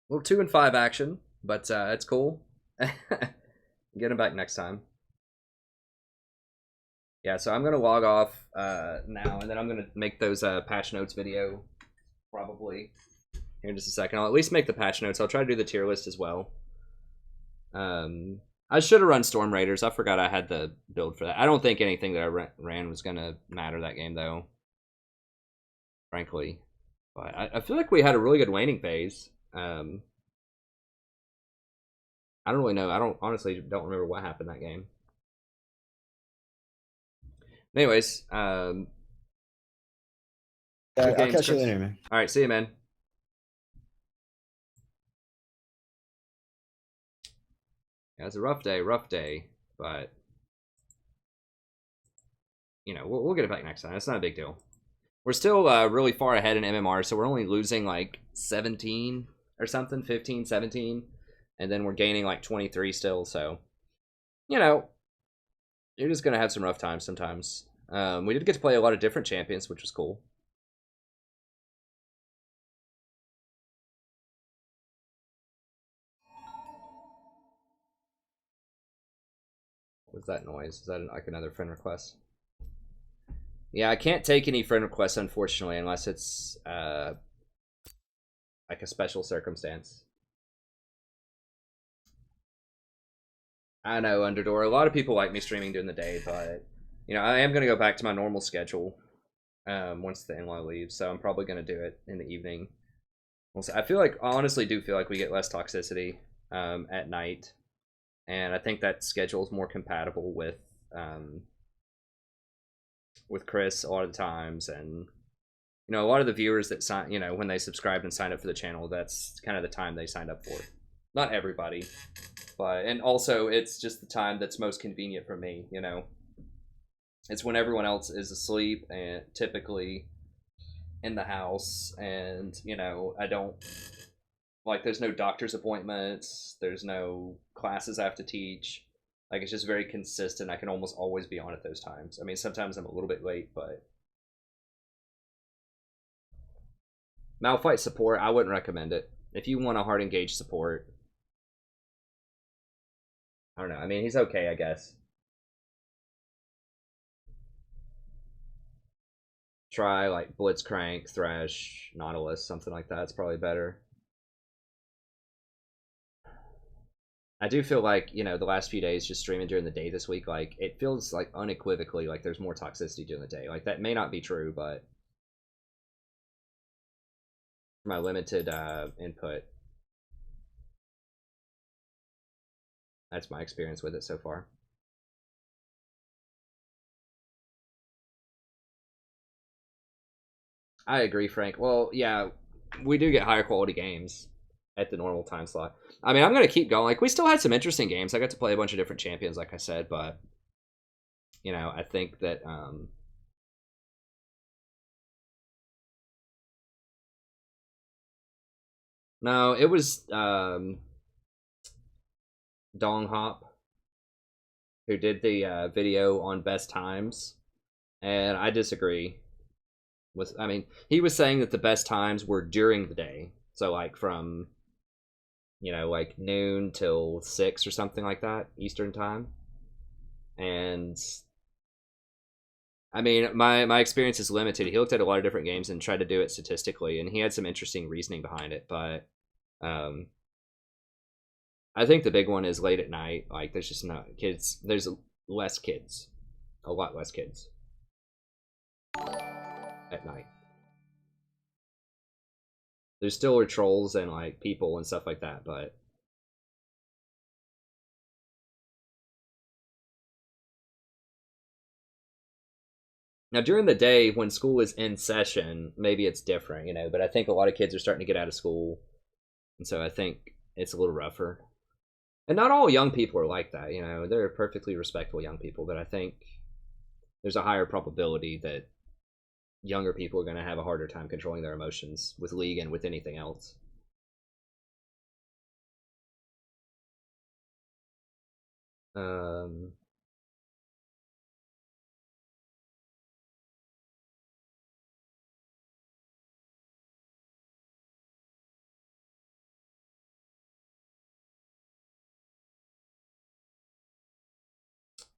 Well, 2 and 5 action, but it's cool. Get them back next time. Yeah, so I'm gonna log off now, and then I'm gonna make those patch notes video probably here in just a second. I'll at least make the patch notes. I'll try to do the tier list as well. I should have run Storm Raiders. I forgot I had the build for that. I don't think anything that I ran was gonna matter that game though, frankly. But I feel like we had a really good laning phase. I don't really know. I honestly don't remember what happened that game. Anyways, I'll catch you later, man. All right, see you, man. Yeah, it's a rough day, but you know, we'll get it back next time. It's not a big deal. We're still really far ahead in MMR, so we're only losing like 17 or something, 15, 17, and then we're gaining like 23 still. So, you know, you're just gonna have some rough times sometimes. We did get to play a lot of different champions, which was cool. What's that noise? Is that like another friend request? Yeah, I can't take any friend requests, unfortunately, unless it's like a special circumstance. I know, Underdoor. A lot of people like me streaming during the day, but you know, I am gonna go back to my normal schedule once the in-law leaves. So I'm probably gonna do it in the evening. I feel like, I honestly do feel like we get less toxicity at night, and I think that schedule is more compatible with Chris a lot of the times, and you know, a lot of the viewers that sign, you know, when they subscribed and signed up for the channel, that's kind of the time they signed up for. Not everybody, but, and also it's just the time that's most convenient for me, you know. It's when everyone else is asleep and typically in the house, and you know, I don't, like, there's no doctor's appointments, there's no classes I have to teach. Like, it's just very consistent. I can almost always be on at those times. I mean, sometimes I'm a little bit late, but Malphite support, I wouldn't recommend it. If you want a hard engaged support, I don't know. I mean, he's okay, I guess. Try like Blitzcrank, Thresh, Nautilus, something like that. It's probably better. I do feel like, you know, the last few days just streaming during the day this week, like, it feels like unequivocally like there's more toxicity during the day. Like, that may not be true, but my limited input, that's my experience with it so far. I agree, Frank. Well, yeah, we do get higher quality games at the normal time slot. I mean, I'm going to keep going. Like, we still had some interesting games. I got to play a bunch of different champions, like I said, but, you know, I think that, no, it was, Dong Hop, who did the video on best times, and I disagree. I mean, he was saying that the best times were during the day, so like from, you know, like noon till 6 or something like that Eastern time. And I mean, my experience is limited. He looked at a lot of different games and tried to do it statistically, and he had some interesting reasoning behind it, but I think the big one is late at night. Like, there's just not kids, there's less kids, a lot less kids at night. There's still trolls and like people and stuff like that, but now during the day when school is in session, maybe it's different, you know, but I think a lot of kids are starting to get out of school, and so I think it's a little rougher. And not all young people are like that, you know, they're perfectly respectful young people, but I think there's a higher probability that younger people are going to have a harder time controlling their emotions with League and with anything else.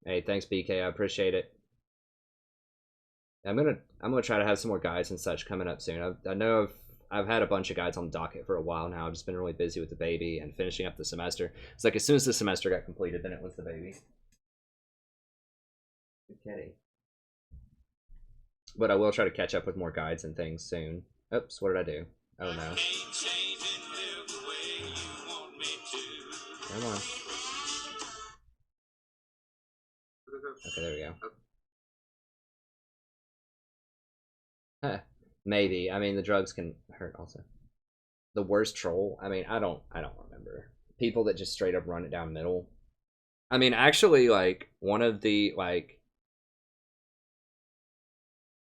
Hey, thanks, BK. I appreciate it. I'm gonna try to have some more guides and such coming up soon. I know I've had a bunch of guides on the docket for a while now. I've just been really busy with the baby and finishing up the semester. It's like as soon as the semester got completed, then it was the baby. Good kitty. But I will try to catch up with more guides and things soon. Oops, what did I do? Oh no. Come on. Okay, there we go. Huh. Maybe. I mean, the drugs can hurt also. The worst troll? I mean, I don't remember. People that just straight up run it down middle. I mean, actually, like, one of the, like,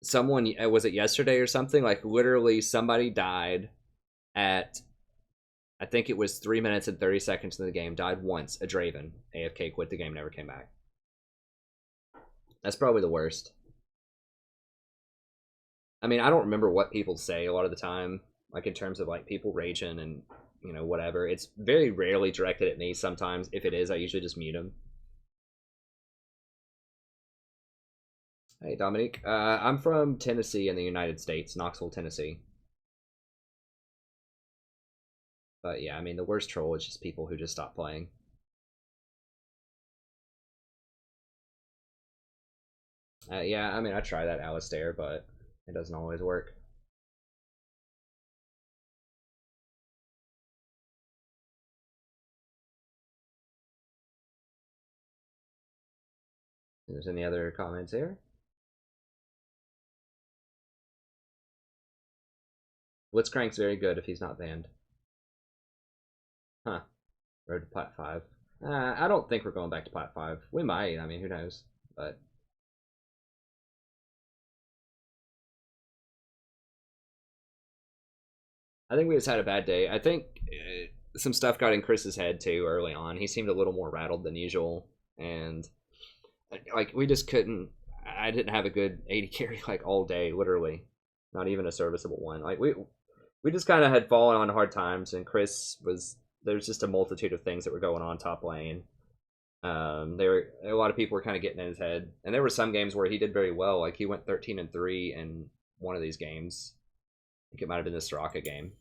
someone, was it yesterday or something? Like, literally somebody died at, I think it was 3 minutes and 30 seconds in the game, died once, a Draven. AFK, quit the game, never came back. That's probably the worst. I mean, I don't remember what people say a lot of the time, like in terms of like people raging and, you know, whatever. It's very rarely directed at me sometimes. If it is, I usually just mute them. Hey, Dominique. I'm from Tennessee in the United States, Knoxville, Tennessee. But yeah, I mean, the worst troll is just people who just stop playing. Yeah, I mean, I try that Alistair, but it doesn't always work. If there's any other comments here? Blitzcrank's very good if he's not banned. Huh. Road to Plat 5. I don't think we're going back to Plat 5. We might, I mean, who knows? But I think we just had a bad day. I think some stuff got in Chris's head too early on. He seemed a little more rattled than usual, and like we just couldn't. I didn't have a good AD carry like all day, literally, not even a serviceable one. Like we just kind of had fallen on hard times, and Chris was there's just a multitude of things that were going on top lane. A lot of people were kind of getting in his head, and there were some games where he did very well. Like he went 13-3 in one of these games. I think it might have been the Soraka game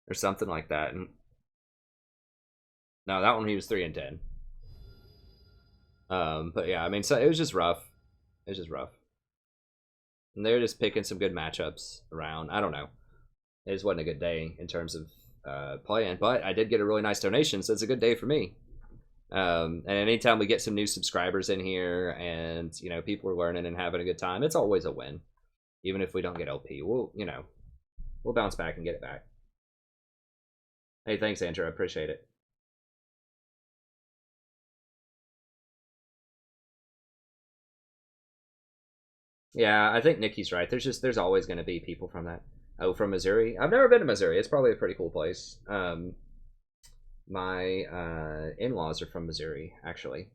or something like that. And no, that one he was 3-10. But yeah, I mean, so it was just rough. It was just rough. And they were just picking some good matchups around. I don't know. It just wasn't a good day in terms of playing, but I did get a really nice donation, so it's a good day for me. And anytime we get some new subscribers in here, and you know, people are learning and having a good time, it's always a win. Even if we don't get LP, we'll bounce back and get it back. Hey, thanks, Andrew. I appreciate it. Yeah, I think Nikki's right. There's always going to be people from that. Oh, from Missouri? I've never been to Missouri. It's probably a pretty cool place. My in-laws are from Missouri, actually.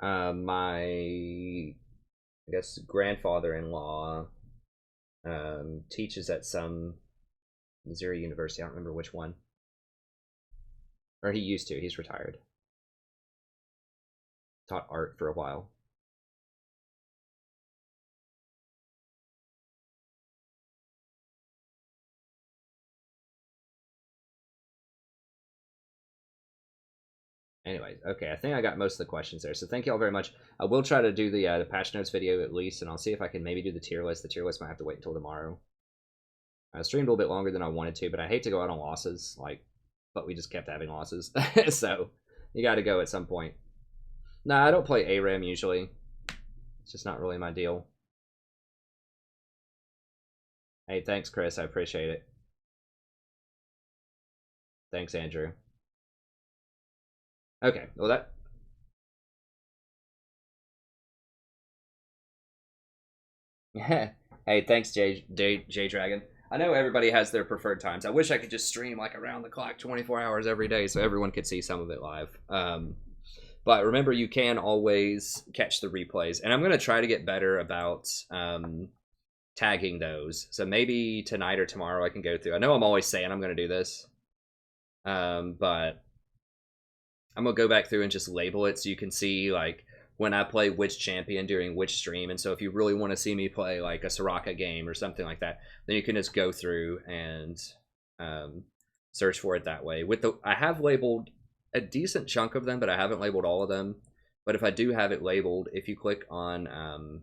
My, I guess, grandfather-in-law teaches at some Missouri university. I don't remember which one. Or he used to. He's retired. Taught art for a while. Anyways, okay, I think I got most of the questions there. So thank you all very much. I will try to do the patch notes video at least, and I'll see if I can maybe do the tier list. The tier list might have to wait until tomorrow. I streamed a little bit longer than I wanted to, but I hate to go out on losses, but we just kept having losses. So you got to go at some point. Nah, I don't play ARAM usually. It's just not really my deal. Hey, thanks, Chris. I appreciate it. Thanks, Andrew. Okay, well that... Hey, thanks, J Dragon. I know everybody has their preferred times. I wish I could just stream like around the clock 24 hours every day so everyone could see some of it live. But remember, you can always catch the replays. And I'm going to try to get better about tagging those. So maybe tonight or tomorrow I can go through. I know I'm always saying I'm going to do this. But I'm going to go back through and just label it so you can see like when I play which champion during which stream. And so if you really want to see me play like a Soraka game or something like that, then you can just go through and search for it that way. I have labeled a decent chunk of them, but I haven't labeled all of them. But if I do have it labeled, if you click on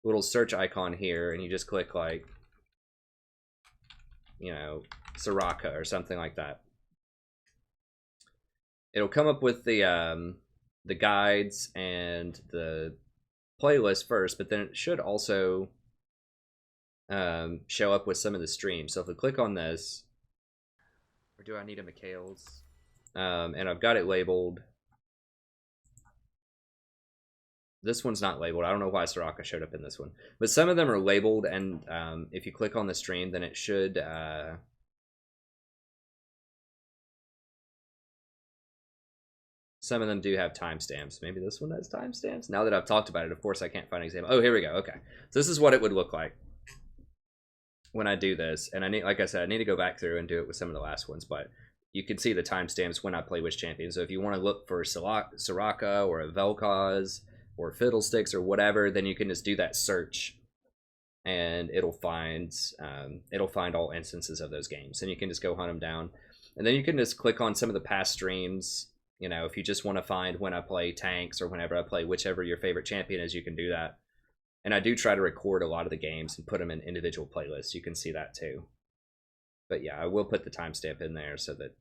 little search icon here and you just click like, you know, Soraka or something like that, it'll come up with the guides and the playlist first, but then it should also show up with some of the streams. So if I click on this, or do I need a Mikhail's? And I've got it labeled. This one's not labeled. I don't know why Soraka showed up in this one. But some of them are labeled, and if you click on the stream, then it should... some of them do have timestamps. Maybe this one has timestamps? Now that I've talked about it, of course I can't find an example. Oh, here we go. Okay. So this is what it would look like when I do this. And I need, like I said, I need to go back through and do it with some of the last ones, but you can see the timestamps when I play which champion. So if you want to look for Soraka or a Vel'Koz or Fiddlesticks or whatever, then you can just do that search and it'll find all instances of those games. And you can just go hunt them down. And then you can just click on some of the past streams. You know, if you just want to find when I play tanks or whenever I play whichever your favorite champion is, you can do that. And I do try to record a lot of the games and put them in individual playlists. You can see that too. But yeah, I will put the timestamp in there so that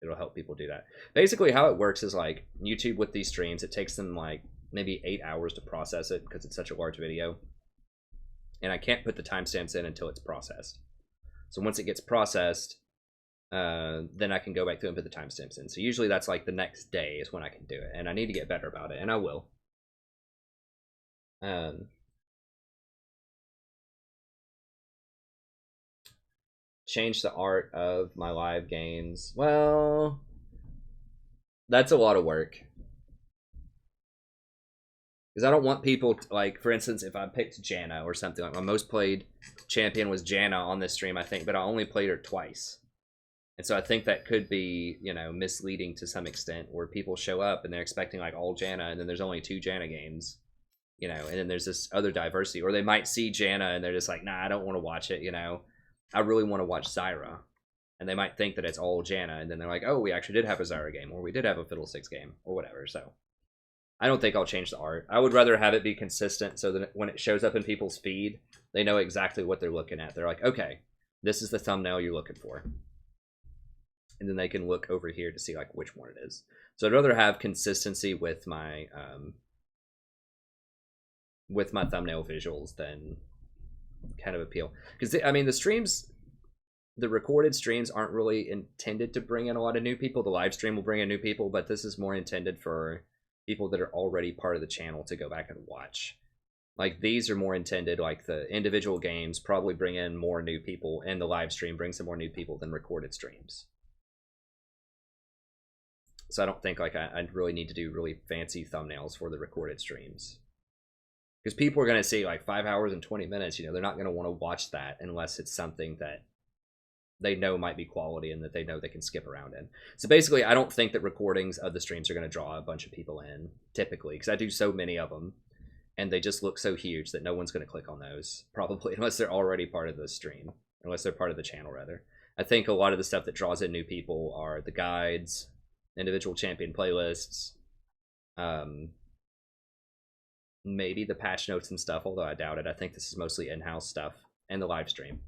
it'll help people do that. Basically, how it works is like YouTube with these streams, it takes them like maybe 8 hours to process it because it's such a large video. And I can't put the timestamps in until it's processed. So once it gets processed, then I can go back through and put the timestamps in. So usually that's like the next day is when I can do it. And I need to get better about it, and I will. Change the art of my live games. Well, that's a lot of work. Because I don't want people to, like, for instance, if I picked Janna or something, like my most played champion was Janna on this stream, I think, but I only played her twice. And so I think that could be, you know, misleading to some extent, where people show up and they're expecting like all Janna, and then there's only 2 Janna games, you know, and then there's this other diversity. Or they might see Janna and they're just like, nah, I don't want to watch it, you know. I really want to watch Zyra. And they might think that it's all Janna, and then they're like, oh, we actually did have a Zyra game, or we did have a Fiddlesticks game, or whatever. So I don't think I'll change the art. I would rather have it be consistent so that when it shows up in people's feed, they know exactly what they're looking at. They're like, okay, this is the thumbnail you're looking for. And then they can look over here to see like which one it is. So I'd rather have consistency with my thumbnail visuals than kind of appeal. Because I mean, the streams, the recorded streams aren't really intended to bring in a lot of new people. The live stream will bring in new people, but this is more intended for people that are already part of the channel to go back and watch. Like these are more intended, like the individual games probably bring in more new people, and the live stream brings in more new people than recorded streams. So I don't think like I really need to do really fancy thumbnails for the recorded streams. Because people are going to see like 5 hours and 20 minutes, you know, they're not going to want to watch that unless it's something that they know might be quality and that they know they can skip around in. So basically, I don't think that recordings of the streams are going to draw a bunch of people in, typically, because I do so many of them, and they just look so huge that no one's going to click on those, probably, unless they're already part of the stream, unless they're part of the channel, rather. I think a lot of the stuff that draws in new people are the guides, individual champion playlists, maybe the patch notes and stuff, although I doubt it. I think this is mostly in-house stuff, and the live stream.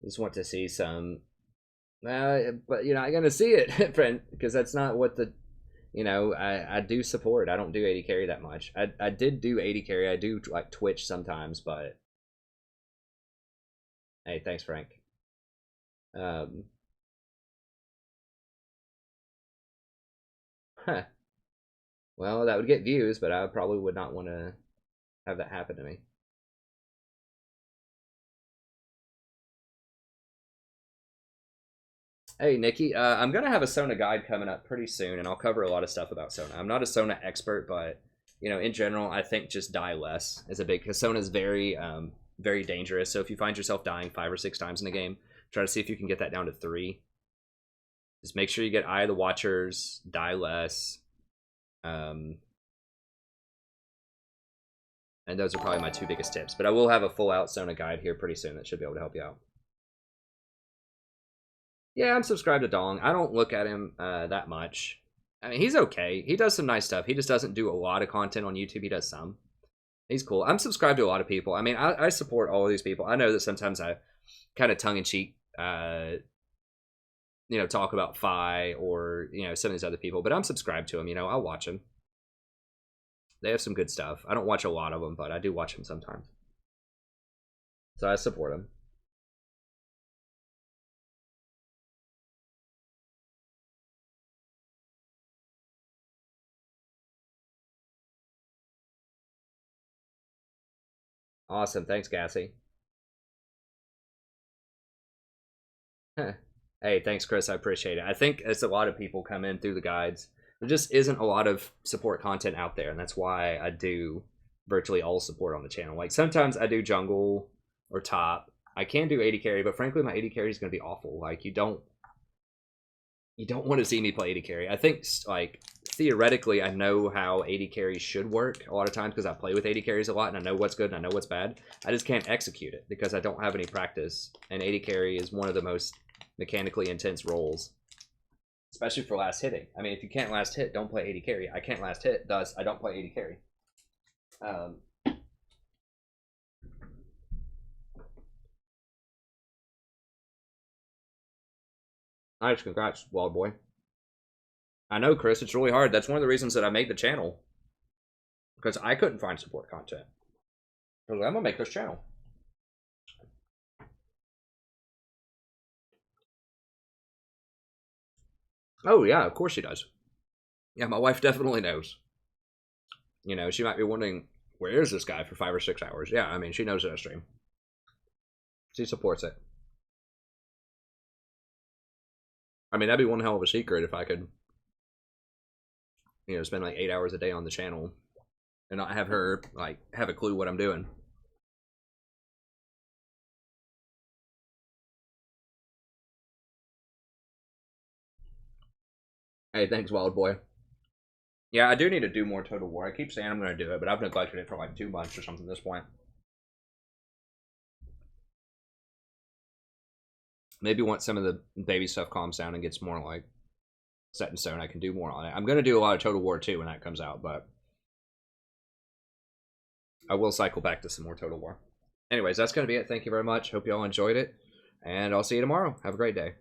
Just want to see some, but you know, I'm gonna see it, friend, because that's not what the, you know, I do support. I don't do AD carry that much. I did do AD carry. I do like Twitch sometimes, but hey, thanks, Frank. Huh. Well, that would get views, but I probably would not want to have that happen to me. Hey, Nikki, I'm going to have a Sona guide coming up pretty soon, and I'll cover a lot of stuff about Sona. I'm not a Sona expert, but, you know, in general, I think just die less is a big, because Sona is very, very dangerous. So if you find yourself dying 5 or 6 times in the game, try to see if you can get that down to 3. Just make sure you get Eye of the Watchers, die less. And those are probably my 2 biggest tips. But I will have a full-out Sona guide here pretty soon that should be able to help you out. Yeah, I'm subscribed to Dong. I don't look at him that much. I mean, he's okay. He does some nice stuff. He just doesn't do a lot of content on YouTube. He does some. He's cool. I'm subscribed to a lot of people. I mean, I support all of these people. I know that sometimes I kind of tongue-in-cheek, you know, talk about Fi or, you know, some of these other people. But I'm subscribed to them. You know, I'll watch them. They have some good stuff. I don't watch a lot of them, but I do watch them sometimes. So I support them. Awesome. Thanks, Gassy. Hey, thanks, Chris. I appreciate it. I think as a lot of people come in through the guides, there just isn't a lot of support content out there, and that's why I do virtually all support on the channel. Like, sometimes I do jungle or top. I can do AD carry, but frankly, my AD carry is going to be awful. Like, you don't... You don't want to see me play AD carry. I think, like, theoretically, I know how AD carry should work a lot of times because I play with AD carries a lot and I know what's good and I know what's bad. I just can't execute it because I don't have any practice. And AD carry is one of the most mechanically intense roles, especially for last hitting. I mean, if you can't last hit, don't play AD carry. I can't last hit, thus I don't play AD carry. Nice, congrats, Wild Boy. I know, Chris, it's really hard. That's one of the reasons that I made the channel. Because I couldn't find support content. I was like, I'm going to make this channel. Oh, yeah, of course she does. Yeah, my wife definitely knows. You know, she might be wondering, where is this guy for 5 or 6 hours? Yeah, I mean, she knows that I stream. She supports it. I mean, that'd be one hell of a secret if I could, you know, spend like 8 hours a day on the channel and not have her, like, have a clue what I'm doing. Hey, thanks, Wild Boy. Yeah, I do need to do more Total War. I keep saying I'm going to do it, but I've neglected it for like 2 months or something at this point. Maybe once some of the baby stuff calms down and gets more like set in stone, I can do more on it. I'm going to do a lot of Total War 2 when that comes out, but I will cycle back to some more Total War. Anyways, that's going to be it. Thank you very much. Hope you all enjoyed it, and I'll see you tomorrow. Have a great day.